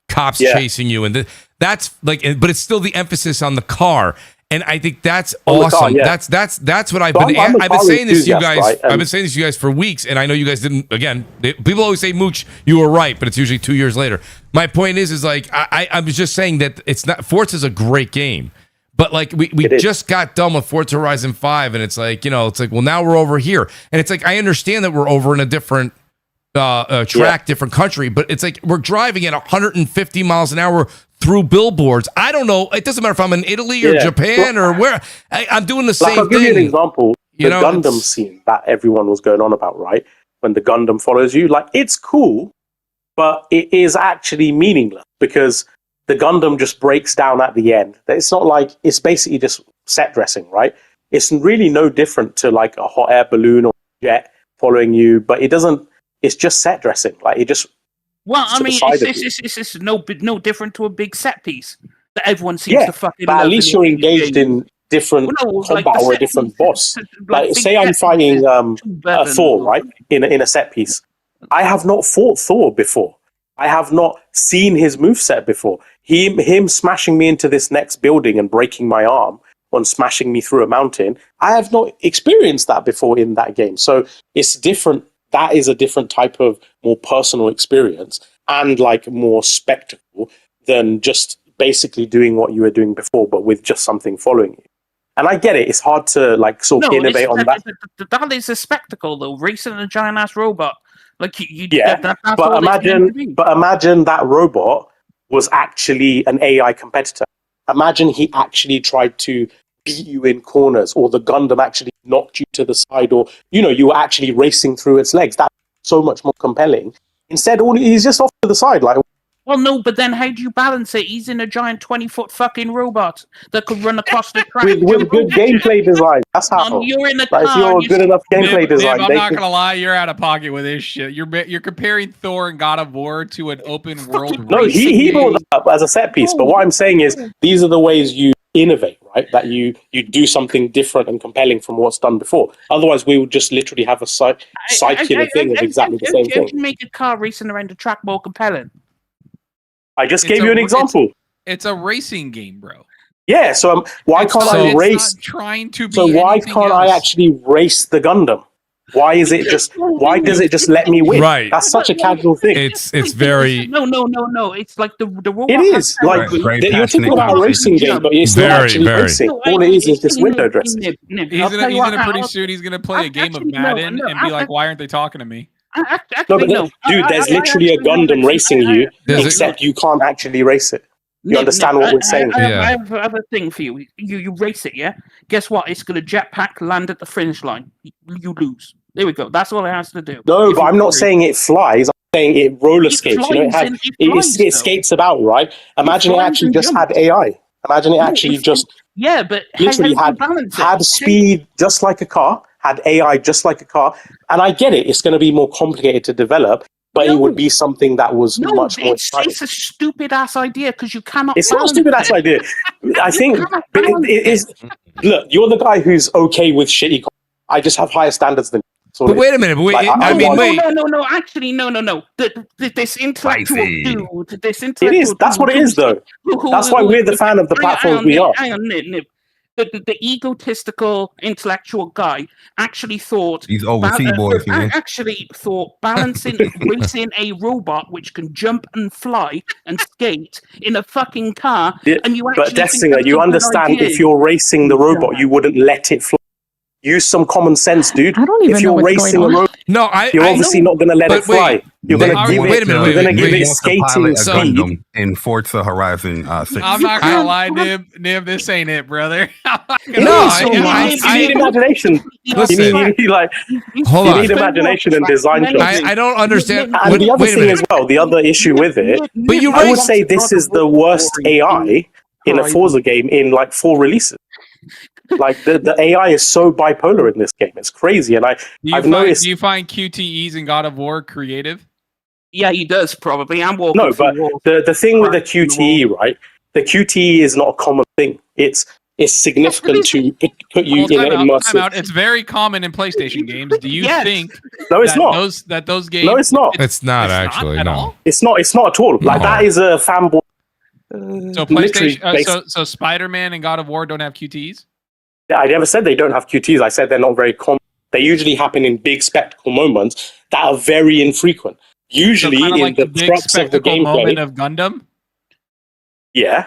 cops chasing you, and that's like, but it's still the emphasis on the car, And I think that's On the awesome. car, yeah. That's what I've So been. I'm a I've been car saying this to you enthusiast, guys. right? I've been saying this to you guys for weeks, and I know you guys didn't. Again, people always say, "Mooch, you were right," but it's usually 2 years later. My point is like I was just saying that it's not. Forza's a great game, but like we just got done with Forza Horizon 5, and it's like it's like well now we're over here, and it's like I understand that we're over in a different track, different country, but it's like we're driving at 150 miles an hour through billboards. I don't know. It doesn't matter if I'm in Italy or Japan or where. I'm doing the same I'll give you an thing. example. The Gundam scene that everyone was going on about, right? When the Gundam follows you, like it's cool, but it is actually meaningless because the Gundam just breaks down at the end. It's not like it's basically just set dressing, right? It's really no different to like a hot air balloon or jet following you, but it doesn't. It's just set dressing. Like it just. Well, I mean, it's no different to a big set piece that everyone seems to fucking. But at least you're engaged in different combat or a different boss. Like, say I'm fighting Thor, right, in a set piece. I have not fought Thor before. I have not seen his moveset before. Him smashing me into this next building and breaking my arm on smashing me through a mountain. I have not experienced that before in that game. So it's different. That is a different type of more personal experience and like more spectacle than just basically doing what you were doing before, but with just something following you. And I get it. It's hard to like sort of innovate on that. That is a spectacle, though. Racing a giant ass robot, like but imagine that robot was actually an AI competitor. Imagine he actually tried to beat you in corners, or the Gundam actually knocked you to the side, or you were actually racing through its legs. That's so much more compelling. Instead, he's just off to the side, like. Well, no, but then how do you balance it? He's in a giant 20-foot fucking robot that could run across the track with good gameplay design. That's how. You're in a car. If you're good enough gameplay design, I'm not gonna lie, you're out of pocket with this shit. You're comparing Thor and God of War to an open world. No, he brought that up as a set piece. But what I'm saying is, these are the ways you innovate, right? That you do something different and compelling from what's done before. Otherwise, we would just literally have a circular thing of exactly the same thing. You make a car racing around the track more compelling. I just gave you an example. It's a racing game, bro. Yeah, so why can't I race? Trying to be so why can't I actually race the Gundam? Why is it just? Why does it just let me win? Right. That's such a casual thing. It's very. No. It's like the robot. It is like you're talking about a racing game, but it's not actually racing. All it is just window dressing. He's gonna pretty soon. He's gonna play a game of Madden and be like, "Why aren't they talking to me?" Dude, there's literally a Gundam racing you, except you can't actually race it. You understand what we're saying? I have a thing for you. You race it, yeah? Guess what? It's going to jetpack, land at the finish line. You lose. There we go. That's all it has to do. No, but I'm not saying it flies. I'm saying it roller skates. It skates about, right? Imagine it actually just had AI. Imagine it actually just but literally had speed just like a car, had AI just like a car. And I get it. It's going to be more complicated to develop. But it would be something that was much more exciting. It's a stupid ass idea because you cannot. It's not a stupid ass idea. I think it is. Look, you're the guy who's okay with shitty. I just have higher standards than. But wait a minute. Wait. No. Actually, no. This intellectual dude. This intellectual. It is. That's what it is, though. That's why we're the fan of the platforms we are. Hang on, Nib. The egotistical intellectual guy actually thought these overseas boys. Actually thought balancing racing a robot which can jump and fly and skate in a fucking car, and you actually. But Destinger, you understand if you're racing the robot, you wouldn't let it fly. Use some common sense, dude. I don't even know what's going on. No, you're obviously not going to let it fly. You're going to give it. You're going to give it skating speed in Forza Horizon 6. I'm not gonna lie, Nib. This ain't it, brother. You need imagination. Listen, you need imagination and design choice. I don't understand. And the other thing as well, the other issue with it, I would say this is the worst AI in a Forza game in like 4 releases. Like the AI is so bipolar in this game. It's crazy. And I've noticed. Do you find QTEs in God of War creative? Yeah, he does probably. No, but the thing with the QTE, right? The QTE is not a common thing. It's significant to put you in an immersive. It's very common in PlayStation games. Do you think? No, it's not. Those games. No, it's not. It's not actually. No, it's not. It's not at all. Like that is a fanboy. So Literally, PlayStation, so Spider-Man and God of War don't have QTs? I never said they don't have QTs. I said they're not very common. They usually happen in big spectacle moments that are very infrequent. Usually so in like the big crux of the spectacle moment gameplay. of Gundam. Yeah.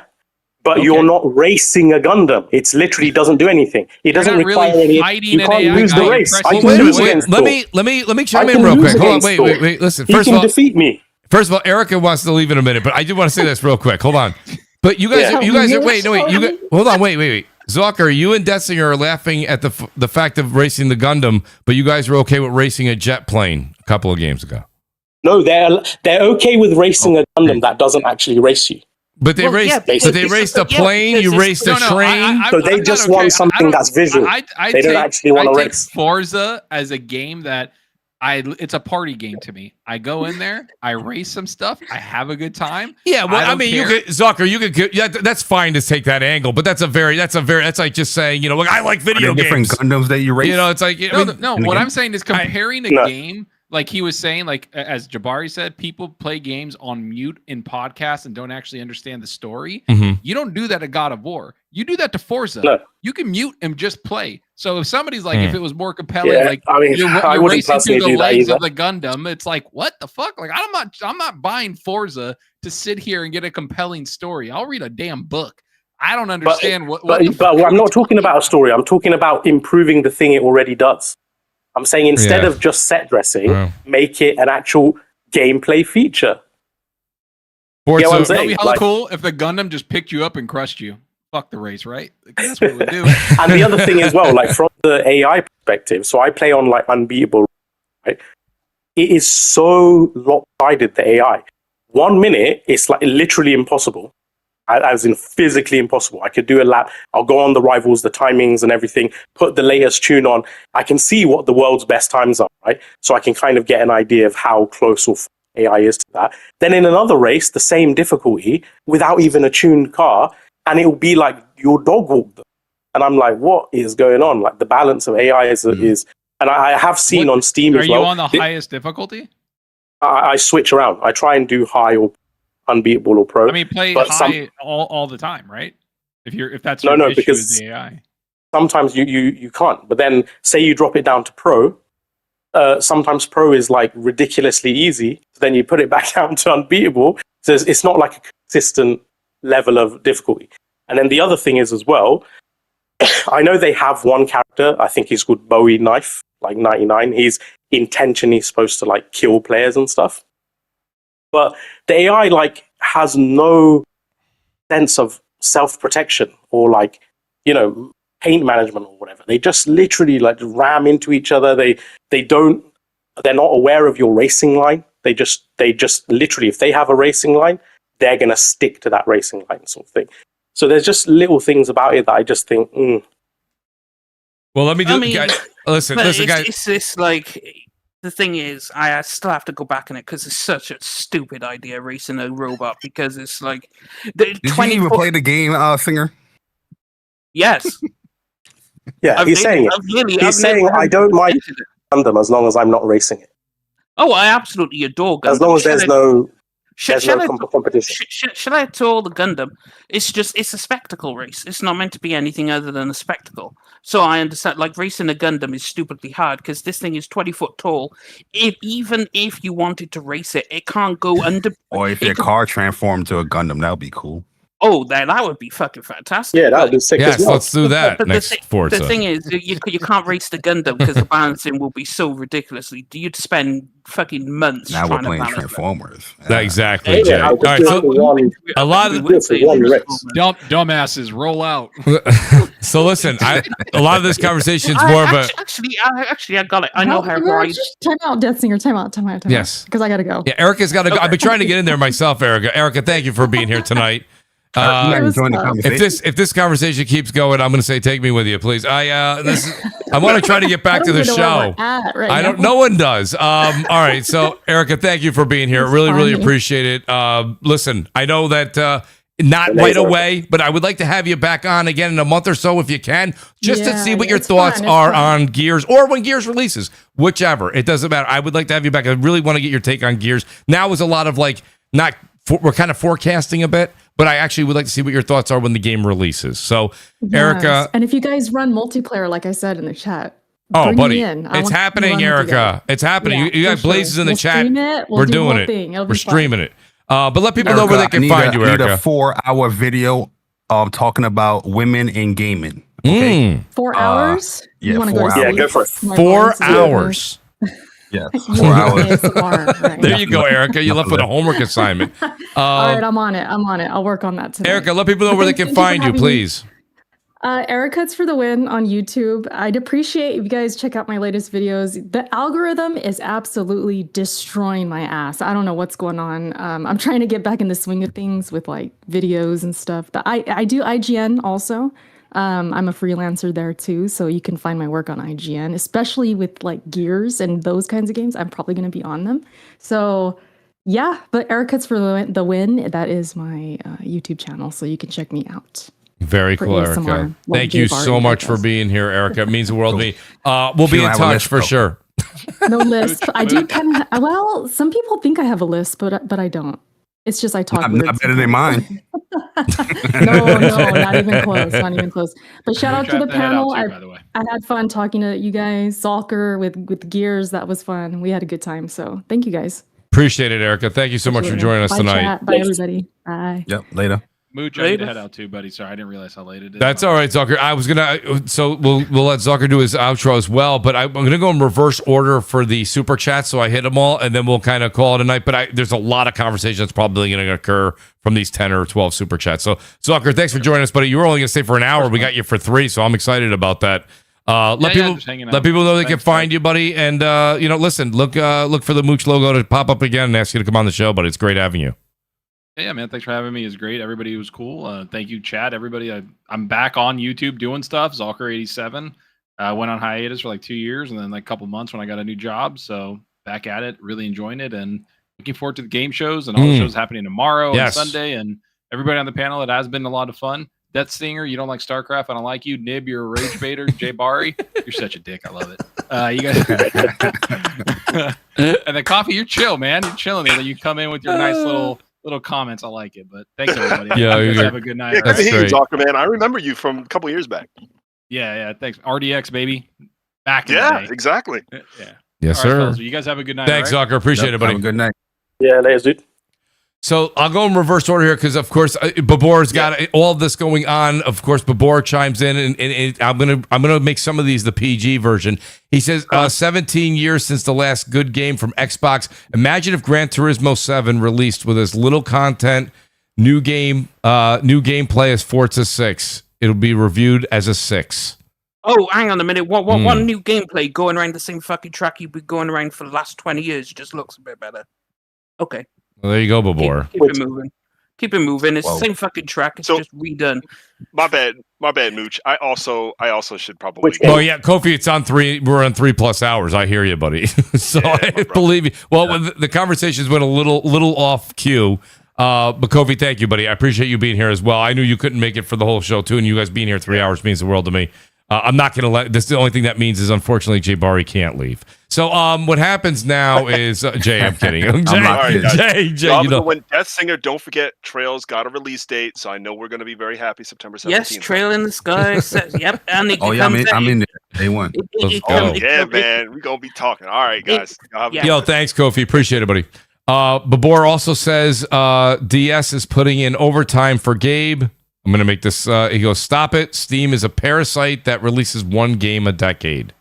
But Okay. you're not racing a Gundam. It's literally doesn't do anything. It doesn't not require really any. fighting You an can't AI lose the guy, race. you're I pressing can buttons. lose against let Thor. me I chime in can real lose quick. Hold on, against wait. Thor. Listen, He first can of all, defeat me. Erica wants to leave in a minute, but I do want to say this real quick. Hold on. But you guys, Yeah. you guys are wait. You guys, hold on, wait. Zucker, you and Dessinger are laughing at the fact of racing the Gundam, but you guys were okay with racing a jet plane a couple of games ago. No, they're okay with racing a Gundam that doesn't actually race you. But they raced. But they raced a plane. You raced a train. So they just want something that's visual. They don't actually want to take race. Forza as a game that it's a party game to me. I go in there, I race some stuff, I have a good time. Yeah, well, I mean, care. you could Zucker, you could. Yeah, that's fine to take that angle, but that's like just saying, you know, like I like video different games. Gundams that you race. You know, it's like No, what I'm saying is comparing a game. Like he was saying, like as Jabari said, people play games on mute in podcasts and don't actually understand the story. Mm-hmm. You don't do that at God of War. You do that to Forza. No. You can mute and just play. So if somebody's like, if it was more compelling, Yeah, like I mean, you're I wouldn't racing through personally the do that legs either. of the Gundam, it's like, what the fuck? Like I'm not buying Forza to sit here and get a compelling story. I'll read a damn book. I don't understand But I'm not talking about a story. I'm talking about improving the thing it already does. I'm saying instead of just set dressing, make it an actual gameplay feature. Forza, You know what I'm It'd saying? be hella Like- cool if the Gundam just picked you up and crushed you. Fuck the race, right? That's what it would do. And the other thing as well, like from the AI perspective, so I play on like Unbeatable, right? It is so lopsided, the AI. 1 minute, it's like literally impossible, as in physically impossible. I could do a lap, I'll go on the rivals, the timings and everything, put the latest tune on. I can see what the world's best times are, right? So I can kind of get an idea of how close or AI is to that. Then in another race, the same difficulty, without even a tuned car, and it will be like your dog walked them. And I'm like, what is going on? Like the balance of AI is and I have seen on Steam Are as you well. on the highest difficulty? I switch around. I try and do high or Unbeatable or Pro. I mean, play but high all the time, right? If that's No, your no, issue because is the AI. sometimes you can't. But then say you drop it down to Pro, sometimes Pro is like ridiculously easy. Then you put it back down to Unbeatable. So it's not like a consistent level of difficulty. And then the other thing is as well, I know they have one character, I think he's called Bowie Knife, like 99. He's intentionally supposed to like kill players and stuff. But the AI like has no sense of self-protection or like, you know, paint management or whatever. They just literally like ram into each other. They're not aware of your racing line. They just literally, if they have a racing line, they're going to stick to that racing line sort of thing. So there's just little things about it that I just think, Well, let me do. I mean, guys, listen, But guys. it's this like the thing is, I still have to go back on it because it's such a stupid idea racing a robot because it's like the Did you even play the game, Singer? Yes. yeah, he's saying I don't mind Gundam as long as I'm not racing it. Oh, I absolutely adore Gundam. As long as there's no Shall I competition. Shall I to all the Gundam? It's a spectacle race. It's not meant to be anything other than a spectacle. So I understand, like racing a Gundam is stupidly hard because this thing is 20 foot tall. Even if you wanted to race it, it can't go under. Or if your car transformed to a Gundam, that would be cool. Oh, that would be fucking fantastic. Yeah, that would be sick. Yes, as well. let's do that But next Forza. the thing is, you can't race the Gundam because the balancing will be so ridiculously. You'd spend fucking months. Now we're trying to playing balance it. Transformers. Exactly, Jay. I'll All just right, do it so for one. a lot of do it for one race. Dumbasses, roll out. so listen, a lot of this conversation is I- more of a Actually, I got it. I know how to ride. Time out, Death Singer. Time out. Yes. Because I got to go. yeah. Erica's got to go. I've been trying to get in there myself, Erica. Erica, thank you for being here tonight. I'm enjoying the If conversation. If this conversation keeps going, I'm going to say, take me with you, please. I want to try to get back to the show. I don't. No one does. All right. So, Erica, thank you for being here. Really appreciate it. Listen, I know that not right away, but I would like to have you back on again in a month or so if you can, just to see what your thoughts are on Gears or when Gears releases, whichever. It doesn't matter. I would like to have you back. I really want to get your take on Gears. Now is a lot of like we're kind of forecasting a bit. but I actually would like to see what your thoughts are when the game releases. So, Yes. Erica. And if you guys run multiplayer, like I said in the chat, Oh, bring buddy, me in. I it's want to happening, run it Erica. together. It's happening. Yeah, you got for sure. Blazes in the We'll chat. stream it. We'll We're do the doing whole it. thing. It'll be We're fun. streaming it. But let people know Erica, where they can find you, I need Erica. a 4-hour video talking about women in gaming. Okay? 4 hours? Yeah, You wanna 4 go to hours. sleep? Yeah, go for it. My 4 voice is hours. Yeah, good. 4 hours. ASMR, right. There you go, Erica. You left with a homework assignment. All right, I'm on it. I'll work on that tonight. Erica, let people know where they can Thank you for find you, having me. please. Erica's for the win on YouTube. I'd appreciate if you guys check out my latest videos. The algorithm is absolutely destroying my ass. I don't know what's going on. I'm trying to get back in the swing of things with like videos and stuff. But I do IGN also. I'm a freelancer there too, so you can find my work on IGN, especially with like Gears and those kinds of games. I'm probably going to be on them. So yeah, but Erica's for the win. That is my YouTube channel, so you can check me out. Very For cool, ASMR, Erica. like Thank you Jay so Barton much for does. being here, Erica. It means the world to me. We'll She be don't in have a touch list, for though. sure. No list. I do kind of. Well, some people think I have a list, but I don't. It's just I talk. Not weird better than sometimes. mine. No, not even close. Not even close. But shout out to the panel. By the way. I had fun talking to you guys. Salker with Gears. That was fun. We had a good time. So thank you guys. Appreciate it, Erica. Thank you so much for joining us Bye, tonight. Chat. Bye, everybody. Bye. Yep, later. Mooch, I need to head out too, buddy. Sorry, I didn't realize how late it is. That's all right, Zucker. I was gonna, so we'll let Zucker do his outro as well. But I'm gonna go in reverse order for the super chats, so I hit them all, and then we'll kind of call it a night. But there's a lot of conversation that's probably gonna occur from these 10 or 12 super chats. So Zucker, thanks for joining us, buddy. You were only gonna stay for an hour. We got you for 3, so I'm excited about that. Let people know they can find you, buddy. And listen, look for the Mooch logo to pop up again and ask you to come on the show. But it's great having you. Yeah, man. Thanks for having me. It's great. Everybody was cool. Thank you, chat. Everybody. I'm back on YouTube doing stuff. Zalker87. Went on hiatus for like 2 years and then like a couple months when I got a new job. So back at it, really enjoying it and looking forward to the game shows and all the shows happening tomorrow and Sunday and everybody on the panel. It has been a lot of fun. Death Stinger, you don't like StarCraft. I don't like you. Nib, you're a rage baiter. Jay Bari, you're such a dick. I love it. You guys, and then Coffee, you're chill, man. You're chilling there. You come in with your nice little comments. I like it. But thanks everybody. Yeah, you guys have a good night. Yeah, That's hey, great. Zucker, man. I remember you from a couple years back. Yeah. Thanks. RDX, baby. Back in the Yeah, day. exactly. Yeah. Yes, All right, sir. fellas, you guys have a good night. Thanks, all right? Zucker. Appreciate it, buddy. Have a good night. Yeah, later, dude. So I'll go in reverse order here because, of course, Babor's got all of this going on. Of course, Babor chimes in, and I'm gonna make some of these the PG version. He says, 17 years since the last good game from Xbox. Imagine if Gran Turismo 7 released with as little content, new gameplay as Forza 6. It'll be reviewed as a 6. Oh, hang on a minute. One new gameplay going around the same fucking track you've been going around for the last 20 years just looks a bit better. Okay. Well, there you go, Babor. Keep it moving. Keep it moving. It's Whoa. the same fucking track. It's just redone. My bad, Mooch. I also should probably. Oh yeah, Kofi, it's on 3. We're on 3+ hours. I hear you, buddy. So Yeah, I believe you. Well, the conversations went a little off cue. But Kofi, thank you, buddy. I appreciate you being here as well. I knew you couldn't make it for the whole show too, and you guys being here 3 hours means the world to me. I'm not going to let this. The only thing that means is, unfortunately, Jay Bari can't leave. So, what happens now is Jay. I'm kidding. Jay, when Death Singer, don't forget, Trail's got a release date, so I know we're going to be very happy September 17th. Yes, Trail in the Sky. Yep. And Oh yeah, I'm in there. Day one. Yeah, man, we're gonna be talking. All right, guys. Yo, thanks, Kofi. Appreciate it, buddy. Babor also says DS is putting in overtime for Gabe. I'm going to make this. He goes, stop it. Steam is a parasite that releases one game a decade.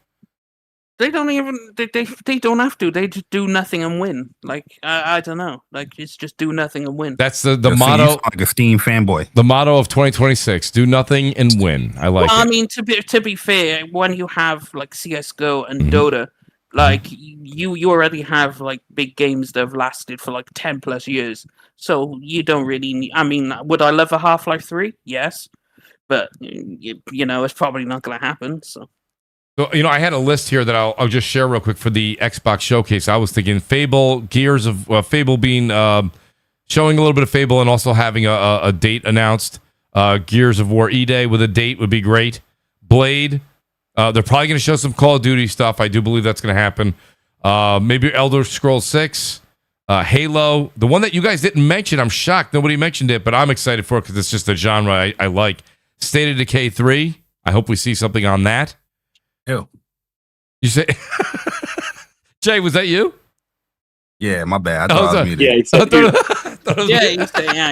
They don't even. They don't have to. They just do nothing and win. Like I don't know. Like it's just do nothing and win. That's the So you motto. sound like a Steam fanboy. The motto of 2026: do nothing and win. I like it. I mean, to be fair, when you have like CS:GO and Dota, like you already have like big games that have lasted for like 10+ years. So you don't really need. I mean, would I love a Half-Life 3? Yes, but you know it's probably not going to happen. So. I had a list here that I'll just share real quick for the Xbox showcase. I was thinking Fable, Gears of Fable being showing a little bit of Fable and also having a date announced. Gears of War E-Day with a date would be great. Blade, they're probably going to show some Call of Duty stuff. I do believe that's going to happen. Maybe Elder Scrolls 6. Halo, the one that you guys didn't mention. I'm shocked nobody mentioned it, but I'm excited for it because it's just a genre I like. State of Decay 3. I hope we see something on that. Ew. You say, Jay, was that you? Yeah, my bad. I thought I was muted. Yeah,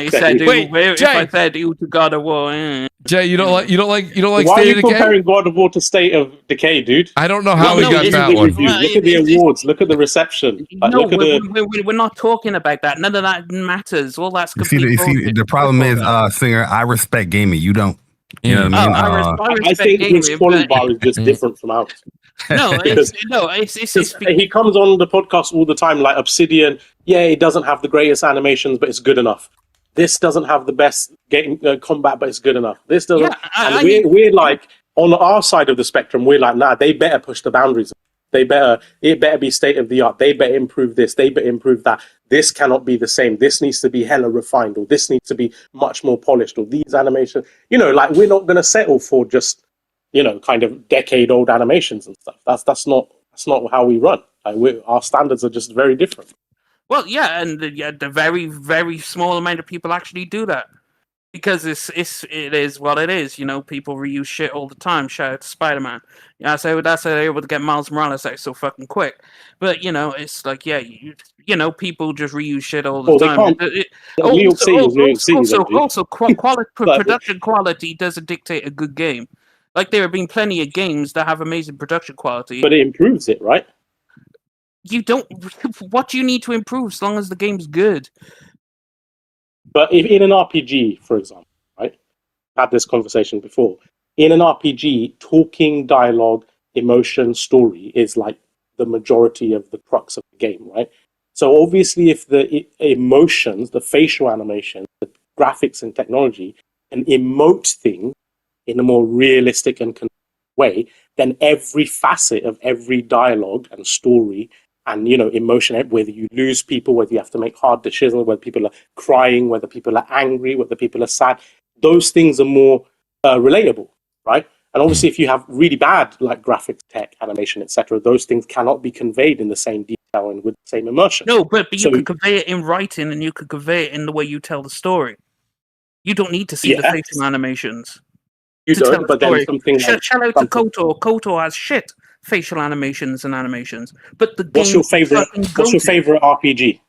he said, Wait, if Jay. I said you to God of War. Jay, you don't like Why State are of you Decay? comparing God of War to State of Decay, dude? I don't know how we got Look that at the one. reviews, look at the awards. Look at the reception. No, we're not talking about that. None of that matters. All that's complete bullshit. The problem is, Singer, I respect gaming. You don't. You know what I mean? I think his quality bar is just different from ours. It's he comes on the podcast all the time, like Obsidian. Yeah, it doesn't have the greatest animations, but it's good enough. This doesn't have the best game combat, but it's good enough. This doesn't. We're like on our side of the spectrum. We're like, nah, they better push the boundaries. It better be state of the art. They better improve this. They better improve that. This cannot be the same. This needs to be hella refined, or this needs to be much more polished, or these animations. Like we're not going to settle for just kind of decade-old animations and stuff. That's not how we run. Our standards are just very different. Well, yeah, and the very, very small amount of people actually do that because it is what it is. People reuse shit all the time. Shout out to Spider-Man. Yeah, so that's how they're able to get Miles Morales out so fucking quick. But it's like, yeah, people just reuse shit all the time. Also, production quality doesn't dictate a good game. Like there have been plenty of games that have amazing production quality, but it improves it, right? You don't. What do you need to improve as long as the game's good? But if in an RPG, for example, right? I had this conversation before. In an RPG, talking, dialogue, emotion, story is like the majority of the crux of the game, right? So obviously, if the emotions, the facial animation, the graphics and technology can emote things in a more realistic and way, then every facet of every dialogue and story and emotion, whether you lose people, whether you have to make hard decisions, whether people are crying, whether people are angry, whether people are sad, those things are more relatable, right? And obviously, if you have really bad like graphics, tech, animation, etc., those things cannot be conveyed in the same detail and with the same immersion. No, but you could convey it in writing, and you could convey it in the way you tell the story. You don't need to see the facial animations. You don't, but then something like... Shout out to KOTOR. KOTOR has shit facial animations and animations. But what's your favorite RPG?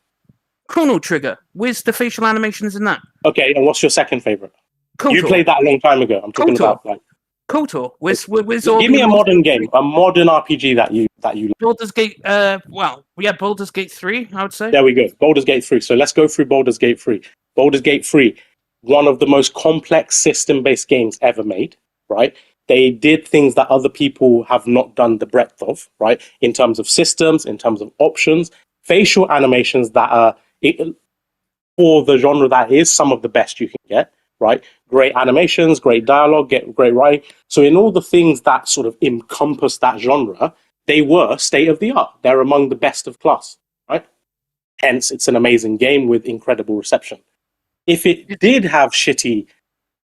Chrono Trigger. Where's the facial animations in that? Okay, and what's your second favorite? KOTOR. You played that a long time ago. I'm talking about like KOTOR. Where's give me a modern game, a modern RPG that you like. Baldur's Gate. Baldur's Gate 3. I would say. There we go. Baldur's Gate 3. So let's go through Baldur's Gate 3. Baldur's Gate 3, one of the most complex system-based games ever made. Right. They did things that other people have not done the breadth of, right? In terms of systems, in terms of options, facial animations that are, for the genre that is, some of the best you can get, right? Great animations, great dialogue, great writing. So in all the things that sort of encompass that genre, they were state of the art. They're among the best of class, right? Hence, it's an amazing game with incredible reception. If it did have shitty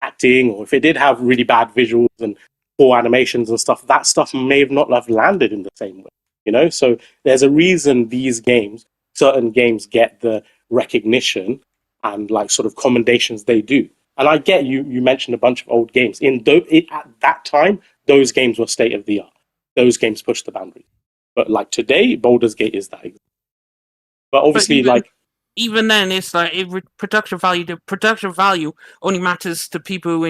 acting, or if it did have really bad visuals and poor animations and stuff, that stuff may not have landed in the same way, So there's a reason these games, certain games, get the recognition and like sort of commendations they do. And I get you mentioned a bunch of old games. At that time, those games were state of the art. Those games pushed the boundary. But like today, Baldur's Gate is that. But obviously, even then, it's like production value. The production value only matters to people who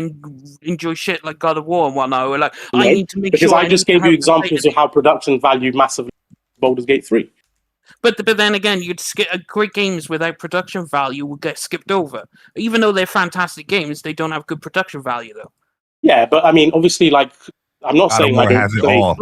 enjoy shit like God of War and whatnot. We're like, I need to make sure. Because I just gave you examples of how production value massively Baldur's Gate 3. But then again, you'd skip great games without production value will get skipped over. Even though they're fantastic games, they don't have good production value though. Yeah, but I mean, obviously, like I'm not saying like has it all.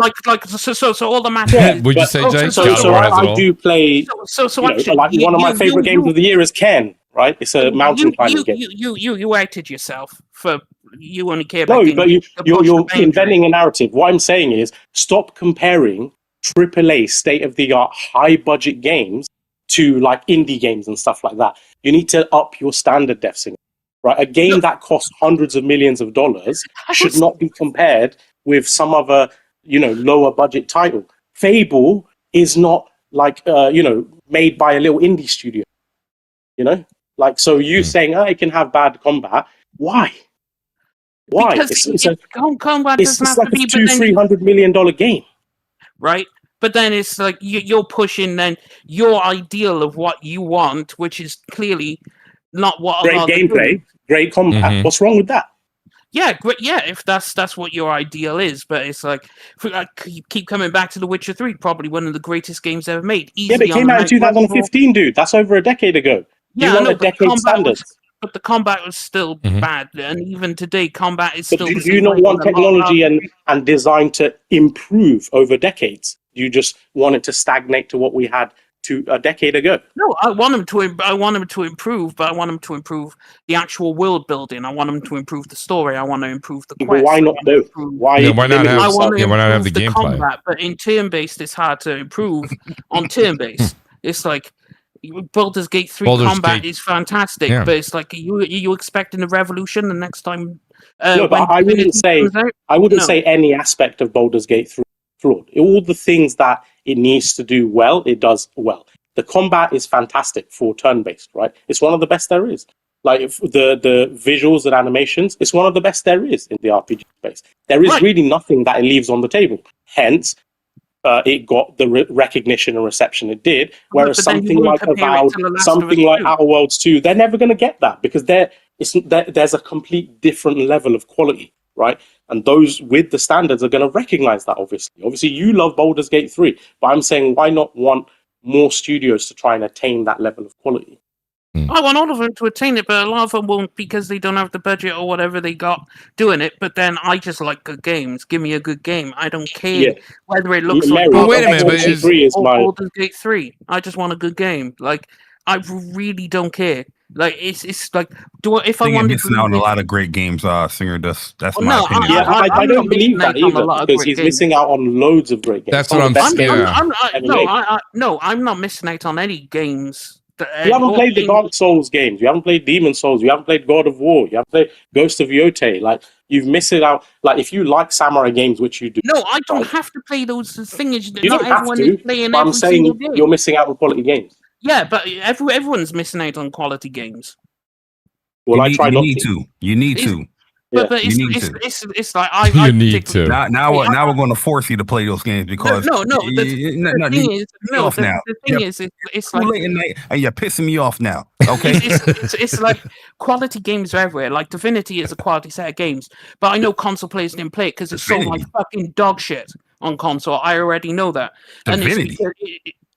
So all the matter. Would you say, Jay? So I do play. So actually, like one of my favorite games of the year is Ken. Right, it's a mountain climbing game. You outed yourself for you only care about. No, but you're inventing a narrative. What I'm saying is stop comparing AAA state of the art high budget games to like indie games and stuff like that. You need to up your standard, Defsinger. Right, a game that costs hundreds of millions of dollars should not be compared with some other, lower budget title. Fable is not like, made by a little indie studio. You know, like, so you saying, oh, it can have bad combat. Why? Because combat doesn't have like to be a $200-300 million game, right? But then it's like you're pushing then your ideal of what you want, which is clearly not what great gameplay, great combat. What's wrong with that? Yeah, great. Yeah, if that's what your ideal is, but it's like you keep coming back to The Witcher 3, probably one of the greatest games ever made. Yeah, but it came out in 2015, dude. That's over a decade ago. Yeah, you want a decade standard. But the combat was still bad, and even today, combat is still. Do you not want technology and design to improve over decades? You just want it to stagnate to what we had a decade ago. No, I want them to improve, but I want them to improve the actual world building. I want them to improve the story. I want to improve the quest. But why not do? Why not have the gameplay? Combat, but in turn-based, it's hard to improve on turn-based. It's like Baldur's Gate 3 combat is fantastic, but it's like you expecting a revolution the next time. No, but I wouldn't say any aspect of Baldur's Gate 3 flawed. All the things that it needs to do well, it does well. The combat is fantastic for turn-based, right? It's one of the best there is. Like the visuals and animations, it's one of the best there is in the RPG space. There is really nothing that it leaves on the table. Hence, it got the recognition and reception it did. Whereas something like Avowed, something like Outer Worlds 2, they're never going to get that because there's a complete different level of quality, right? And those with the standards are going to recognize that, obviously. Obviously, you love Baldur's Gate 3, but I'm saying why not want more studios to try and attain that level of quality? I want all of them to attain it, but a lot of them won't because they don't have the budget or whatever they got doing it. But then I just like good games. Give me a good game. I don't care whether it looks like Baldur's Gate 3. I just want a good game. Like, I really don't care. Like, it's like, if I want to missing out on a lot of great games, Singer. That's my opinion. I don't believe that either because he's missing out on loads of great games. That's what I'm saying. No, I'm not missing out on any games. You haven't played the Dark Souls games. You haven't played Demon Souls. You haven't played God of War. You haven't played Ghost of Yotei. Like, you've missed it out. Like, if you like samurai games, which you do. No, I don't have to play those things. You don't have to. But I'm saying you're missing out on quality games. Yeah, but everyone's missing out on quality games. Well, I try not to. You need to. But it's like you need to. Now we're going to force you to play those games because the thing is, it's like late at night and you're pissing me off now. Okay, it's like quality games are everywhere. Like Divinity is a quality set of games, but I know console players didn't play it because it's so like fucking dog shit on console. I already know that.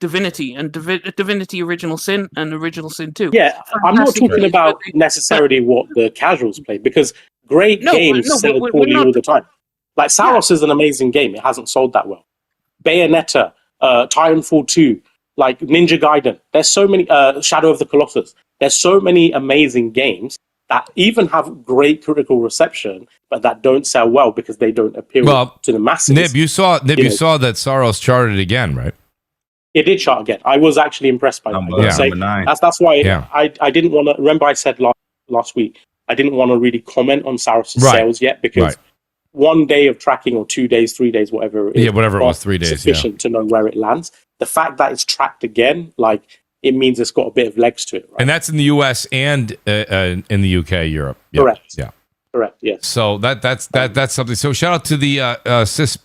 Divinity and Divinity Original Sin and Original Sin 2. Yeah, I'm not talking about necessarily what the casuals play because great games sell poorly all the time. Like Saros is an amazing game. It hasn't sold that well. Bayonetta, Titanfall 2, like Ninja Gaiden. There's so many, Shadow of the Colossus. There's so many amazing games that even have great critical reception, but that don't sell well because they don't appeal to the masses. Nib, you saw that Saros charted again, right? It did chart again. I was actually impressed by that. That's why I didn't want to. Remember, I said last week I didn't want to really comment on Saros' sales yet because 1 day of tracking or 2 days, 3 days, whatever it is, whatever it was, 3 days, sufficient to know where it lands. The fact that it's tracked again, like it means it's got a bit of legs to it, right? And that's in the US and in the UK, Europe. Yep. Correct. Yeah. Correct. Yes. So that's something. So shout out to the Cis.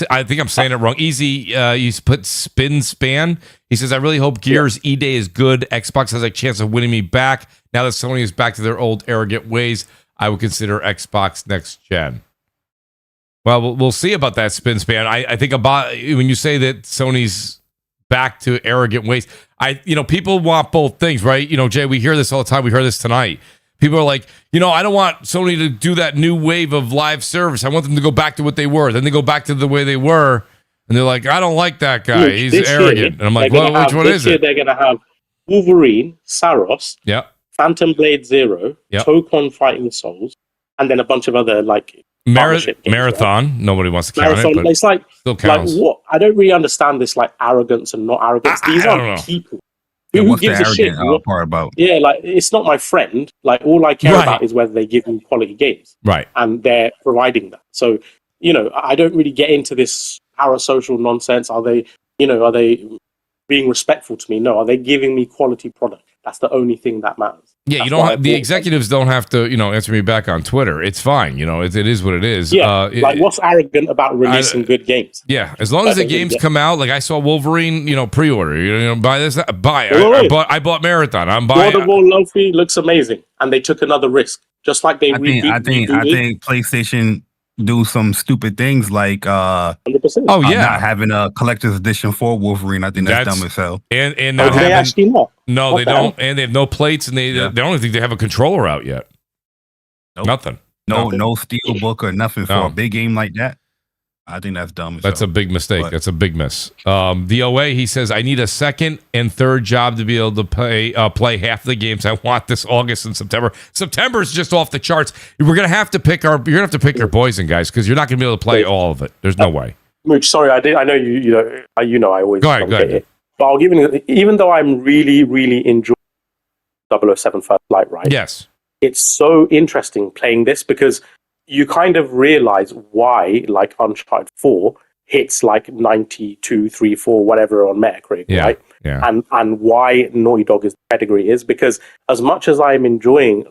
I think I'm saying it wrong. Easy, you put Span. He says, I really hope Gears E-Day is good. Xbox has a chance of winning me back. Now that Sony is back to their old arrogant ways, I would consider Xbox next gen. Well, we'll see about that Span. I think about when you say that Sony's back to arrogant ways. People want both things, right? Jay, we hear this all the time. We heard this tonight. People are like, I don't want Sony to do that new wave of live service. I want them to go back to what they were. Then they go back to the way they were. And they're like, I don't like that guy. He's arrogant. And I'm like, well, which one is it? They're going to have Wolverine, Saros, Phantom Blade Zero, Tokon Fighting Souls, and then a bunch of other Marathon. Right? Nobody wants to count it, but it's like, still counts. What? I don't really understand this arrogance and not arrogance. These are people. Who gives a shit? Part about? Yeah, it's not my friend. Like, all I care about is whether they give me quality games. Right. And they're providing that. So, I don't really get into this parasocial nonsense. Are they being respectful to me? No. Are they giving me quality product? That's the only thing that matters. Yeah, That's you don't. The executives don't have to, answer me back on Twitter. It's fine. It is what it is. Yeah, what's arrogant about releasing good games? Yeah, as long as the games come out. Like I saw Wolverine, pre-order. Buy this, buy. I bought Marathon. I'm buying. God of War Lofi looks amazing, and they took another risk, just like they. I think PlayStation do some stupid things like 100%. not having a collector's edition for Wolverine. I think that's dumb as hell. And not having, they actually not. No, they don't. And they have no plates, and they don't think they have a controller out yet. Nope. Nothing. No steel book or nothing for a big game like that. I think that's dumb. That's a big mistake. That's a big miss. The OA, he says, I need a second and third job to be able to play half the games I want this August and September. September is just off the charts. You're gonna have to pick your poison, guys, because you're not gonna be able to play all of it. There's no way. Mooch, sorry, I know you. I always go ahead. It. But I'll give you, even though I'm really, really enjoying 007 First Light, right? Yes. It's so interesting playing this because you kind of realize why, like Uncharted 4 hits like 92, 3, 4, whatever on Metacritic, right? Yeah. And why Naughty Dog is the pedigree is because as much as I'm enjoying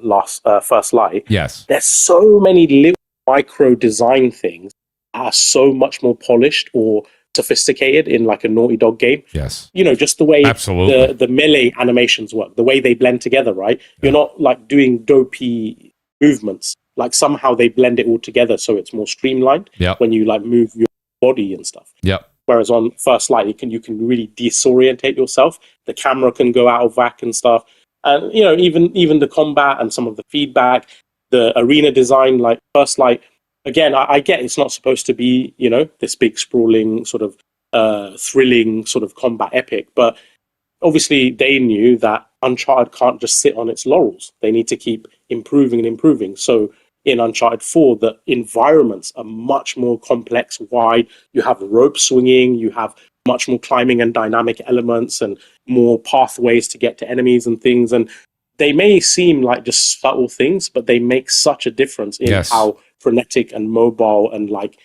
First Light, yes, there's so many little micro design things that are so much more polished or sophisticated in like a Naughty Dog game. Yes. Just the way absolutely the melee animations work, the way they blend together, right? Yeah. You're not like doing dopey movements. Like somehow they blend it all together so it's more streamlined when you like move your body and stuff. Yep. Whereas on First Light, you can really disorientate yourself. The camera can go out of whack and stuff. And even the combat and some of the feedback, the arena design, like First Light. Again, I get it's not supposed to be this big sprawling sort of thrilling sort of combat epic, but obviously they knew that Uncharted can't just sit on its laurels. They need to keep improving and improving. So in Uncharted 4, the environments are much more complex, wide. You have rope swinging, you have much more climbing and dynamic elements and more pathways to get to enemies and things. And they may seem like just subtle things, but they make such a difference in how frenetic and mobile and like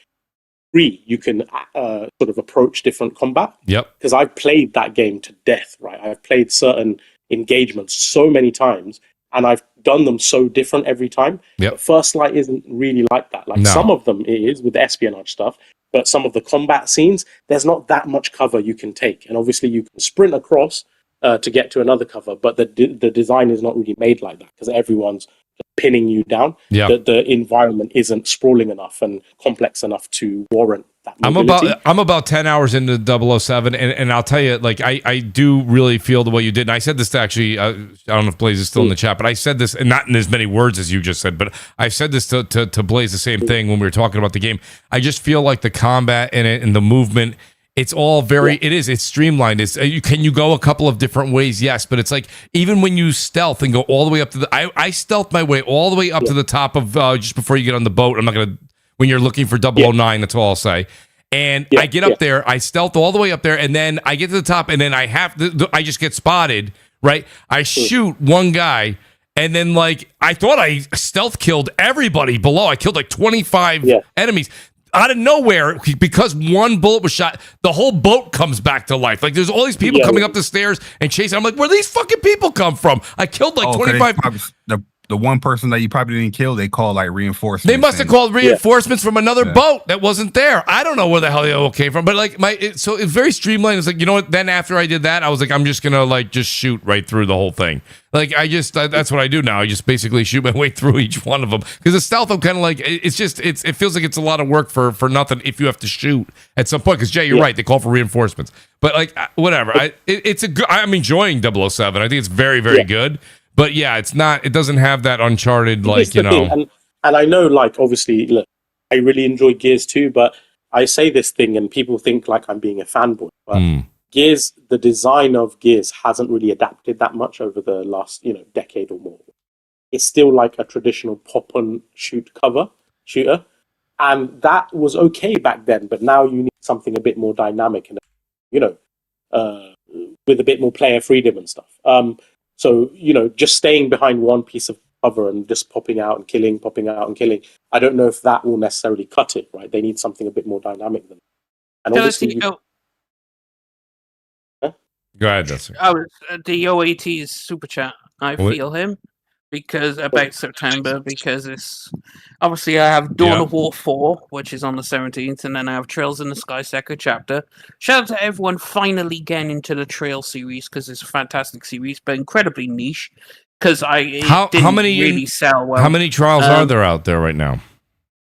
free you can sort of approach different combat. Yep. Because I've played that game to death, right? I've played certain engagements so many times and I've done them so different every time. Yep. But First Light isn't really like that. Like some of them it is with the espionage stuff, but some of the combat scenes, there's not that much cover you can take. And obviously you can sprint across to get to another cover, but the design is not really made like that because everyone's pinning you down. Yeah. The environment isn't sprawling enough and complex enough to warrant that mobility. I'm about 10 hours into 007 and I'll tell you, like I do really feel the way you did. And I said this to actually I don't know if Blaze is still in the chat, but I said this, and not in as many words as you just said, but I said this to Blaze the same thing when we were talking about the game. I just feel like the combat in it and the movement, it's all it's streamlined. Can you go a couple of different ways? Yes, but it's like even when you stealth and go all the way up to I stealth my way all the way up to the top of just before you get on the boat. I'm not gonna when you're looking for 009. That's all I'll say. And I get up there, I stealth all the way up there, and then I get to the top, and then I just get spotted. Right, I shoot one guy. And then, like, I thought I stealth killed everybody below. I killed like 25 enemies. Out of nowhere, because one bullet was shot, the whole boat comes back to life. Like, there's all these people coming up the stairs and chasing. I'm like, where these fucking people come from? I killed like 25. The one person that you probably didn't kill, they called like reinforcements. They must have called reinforcements from another boat that wasn't there. I don't know where the hell they all came from, but like so it's very streamlined. It's like, you know what? Then after I did that, I was like, I'm just gonna like just shoot right through the whole thing. Like that's what I do now. I just basically shoot my way through each one of them because the stealth, I'm kind of like it feels like it's a lot of work for nothing if you have to shoot at some point. Because Jay, you're right, they call for reinforcements, but like whatever. I'm enjoying 007. I think it's very very good. But yeah, it's not. It doesn't have that Uncharted And I know, like, obviously, look, I really enjoy Gears too. But I say this thing, and people think like I'm being a fanboy. But Gears, the design of Gears hasn't really adapted that much over the last decade or more. It's still like a traditional pop and shoot shooter, and that was okay back then. But now you need something a bit more dynamic and with a bit more player freedom and stuff. So, just staying behind one piece of cover and just popping out and killing, I don't know if that will necessarily cut it, right? They need something a bit more dynamic than that. And obviously... Go ahead, that's the OAT's super chat. I feel him because about September, because it's obviously I have Dawn of War 4, which is on the 17th, and then I have Trails in the Sky second chapter. Shout out to everyone finally getting into the Trail series because it's a fantastic series, but incredibly niche. Because how many really sell well. How many trials are there out there right now?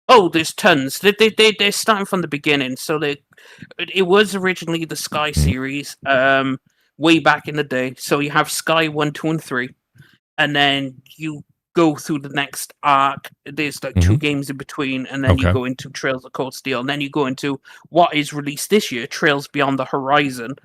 Oh, there's tons. They're starting from the beginning. So it was originally the Sky series, way back in the day. So you have Sky 1, 2, and 3, and then you go through the next arc. There's like 2 games in between, and then you go into Trails of Cold Steel, and then you go into what is released this year, Trails Beyond the Horizon.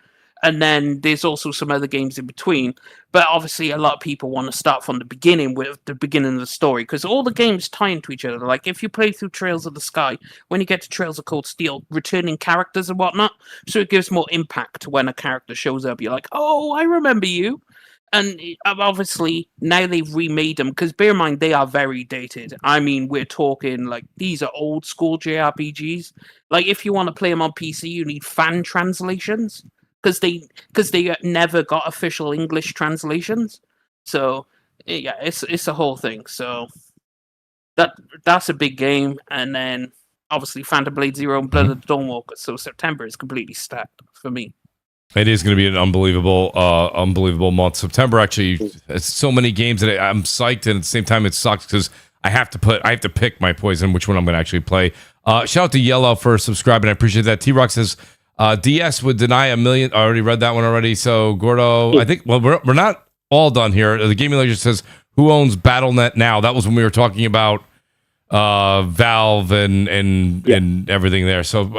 And then there's also some other games in between. But obviously, a lot of people want to start from the beginning with the beginning of the story because all the games tie into each other. Like if you play through Trails of the Sky, when you get to Trails of Cold Steel, returning characters and whatnot, so it gives more impact when a character shows up. You're like, oh, I remember you. And obviously, now they've remade them because bear in mind, they are very dated. I mean, we're talking like these are old school JRPGs. Like if you want to play them on PC, you need fan translations. Because they never got official English translations, so yeah, it's a whole thing. So that's a big game, and then obviously Phantom Blade Zero and Blood of the Dawnwalker. So September is completely stacked for me. It is going to be an unbelievable month. September actually, it's so many games that I'm psyched, and at the same time it sucks because I have to pick my poison, which one I'm going to actually play. Shout out to Yellow for subscribing. I appreciate that. T-Rock says. DS would deny 1 million. I already read that one already. So Gordo, I think. Well, we're not all done here. The Gaming Legend says, "Who owns BattleNet now?" That was when we were talking about Valve and everything there. So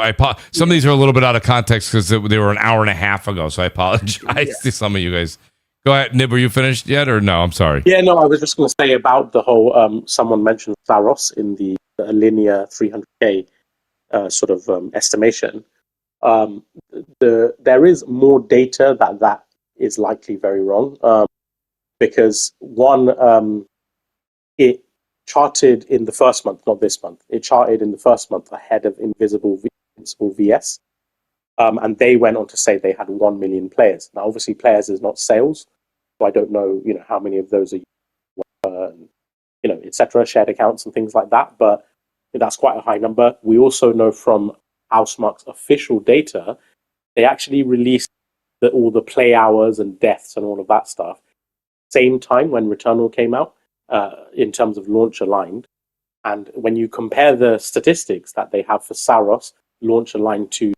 some of these are a little bit out of context because they were an hour and a half ago. So I apologize to some of you guys. Go ahead, Nib. Are you finished yet, or no? I'm sorry. Yeah, no. I was just going to say about the whole. Someone mentioned Saros in the linear 300K sort of estimation. There is more data that is likely very wrong because one, it charted in the first month, not this month. It charted in the first month ahead of Invincible VS, and they went on to say they had 1 million players. Now, obviously, players is not sales, so I don't know, how many of those are, etc., shared accounts and things like that. But that's quite a high number. We also know from Housemarque's official data, they actually released all the play hours and deaths and all of that stuff same time when Returnal came out in terms of launch aligned. And when you compare the statistics that they have for Saros launch aligned to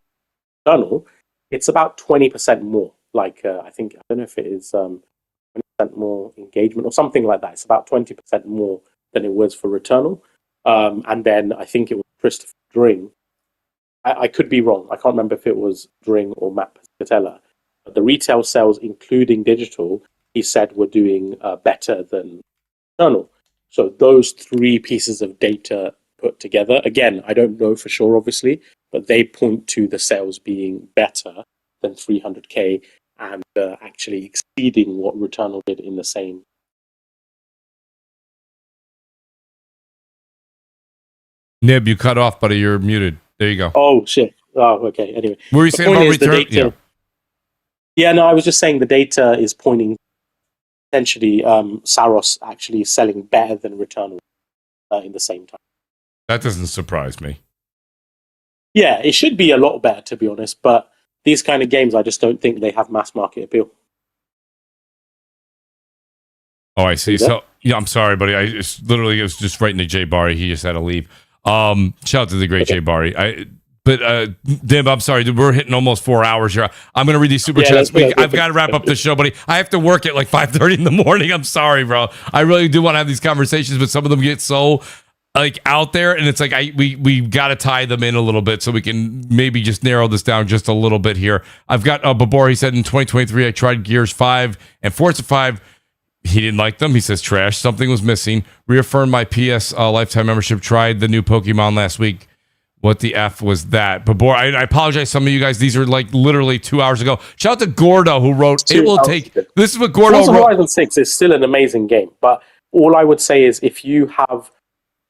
Returnal, it's about 20% more. Like I don't know if it is 20% more engagement or something like that. It's about 20% more than it was for Returnal. And then I think it was Christopher Dring. I could be wrong. I can't remember if it was Dring or Matt Patella. But the retail sales, including digital, he said were doing better than Returnal. So those 3 pieces of data put together, again, I don't know for sure, obviously, but they point to the sales being better than 300K and actually exceeding what Returnal did in the same. Nib, you cut off, buddy. You're muted. There you go. Oh, shit. Oh, okay. Anyway. What were you saying about Return? Yeah, no, I was just saying the data is pointing potentially Saros actually selling better than Returnal in the same time. That doesn't surprise me. Yeah, it should be a lot better, to be honest. But these kind of games, I just don't think they have mass market appeal. Oh, I see. So, yeah, I'm sorry, buddy. I was just writing to Jay Barry. He just had to leave. Shout out to the great Jay Barry. Dib, I'm sorry, dude, we're hitting almost 4 hours here. I'm gonna read these super chats. I've got to wrap up the show, buddy. I have to work at like 5:30 in the morning. I'm sorry, bro. I really do want to have these conversations, but some of them get so like out there, and it's like we got to tie them in a little bit so we can maybe just narrow this down just a little bit here. I've got Babor. He said in 2023 I tried Gears 5 and Forza 5. He didn't like them. He says trash. Something was missing. Reaffirmed my PS lifetime membership. Tried the new Pokemon last week. What the F was that? Babor, I apologize. Some of you guys, these are like literally 2 hours ago. Shout out to Gordo who wrote, it will take... This is what Gordo wrote. Horizon 6 is still an amazing game, but all I would say is if you have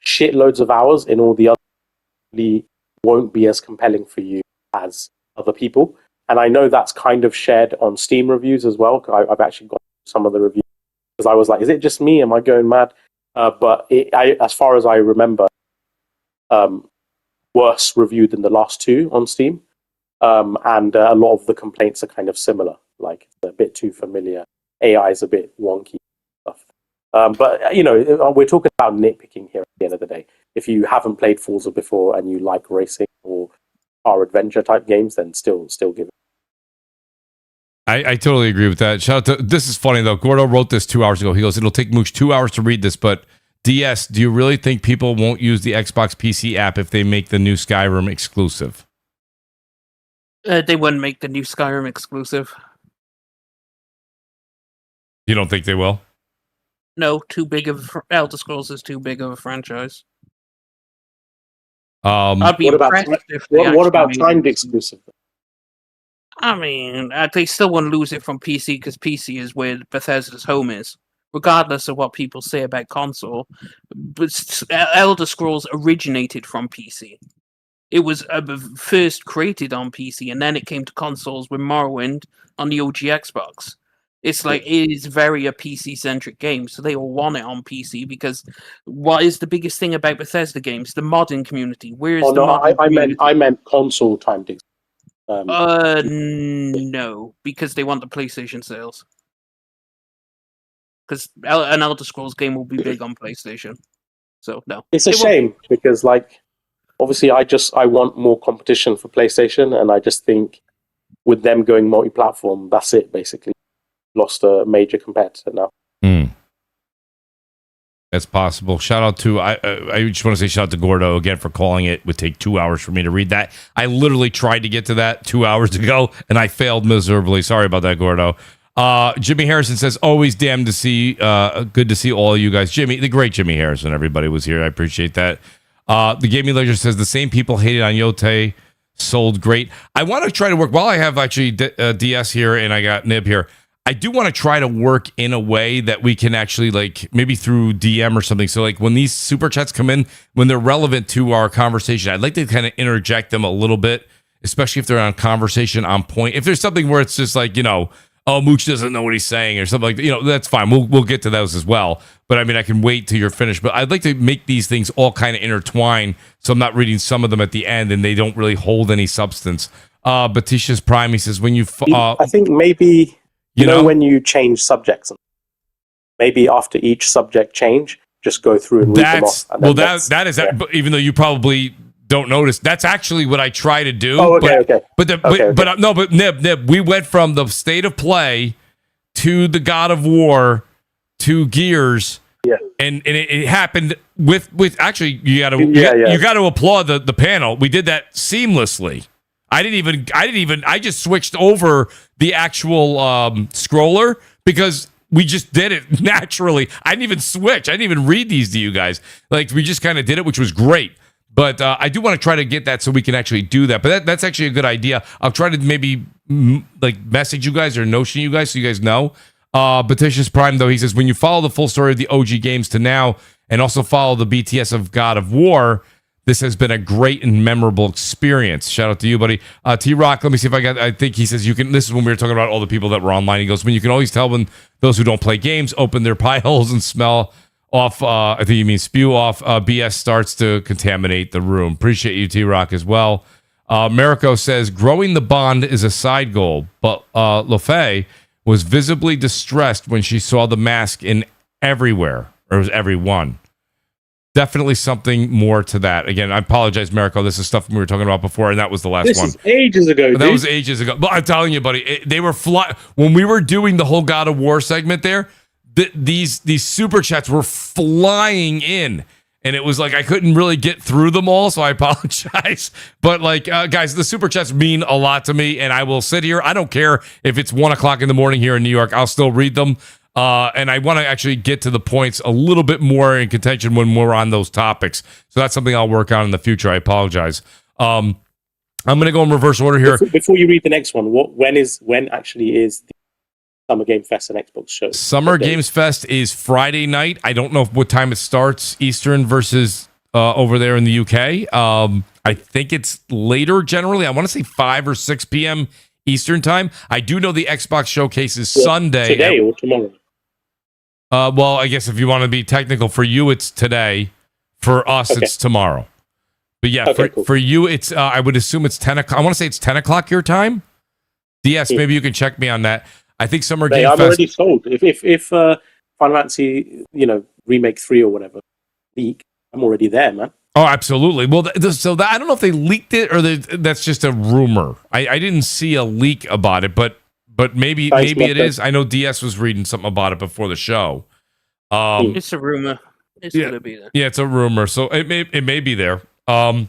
shitloads of hours in all the other, won't be as compelling for you as other people. And I know that's kind of shared on Steam reviews as well. I've actually got some of the reviews because I was like, is it just me? Am I going mad? But as far as I remember, worse reviewed than the last two on Steam. And a lot of the complaints are kind of similar. Like, it's a bit too familiar. AI is a bit wonky stuff. But, you know, we're talking about nitpicking here at the end of the day. If you haven't played Forza before and you like racing or car adventure type games, then still give it. I totally agree with that. Shout out to, this is funny though. Gordo wrote this 2 hours ago. He goes, it'll take Mooch 2 hours to read this, but DS, do you really think people won't use the Xbox PC app if they make the new Skyrim exclusive? They wouldn't make the new Skyrim exclusive. You don't think they will? No, too big of Elder Scrolls is too big of a franchise. What about timed exclusive? I mean, they still won't lose it from PC because PC is where Bethesda's home is, regardless of what people say about console. But Elder Scrolls originated from PC. It was first created on PC, and then it came to consoles with Morrowind on the OG Xbox. It's like, it is very a PC-centric game, so they all want it on PC because what is the biggest thing about Bethesda games? The modding community. Where is I meant console timed exclusive. No, because they want the PlayStation sales. Because an Elder Scrolls game will be big on PlayStation. So, no. It's a shame because, like, obviously I want more competition for PlayStation, and I just think with them going multi-platform, that's it, basically. Lost a major competitor now. That's possible. Shout out to, I just want to say shout out to Gordo again for calling it. It would take 2 hours for me to read that. I literally tried to get to that 2 hours ago, and I failed miserably. Sorry about that, Gordo. Jimmy Harrison says, always damn to see, good to see all of you guys. Jimmy, the great Jimmy Harrison, everybody was here. I appreciate that. The Gaming Ledger says, the same people hated on Yote, sold great. I want to try to work, while I have actually DS here and I got Nib here, I do want to try to work in a way that we can actually, like, maybe through DM or something. So, like, when these super chats come in, when they're relevant to our conversation, I'd like to kind of interject them a little bit, especially if they're on conversation on point. If there's something where it's just like, you know, oh, Mooch doesn't know what he's saying or something like that, you know, that's fine. We'll get to those as well. But I mean, I can wait till you're finished. But I'd like to make these things all kind of intertwine, so I'm not reading some of them at the end and they don't really hold any substance. Batisha's Prime, he says, when you... I think maybe... You know, when you change subjects, maybe after each subject change, just go through and read them off. Even though you probably don't notice, that's actually what I try to do. Oh, okay. But Nib, we went from the State of Play to the God of War to Gears. Yeah. And it happened with actually, you got to applaud the panel. We did that seamlessly. I just switched over the actual scroller because we just did it naturally. I didn't even switch. I didn't even read these to you guys. Like, we just kind of did it, which was great. But I do want to try to get that so we can actually do that. But that's actually a good idea. I'll try to maybe like message you guys or notion you guys so you guys know. Batish's Prime, though, he says, when you follow the full story of the OG games to now and also follow the BTS of God of War, this has been a great and memorable experience. Shout out to you, buddy. T-Rock, let me see if I think he says you can, this is when we were talking about all the people that were online. He goes, when you can always tell when those who don't play games open their pie holes and smell off, I think you mean spew off, BS starts to contaminate the room. Appreciate you, T-Rock, as well. Mariko says, growing the bond is a side goal, but LaFay was visibly distressed when she saw the mask in everywhere, or it was everyone. Definitely something more to that. Again, I apologize, Mariko. This is stuff we were talking about before, and that was the last one. This is ages ago, dude. That was ages ago. But I'm telling you, buddy, they were when we were doing the whole God of War segment there, these super chats were flying in. And it was like I couldn't really get through them all, so I apologize. But like, guys, the super chats mean a lot to me, and I will sit here. I don't care if it's 1 o'clock in the morning here in New York. I'll still read them. And I want to actually get to the points a little bit more in contention when we're on those topics. So that's something I'll work on in the future. I apologize. I'm going to go in reverse order here. Before you read the next one, when actually is the Summer Game Fest and Xbox show? Summer Games Fest is Friday night. I don't know what time it starts, Eastern versus over there in the UK. I think it's later generally. I want to say 5 or 6 p.m. Eastern time. I do know the Xbox showcase is Sunday. Today or tomorrow? Well, I guess if you want to be technical, for you it's today. For us, it's tomorrow. But yeah, for you, it's I would assume it's 10 o'clock. I want to say it's 10 o'clock your time. DS, maybe you can check me on that. I think Summer Game Fest. I'm already sold. If Final Fantasy, Remake 3 or whatever, leak, I'm already there, man. Oh, absolutely. Well, I don't know if they leaked it or that's just a rumor. I didn't see a leak about it, but maybe it is. I know DS was reading something about it before the show. It's a rumor. It's gonna be there. Yeah, it's a rumor, so it may be there. And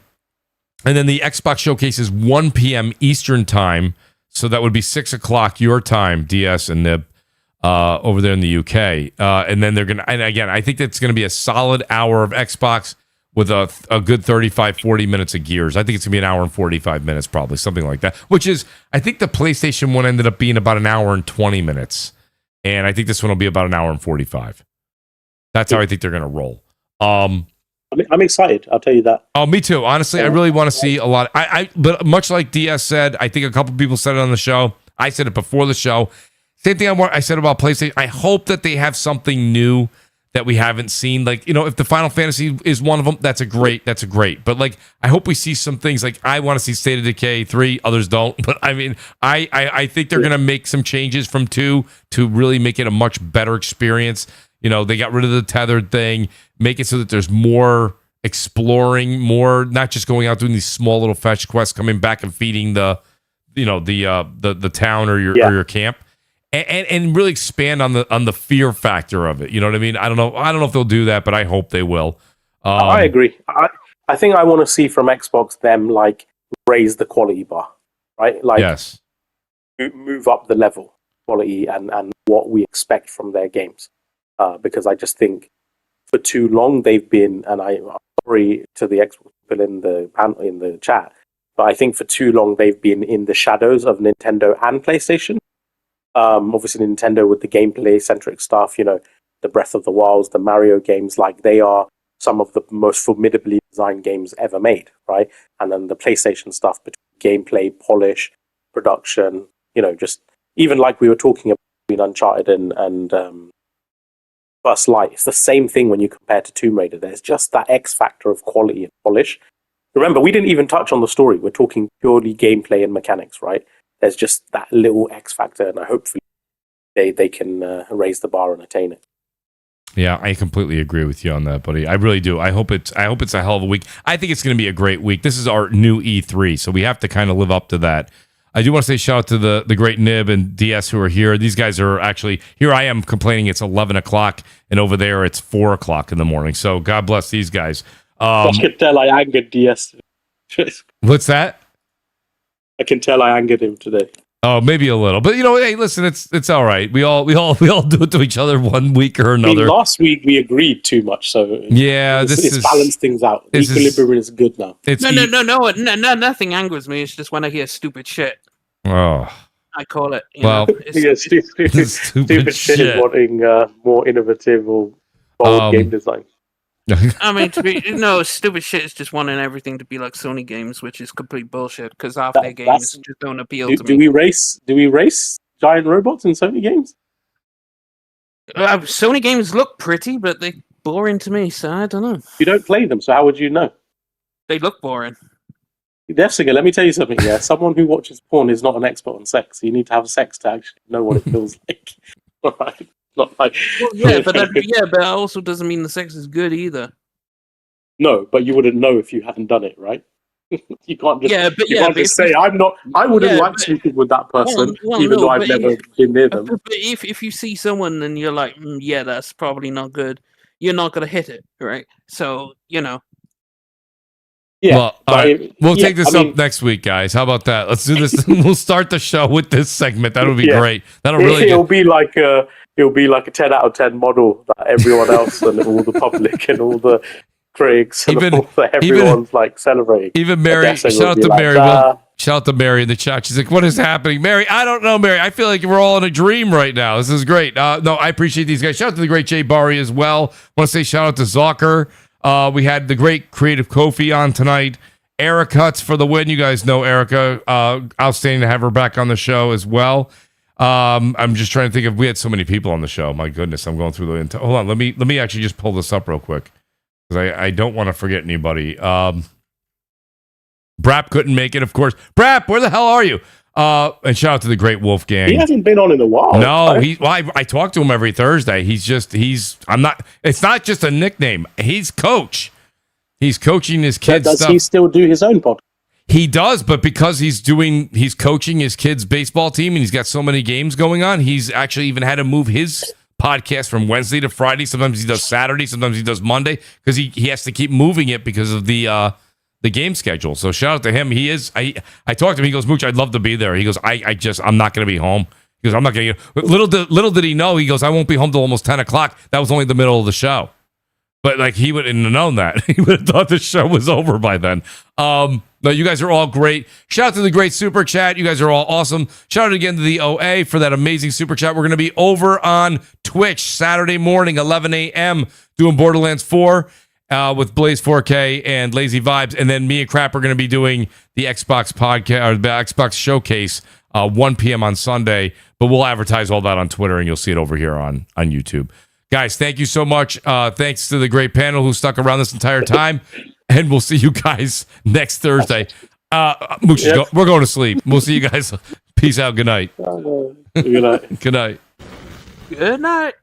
then the Xbox showcase is 1 p.m. Eastern time, so that would be 6 o'clock your time, DS and Nib, over there in the UK. And then they're gonna, and again, I think that's gonna be a solid hour of Xbox with a good 35, 40 minutes of Gears. I think it's gonna be an hour and 45 minutes, probably something like that. Which is, I think the PlayStation one ended up being about an hour and 20 minutes, and I think this one will be about an hour and 45. That's how I think they're gonna roll. I'm excited. I'll tell you that. Oh, me too. Honestly, I really want to see a lot. But much like DS said, I think a couple people said it on the show. I said it before the show. Same thing I said about PlayStation. I hope that they have something new that we haven't seen. Like, if the Final Fantasy is one of them, that's a great. But like, I hope we see some things. Like, I want to see State of Decay 3. Others don't. But I mean, I think they're gonna make some changes from 2 to really make it a much better experience. They got rid of the tethered thing, make it so that there's more exploring, more not just going out doing these small little fetch quests, coming back and feeding the town or your camp, and really expand on the fear factor of it. You know what I mean? I don't know if they'll do that, but I hope they will. I agree. I think I want to see from Xbox them like raise the quality bar, right? Like, yes, move up the level quality and what we expect from their games. Because I just think for too long they've been, and I'm sorry to the Xbox people in the chat, but I think for too long they've been in the shadows of Nintendo and PlayStation. Obviously Nintendo with the gameplay centric stuff, the Breath of the Wilds, the Mario games, like they are some of the most formidably designed games ever made, right? And then the PlayStation stuff between gameplay, polish, production, just even like we were talking about between Uncharted and First Light, it's the same thing when you compare to Tomb Raider. There's just that X factor of quality and polish. Remember, we didn't even touch on the story. We're talking purely gameplay and mechanics, right? There's just that little X factor, and hopefully they can raise the bar and attain it. Yeah, I completely agree with you on that, buddy. I really do. I hope it's a hell of a week. I think it's going to be a great week. This is our new E3, so we have to kind of live up to that. I do want to say shout out to the great Nib and DS who are here. These guys are actually here. I am complaining it's 11 o'clock, and over there it's 4 o'clock in the morning. So God bless these guys. I can tell I angered DS. What's that? I can tell I angered him today. Oh, maybe a little, but hey, listen, it's all right. We all do it to each other one week or another. I mean, last week we agreed too much, so yeah, it's balanced things out. Equilibrium is good now. No, nothing angers me. It's just when I hear stupid shit. Oh, I call it. Stupid shit is wanting more innovative or bold game design. I mean, stupid shit is just wanting everything to be like Sony games, which is complete bullshit because half their games just don't appeal to me. Do we race giant robots in Sony games? Sony games look pretty, but they're boring to me, so I don't know. You don't play them, so how would you know? They look boring. Jessica, let me tell you something. Yeah, someone who watches porn is not an expert on sex. You need to have sex to actually know what it feels like. Right? Not like, but that also doesn't mean the sex is good either. No, but you wouldn't know if you hadn't done it, right? You can't just say I'm not. I wouldn't like sleeping with that person, even though I've never been near them. But if you see someone and you're like, yeah, that's probably not good, you're not gonna hit it, right? So Yeah. Well, all right. We'll take this up next week, guys. How about that? Let's do this. We'll start the show with this segment. That'll be great. It'll be like a 10 out of 10 model that everyone else and all the public and all the critics and everyone's like celebrating. Even Mary, shout out to Mary. Shout out to Mary in the chat. She's like, "What is happening, Mary? I don't know, Mary. I feel like we're all in a dream right now. This is great." No, I appreciate these guys. Shout out to the great Jay Bari as well. Want to say shout out to Zocker. We had the great Creative Kofi on tonight, Eric Hutz for the win. You guys know Erica. Outstanding to have her back on the show as well. I'm just trying to think of, we had so many people on the show. My goodness, I'm going through the hold on. Let me actually just pull this up real quick because I don't want to forget anybody. BRAP couldn't make it, of course. BRAP, where the hell are you? And shout out to the great Wolfgang. He hasn't been on in a while. No, I talk to him every Thursday. It's not just a nickname. He's coach. He's coaching his kids. Does he still do his own podcast? He does, but because he's coaching his kids' baseball team and he's got so many games going on, he's actually even had to move his podcast from Wednesday to Friday. Sometimes he does Saturday, sometimes he does Monday because he has to keep moving it because of the game schedule. So shout out to him. I talked to him. He goes, Mooch, I'd love to be there. He goes, I'm not going to be home. He goes, I'm not going to. Little did he know. He goes, I won't be home till almost 10 o'clock. That was only the middle of the show. But like he wouldn't have known that. He would have thought the show was over by then. No, you guys are all great. Shout out to the great super chat. You guys are all awesome. Shout out again to the OA for that amazing super chat. We're going to be over on Twitch Saturday morning, 11 a.m. doing Borderlands 4 with Blaze 4K and Lazy Vibes. And then me and Crap are going to be doing the Xbox podcast or the Xbox showcase 1 p.m. on Sunday. But we'll advertise all that on Twitter and you'll see it over here on YouTube. Guys, thank you so much. Thanks to the great panel who stuck around this entire time. And we'll see you guys next Thursday. Mooch, we're going to sleep. We'll see you guys. Peace out. Good night. Good night. Good night. Good night.